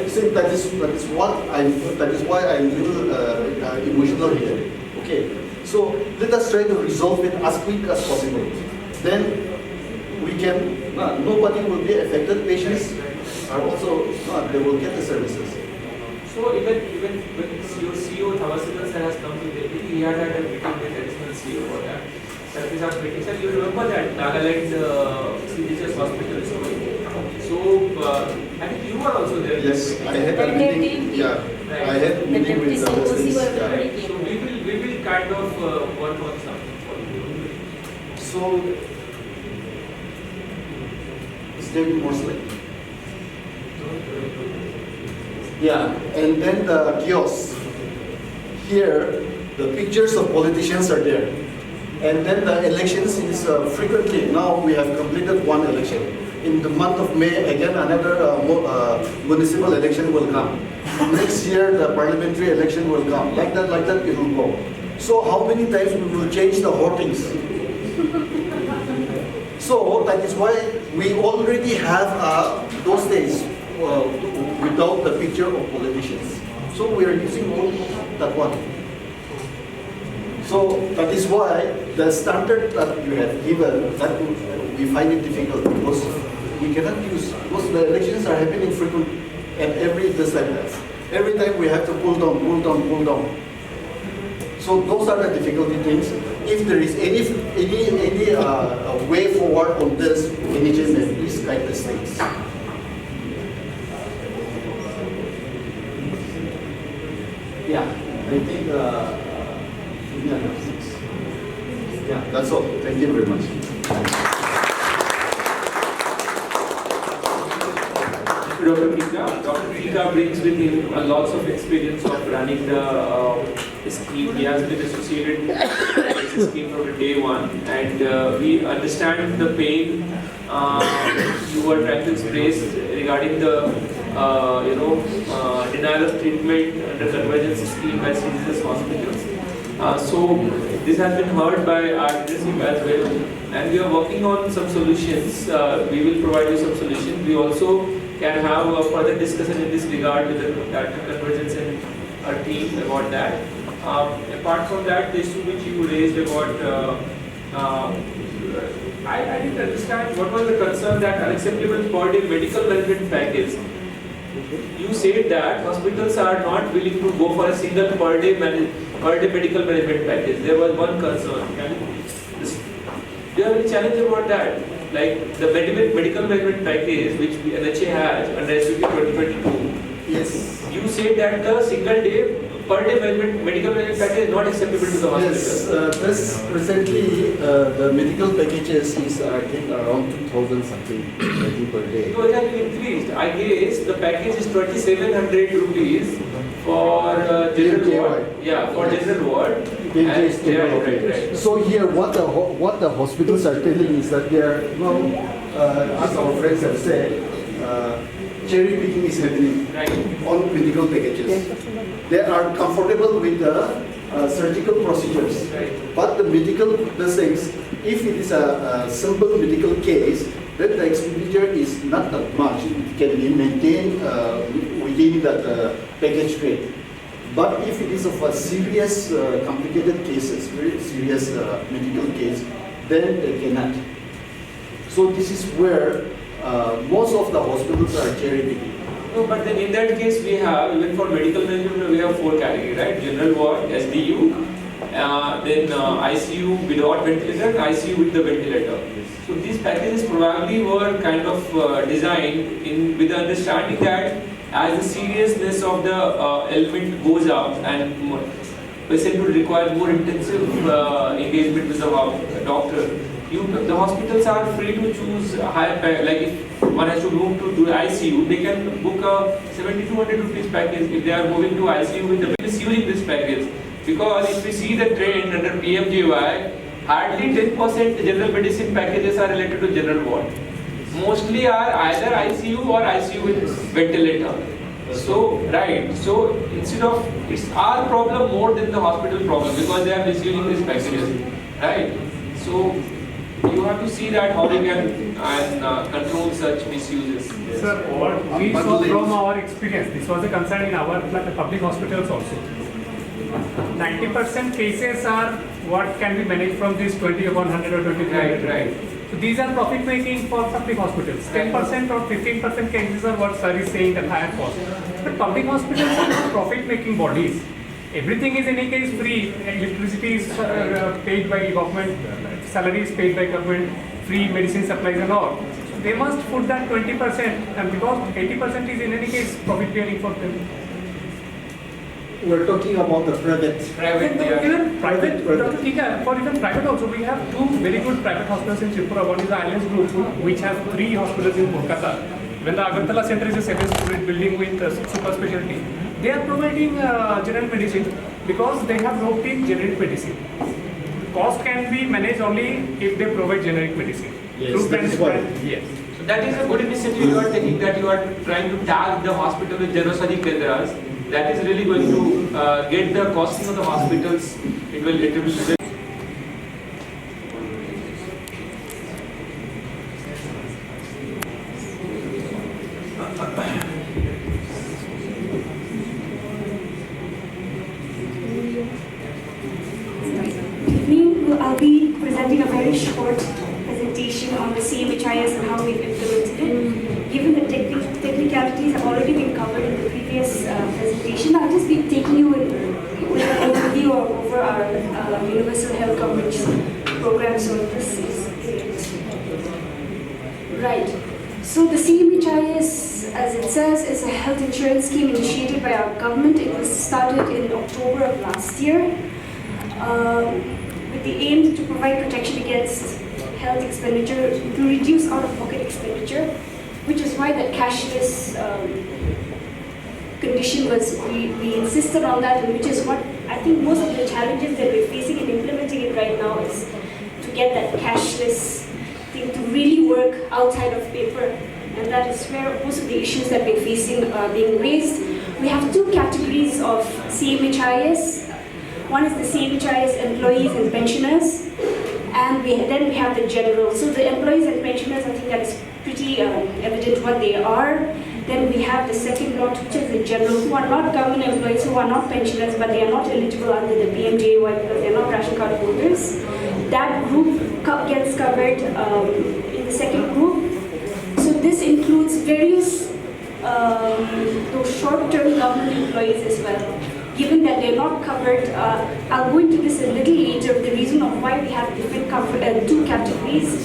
See, that is why I'm a little emotional here. Okay. So let us try to resolve it as quick as possible. Then we can, nobody will be affected. Patients are also, they will get the services. So even when your CEO Thawasiddhan sir has come to Delhi, he had a meeting with additional CEO for that. Service meeting. Sir, you remember that Nagaland CGHS hospital is going. So I think you were also there. Yes, I had a meeting. Yeah, I had a meeting with the hospitals. Right. So we will kind of work on something for you. So is there more slide? Yeah, and then the kiosks. Here, the pictures of politicians are there. And then the elections is frequently, now we have completed one election. In the month of May, again another municipal election will come. Next year, the parliamentary election will come. Like that, it will go. So how many times we will change the hoardings? So that is why we already have those days without the picture of politicians. So we are using all that one. So that is why the standard that you have given, that we find it difficult because we cannot use, because the elections are happening frequent and every time we have to pull down. So those are the difficulty things. If there is any way forward on this, NHS please guide the states. Yeah, I think. Yeah, that's all. Thank you very much. Dr. Tika brings with him a lots of experience of running the scheme. He has been associated with the scheme from day one, and we understand the pain you were trying to express regarding the denial of treatment under convergence scheme by CGHS hospitals. So this has been heard by our leadership as well, and we are working on some solutions. We will provide you some solutions. We also can have a further discussion in this regard with the Director Convergence and our team about that. Apart from that, the issue which you raised about, I didn't understand what was the concern that unacceptable per day medical management package. You said that hospitals are not willing to go for a single per day medical management package. There was one concern. Do you have any challenge about that? Like the medical management package which NHA has under SUP 2022. Yes. You said that the single day per day medical management package is not acceptable to the hospital. Yes, this presently the medical packages is I think around 2,000 something per day. No, it has been increased. I guess the package is 2,700 rupees for general ward. Yeah, for general ward. Right. So here, what the hospitals are telling is that they are, as our friends have said, cherry picking is happening on medical packages. They are comfortable with the surgical procedures, but the medical things, if it is a simple medical case, then the expenditure is not that much. It can be maintained within that package rate. But if it is of a serious, complicated cases, very serious medical case, then they cannot. So this is where most of the hospitals are cherry picking. No, but then in that case we have, even for medical management, we have 4 categories, right? General ward, SDU, then ICU without ventilator, and ICU with the ventilator. So these packages probably were kind of designed with the understanding that as the seriousness of the ailment goes up and patient will require more intensive engagement with the doctor, the hospitals are free to choose higher package. Like if one has to move to ICU, they can book a 7,200 rupees package if they are moving to ICU with the using this package. Because if we see the trend under PMJY, hardly 10% general medicine packages are related to general ward. Mostly are either ICU or ICU with ventilator. So, so instead of, it's our problem more than the hospital problem because they are misusing these packages, right? So, you have to see that how we can control such misuses. Sir, what we saw from our experience, this was a concern in our public hospitals also. 90% cases are what can be managed from this 20 upon 100 or 2300. Right. So these are profit making for public hospitals. 10% or 15% cases are what sir is saying at higher cost. But public hospitals are not profit making bodies. Everything is in any case free. Electricity is paid by government, salary is paid by government, free medicine supplies and all. So they must put that 20%, and because 80% is in any case profit bearing for them. We're talking about the private. Even private, Dr. Tika, for even private also, we have two very good private hospitals in Tripura. One is the Alliance Group, which has 3 hospitals in Kolkata. When the Agartala Center is a 7-story building with super specialty, they are providing general medicine because they have roped in generic medicine. The cost can be managed only if they provide generic medicine. Yes, that is why. Yes. So that is a good initiative you are taking, that you are trying to tag the hospital with Janaushadhi Kendras. That is really going to get the costing of the hospitals. It will I'll be presenting a very short presentation on the CMHIS and how we've implemented it. Given the technicalities have already been covered in the previous presentation, I'll just be taking you with an overview over our universal health coverage program. So this is it. Right. So the CMHIS, as it says, is a health insurance scheme initiated by our government. It was started in October of last year. With the aim to provide protection against health expenditure, to reduce out-of-pocket expenditure, which is why that cashless condition was, we insisted on that, and which is what I think most of the challenges that we're facing in implementing it right now is to get that cashless thing to really work outside of paper, and that is where most of the issues that we're facing are being raised. We have 2 categories of CMHIS. One is the CMHIS employees and pensioners, and then we have the general. So the employees and pensioners, I think that is pretty evident what they are. Then we have the second lot, which is the general, who are not government employees, who are not pensioners, but they are not eligible under the PMJY because they are not ration card holders. That group gets covered in the second group. So this includes various those short-term government employees as well. Given that they're not covered, I'll go into this a little later, the reason of why we have different 2 categories.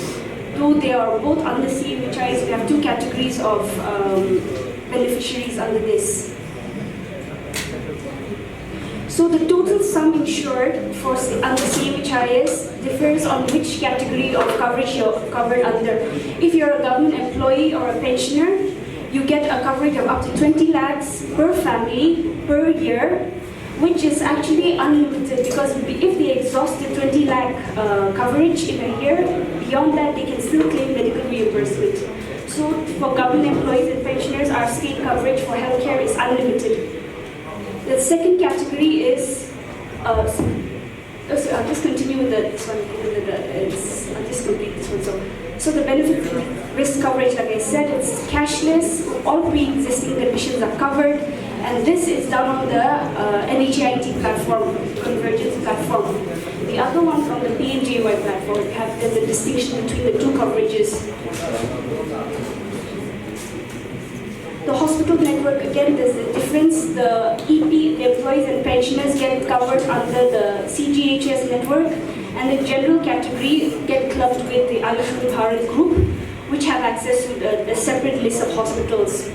Though they are both under CMHIS, we have 2 categories of beneficiaries under this. So the total sum insured for under CMHIS differs on which category of coverage you're covered under. If you're a government employee or a pensioner, you get a coverage of up to 20 lakhs per family per year, which is actually unlimited, because if they exhaust the 20 lakh coverage in a year, beyond that they can still claim medical reimbursement. So for government employees and pensioners, our state coverage for healthcare is unlimited. The second category is, I'll just continue with this one, I'll just complete this one. So the benefit risk coverage, like I said, it's cashless, all pre-existing conditions are covered, and this is done on the NHIT platform, convergence platform. The other one from the PMJY platform, there's a distinction between the 2 coverages. The hospital network, again, there's a difference. The EP, the employees and pensioners, get covered under the CGHS network, and the general category get clubbed with the Ayushman group, which have access to the separate list of hospitals.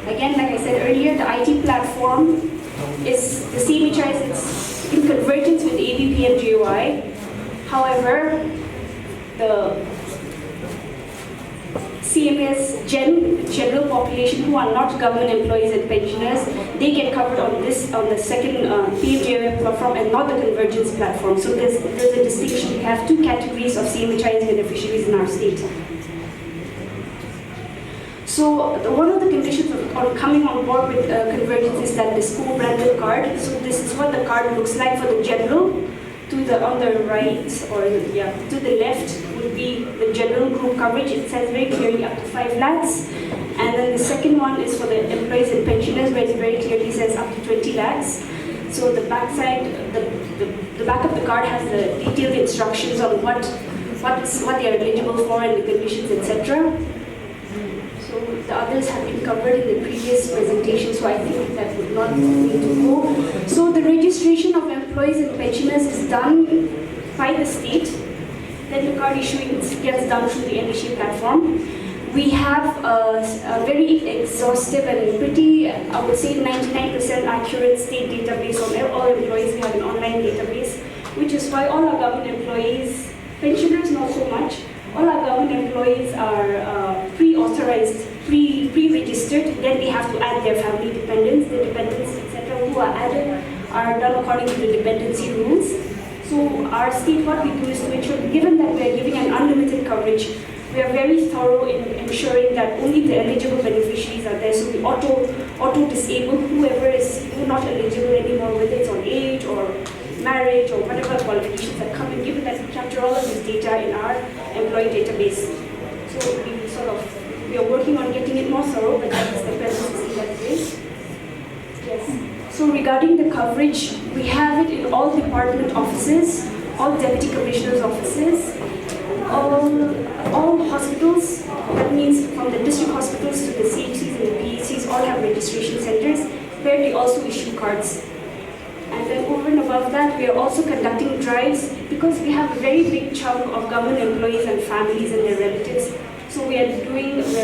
Again, like I said earlier, the IT platform is the CMHIS, it's in convergence with ABPMJY. However, the CMS general population who are not government employees and pensioners, they get covered on the second PMJY platform and not the convergence platform. So there's a distinction. We have 2 categories of CMHIS beneficiaries in our state. So one of the conditions on coming on board with convergence is that this co-branded card. So this is what the card looks like for the general. On the right, or to the left would be the general group coverage. It says very clearly up to 5 lakhs. And then the second one is for the employees and pensioners, where it very clearly says up to 20 lakhs. So the back side, the back of the card has the detailed instructions on what they are eligible for and the conditions, etc. So the others have been covered in the previous presentation, so I think that would not need to go. So the registration of employees and pensioners is done by the state. Then the card issuing gets done through the NHA platform. We have a very exhaustive and pretty, I would say 99% accurate state database on all employees. We have an online database, which is why all our government employees, pensioners not so much, all our government employees are pre-authorized, pre-registered. Then they have to add their family dependents, the dependents, etc. who are added are done according to the dependency rules. So our state, what we do is to ensure, given that we are giving an unlimited coverage, we are very thorough in ensuring that only the eligible beneficiaries are there. So we auto-disable whoever is not eligible anymore, whether it's on age or marriage or whatever qualifications that come in, given that we capture all of this data in our employee database. So we are working on getting it more thorough, but that is the present system that it is. Yes. So regarding the coverage, we have it in all department offices, all deputy commissioners' offices, all hospitals. That means from the district hospitals to the CHCs and the PHCs all have registration centers where they also issue cards. And then over and above that, we are also conducting drives because we have a very big chunk of government employees and families and their relatives. So we are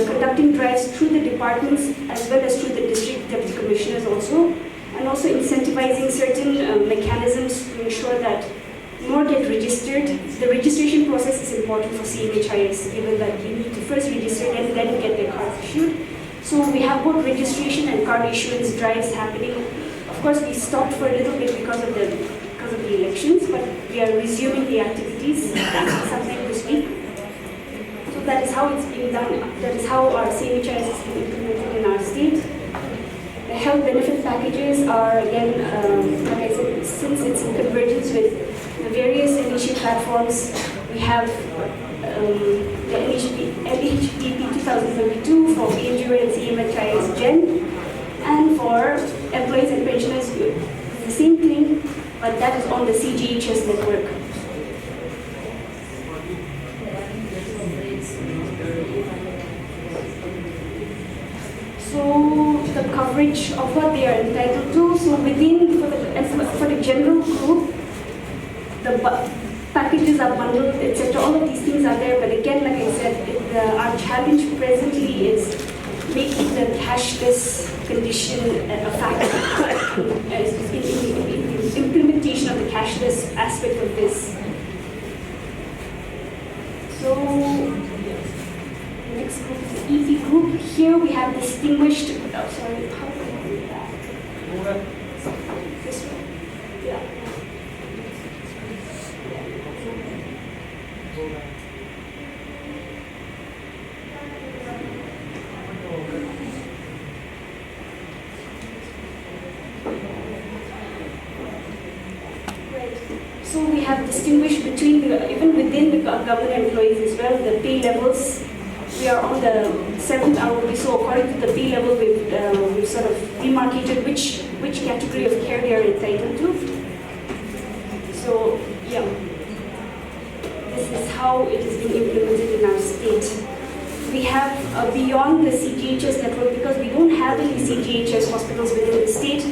conducting drives through the departments as well as through the district deputy commissioners also, and also incentivizing certain mechanisms to ensure that more get registered. The registration process is important for CMHIS, given that you need to first register and then get their cards issued. So we have both registration and card issuance drives happening. Of course, we stopped for a little bit because of the elections, but we are resuming the activities sometime this week. So that is how it's being done. That is how our CMHIS is being implemented in our state. The health benefit packages are again, like I said, since it's in convergence with the various NHP platforms, we have the LHPP 2032 for PMGO and CMHIS Gen, and for employees and pensioners, the same thing, but that is on the CGHS network. So the coverage of what they are entitled to, so within, for the general group, the packages are bundled, etc. All of these things are there, but again, like I said, our challenge presently is making the cashless condition a factor in implementation of the cashless aspect of this. So, next group is the EP group. Here we have distinguished, sorry, how do I do that? This one? Yeah. So we have distinguished between, even within the government employees as well, the pay levels. We are on the 7th ROP, so according to the pay level, we've sort of demarcated which category of care they are entitled to. So, yeah. This is how it is being implemented in our state. We have, beyond the CGHS network, because we don't have any CGHS hospitals within the state,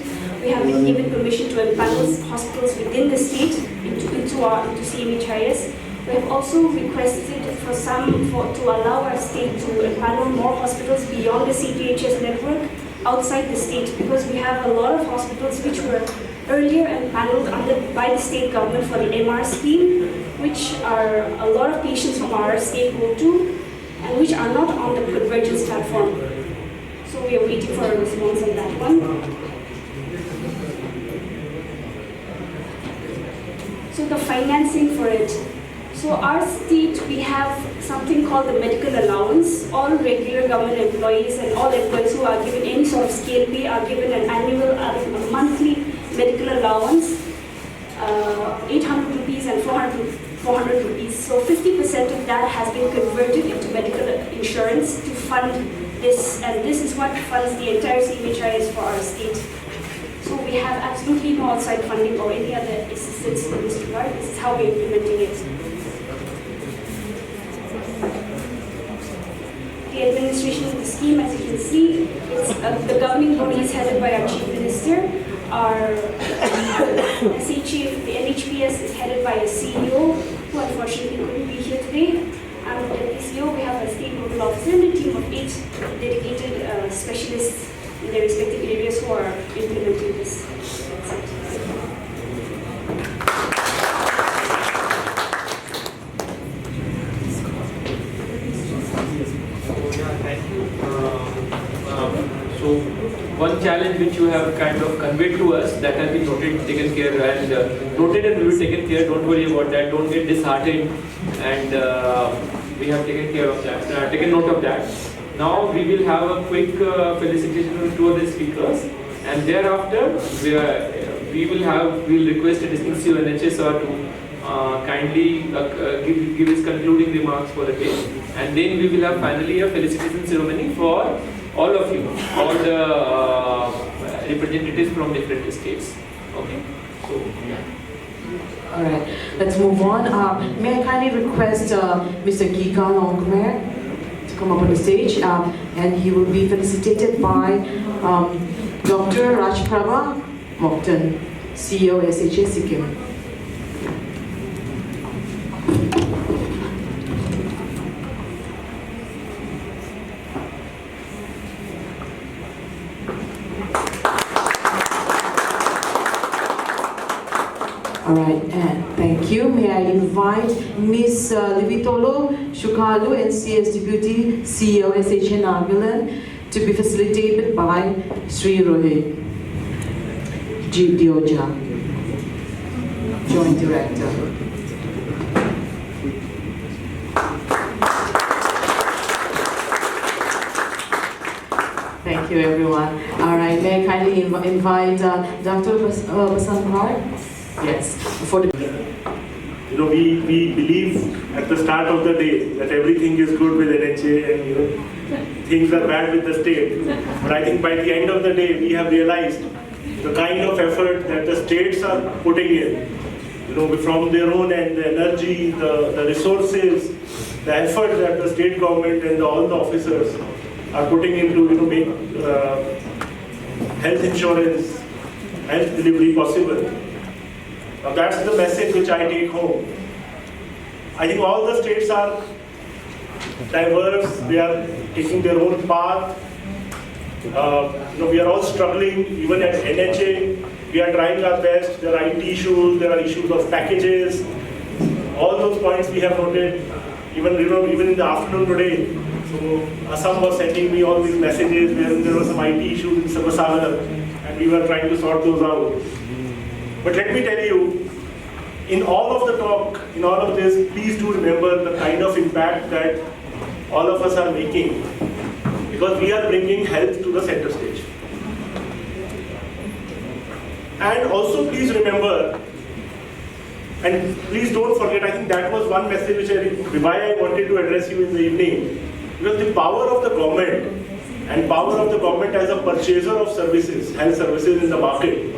we have been given permission to empanel hospitals within the state into CMHIS. We have also requested to allow our state to empanel more hospitals beyond the CGHS network outside the state, because we have a lot of hospitals which were earlier empaneled by the state government for the MR scheme, which are a lot of patients from our state go to, and which are not on the convergence platform. So we are waiting for a response on that one. So the financing for it. So our state, we have something called the medical allowance. All regular government employees and all employees who are given any sort of scale pay are given an annual, a monthly medical allowance, 800 rupees and 400 400 rupees. So 50% of that has been converted into medical insurance to fund this, and this is what funds the entire CMHIS for our state. So we have absolutely no outside funding or any other assistance in this regard. This is how we're implementing it. The administration of the scheme, as you can see, it's, the governing body is headed by our Chief Minister. Our SHA, the NHPS, is headed by a CEO, who unfortunately couldn't be here today. And the CEO, we have a state nodal officer and a team of 8 dedicated specialists in their respective areas who are implementing this. Thank you. So one challenge which you have kind of conveyed to us, that has been noted, taken care, and noted and will be taken care. Don't worry about that. Don't get disheartened, and we have taken care of that. Taken note of that. Now we will have a quick felicitation of 2 other speakers, and thereafter we will request a distinguished NHSR to kindly give his concluding remarks for the day, and then we will have finally a felicitation ceremony for all of you, all the representatives from different states. Okay. So yeah. All right, let's move on. May I kindly request Mr. Gikan Ongmer to come up on the stage, and he will be felicitated by Dr. Rajprabha Moktan, CEO SHA Sikkim. All right, and thank you. May I invite Ms. Livitolo Shukalu, NCS Deputy CEO SHA Nagaland, to be facilitated by Sri Rohit Dioja, Joint Director. Thank you, everyone. All right, may I kindly invite Dr. Basankar? Yes. For the we believe at the start of the day that everything is good with NHA and things are bad with the state. But I think by the end of the day, we have realized the kind of effort that the states are putting in, from their own end, the energy, the resources, the effort that the state government and all the officers are putting into make health insurance, health delivery possible. Now that's the message which I take home. I think all the states are diverse, they are taking their own path. We are all struggling, even at NHA, we are trying our best. There are IT issues, there are issues of packages. All those points we have noted, even in the afternoon today. So Assam was sending me all these messages where there were some IT issues in Sabasagar, and we were trying to sort those out. But let me tell you, in all of the talk, in all of this, please do remember the kind of impact that all of us are making, because we are bringing health to the center stage. And also please remember, and please don't forget, I think that was one message why I wanted to address you in the evening, because the power of the government and power of the government as a purchaser of services, health services in the market.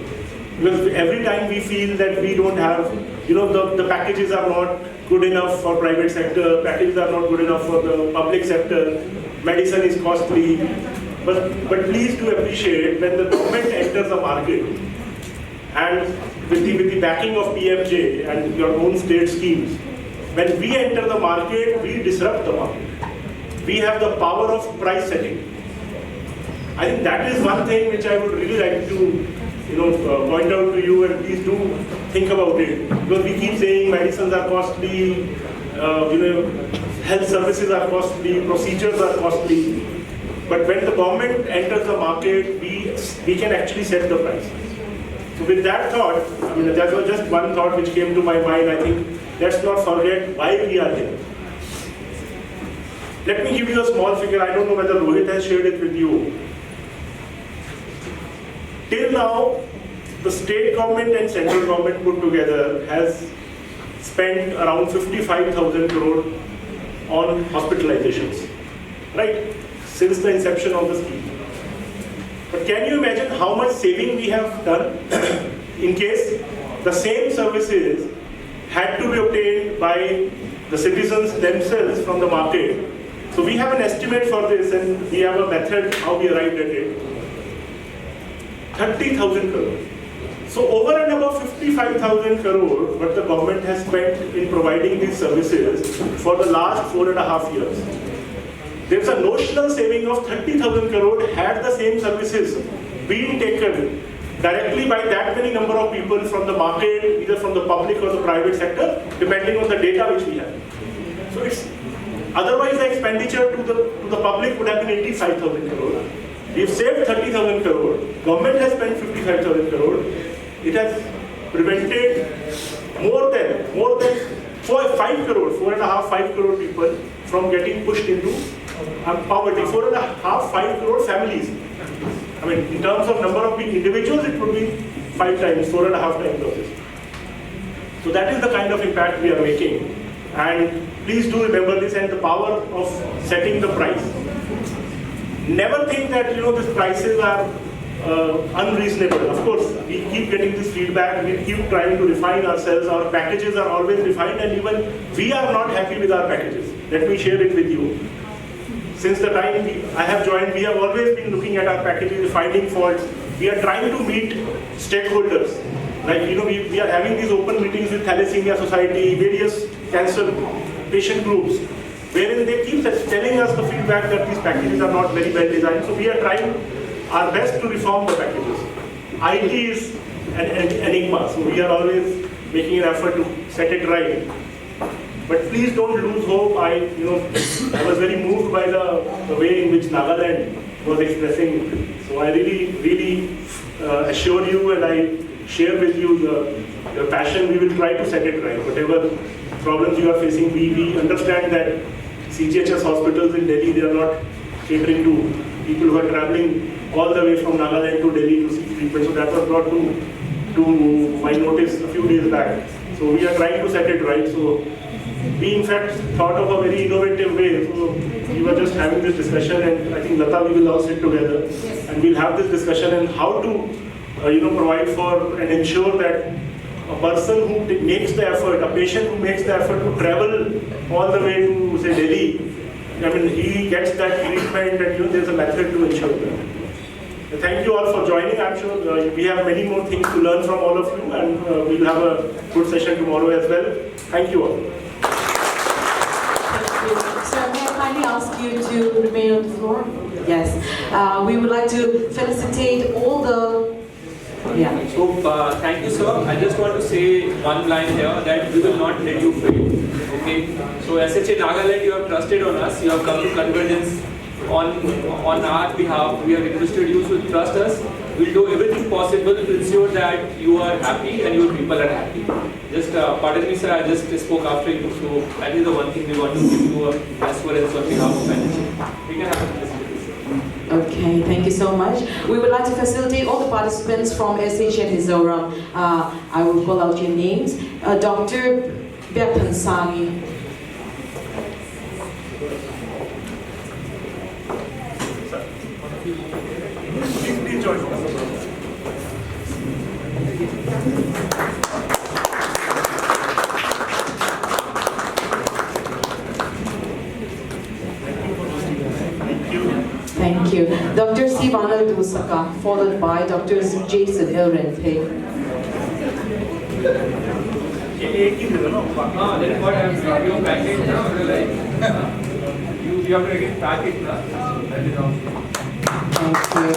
Because every time we feel that we don't have, the packages are not good enough for private sector, packages are not good enough for the public sector, medicine is costly. But please do appreciate when the government enters the market, and with the backing of PMJ and your own state schemes, when we enter the market, we disrupt the market. We have the power of price setting. I think that is one thing which I would really like to point out to you, and please do think about it. Because we keep saying medicines are costly, health services are costly, procedures are costly. But when the government enters the market, we can actually set the price. So with that thought, that was just one thought which came to my mind. I think let's not forget why we are here. Let me give you a small figure. I don't know whether Rohit has shared it with you. Till now, the state government and central government put together has spent around 55,000 crore on hospitalizations, right? Since the inception of the scheme. But can you imagine how much saving we have done in case the same services had to be obtained by the citizens themselves from the market? So we have an estimate for this, and we have a method how we arrived at it. 30,000 crore. So over and above 55,000 crore, what the government has spent in providing these services for the last 4.5 years. There's a notional saving of 30,000 crore had the same services been taken directly by that many number of people from the market, either from the public or the private sector, depending on the data which we have. So it's otherwise the expenditure to the public would have been 85,000 crore. We've saved 30,000 crore. Government has spent 55,000 crore. It has prevented more than 5 crore, 4.5, 5 crore people from getting pushed into poverty. 4.5, 5 crore families. I mean, in terms of number of individuals, it would be 5 times, 4.5 times of this. So that is the kind of impact we are making. And please do remember this and the power of setting the price. Never think that these prices are unreasonable. Of course, we keep getting this feedback, we keep trying to refine ourselves, our packages are always refined, and even we are not happy with our packages. Let me share it with you. Since the time I have joined, we have always been looking at our packages, finding faults. We are trying to meet stakeholders. Like, we are having these open meetings with Thalassemia Society, various cancer patient groups, wherein they keep telling us the feedback that these packages are not very well designed. So we are trying our best to reform the packages. IT is an enigma, so we are always making an effort to set it right. But please don't lose hope. I was very moved by the way in which Nagaland was expressing. So I really assure you, and I share with you the passion. We will try to set it right. Whatever problems you are facing, we understand that CGHS hospitals in Delhi, they are not catering to people who are traveling all the way from Nagaland to Delhi to seek treatment. So that was brought to my notice a few days back. So we are trying to set it right. So we in fact thought of a very innovative way. So we were just having this discussion, and I think Lata, we will all sit together and we'll have this discussion on how to provide for and ensure that a person who makes the effort, a patient who makes the effort to travel all the way to say Delhi, I mean, he gets that treatment, and there's a method to ensure that. Thank you all for joining. I'm sure we have many more things to learn from all of you, and we'll have a good session tomorrow as well. Thank you all. Thank you. Sir, may I kindly ask you to remain on the floor? Yes. We would like to felicitate all the... Yeah. So, thank you, sir. I just want to say one line here that we will not let you fail. Okay? So, SHA Nagaland, you have trusted on us. You have come to convergence on our behalf. We have requested you to trust us. We'll do everything possible to ensure that you are happy and your people are happy. Just pardon me, sir. I just spoke after you. So, that is the one thing we want to give you assurance on behalf of SHA. We can have a discussion. Okay, thank you so much. We would like to facilitate all the participants from SHA Mizoram. I will call out your names. Dr. Byapansani. Please join us. Thank you. Dr. Sivana Dusaka, followed by Dr. Jason Ilrente. Then what happens? You package now, you have to get package now. That is all. Thank you.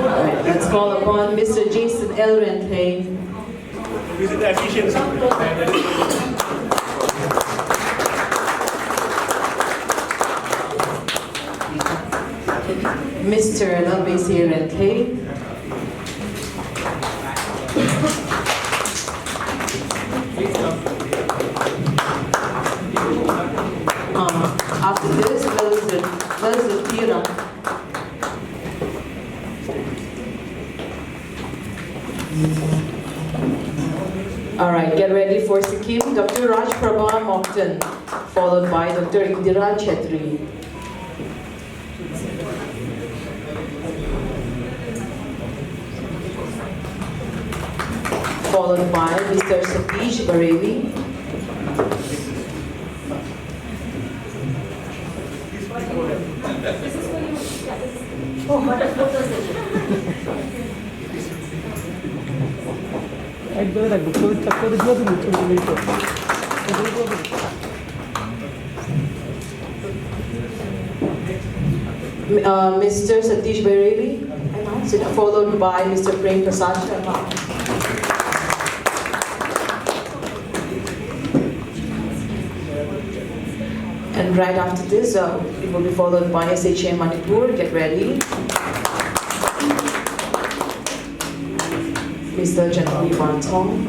Right, let's call upon Mr. Jason Ilrente. Visit the efficiency. Mr. Lalbes Ilrente. After this, Melissa Tira. for Sikkim, Dr. Raj Prabha Moktan, followed by Dr. Indira Chetri. Followed by Mr. Satish Bareilly. Oh, what a photo session. Mr. Satish Bareilly, followed by Mr. Prem Prasad Sharma. And right after this, it will be followed by SHM Manipur. Get ready. Mr. Janvi Bantong.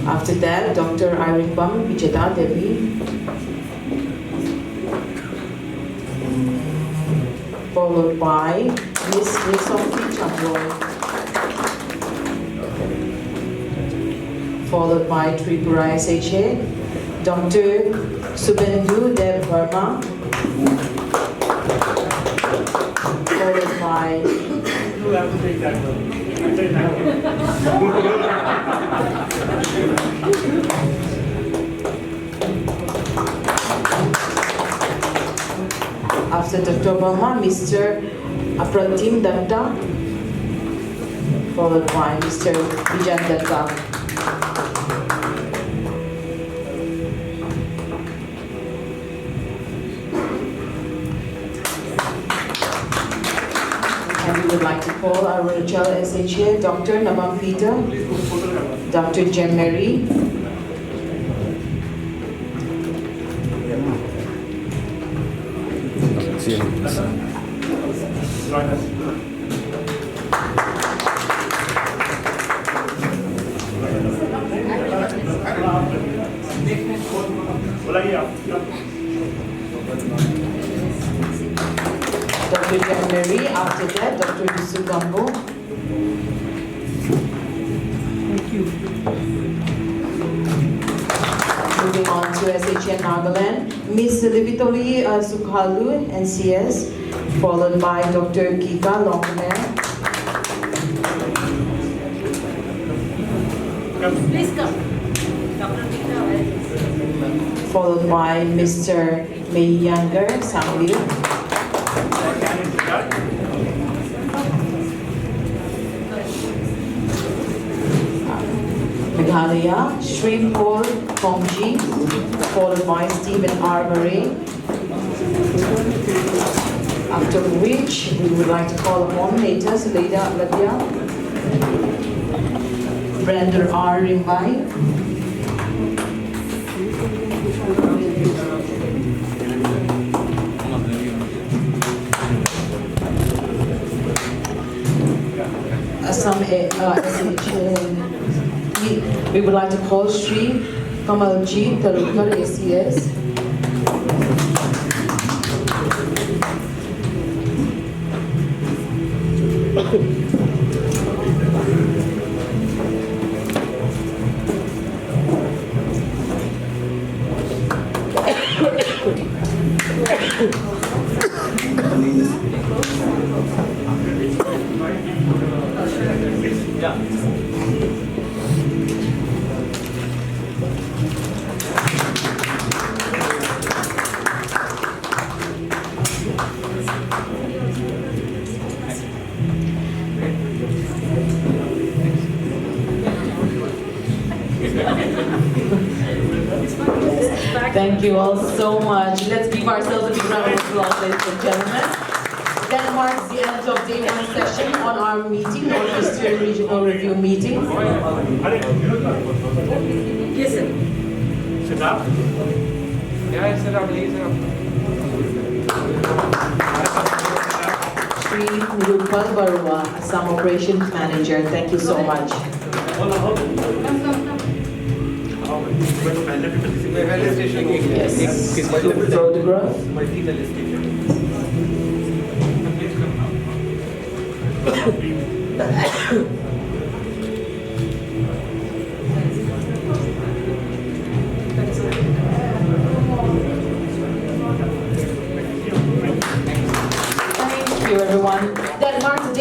After that, Dr. Irene Bam Vijeta Devi. Followed by Miss Sophie Chandroy. Followed by Tripura SHA, Dr. Subendu Dev Verma. Followed by You have to take that one. after Dr. Verma, Mr. Apratim Datta, followed by Mr. Vijan Datta. And we would like to call our Rachel SHA, Dr. Nabam Peter, Dr. Jem Mary, Dr. Jem Mary, after that, Dr. Yusu Gambo. Thank you. Moving on to SHN Nagaland, Ms. Livitoli Sukhalu, NCS, followed by Dr. Kika Longman. Please come. Dr. Kika. Followed by Mr. May Younger, Sangam. Meghalaya, Shri Paul Kongji, followed by Stephen R. Murray. After which, we would like to call upon later Leda Ladia, Brander R. Rimbai, Assam we would like to call Shri Kamalji Talukar ACS. Thank you all so much. Let's give ourselves a big round of applause, ladies and gentlemen. That marks the end of day one session on our meeting, Northeastern Regional Review meeting. Yes, sir. Sit up. Yeah, sit up, please. Shri Nirupal Barua, Assam Operations Manager. Thank you so much. Yes. Photograph.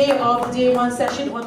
day of the day one session on